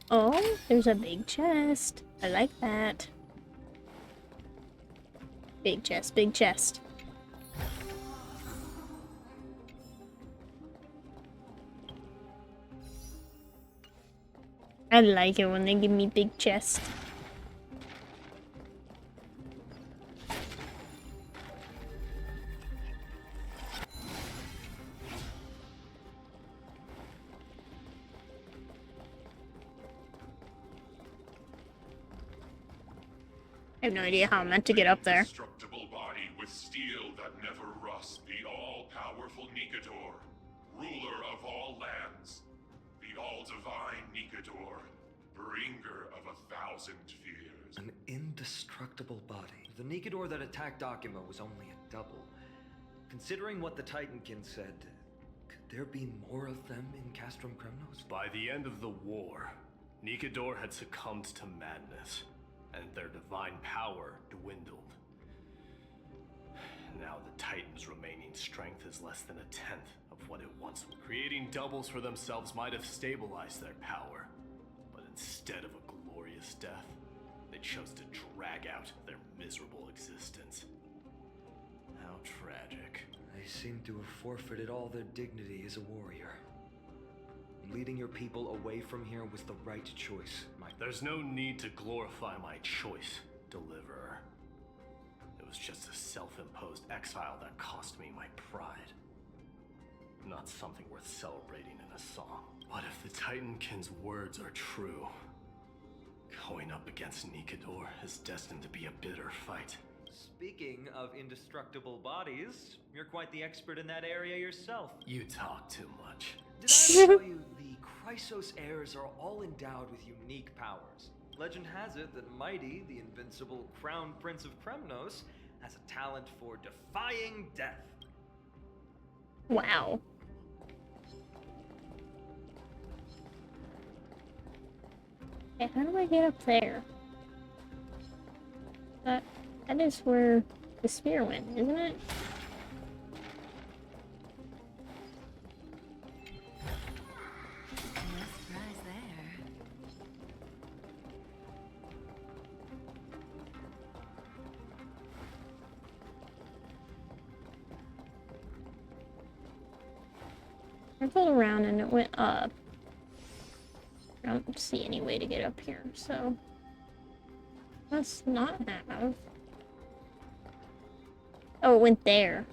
Oh? There's a big chest. I like that. Big chest, big chest. I like it when they give me big chests. I have no idea how I'm meant to get up there. Indestructible body with steel that never rusts, the all-powerful Nikador, ruler of all lands, the all-divine Nikador, bringer of 1,000 fears. An indestructible body. The Nikador that attacked Akuma was only a double. Considering what the Titankin said, could there be more of them in Castrum Kremnos? By the end of the war, Nikador had succumbed to madness, and their divine power dwindled. Now the Titan's remaining strength is less than 1/10 of what it once was. Creating doubles for themselves might have stabilized their power, but instead of a glorious death, they chose to drag out their miserable existence. How tragic. They seem to have forfeited all their dignity as a warrior. Leading your people away from here was the right choice, Mike. There's no need to glorify my choice, Deliverer. It was just a self-imposed exile that cost me my pride. Not something worth celebrating in a song. What if the Titankin's words are true? Going up against Nikador is destined to be a bitter fight. Speaking of indestructible bodies, you're quite the expert in that area yourself. You talk too much. Did I ever tell you the Chrysos heirs are all endowed with unique powers? Legend has it that Mighty, the invincible Crown Prince of Kremnos, has a talent for defying death. Wow. Okay, how do I get up there? That is where the spear went, isn't it? No surprise there. I pulled around and it went up. I don't see any way to get up here, so let's not have. Oh, it went there.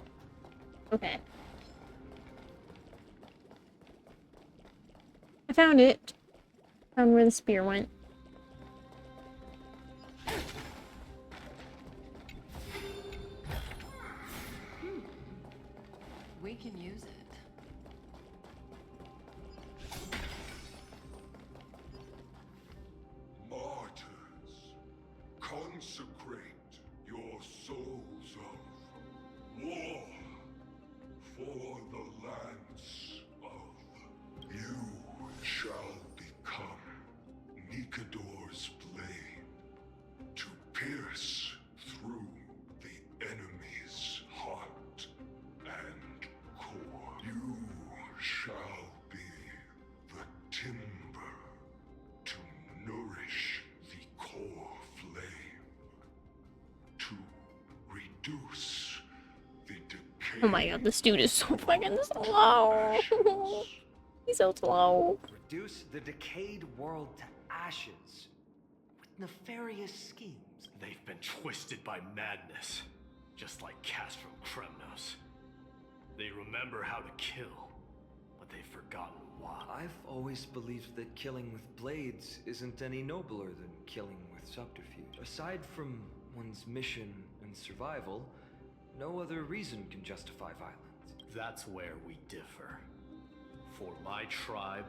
Okay. I found it. Found where the spear went. We can use it. Martyrs, consecrate your souls of war for the lands of. You shall become Nikador's blade to pierce through the enemy's heart and core. You shall be the timber to nourish the core flame, to reduce the decay. Oh my god, this dude is so fucking slow. He's so slow. Reduce the decayed world to ashes with nefarious schemes. They've been twisted by madness, just like Castrum Kremnos. They remember how to kill, but they've forgotten why. I've always believed that killing with blades isn't any nobler than killing with subterfuge. Aside from one's mission and survival, no other reason can justify violence. That's where we differ. For my tribe,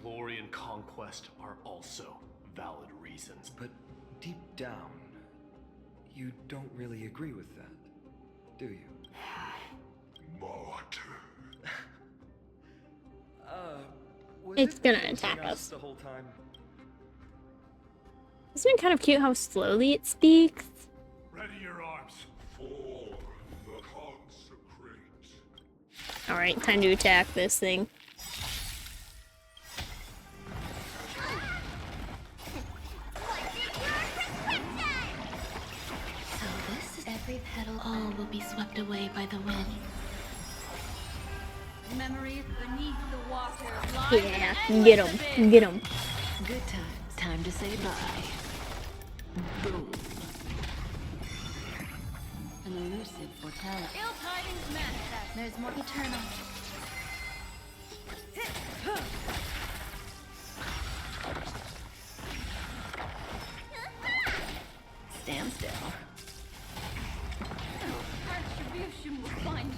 glory and conquest are also valid reasons. But deep down, you don't really agree with that, do you? Martyr. Was It's it gonna chasing attack us. the whole time? It's been kind of cute how slowly it speaks. Ready your arms. For the consecrate. Alright, time to attack this thing. swept away by the wind. Memories beneath the water. Yeah, get him, get him. Good times. Time to say bye. Boom. An elusive mortality. Ill tidings manifest. There's more eternal. Stand still. Retribution will find you.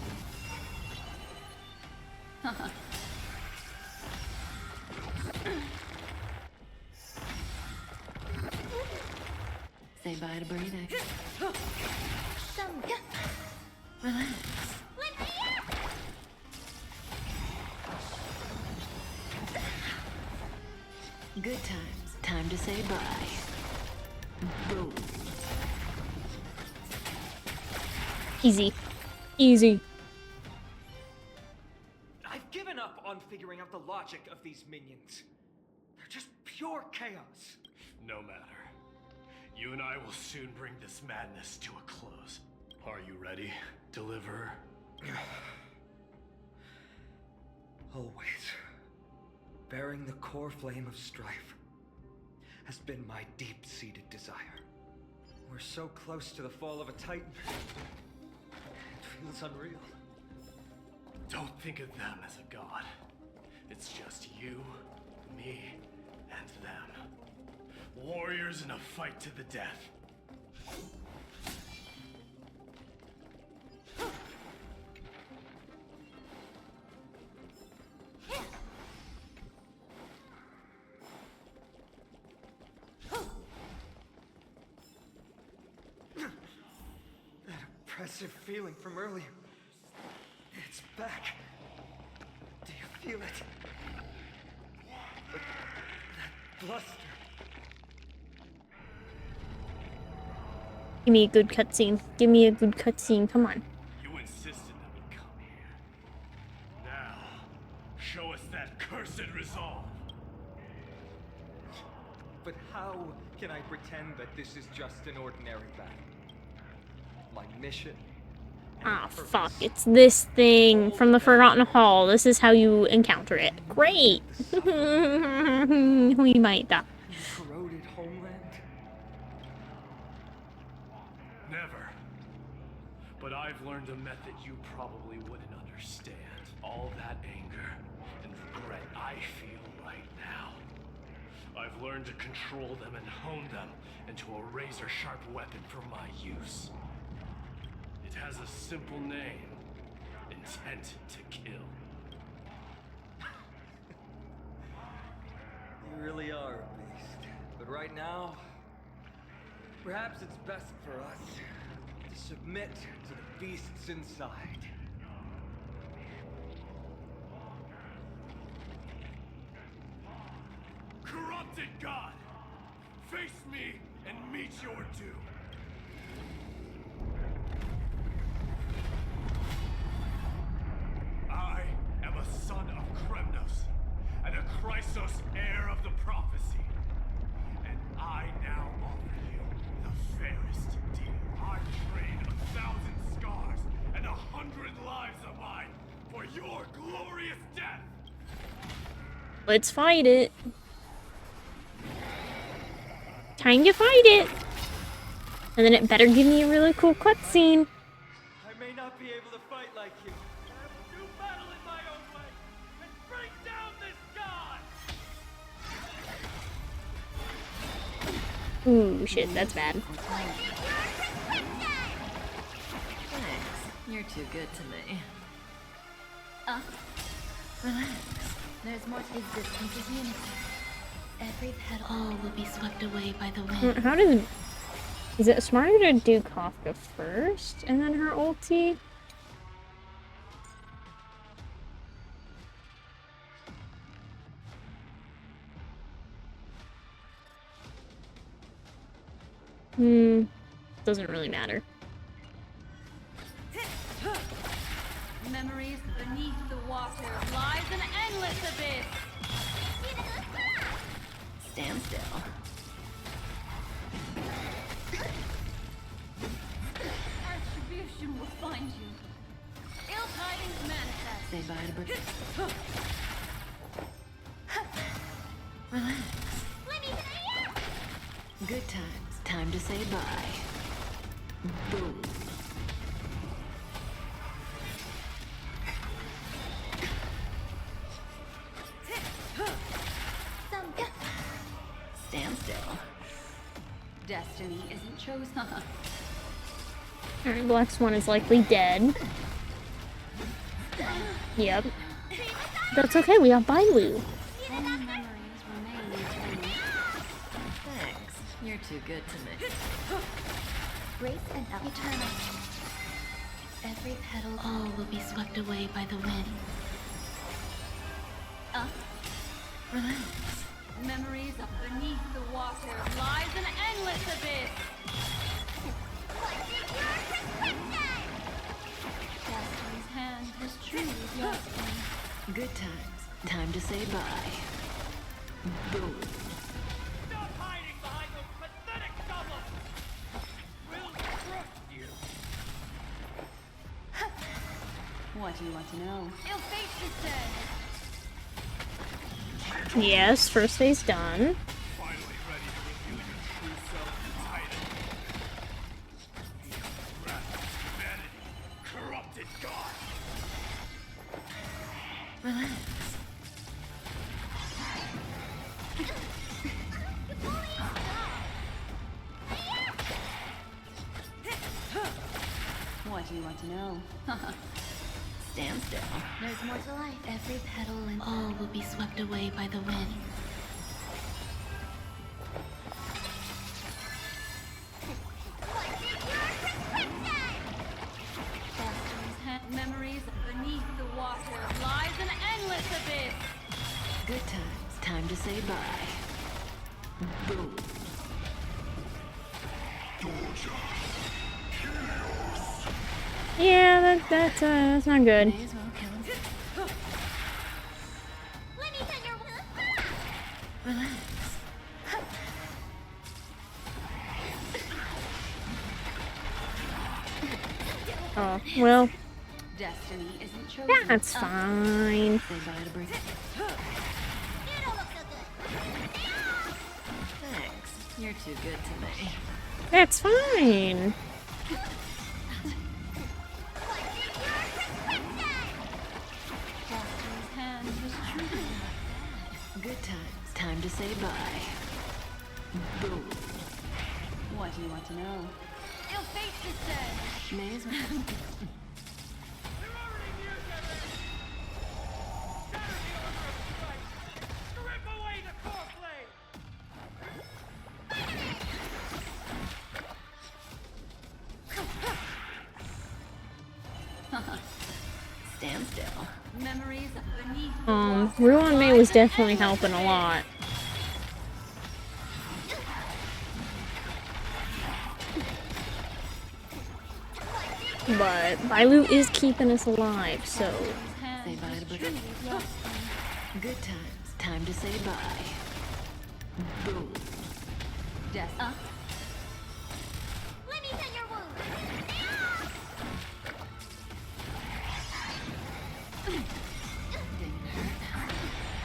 Say bye to breathing. Relax. Good times. Time to say bye. Boom. Easy. Easy. I've given up on figuring out the logic of these minions. They're just pure chaos. No matter. You and I will soon bring this madness to a close. Are you ready, Deliverer? Always. Bearing the core flame of strife has been my deep-seated desire. We're so close to the fall of a titan. It feels unreal. Don't think of them as a god. It's just you, me, and them. Warriors in a fight to the death. That oppressive feeling from earlier. It's back. Do you feel it? That bluster. Give me a good cutscene. Give me a good cutscene. Come on. You insisted that we come here. Now, show us that cursed resolve. But how can I pretend that this is just an ordinary battle? My mission. Ah, fuck. It's this thing from the Forgotten Hall. This is how you encounter it. Great. We might die. Corroded homeland. Never. But I've learned a method you probably wouldn't understand. All that anger and regret I feel right now. I've learned to control them and hone them into a razor-sharp weapon for my use. It has a simple name. Intent to kill. You really are a beast. But right now, perhaps it's best for us to submit to the beasts inside. Corrupted God! Face me and meet your doom! I am a son of Kremnos, and a Chrysos heir of the prophecy. And I now offer you the fairest deal. I trade 1,000 scars and 100 lives of mine for your glorious death! Let's fight it. Time to fight it. And then it better give me a really cool cutscene. I may not be able to fight like you. I have to do battle in my own way and bring down this god! Ooh, shit, that's bad. Thanks. You're too good to me. Relax. There's more to existence is unity. Every petal will be swept away by the wind. How did... Is it smarter to do Kafka first and then her ulti? Doesn't really matter. Memories beneath the water lies an endless abyss. Stand still. Retribution Retribution will find you. Ill tidings manifest. Say bye to Bert. Relax. Good times. Time to say bye. Boom. Stand still. Destiny isn't chosen. Alright, Black Swan is likely dead. Yep. That's okay, we got Bailu. Only memories remain eternal. Thanks. You're too good to me. Grace and eternal. Every petal, all will be swept away by the wind. Relax. Memories of beneath the water lies an endless abyss. Destiny's hand has truly blessed me. Good times. Time to say bye. Boom. Stop hiding behind those pathetic goblins! We'll crush you! What do you want to know? Ill fate descend. Yes, first phase done. Finally ready to reveal your true self to Titan. Wrath of humanity, corrupted God. Relax. What do you want to know? Stand still. There's more to life. Every petal and all will be swept away by the wind. Destiny's hand. Memories beneath the water lies an endless abyss. Good times. Time to say bye. Boom. Yeah, that's not good. May as well kill him. Relax. Oh, well, Destiny isn't chosen. that's fine. Say bye to Bert. Thanks. You're too good to me. That's fine. Destiny's hand has truly. Good times. Time to say bye. Boom. What do you want to know? Ill fate descend. May as well. They're already near their end! Shatter the armor of strike! Strip away the core flame! Stand still. Memories beneath the water Ruan May was lies an definitely endless helping a abyss. lot. But Bailu is keeping us alive, so Destiny's hand Say bye has to Bert. truly blessed me. Good times. Time to say bye. Boom. Let me tend your wound.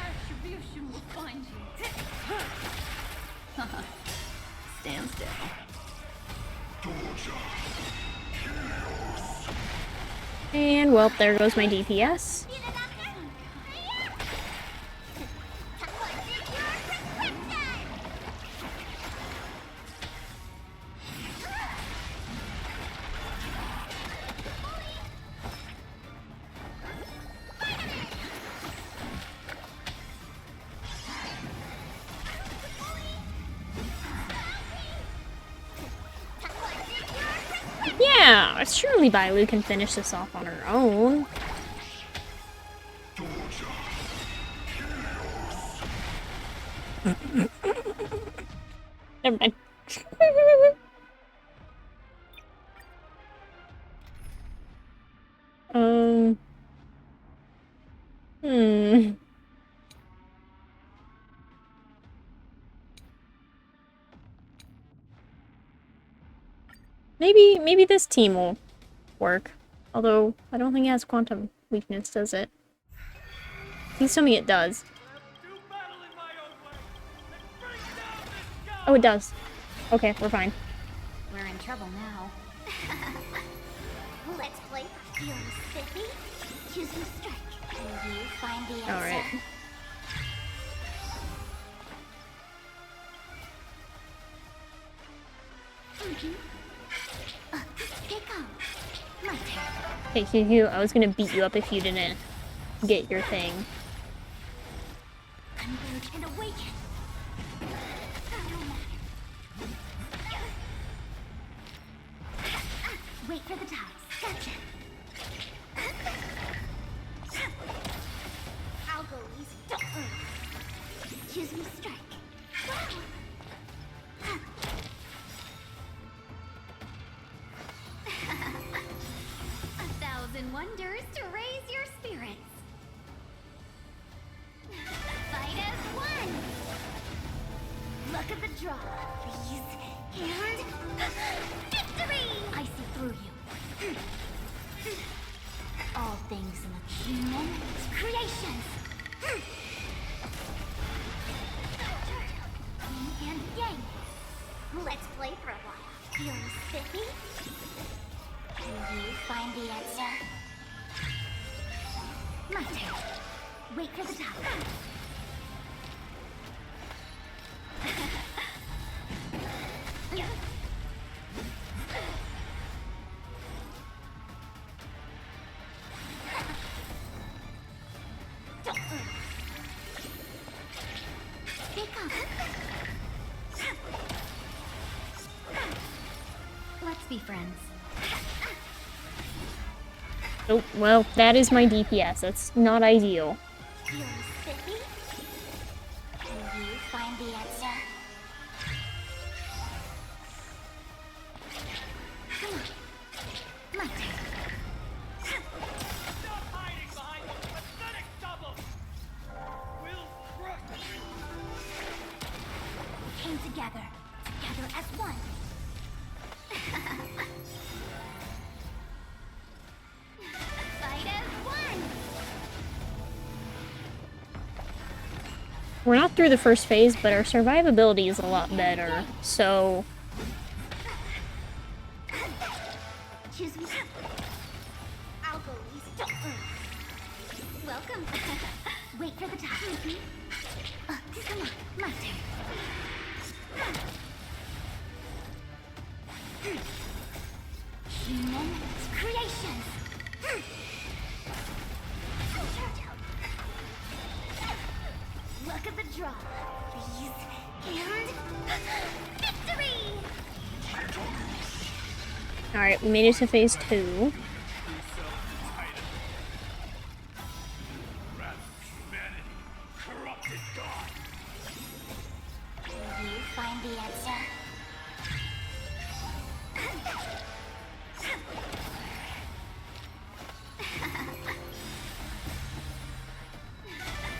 Attribution will find you. Stand still. and well, there goes my DPS. Yeah, surely Bailu can finish this off on her own. Never mind. Hmm. Maybe this team will work. Although, I don't think it has quantum weakness, does it? Please tell me it does. Oh, it does. Okay, we're fine. We're in trouble now. Let's play Feeling Spiffy? Choose your strike. Will you find the answer? Alright. Pick up. My turn. Hey, Hugh, I was gonna beat you up if you didn't get your thing. Converge and awaken. No matter. Wait for the tides. Gotcha. I'll go easy. Don't choose me strike. A thousand wonders to raise your spirits. Fight as one. Look at the draw, please. And victory! I see through you. All things in the human creations. Yin and yang. Let's play for a while. Feeling spiffy? Will you find the answer? My turn. Wait for the top. Let's be friends. Oh, well, that is my DPS. That's not ideal. Feeling spiffy? Will you find the answer? Come on. My turn. Stop hiding behind those pathetic doubles! We'll crush you! Came together as one. Fight as one. We're not through the first phase, but our survivability is a lot better, so... Choose me. I'll go easy. Welcome. Wait for the top. Come on, my turn. Human creations. Look at the draw, please. And victory! Alright, we made it to phase 2. Will you find the answer?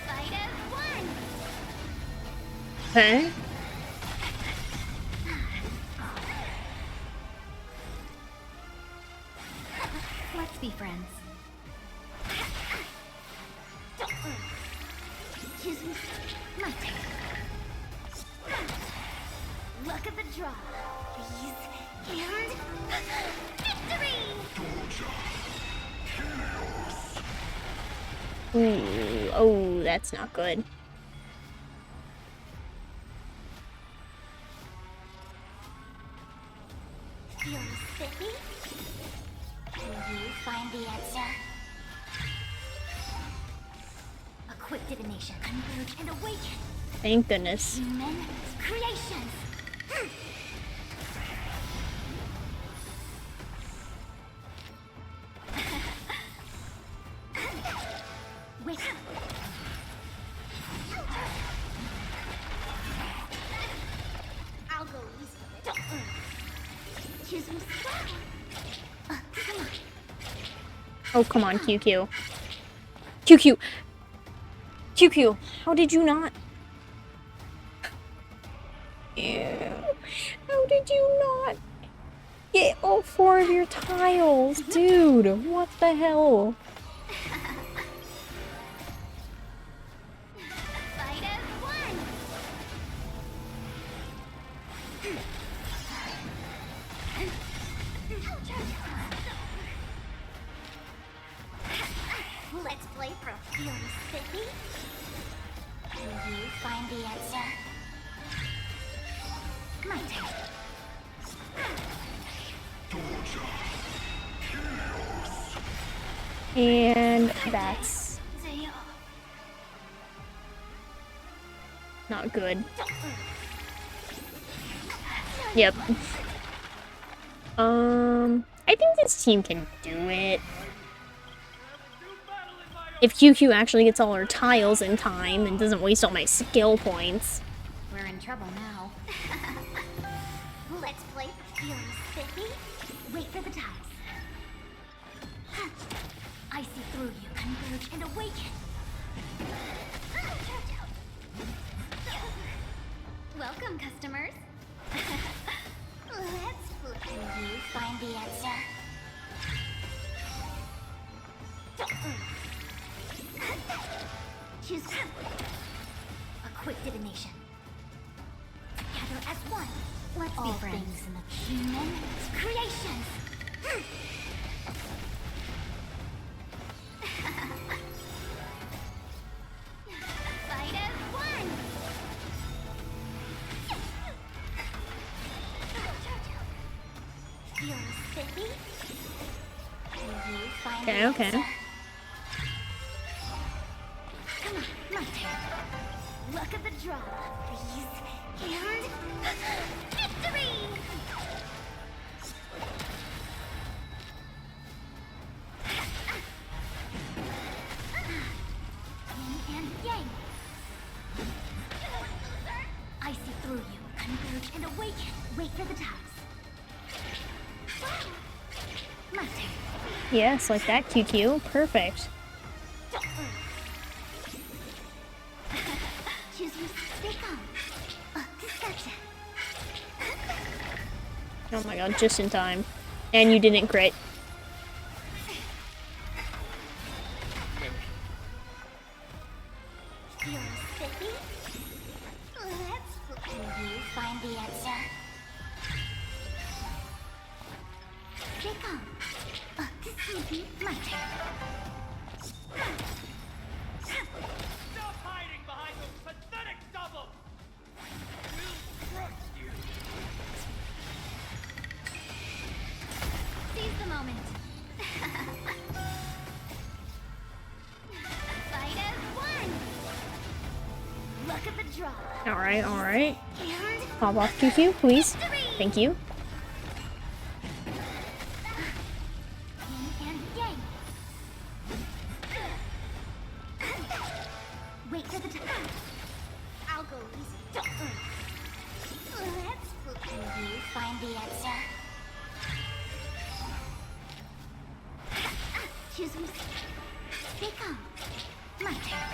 Fight as one. Okay. Let's be friends. Choose me. My turn. Look at the draw, please. And victory! Ooh, oh, that's not good. Feeling spiffy? Will you find the answer? A quick divination. Converge and awaken. Thank goodness. Human creations. Wait. I'll go easy. Choose me. Come on. Oh, come on, QQ. QQ! QQ, how did you not? Ew. How did you not? Get all 4 of your tiles, dude. What the hell? Fight as one. Let's play for a few, Spiffy. Can you find the answer? My turn. And that's not good. Yep. I think this team can do it. If QQ actually gets all her tiles in time and doesn't waste all my skill points. We're in trouble now. Let's play for feeling spiffy. Wait for the tiles. I see through you, converge and awaken. Welcome, customers. Let's flip. Can you find the answer? Choose a quick divination. Together as one. Let's be friends. Things in the human creations. Fight as one. Feel spiffy? Can you find the Okay. answer? Come on, my turn. Luck of the draw, please. And victory! Yin and yang. I see through you, converge and awaken. Wait for the tiles. My turn. Yes, like that, QQ. Perfect. Choose your stick on. Gotcha. Oh my god, just in time. And you didn't crit. Feel spiffy? Let's can you find the answer? Stick on. This will be my turn. Stop hiding behind those pathetic doubles! We'll crush you! Seize the moment. Fight as one. Luck of the draw. Alright, alright. And Pop off QQ, please. Thank you. yin and yang. Wait for the time. I'll go easy. Let's flip. Can you find the answer? Choose me. Stick on. My turn.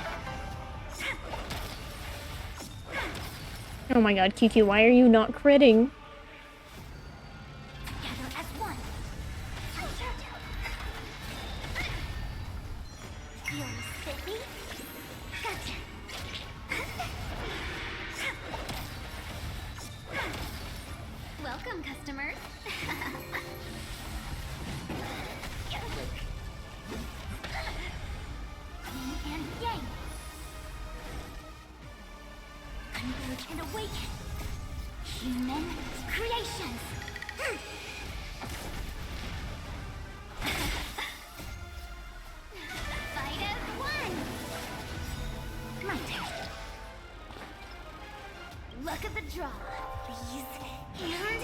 Oh my god, QQ, why are you not critting? Together as one. Feel spiffy? Gotcha. Welcome, customers. Yin and yang. Converge and awaken. Human creations. Fight as one. My turn. Luck of the draw, please. And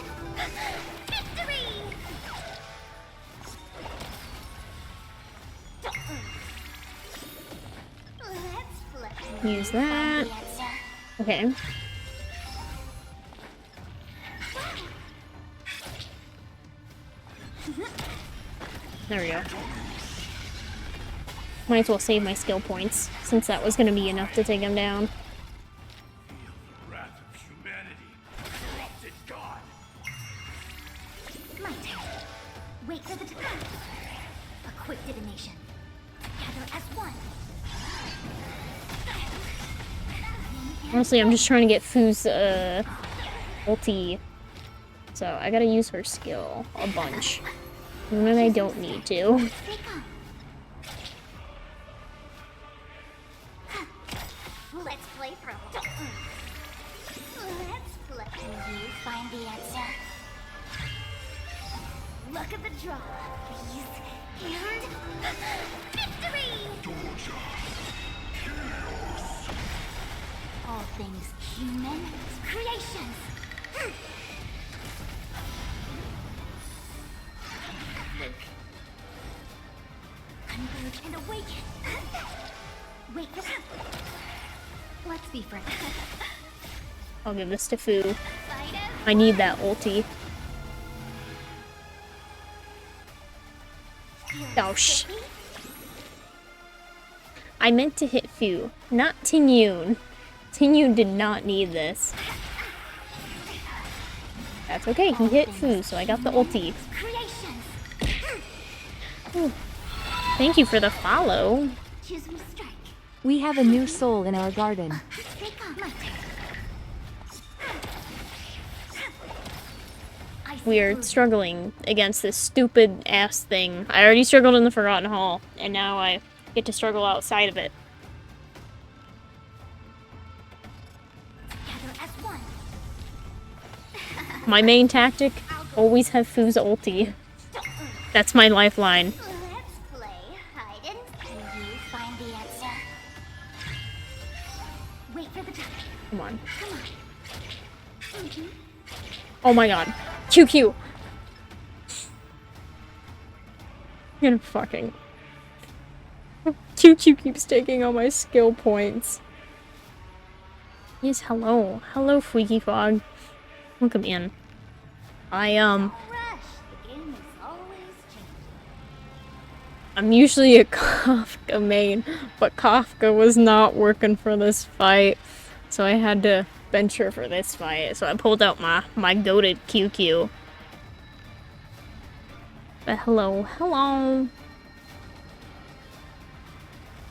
victory! Let's flip. Use that. Okay. There we go. Might as well save my skill points, since that was gonna be enough to take him down. Feel the wrath of humanity, corrupted God. My turn. Together as one. Honestly, I'm just trying to get Fu's ulti. So I gotta use her skill a bunch. And then I don't need to. Let's play for a while. Let's play. Can you find the answer? Look at the draw, please. And victory! All things human creations. Look. Converge and awaken. Wait for that. Let's be friends. I'll give this to Fu. I need that ulti. Oh, I meant to hit Fu, not Tingyun. Tingyun did not need this. That's okay, he hit Fu, so I got the ulti. Ooh. Thank you for the follow. We have a new soul in our garden. We're struggling against this stupid ass thing. I already struggled in the Forgotten Hall, and now I get to struggle outside of it. My main tactic, always have Fu's ulti. That's my lifeline. Let's play hide and can you find the answer? Wait for the time. Come on. Come on. Oh my god. QQ! I'm gonna fucking... QQ keeps taking all my skill points. Yes, hello. Hello, Freaky Fog. Welcome in. I'm usually a Kafka main, but Kafka was not working for this fight, so I had to venture for this fight. So I pulled out my goated QQ. But hello.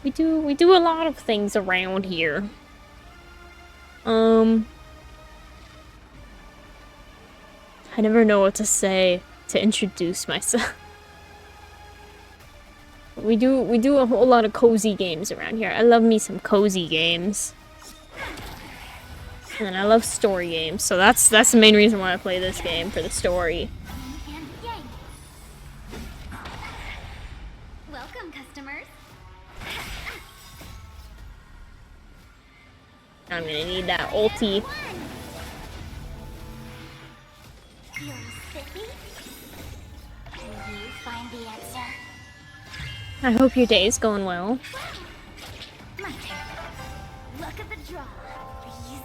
We do a lot of things around here. I never know what to say to introduce myself. We do a whole lot of cozy games around here. I love me some cozy games. And I love story games, so that's the main reason why I play this game, for the story. Welcome, customers. I'm gonna need that ulti. Feeling spiffy? Can you find the answer? I hope your day is going well. My turn. Look at the draw, please.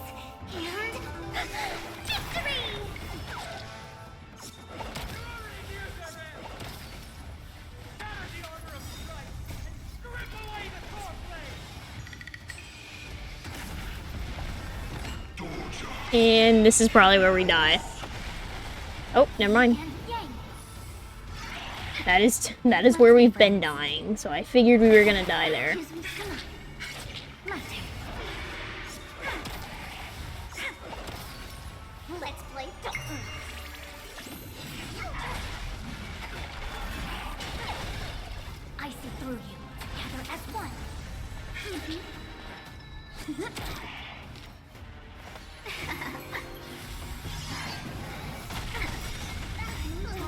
And victory! And this is probably where we die. Oh, never mind. That is where we've been dying, so I figured we were gonna die there. Let's play. I see through you. Together as one.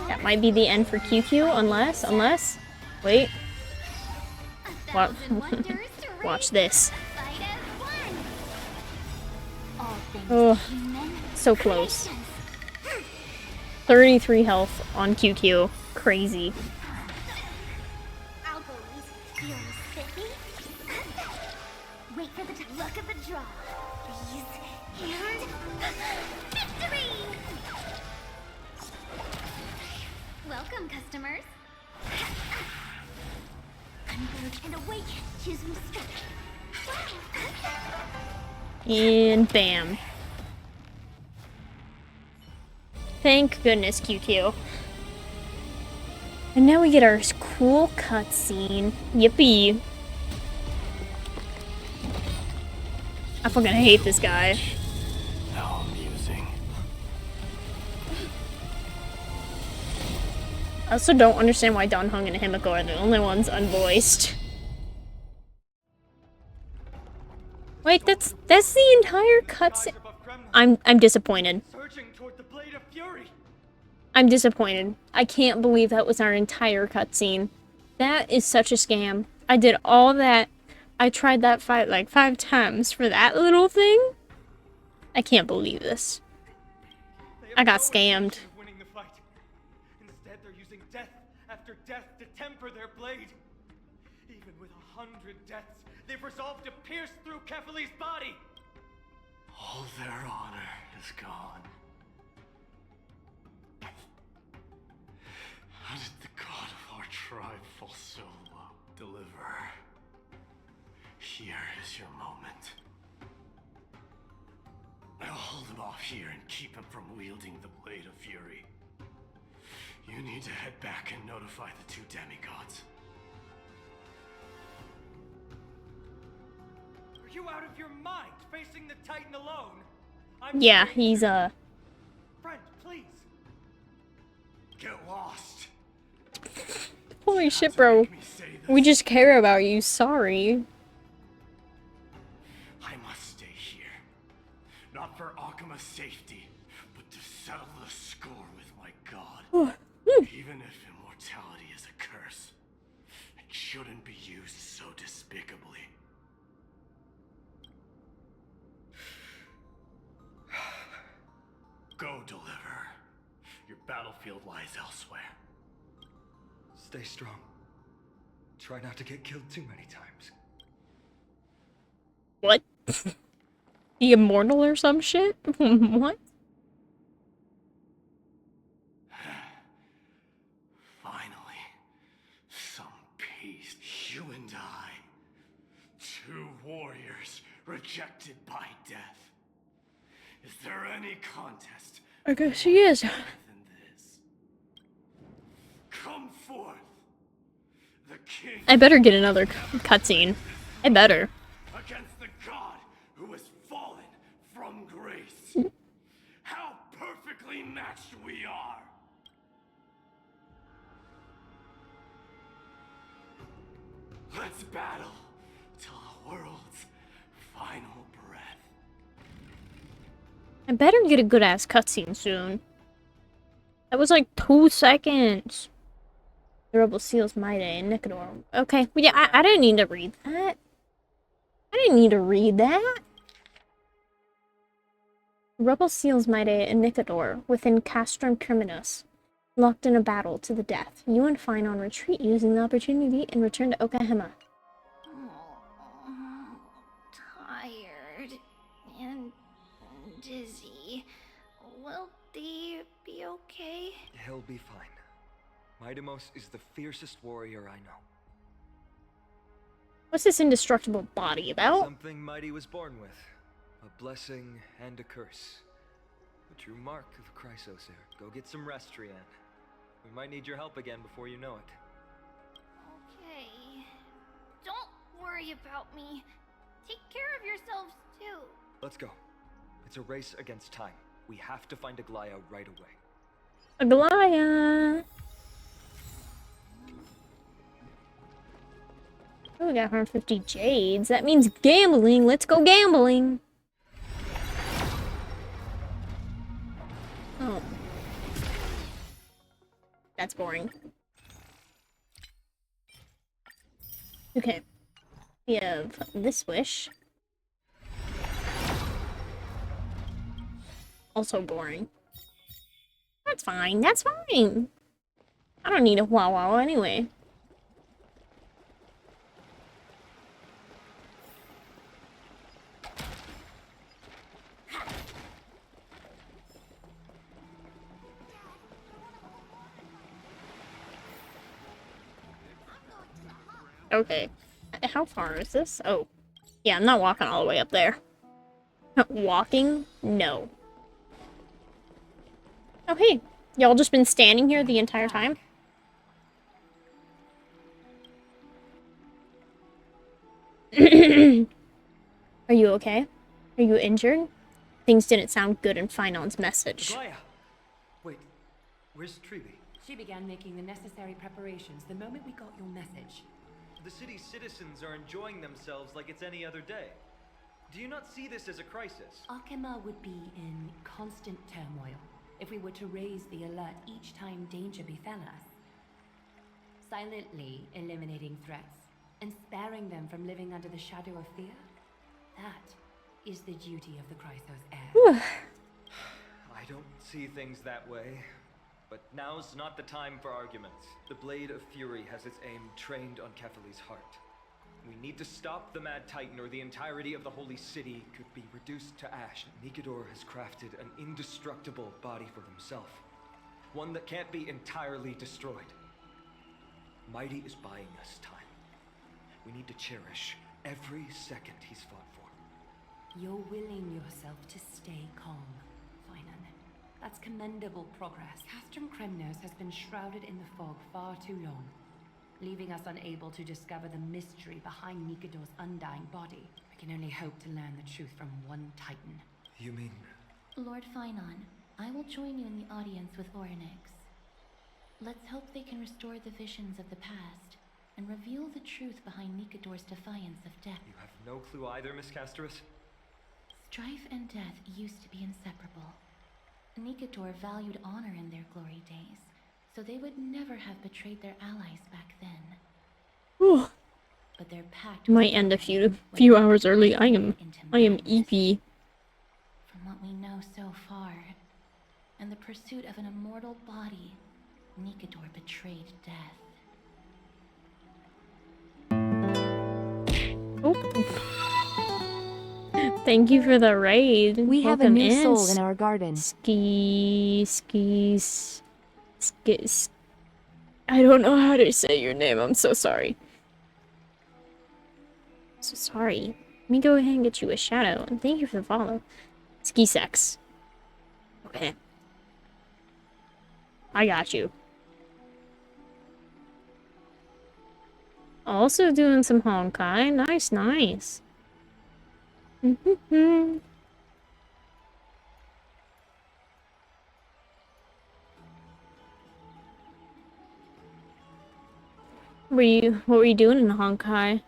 That might be the end for QQ, unless... Wait. Watch this. Oh, so close. 33 health on QQ. Crazy. Wait for the time. Look at the draw, please. And victory! Welcome, customers. Converge and awaken. Choose from strength. And bam. Thank goodness, QQ. And now we get our cool cutscene. Yippee. I fucking hate this guy. How amusing. I also don't understand why Don Hung and Himiko are the only ones unvoiced. Wait, that's the entire cutscene. I'm disappointed. I'm disappointed. I can't believe that was our entire cutscene. That is such a scam. I did all that. I tried that fight like 5 times for that little thing. I can't believe this. I got scammed. Instead, they're using death after death to temper their blade. Even with 100 deaths, they've resolved to pierce through Kefali's body. All their honor is gone. How did the god of our tribe fall so low? Deliver. Here is your moment. I'll hold him off here and keep him from wielding the Blade of Fury. You need to head back and notify the 2 demigods. Are you out of your mind, facing the Titan alone? Yeah, he's Friend, please. Get lost. Holy shit, bro. We just care about you. Sorry. I must stay here. Not for Akuma's safety, but to settle the score with my god. Even if immortality is a curse, it shouldn't be used so despicably. Go, Deliver. Your battlefield lies elsewhere. Stay strong. Try not to get killed too many times. What? The immortal or some shit? What? Finally, some peace. You and I, 2 warriors rejected by death. Is there any contest? I guess she is. Than this? Come forth. The king. I better get another cutscene. I better. Against the god who has fallen from grace. How perfectly matched we are. Let's battle till the world's final breath. I better get a good ass cutscene soon. That was like 2 seconds. The rebel seals my day in Nicanor. Okay, well, yeah, I didn't need to read that. I didn't need to read that. Rebel seals my day in Nicanor within Castrum Terminus. Locked in a battle to the death. You and Fine on retreat using the opportunity and return to Okahema. Tired and dizzy. Will they be okay? He'll be fine. Midamos is the fiercest warrior I know. What's this indestructible body about? Something mighty was born with. A blessing and a curse. The true mark of Chrysos here. Go get some rest, Trian. We might need your help again before you know it. Okay. Don't worry about me. Take care of yourselves too. Let's go. It's a race against time. We have to find Aglaya right away. Aglaya! Oh, we got 150 jades. That means gambling. Let's go gambling. Oh. That's boring. Okay. We have this wish. Also boring. That's fine. That's fine. I don't need a wow anyway. Okay. How far is this? Oh. Yeah, I'm not walking all the way up there. Walking? No. Oh, hey. Y'all just been standing here the entire time? Are you okay? Are you injured? Things didn't sound good in Finon's message. Aglaya! Wait, where's Treeby? She began making the necessary preparations the moment we got your message. The city's citizens are enjoying themselves like it's any other day. Do you not see this as a crisis? Akema would be in constant turmoil if we were to raise the alert each time danger befell us. Silently eliminating threats and sparing them from living under the shadow of fear, that is the duty of the Chrysos heir. I don't see things that way. But now's not the time for arguments. The Blade of Fury has its aim trained on Kefali's heart. We need to stop the Mad Titan or the entirety of the Holy City could be reduced to ash. Nikador has crafted an indestructible body for himself. One that can't be entirely destroyed. Mighty is buying us time. We need to cherish every second he's fought for. You're willing yourself to stay calm, Finan. That's commendable progress. Castrum Kremnos has been shrouded in the fog far too long, leaving us unable to discover the mystery behind Nikador's undying body. We can only hope to learn the truth from one Titan. You mean... Lord Finon, I will join you in the audience with Orynyx. Let's hope they can restore the visions of the past and reveal the truth behind Nikador's defiance of death. You have no clue either, Miss Casterus? Strife and death used to be inseparable. Nikador valued honor in their glory days, so they would never have betrayed their allies back then. Whew. But their pact might end a few hours early. I am EP. From what we know so far, in the pursuit of an immortal body, Nikador betrayed death. Thank you for the raid. We have a new soul in our garden. Skis. I don't know how to say your name. I'm so sorry. So sorry. Let me go ahead and get you a shadow. And thank you for the follow. Ski sex. Okay. I got you. Also doing some Honkai. Nice, nice. What were you doing in Honkai?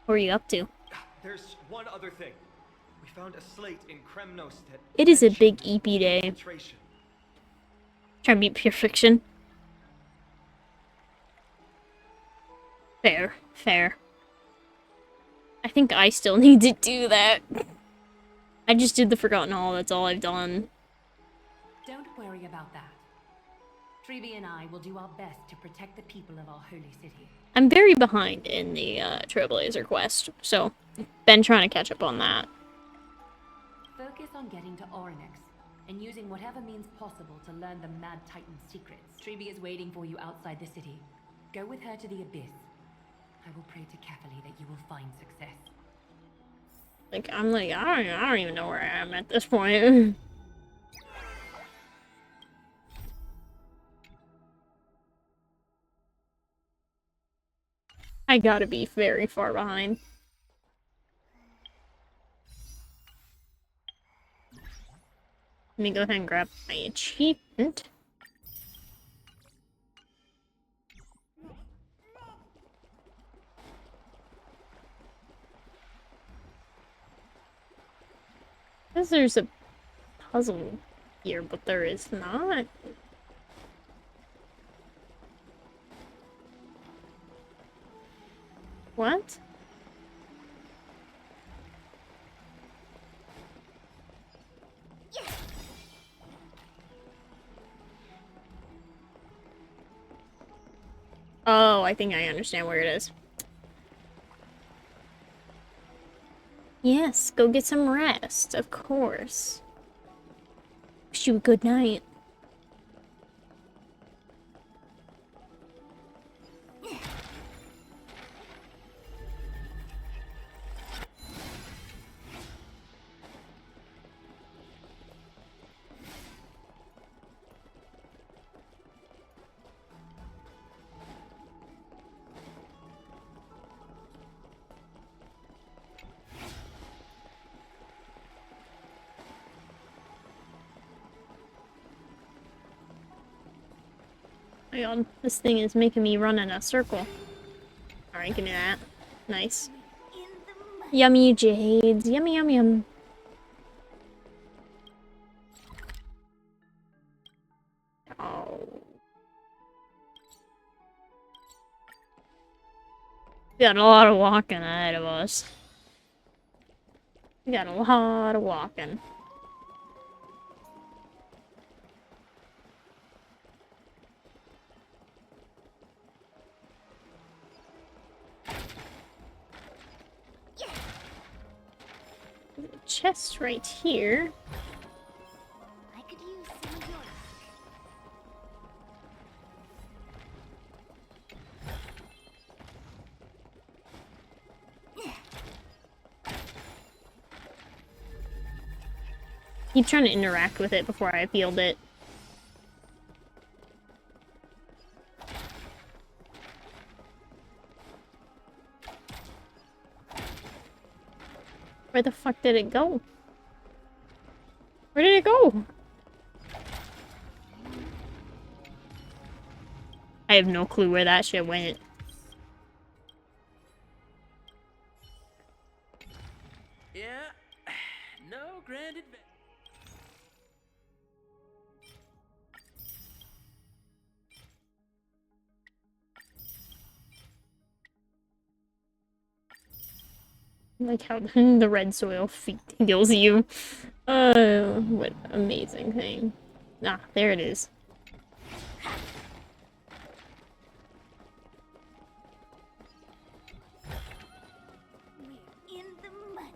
What were you up to? There's one other thing. We found a slate in Kremnos that... It is a big EP day. Trying to beat pure fiction. Fair, fair. I think I still need to do that. I just did the Forgotten Hall, that's all I've done. Don't worry about that. Treeby and I will do our best to protect the people of our holy city. I'm very behind in the Trailblazer quest, so been trying to catch up on that. Focus on getting to Orynyx and using whatever means possible to learn the Mad Titan's secrets. Treeby is waiting for you outside the city. Go with her to the Abyss. I will pray to Kefali that you will find success. Like, I don't even know where I am at this point. I gotta be very far behind. Let me go ahead and grab my achievement. Says there's a puzzle here, but there is not. What? Oh, I think I understand where it is. Yes, go get some rest, of course. Wish you a good night. my god, this thing is making me run in a circle. Alright, give me that. Nice. Yummy jades. Yummy, yum, yum. Oh. We got a lot of walking ahead of us. We got a lot of walking. Chest right here. I could use some of your Keep trying to interact with it before I field it. Where the fuck did it go? Where did it go? I have no clue where that shit went. Yeah, no grand adventure. Like how the red soil heals you. What amazing thing. Ah, there it is. We're in the money.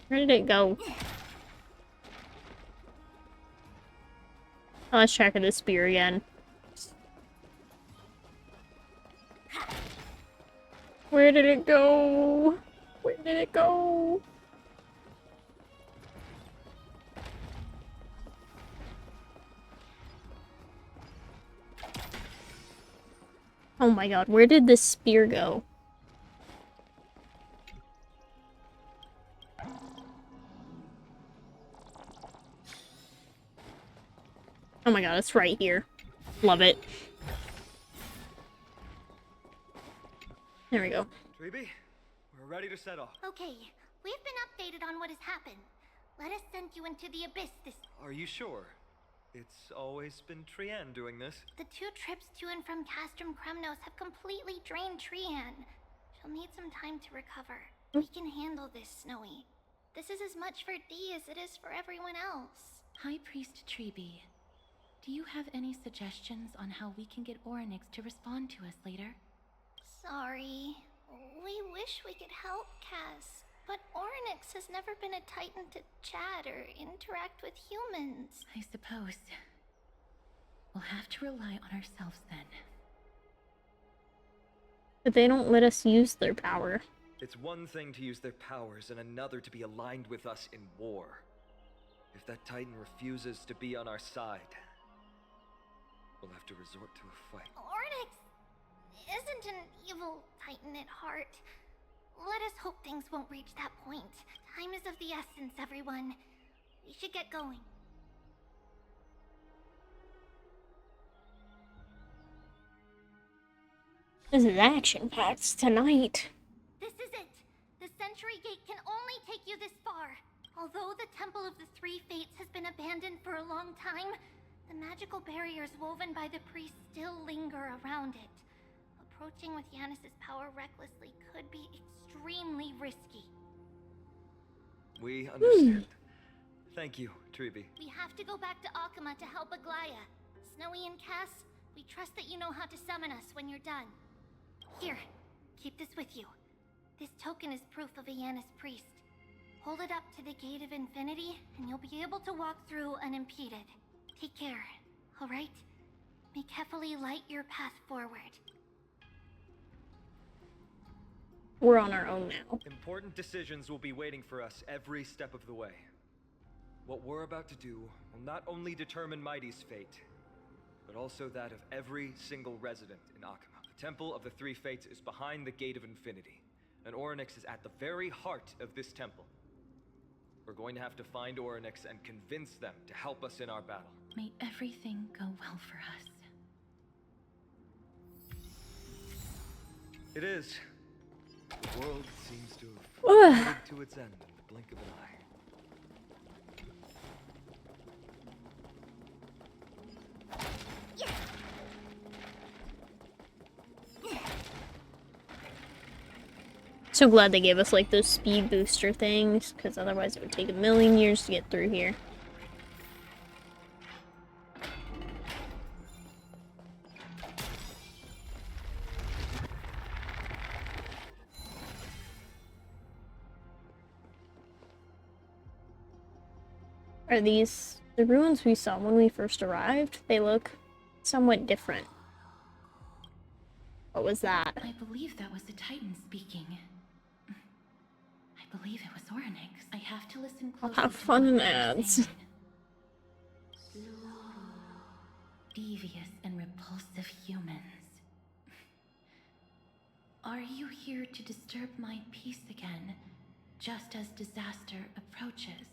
Where did it go? Oh, let's check the spear again. Where did it go? Where did it go? Oh my god, where did this spear go? Oh my god, it's right here. Love it. There we go. Treeby, we're ready to set off. Okay, we've been updated on what has happened. Let us send you into the abyss this... Are you sure? It's always been Trian doing this. The 2 trips to and from Castrum Kremnos have completely drained Trian. She'll need some time to recover. We can handle this, Snowy. This is as much for Dee as it is for everyone else. High Priest Treeby, do you have any suggestions on how we can get Orynyx to respond to us later? Sorry. We wish we could help, Cass. But Orynyx has never been a Titan to chat or interact with humans. I suppose. We'll have to rely on ourselves then. But they don't let us use their power. It's one thing to use their powers and another to be aligned with us in war. If that Titan refuses to be on our side, we'll have to resort to a fight. Orynyx isn't an evil Titan at heart. Let us hope things won't reach that point. Time is of the essence, everyone. We should get going. This is action-packed tonight. This is it. The Century Gate can only take you this far. Although the Temple of the Three Fates has been abandoned for a long time, the magical barriers woven by the priests still linger around it. Approaching with Yanis's power recklessly could be extremely risky. We understand. Thank you, Treeby. We have to go back to Akama to help Aglaya. Snowy and Cass, we trust that you know how to summon us when you're done. Here, keep this with you. This token is proof of a Yanis priest. Hold it up to the Gate of Infinity, and you'll be able to walk through unimpeded. Take care, alright? May Kefali light your path forward. We're on our own now. Important decisions will be waiting for us every step of the way. What we're about to do will not only determine Mighty's fate, but also that of every single resident in Akama. The Temple of the Three Fates is behind the Gate of Infinity. and Orynyx is at the very heart of this temple. We're going to have to find Orynyx and convince them to help us in our battle. May everything go well for us. It is. The world seems to have headed to its end in the blink of an eye. So glad they gave us like those speed booster things, because otherwise it would take a million years to get through here. Are these the ruins we saw when we first arrived? They look somewhat different. What was that? I believe that was the Titan speaking. I believe it was Orynyx. I have to listen I'll closely. have fun in ads. Devious and repulsive humans. Are you here to disturb my peace again, just as disaster approaches?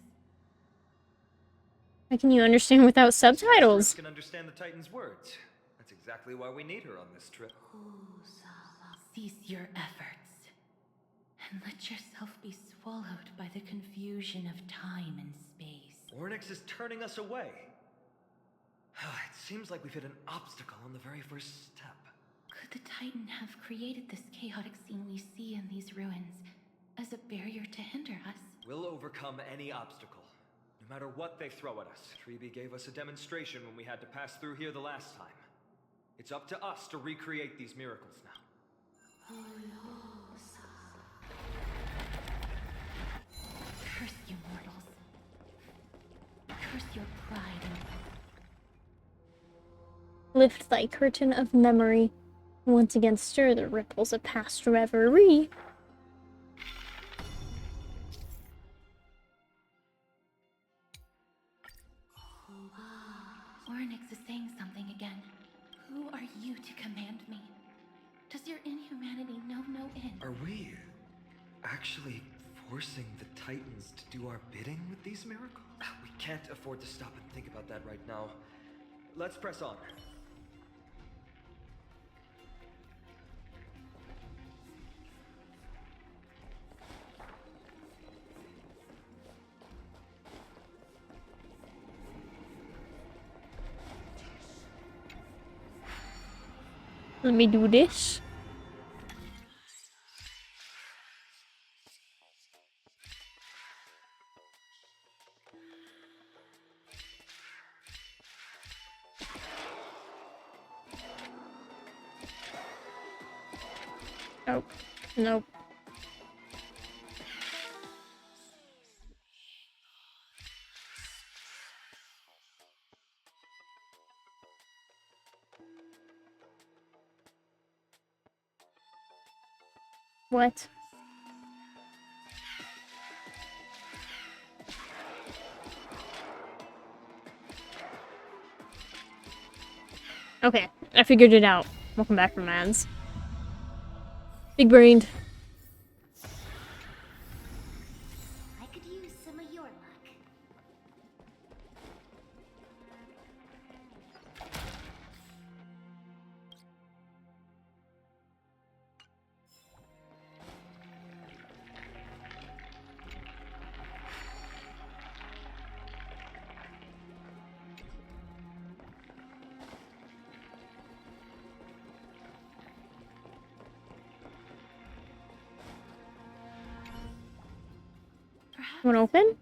How can you understand without subtitles? Can understand the Titan's words. That's exactly why we need her on this trip. Cease your efforts, and let yourself be swallowed by the confusion of time and space. Orynyx is turning us away. It seems like we've hit an obstacle on the very first step. Could the Titan have created this chaotic scene we see in these ruins as a barrier to hinder us? We'll overcome any obstacle, no matter what they throw at us. Treby gave us a demonstration when we had to pass through here the last time. It's up to us to recreate these miracles now. Curse you mortals. Curse your pride and Lift thy curtain of memory. Once again stir the ripples of past reverie. Orynyx is saying something again. Who are you to command me? Does your inhumanity know no end? Are we actually forcing the Titans to do our bidding with these miracles? We can't afford to stop and think about that right now. Let's press on. Let me do this. Nope. Nope. What? Okay, I figured it out. Welcome back from ads. Big brained. I could use some of your luck. Perhaps Wanna open?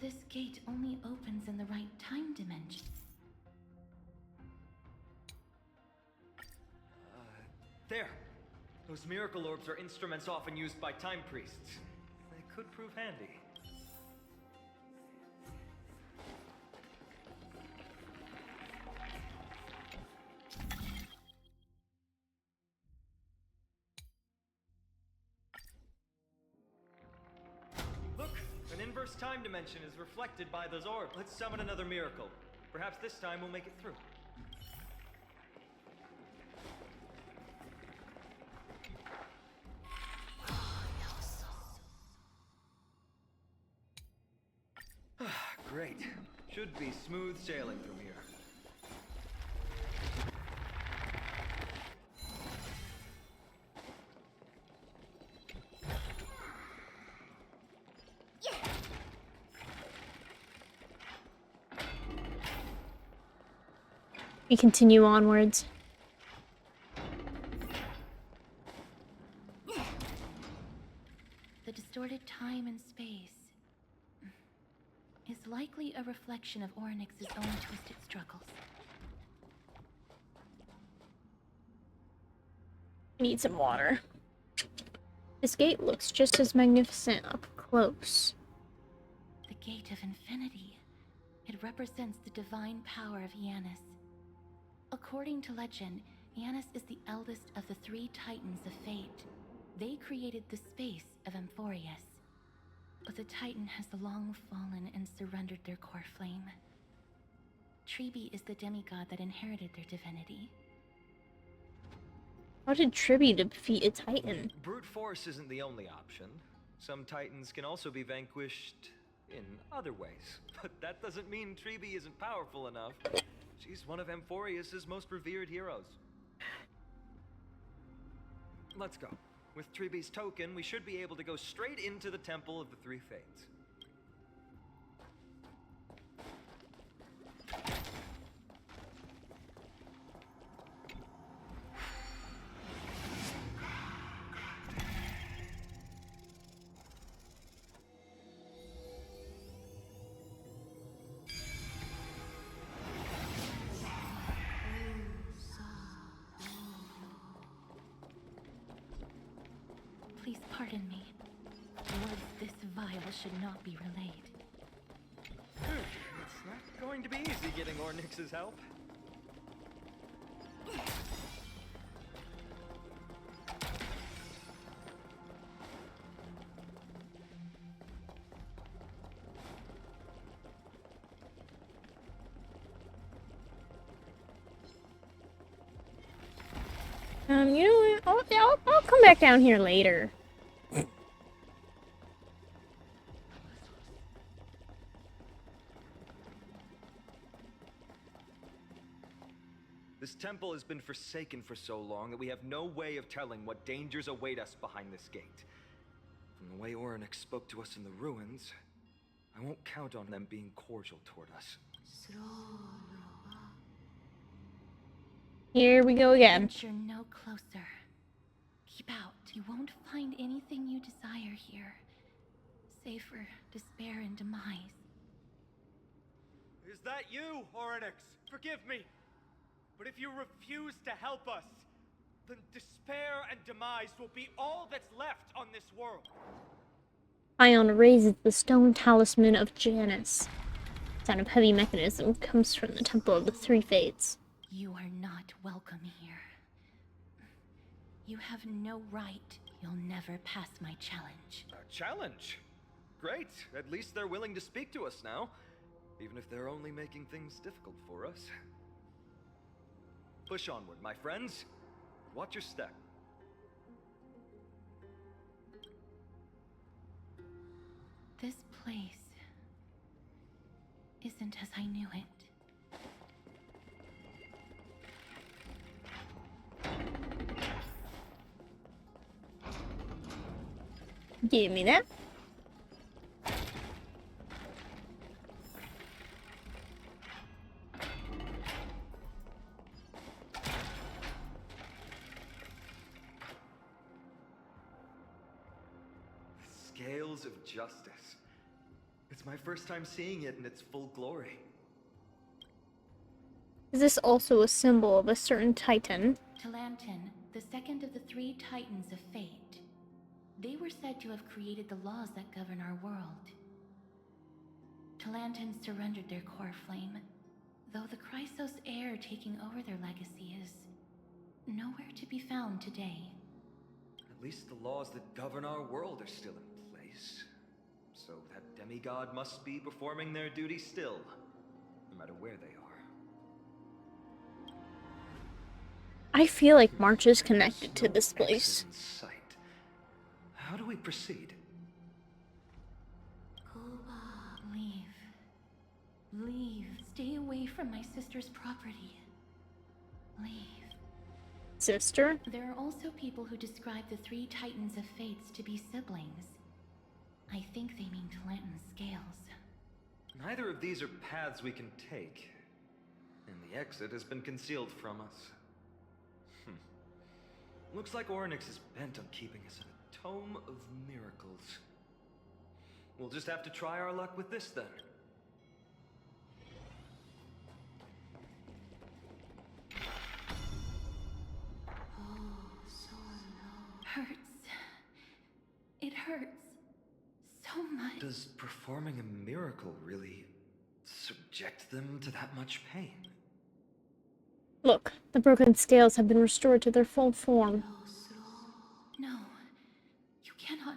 this gate only opens in the right time dimension. There! Those miracle orbs are instruments often used by time priests. They could prove handy. Look! An inverse time dimension is reflected by those orbs. Let's summon another miracle. Perhaps this time we'll make it through. Great. Should be smooth sailing from here. We continue onwards. The distorted time and space is likely a reflection of Orynyx's own twisted struggles. I need some water. This gate looks just as magnificent up close. The Gate of Infinity. It represents the divine power of Janus. According to legend, Janus is the eldest of the three titans of fate. They created the space of Amphorius. But the titan has long fallen and surrendered their core flame. Tribi is the demigod that inherited their divinity. How did Tribi defeat a titan? Brute force isn't the only option. Some titans can also be vanquished in other ways. But that doesn't mean Tribi isn't powerful enough. She's one of Amphorius's most revered heroes. Let's go. With Tribi's token, we should be able to go straight into the Temple of the Three Fates. Please pardon me. Words this vile should not be relayed. It's not going to be easy getting Orynyx's help. You know what? I'll come back down here later. This temple has been forsaken for so long that we have no way of telling what dangers await us behind this gate. From the way Orynyx spoke to us in the ruins, I won't count on them being cordial toward us. Here we go again. Venture no closer. Keep out. You won't find anything you desire here, save for despair and demise. Is that you, Orynyx? Forgive me. But if you refuse to help us, then despair and demise will be all that's left on this world. Ion raises the stone talisman of Janus. The sound of heavy mechanism comes from the Temple of the Three Fates. You are not welcome here. You have no right. You'll never pass my challenge. A challenge? Great. At least they're willing to speak to us now. Even if they're only making things difficult for us. Push onward, my friends. Watch your step. This place isn't as I knew it. Give me that. Scales of justice. It's my first time seeing it in its full glory. Is this also a symbol of a certain titan? Talantin, the second of the three titans of fate. They were said to have created the laws that govern our world. Talantin surrendered their core flame, though the Chrysos heir taking over their legacy is nowhere to be found today. At least the laws that govern our world are still in place. So that demigod must be performing their duty still, no matter where they are. I feel like March is connected to this place. In sight. How do we proceed? Leave. Leave. Stay away from my sister's property. Leave. Sister? There are also people who describe the three titans of fates to be siblings. I think they mean Clanton's scales. Neither of these are paths we can take, and the exit has been concealed from us. Looks like Oryx is bent on keeping us in a tome of miracles. We'll just have to try our luck with this then. Hurts. It hurts so much. Does performing a miracle really subject them to that much pain? Look, the broken scales have been restored to their full form. No. You cannot.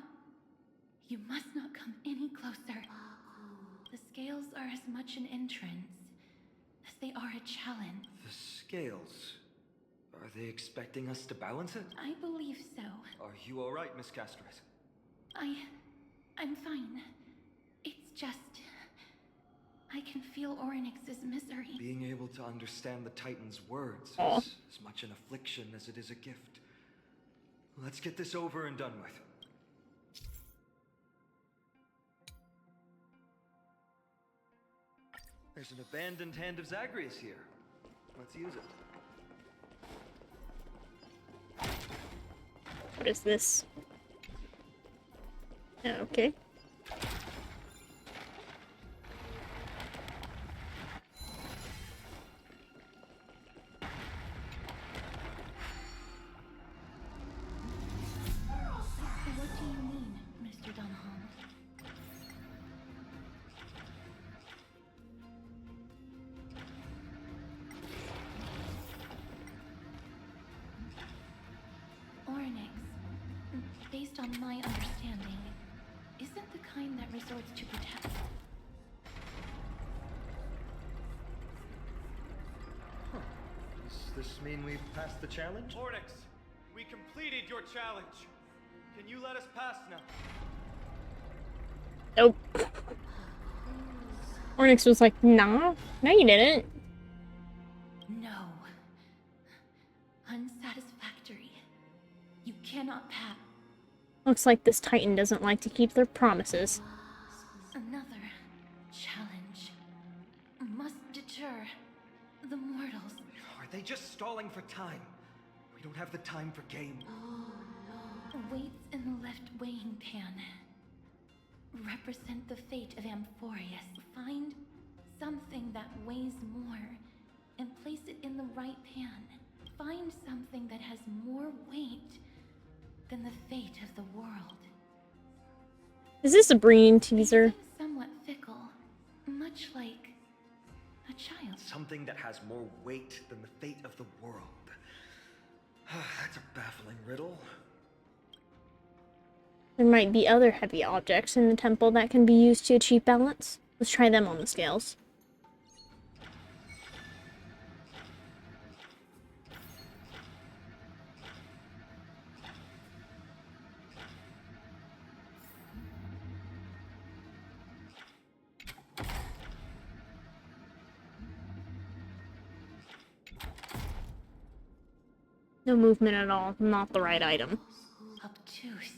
You must not come any closer. The scales are as much an entrance as they are a challenge. The scales? Are they expecting us to balance it? I believe so. Are you alright, Miss Castres? I'm fine. It's just... I can feel Oryx's misery. Being able to understand the Titan's words is as much an affliction as it is a gift. Let's get this over and done with. There's an abandoned hand of Zagreus here. Let's use it. What is this? Okay. What do you mean, Mr. Dunham? Oryx, based on my understanding, isn't the kind that resorts to protect. Does this mean we've passed the challenge? Oryx, we completed your challenge. Can you let us pass now? Nope. Oryx was like, nah. No, you didn't. No. Unsatisfactory. You cannot pass. Looks like this Titan doesn't like to keep their promises. Another challenge must deter the mortals. Are they just stalling for time? We don't have the time for game. Weights in the left weighing pan represent the fate of Amphoreus. Find something that weighs more and place it in the right pan. Find something that has more weight than the fate of the world. Is this a Breen teaser? Somewhat fickle, much like a child. Something that has more weight than the fate of the world. That's a baffling riddle. There might be other heavy objects in the temple that can be used to achieve balance. Let's try them on the scales. No movement at all. Not the right item. Obtuse.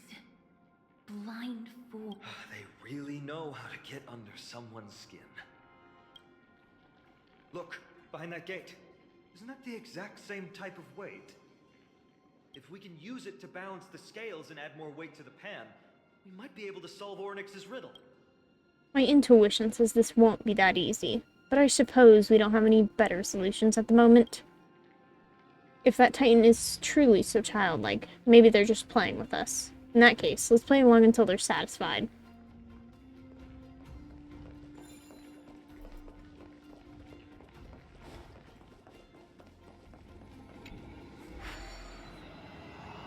Blind fool. They really know how to get under someone's skin. Look, behind that gate. Isn't that the exact same type of weight? If we can use it to balance the scales and add more weight to the pan, we might be able to solve Oryx's riddle. My intuition says this won't be that easy, but I suppose we don't have any better solutions at the moment. If that Titan is truly so childlike, maybe they're just playing with us. In that case, let's play along until they're satisfied.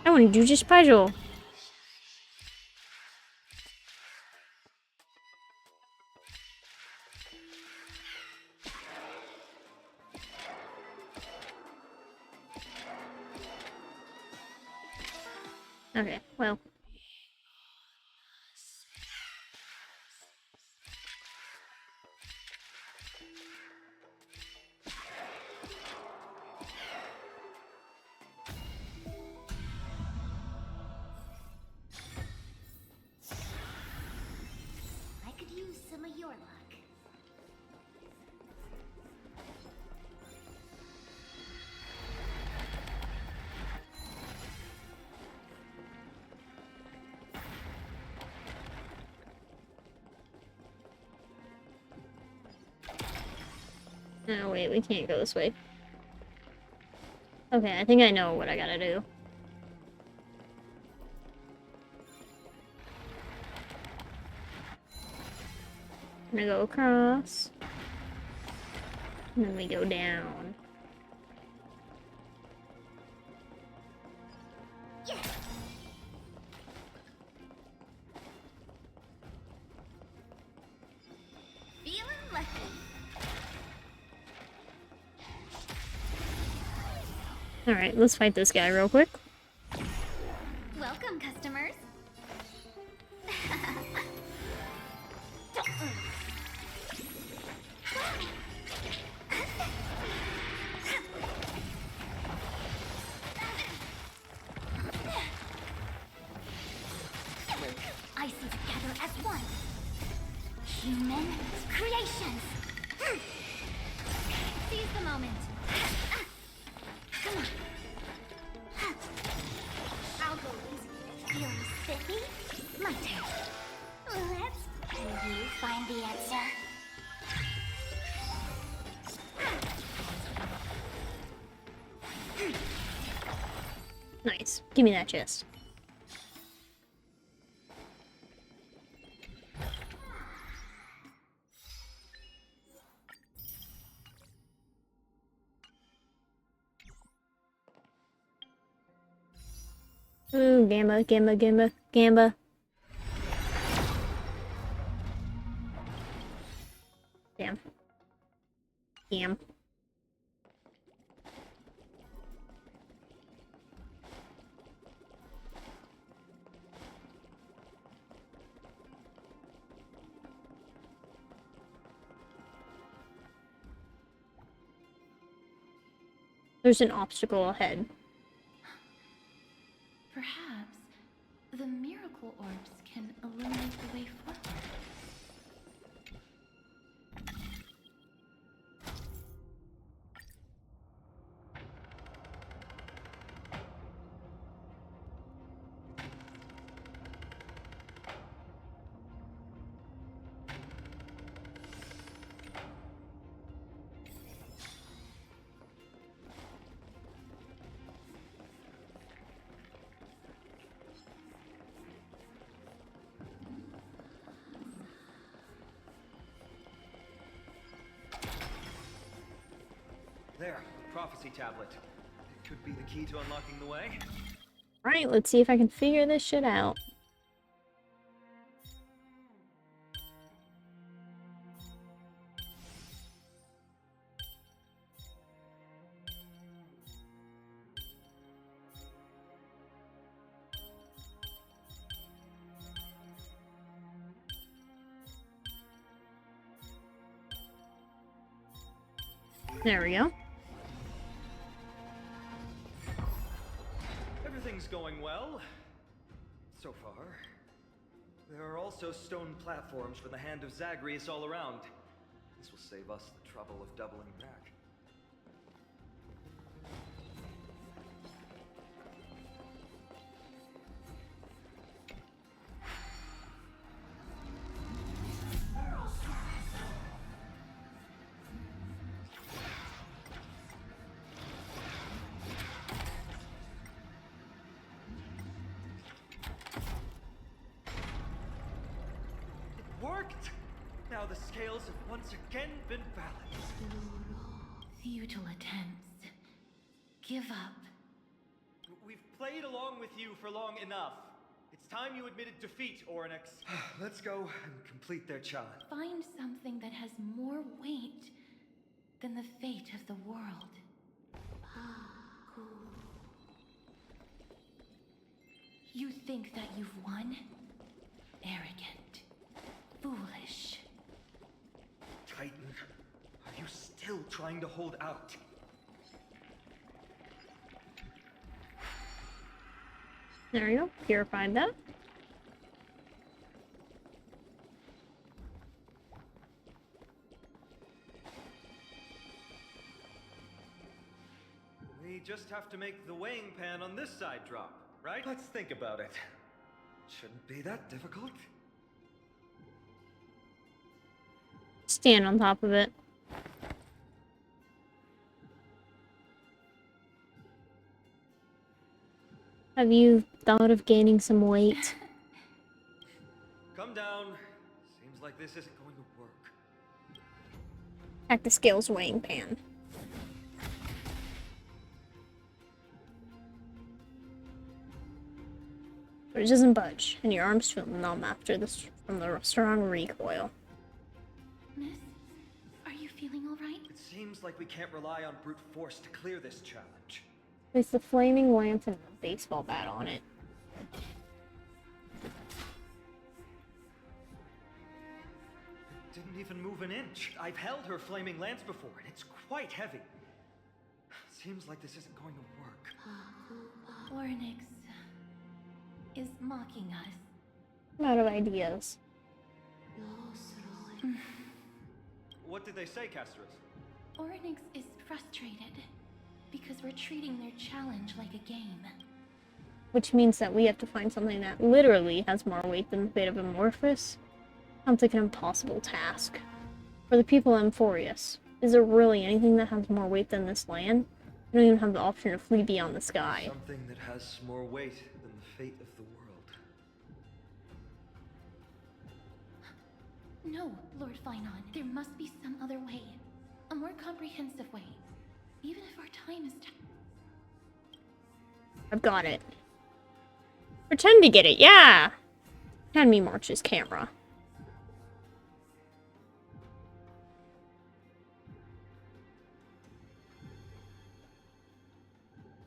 I want to do just puzzle. Okay, well. Oh wait, we can't go this way. Okay, I think I know what I gotta do. I'm gonna go across. And then we go down. Feeling lucky. Alright, let's fight this guy real quick. Welcome, customers. I see together as one. Human creations. Seize the moment. Come on. I'll go easy. Feeling spiffy? My turn. Let's you find the answer. Nice. Give me that chest. Ooh, Gamba, Gamba, Gamba, Gamba. Damn. Damn. There's an obstacle ahead. Perhaps the miracle orbs can illuminate the way forward. There, the prophecy tablet. It could be the key to unlocking the way. Alright, let's see if I can figure this shit out. There we go. Everything's going well. So far. There are also stone platforms for the hand of Zagreus all around. This will save us the trouble of doubling back. Worked! Now the scales have once again been balanced. Futile attempts. Give up. We've played along with you for long enough. It's time you admitted defeat, Oryx. Let's go and complete their challenge. Find something that has more weight than the fate of the world. You think that you've won? Arrogant. Foolish. Titan, are you still trying to hold out? There we go. Purified that. We just have to make the weighing pan on this side drop, right? Let's think about it. Shouldn't be that difficult. Stand on top of it. Have you thought of gaining some weight? Come down. Seems like this isn't going to work. At the scales weighing pan. But it doesn't budge, and your arms feel numb after this from the strong recoil. Miss, are you feeling all right? It seems like we can't rely on brute force to clear this challenge. Place the flaming lance and a baseball bat on it. Didn't even move an inch. I've held her flaming lance before, and it's quite heavy. Seems like this isn't going to work. Ornyx is mocking us. I'm out of ideas. What did they say, Casterus? Ornyx is frustrated because we're treating their challenge like a game. Which means that we have to find something that literally has more weight than the fate of Amorphous. Sounds like an impossible task. For the people of Amphorius, is there really anything that has more weight than this land? We don't even have the option to flee beyond the sky. Something that has more weight than the fate of the world. No, Lord Finon, there must be some other way. A more comprehensive way. Even if our time is I've got it. Pretend to get it, yeah! Hand me March's camera.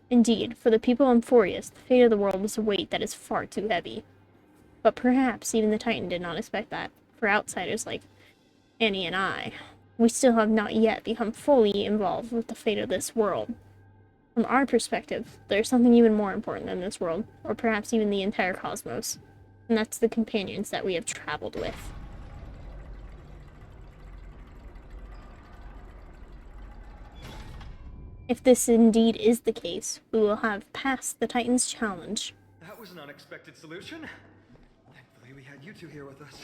Indeed, for the people of Amphorius, the fate of the world is a weight that is far too heavy. But perhaps even the Titan did not expect that. For outsiders like Annie and I, we still have not yet become fully involved with the fate of this world. From our perspective, there's something even more important than this world, or perhaps even the entire cosmos, and that's the companions that we have traveled with. If this indeed is the case, we will have passed the Titan's challenge. That was an unexpected solution. Thankfully, we had you two here with us.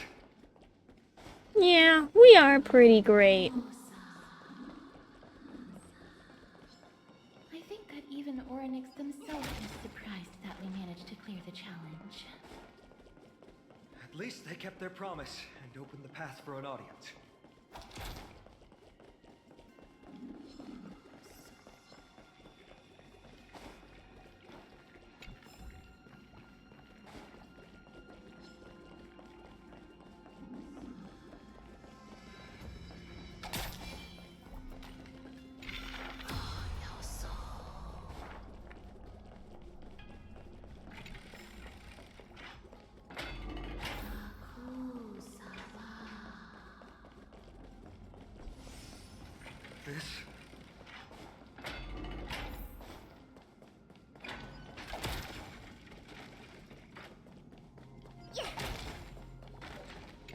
Yeah, we are pretty great. I think that even Ornyx themselves is surprised that we managed to clear the challenge. At least they kept their promise and opened the path for an audience. This?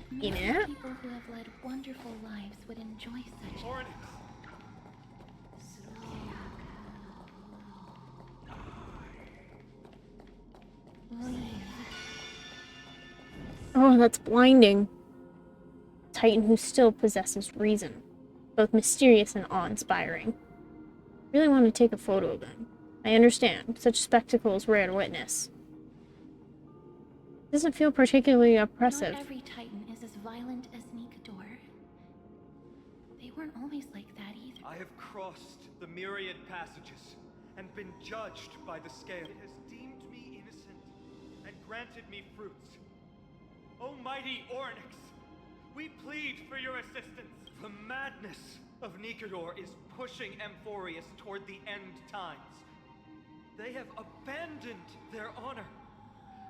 Maybe Yeah. people who have led wonderful lives would enjoy such. Ornyx! Oh, that's blinding. Titan who still possesses reason. Both mysterious and awe-inspiring. Really want to take a photo of them. I understand. Such a spectacle is rare to witness. Doesn't feel particularly oppressive. Not every Titan is as violent as Nikador. They weren't always like that either. I have crossed the myriad passages and been judged by the scale. It has deemed me innocent and granted me fruits. Almighty Ornyx, we plead for your assistance. The madness of Nikador is pushing Amphorius toward the end times. They have abandoned their honor,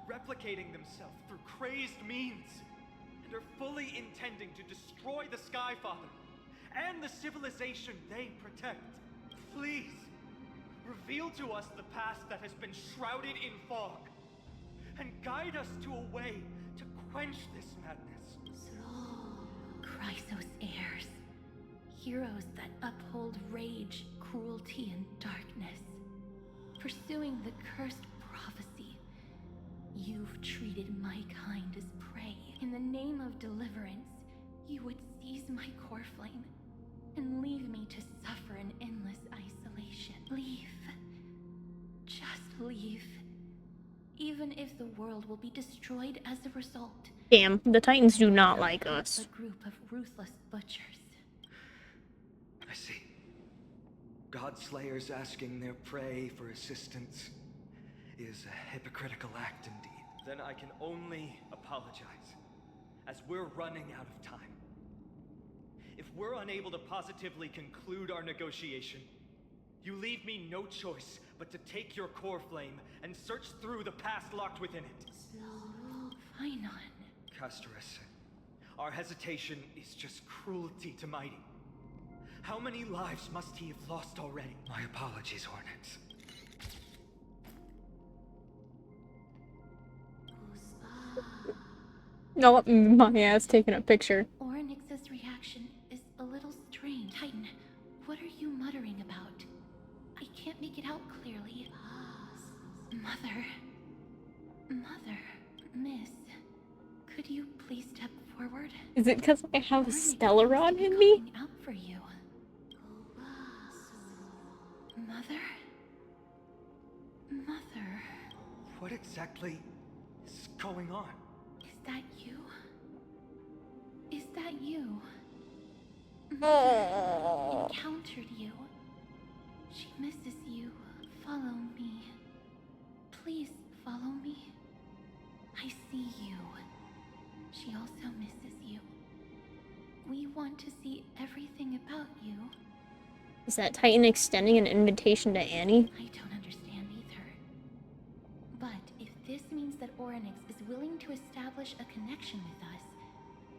replicating themselves through crazed means, and are fully intending to destroy the Skyfather and the civilization they protect. Please, reveal to us the past that has been shrouded in fog, and guide us to a way to quench this madness. Chrysos heirs. Heroes that uphold rage, cruelty, and darkness. Pursuing the cursed prophecy, you've treated my kind as prey. In the name of deliverance, you would seize my core flame and leave me to suffer in endless isolation. Leave. Just leave. even if the world will be destroyed as a result. Damn, the Titans do not like us. A group of ruthless butchers. I see. God Slayers asking their prey for assistance is a hypocritical act indeed. Then I can only apologize, as we're running out of time. If we're unable to positively conclude our negotiation, you leave me no choice but to take your core flame and search through the past locked within it. Fine on. Castorus, our hesitation is just cruelty to Mighty. How many lives must he have lost already? My apologies, Hornets. No, my ass taking a picture. Oryx's reaction is a little strange. Titan, what are you muttering about? I can't make it out clearly. Mother. Mother. Miss. Could you please step forward? Is it because I have a Stellarod in me? Out for you. Mother? Mother. What exactly is going on? Is that you? Is that you? Oh. Encountered you. She misses you. Follow me. Please follow me. I see you. She also misses you. We want to see everything about you. Is that Titan extending an invitation to Annie? I don't understand either. But if this means that Oryx is willing to establish a connection with us,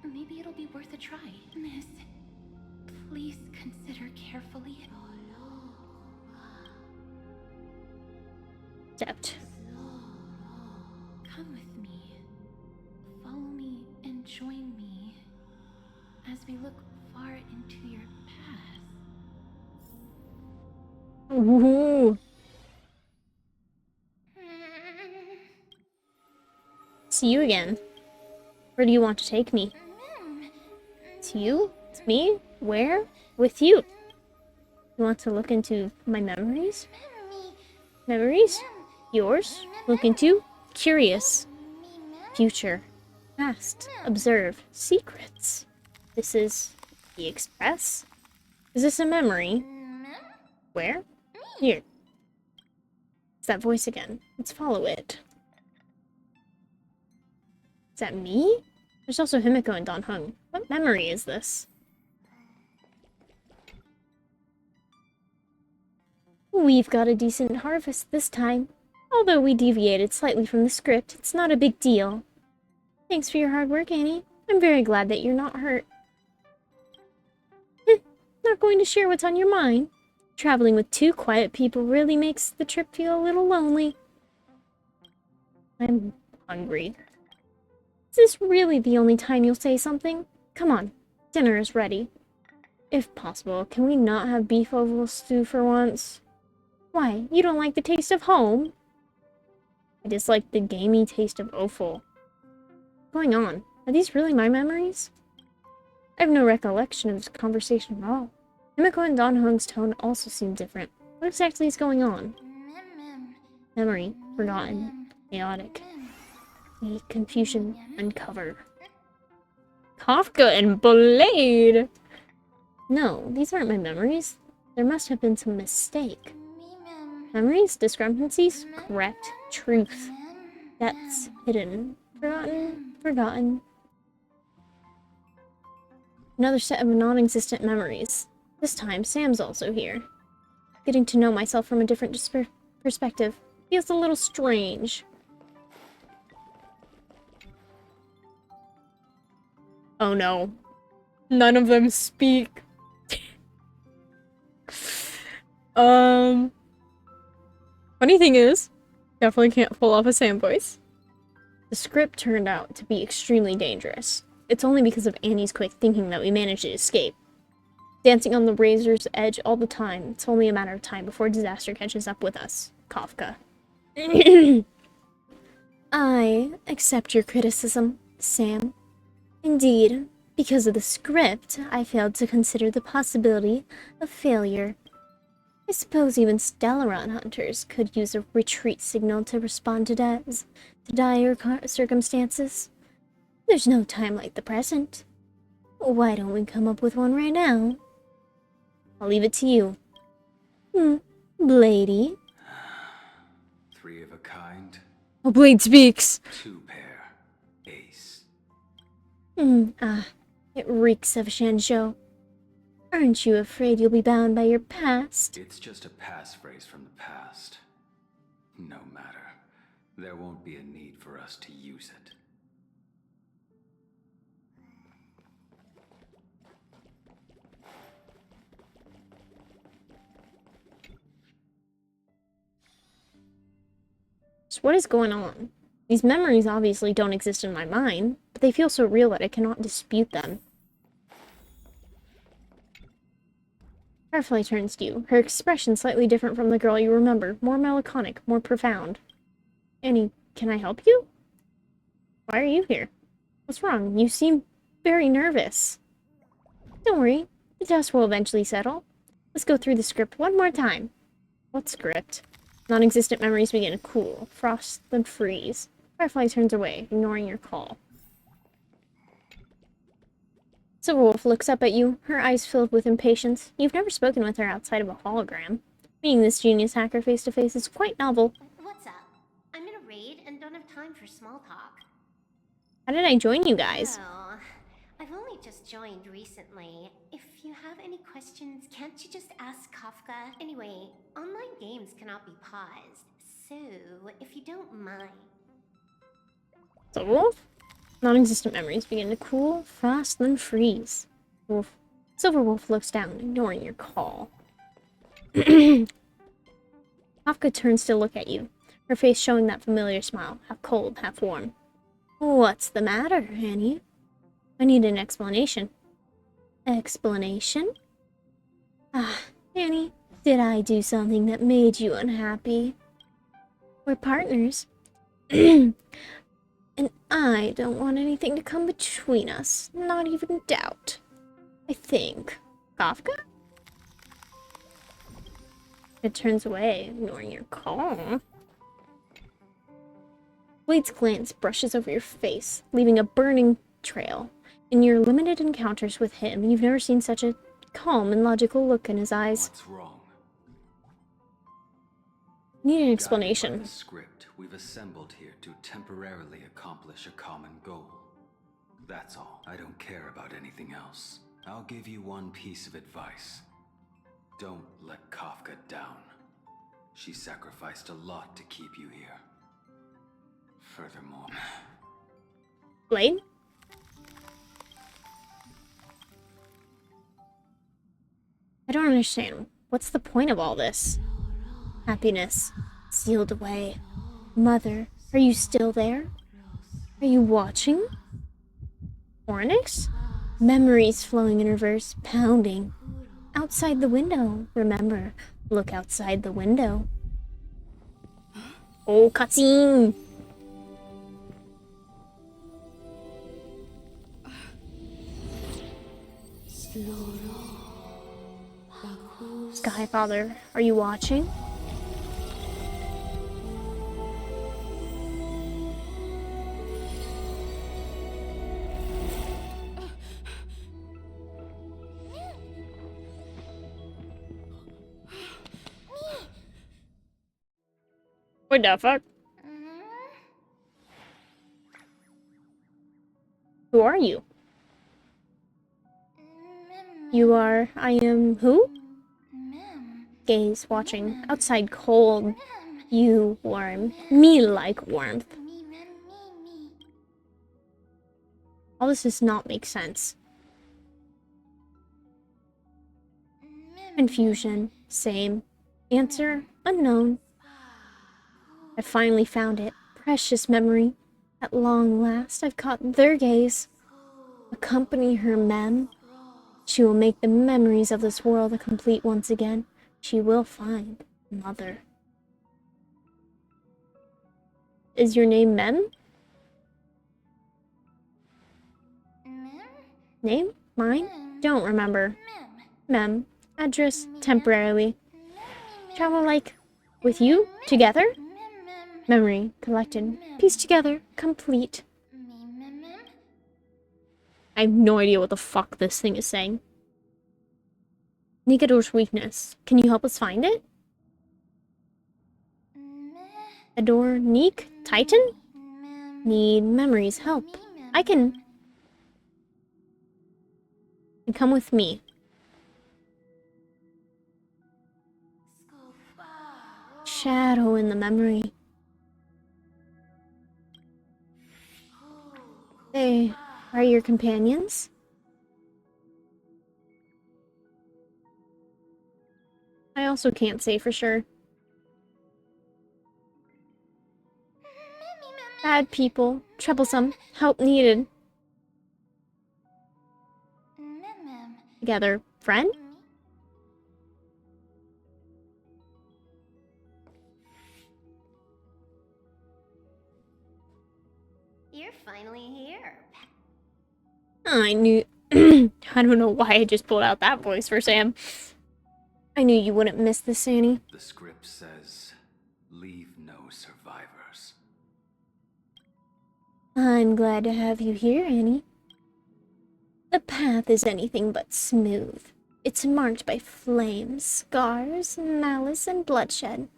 maybe it'll be worth a try. Miss, please consider carefully. Accept. Come with me. Follow me and join me as we look far into your past. Ooh. See you again. Where do you want to take me? It's you? It's me? Where? With you. You want to look into my memories? Memories? Yours? Look into? Curious. Future. Past. Observe. Secrets. This is the Express? Is this a memory? Where? Here. It's that voice again. Let's follow it. Is that me? There's also Himiko and Don Hung. What memory is this? We've got a decent harvest this time. Although we deviated slightly from the script, it's not a big deal. Thanks for your hard work, Annie. I'm very glad that you're not hurt. Not going to share what's on your mind? Traveling with two quiet people really makes the trip feel a little lonely. I'm hungry. Is this really the only time you'll say something? Come on, dinner is ready. If possible, can we not have beef oval stew for once? Why, you don't like the taste of home? I dislike the gamey taste of offal. What's going on? Are these really my memories? I have no recollection of this conversation at all. Himiko and Don Hung's tone also seemed different. What exactly is going on? Memory, forgotten, chaotic. The confusion uncovered. Kafka and Blade! No, these aren't my memories. There must have been some mistake. Memories? Discrepancies? Correct. Truth. That's hidden. Forgotten. Forgotten. Another set of non-existent memories. This time, Sam's also here. Getting to know myself from a different perspective feels a little strange. Oh no. None of them speak. Funny thing is, definitely can't pull off a Sam voice. The script turned out to be extremely dangerous. It's only because of Annie's quick thinking that we managed to escape. Dancing on the razor's edge all the time, it's only a matter of time before disaster catches up with us. Kafka. I accept your criticism, Sam. Indeed, because of the script, I failed to consider the possibility of failure. I suppose even Stellaron hunters could use a retreat signal to respond to dire circumstances. There's no time like the present. Why don't we come up with one right now? I'll leave it to you. Blady. 3 of a kind. Oh, Blade speaks. 2 pair. Ace. It reeks of Shanzhou. Aren't you afraid you'll be bound by your past? It's just a passphrase from the past. No matter. There won't be a need for us to use it. So what is going on? These memories obviously don't exist in my mind, but they feel so real that I cannot dispute them. Firefly turns to you, her expression slightly different from the girl you remember, more melancholic, more profound. Annie, can I help you? Why are you here? What's wrong? You seem very nervous. Don't worry, the dust will eventually settle. Let's go through the script one more time. What script? Non-existent memories begin to cool, frost, then freeze. Firefly turns away, ignoring your call. Silverwolf looks up at you, her eyes filled with impatience. You've never spoken with her outside of a hologram. Meeting this genius hacker face-to-face is quite novel. What's up? I'm in a raid and don't have time for small talk. How did I join you guys? Oh, I've only just joined recently. If you have any questions, can't you just ask Kafka? Anyway, online games cannot be paused, so if you don't mind. Silverwolf? Non-existent memories begin to cool, frost, then freeze. Silverwolf looks down, ignoring your call. Kafka turns to look at you, her face showing that familiar smile, half cold, half warm. What's the matter, Annie? I need an explanation. Explanation? Annie, did I do something that made you unhappy? We're partners. And I don't want anything to come between us, not even doubt. I think. Kafka? It turns away, ignoring your call. Blade's glance brushes over your face, leaving a burning trail. In your limited encounters with him, you've never seen such a calm and logical look in his eyes. What's wrong? Need an explanation. Guided by the script we've assembled here to temporarily accomplish a common goal. That's all. I don't care about anything else. I'll give you one piece of advice. Don't let Kafka down. She sacrificed a lot to keep you here. Furthermore... Blade? I don't understand. What's the point of all this? Happiness. Sealed away. Mother, are you still there? Are you watching? Oryx? Memories flowing in reverse, pounding. Outside the window, remember. Look outside the window. Oh, cutscene! Skyfather, are you watching? What the fuck? Who are you? You are... I am... who? Gaze, watching. Outside cold. You warm. Me like warmth. All this does not make sense. Confusion. Same. Answer. Unknown. I finally found it. Precious memory. At long last, I've caught their gaze. Accompany her, Mem. She will make the memories of this world a complete once again. She will find Mother. Is your name Mem? Name? Mine? Don't remember. Mem. Address, temporarily. Travel like with you together? Memory collected. Piece together. Complete. I have no idea what the fuck this thing is saying. Nikador's weakness. Can you help us find it? Adore Neek? Titan? Need memories help. I can... Come with me. Shadow in the memory. They are your companions? I also can't say for sure. Bad people. Troublesome. Help needed. Together. Friend? You're finally here. I knew... I don't know why I just pulled out that voice for Sam. I knew you wouldn't miss this, Annie. The script says, leave no survivors. I'm glad to have you here, Annie. The path is anything but smooth. It's marked by flames, scars, malice, and bloodshed.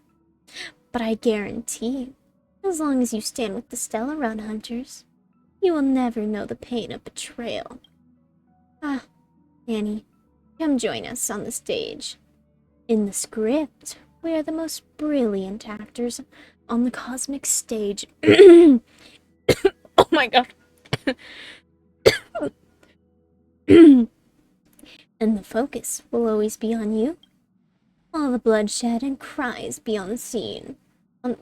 But I guarantee, as long as you stand with the Stella Run Hunters, you will never know the pain of betrayal. Ah, Annie, come join us on the stage. In the script, we are the most brilliant actors on the cosmic stage. Oh my god. And the focus will always be on you. All the bloodshed and cries beyond the scene,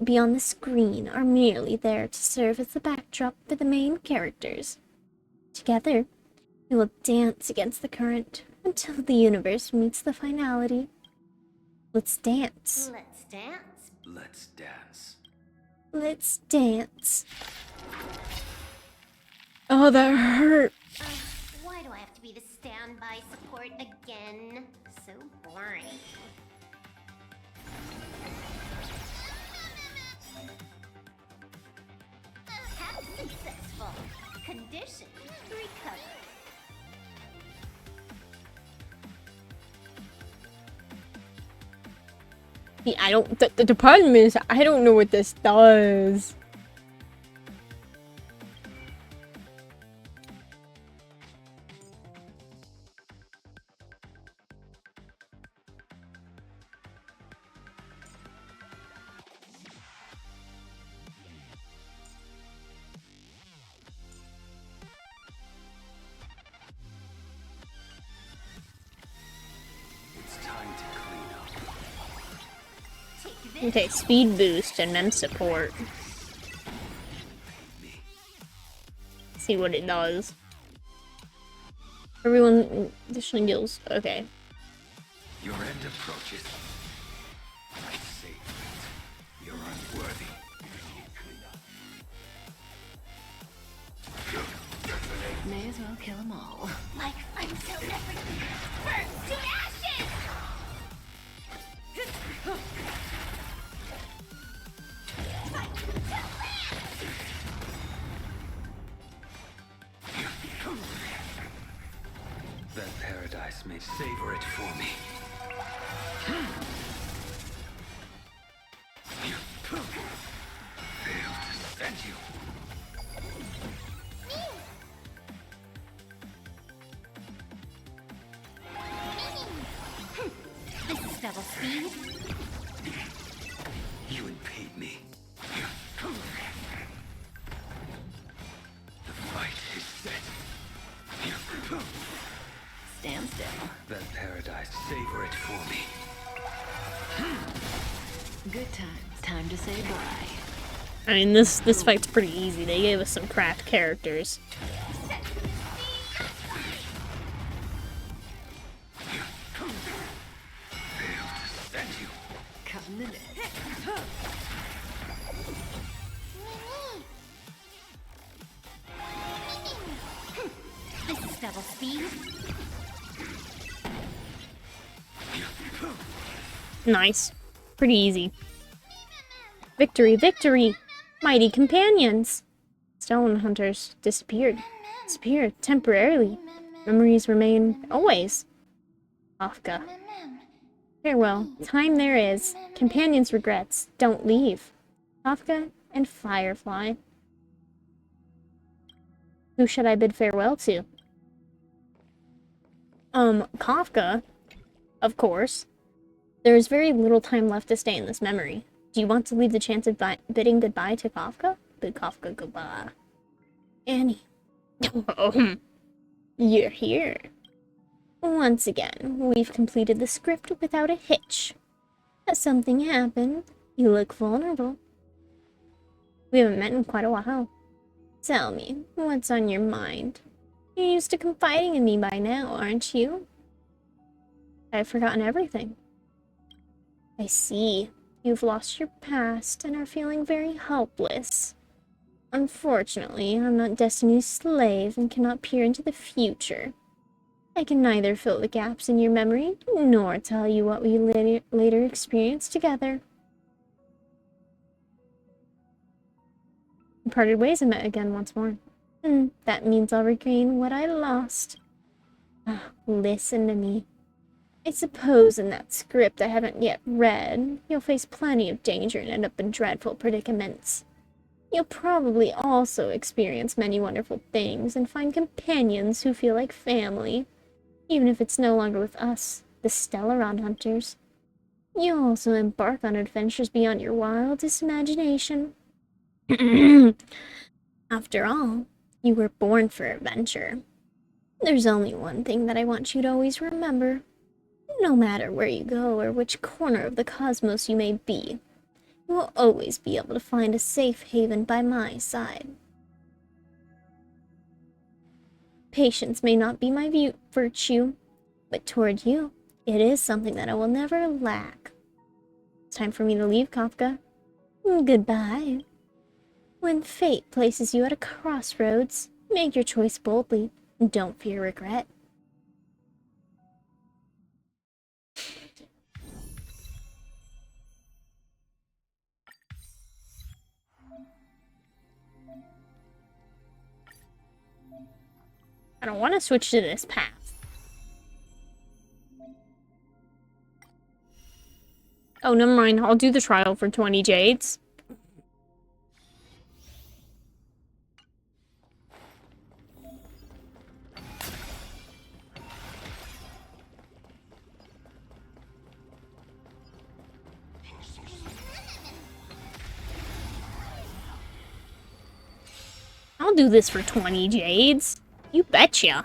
beyond the screen, are merely there to serve as the backdrop for the main characters. Together, we will dance against the current until the universe meets the finality. Let's dance. Let's dance. Let's dance. Let's dance. Oh, that hurt. Why do I have to be the standby support again? So boring. Attack successful. Condition recovered. See, I don't. The problem is, I don't know what this does. Okay, speed boost and mem support. See what it does. Everyone additionally deals. Okay. Your end approaches. Save it. You're unworthy. May as well kill them all. Like until everything burns to ashes! That paradise may savor it for me. Failed to send you. This is double speed. You impede me. The fight is set. Stand still. That paradise, savor it for me. Good times. Time to say bye. I mean, this fight's pretty easy. They gave us some craft characters. Cutting the net. This is double speed. Nice. Pretty easy. Victory, victory! Mighty companions! Stone hunters disappeared. Disappeared temporarily. Memories remain always. Kafka. Farewell. Time there is. Companions' regrets. Don't leave. Kafka and Firefly. Who should I bid farewell to? Kafka. Of course. There is very little time left to stay in this memory. Do you want to leave the chance of bidding goodbye to Kafka? Bid Kafka goodbye. Annie. You're here. Once again, we've completed the script without a hitch. Has something happened? You look vulnerable. We haven't met in quite a while. Tell me, what's on your mind? You're used to confiding in me by now, aren't you? I've forgotten everything. I see. You've lost your past and are feeling very helpless. Unfortunately, I'm not Destiny's slave and cannot peer into the future. I can neither fill the gaps in your memory, nor tell you what we later experienced together. We parted ways and met again once more. That means I'll regain what I lost. Listen to me. I suppose in that script I haven't yet read, you'll face plenty of danger and end up in dreadful predicaments. You'll probably also experience many wonderful things and find companions who feel like family, even if it's no longer with us, the Stellaron Hunters. You'll also embark on adventures beyond your wildest imagination. After all, you were born for adventure. There's only one thing that I want you to always remember. No matter where you go or which corner of the cosmos you may be, you will always be able to find a safe haven by my side. Patience may not be my virtue, but toward you, it is something that I will never lack. It's time for me to leave, Kafka. Goodbye. When fate places you at a crossroads, make your choice boldly and don't fear regret. I don't want to switch to this path. Oh, never mind. I'll do the trial for 20 jades. I'll do this for 20 jades. You betcha.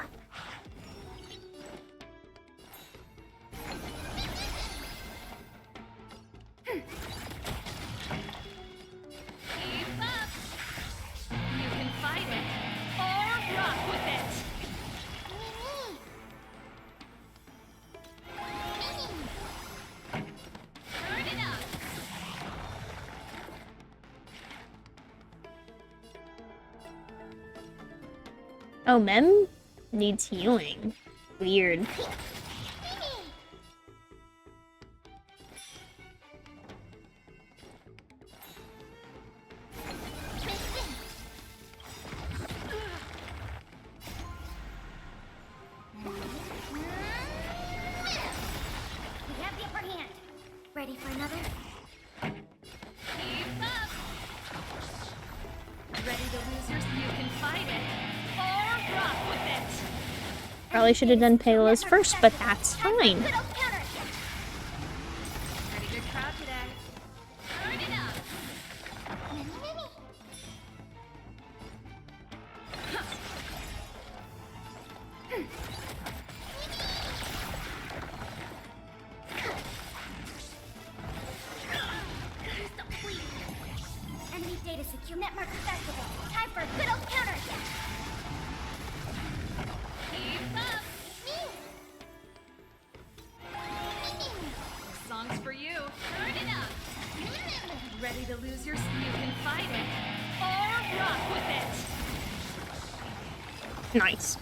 Oh, Mem needs healing. Weird. We have the upper hand. Ready for another? Keep up! Ready to lose yours? You can fight it. Or rock with it! Probably should have done Paylo's first, but that's fine. Ready to crowd today. Turn it up! Enemy data secure. Network accessible. Time for a good old counterattack. Keep up! Song's for you. Turn it up! Ready to lose yours? You can fight it. Or rock with it! Nice.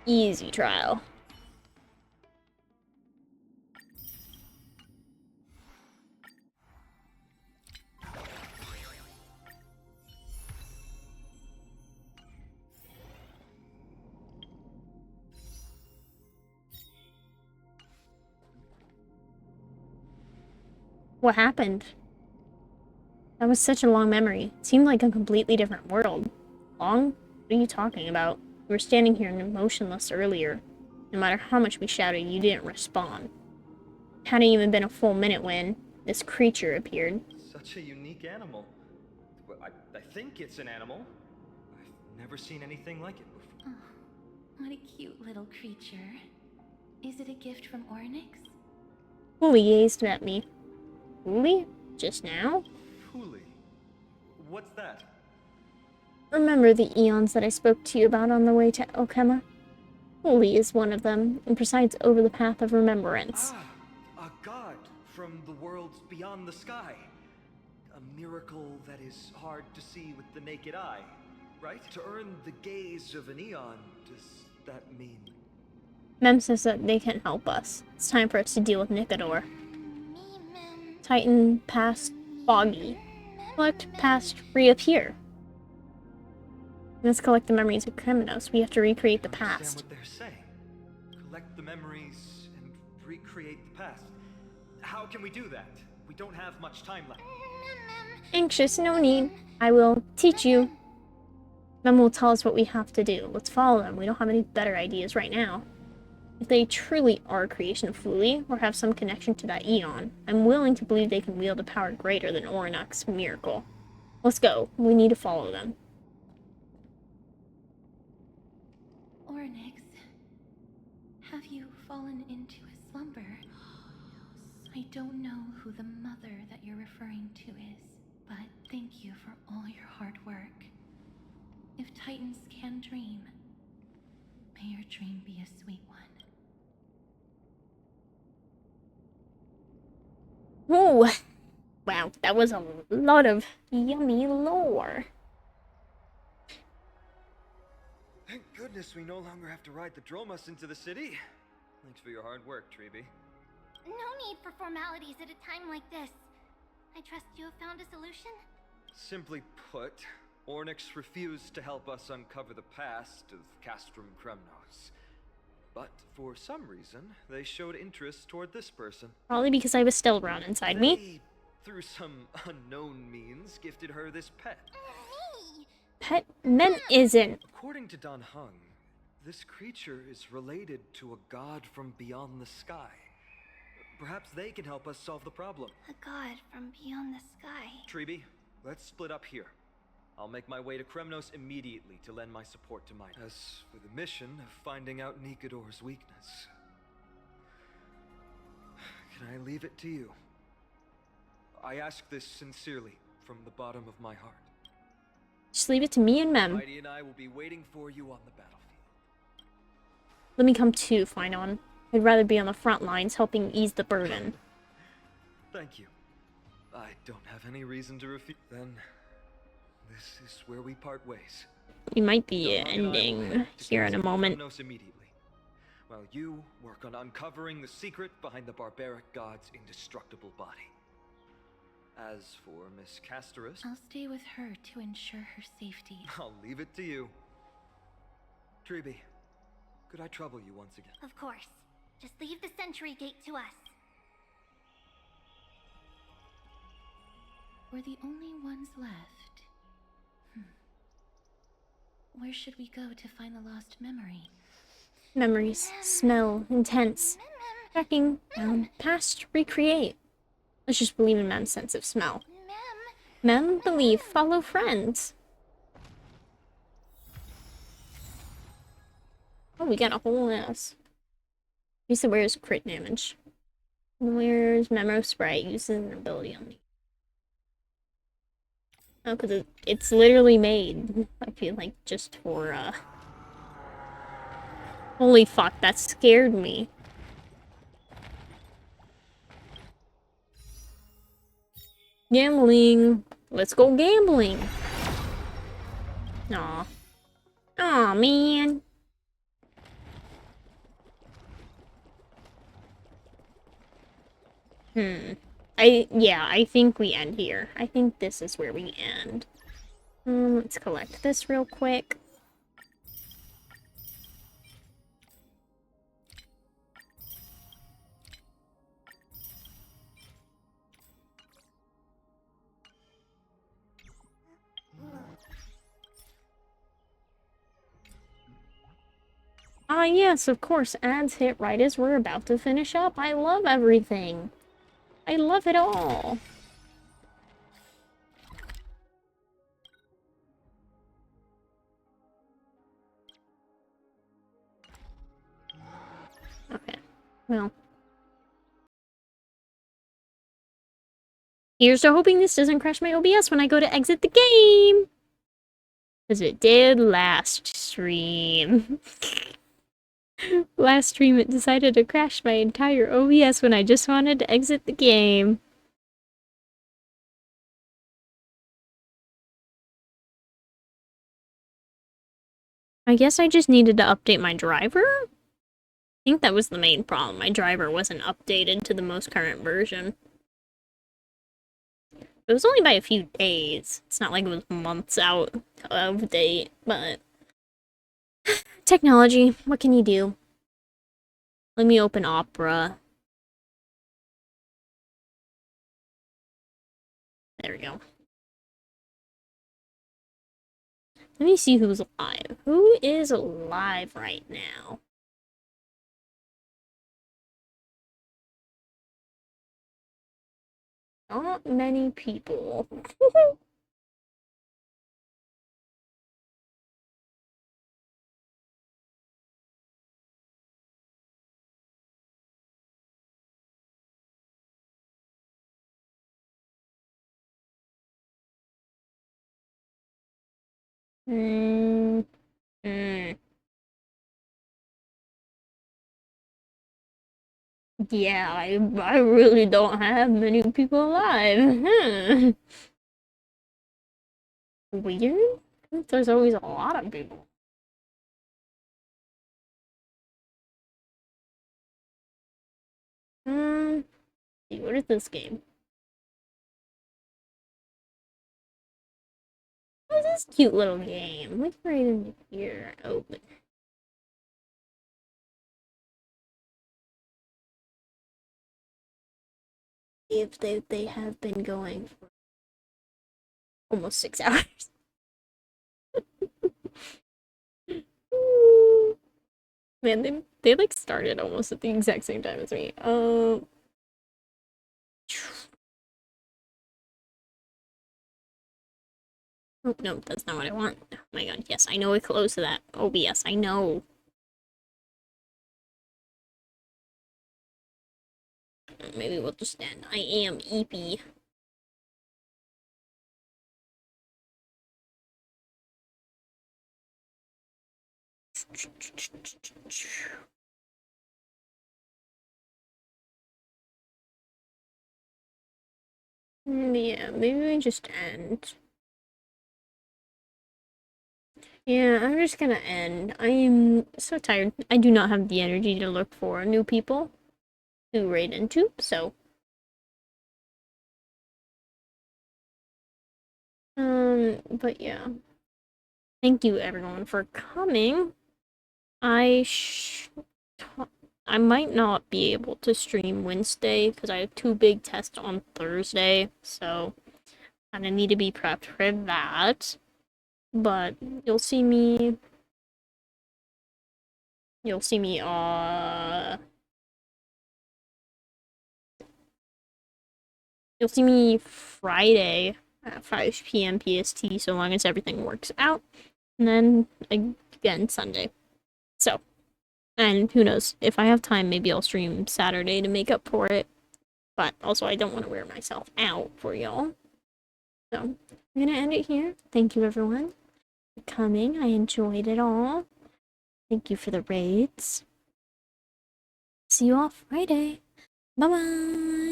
Easy trial. What happened? That was such a long memory. It seemed like a completely different world. Long? What are you talking about? We were standing here motionless earlier. No matter how much we shouted, you didn't respond. It hadn't even been a full minute when this creature appeared. Such a unique animal. Well, I think it's an animal. I've never seen anything like it before. Oh, what a cute little creature. Is it a gift from Ornyx? Fully gazed at me. Fully? Just now? Fully? What's that? Remember the eons that I spoke to you about on the way to Okema? Fully is one of them, and presides over the path of remembrance. Ah, a god from the worlds beyond the sky. A miracle that is hard to see with the naked eye, right? To earn the gaze of an eon, does that mean? Mem says that they can help us. It's time for us to deal with Nikador. Titan, past, foggy. Collect, past, reappear. Let's collect the memories of Kremnos. We have to recreate the past. Understand what they're saying. Collect the memories and recreate the past. How can we do that? We don't have much time left. Anxious, no need. I will teach you. Mem will tell us what we have to do. Let's follow them. We don't have any better ideas right now. If they truly are a creation of Fully, or have some connection to that Eon, I'm willing to believe they can wield a power greater than Ornyx's miracle. Let's go. We need to follow them. Ornyx, have you fallen into a slumber? I don't know who the mother that you're referring to is, but thank you for all your hard work. If Titans can dream, may your dream be a sweet one. Whoa! Wow, that was a lot of yummy lore. Thank goodness we no longer have to ride the Dromas into the city. Thanks for your hard work, Treeby. No need for formalities at a time like this. I trust you have found a solution? Simply put, Ornyx refused to help us uncover the past of Castrum Kremnos. But for some reason, they showed interest toward this person. Probably because I was still around inside me. Through some unknown means, gifted her this pet. Pet? Mem isn't. According to Dan Heng, this creature is related to a god from beyond the sky. Perhaps they can help us solve the problem. A god from beyond the sky. Treeby, let's split up here. I'll make my way to Kremnos immediately to lend my support to Might. As for the mission of finding out Nikador's weakness, can I leave it to you? I ask this sincerely from the bottom of my heart. Just leave it to me and Mem. Mighty and I will be waiting for you on the battlefield. Let me come too, Finon. I'd rather be on the front lines helping ease the burden. Thank you. I don't have any reason to refuse. Then, this is where we part ways. We might be ending here in a moment. Immediately, while you work on uncovering the secret behind the barbaric god's indestructible body. As for Miss Castorus, I'll stay with her to ensure her safety. I'll leave it to you. Treeby, could I trouble you once again? Of course. Just leave the sentry gate to us. We're the only ones left. Where should we go to find the lost memory? Memories. Smell. Intense. Tracking. Past. Recreate. Let's just believe in Mem's sense of smell. Mem, believe, follow friends. Oh, we got a whole ass. He said, where's crit damage? Where's Memo Sprite? Uses an ability on me. Oh, because it's literally made, I feel like, just for, Holy fuck, that scared me. Gambling. Let's go gambling. Aw. Aw, man. I think we end here. I think this is where we end. Let's collect this real quick. Ah, yes, of course. Ads hit right as we're about to finish up. I love everything. I love it all. Okay, well. Here's to hoping this doesn't crash my OBS when I go to exit the game. Because it did last stream. Last stream it decided to crash my entire OBS when I just wanted to exit the game. I guess I just needed to update my driver? I think that was the main problem. My driver wasn't updated to the most current version. It was only by a few days. It's not like it was months out of date, but... Technology, what can you do? Let me open Opera. There we go. Let me see who's alive. Who is alive right now? Not many people. Yeah, I really don't have many people alive. Weird? There's always a lot of people. See, what is this game? What is this cute little game? What's right in here? Open. If they have been going for almost 6 hours. Man, they like started almost at the exact same time as me. Oh no, that's not what I want. Oh my god, yes, I know it closed to that. Oh yes, I know. Maybe we'll just end. I am EP. Yeah, maybe we just end. Yeah, I'm just gonna end. I am so tired. I do not have the energy to look for new people to raid into, so. But yeah. Thank you everyone for coming. I might not be able to stream Wednesday because I have 2 big tests on Thursday, so I need to be prepped for that. But you'll see me Friday at 5 p.m. PST, so long as everything works out. And then again Sunday. So, and who knows, if I have time, maybe I'll stream Saturday to make up for it. But also, I don't want to wear myself out for y'all. So, I'm gonna end it here. Thank you, everyone, for coming. I enjoyed it all. Thank you for the raids. See you all Friday. Bye-bye.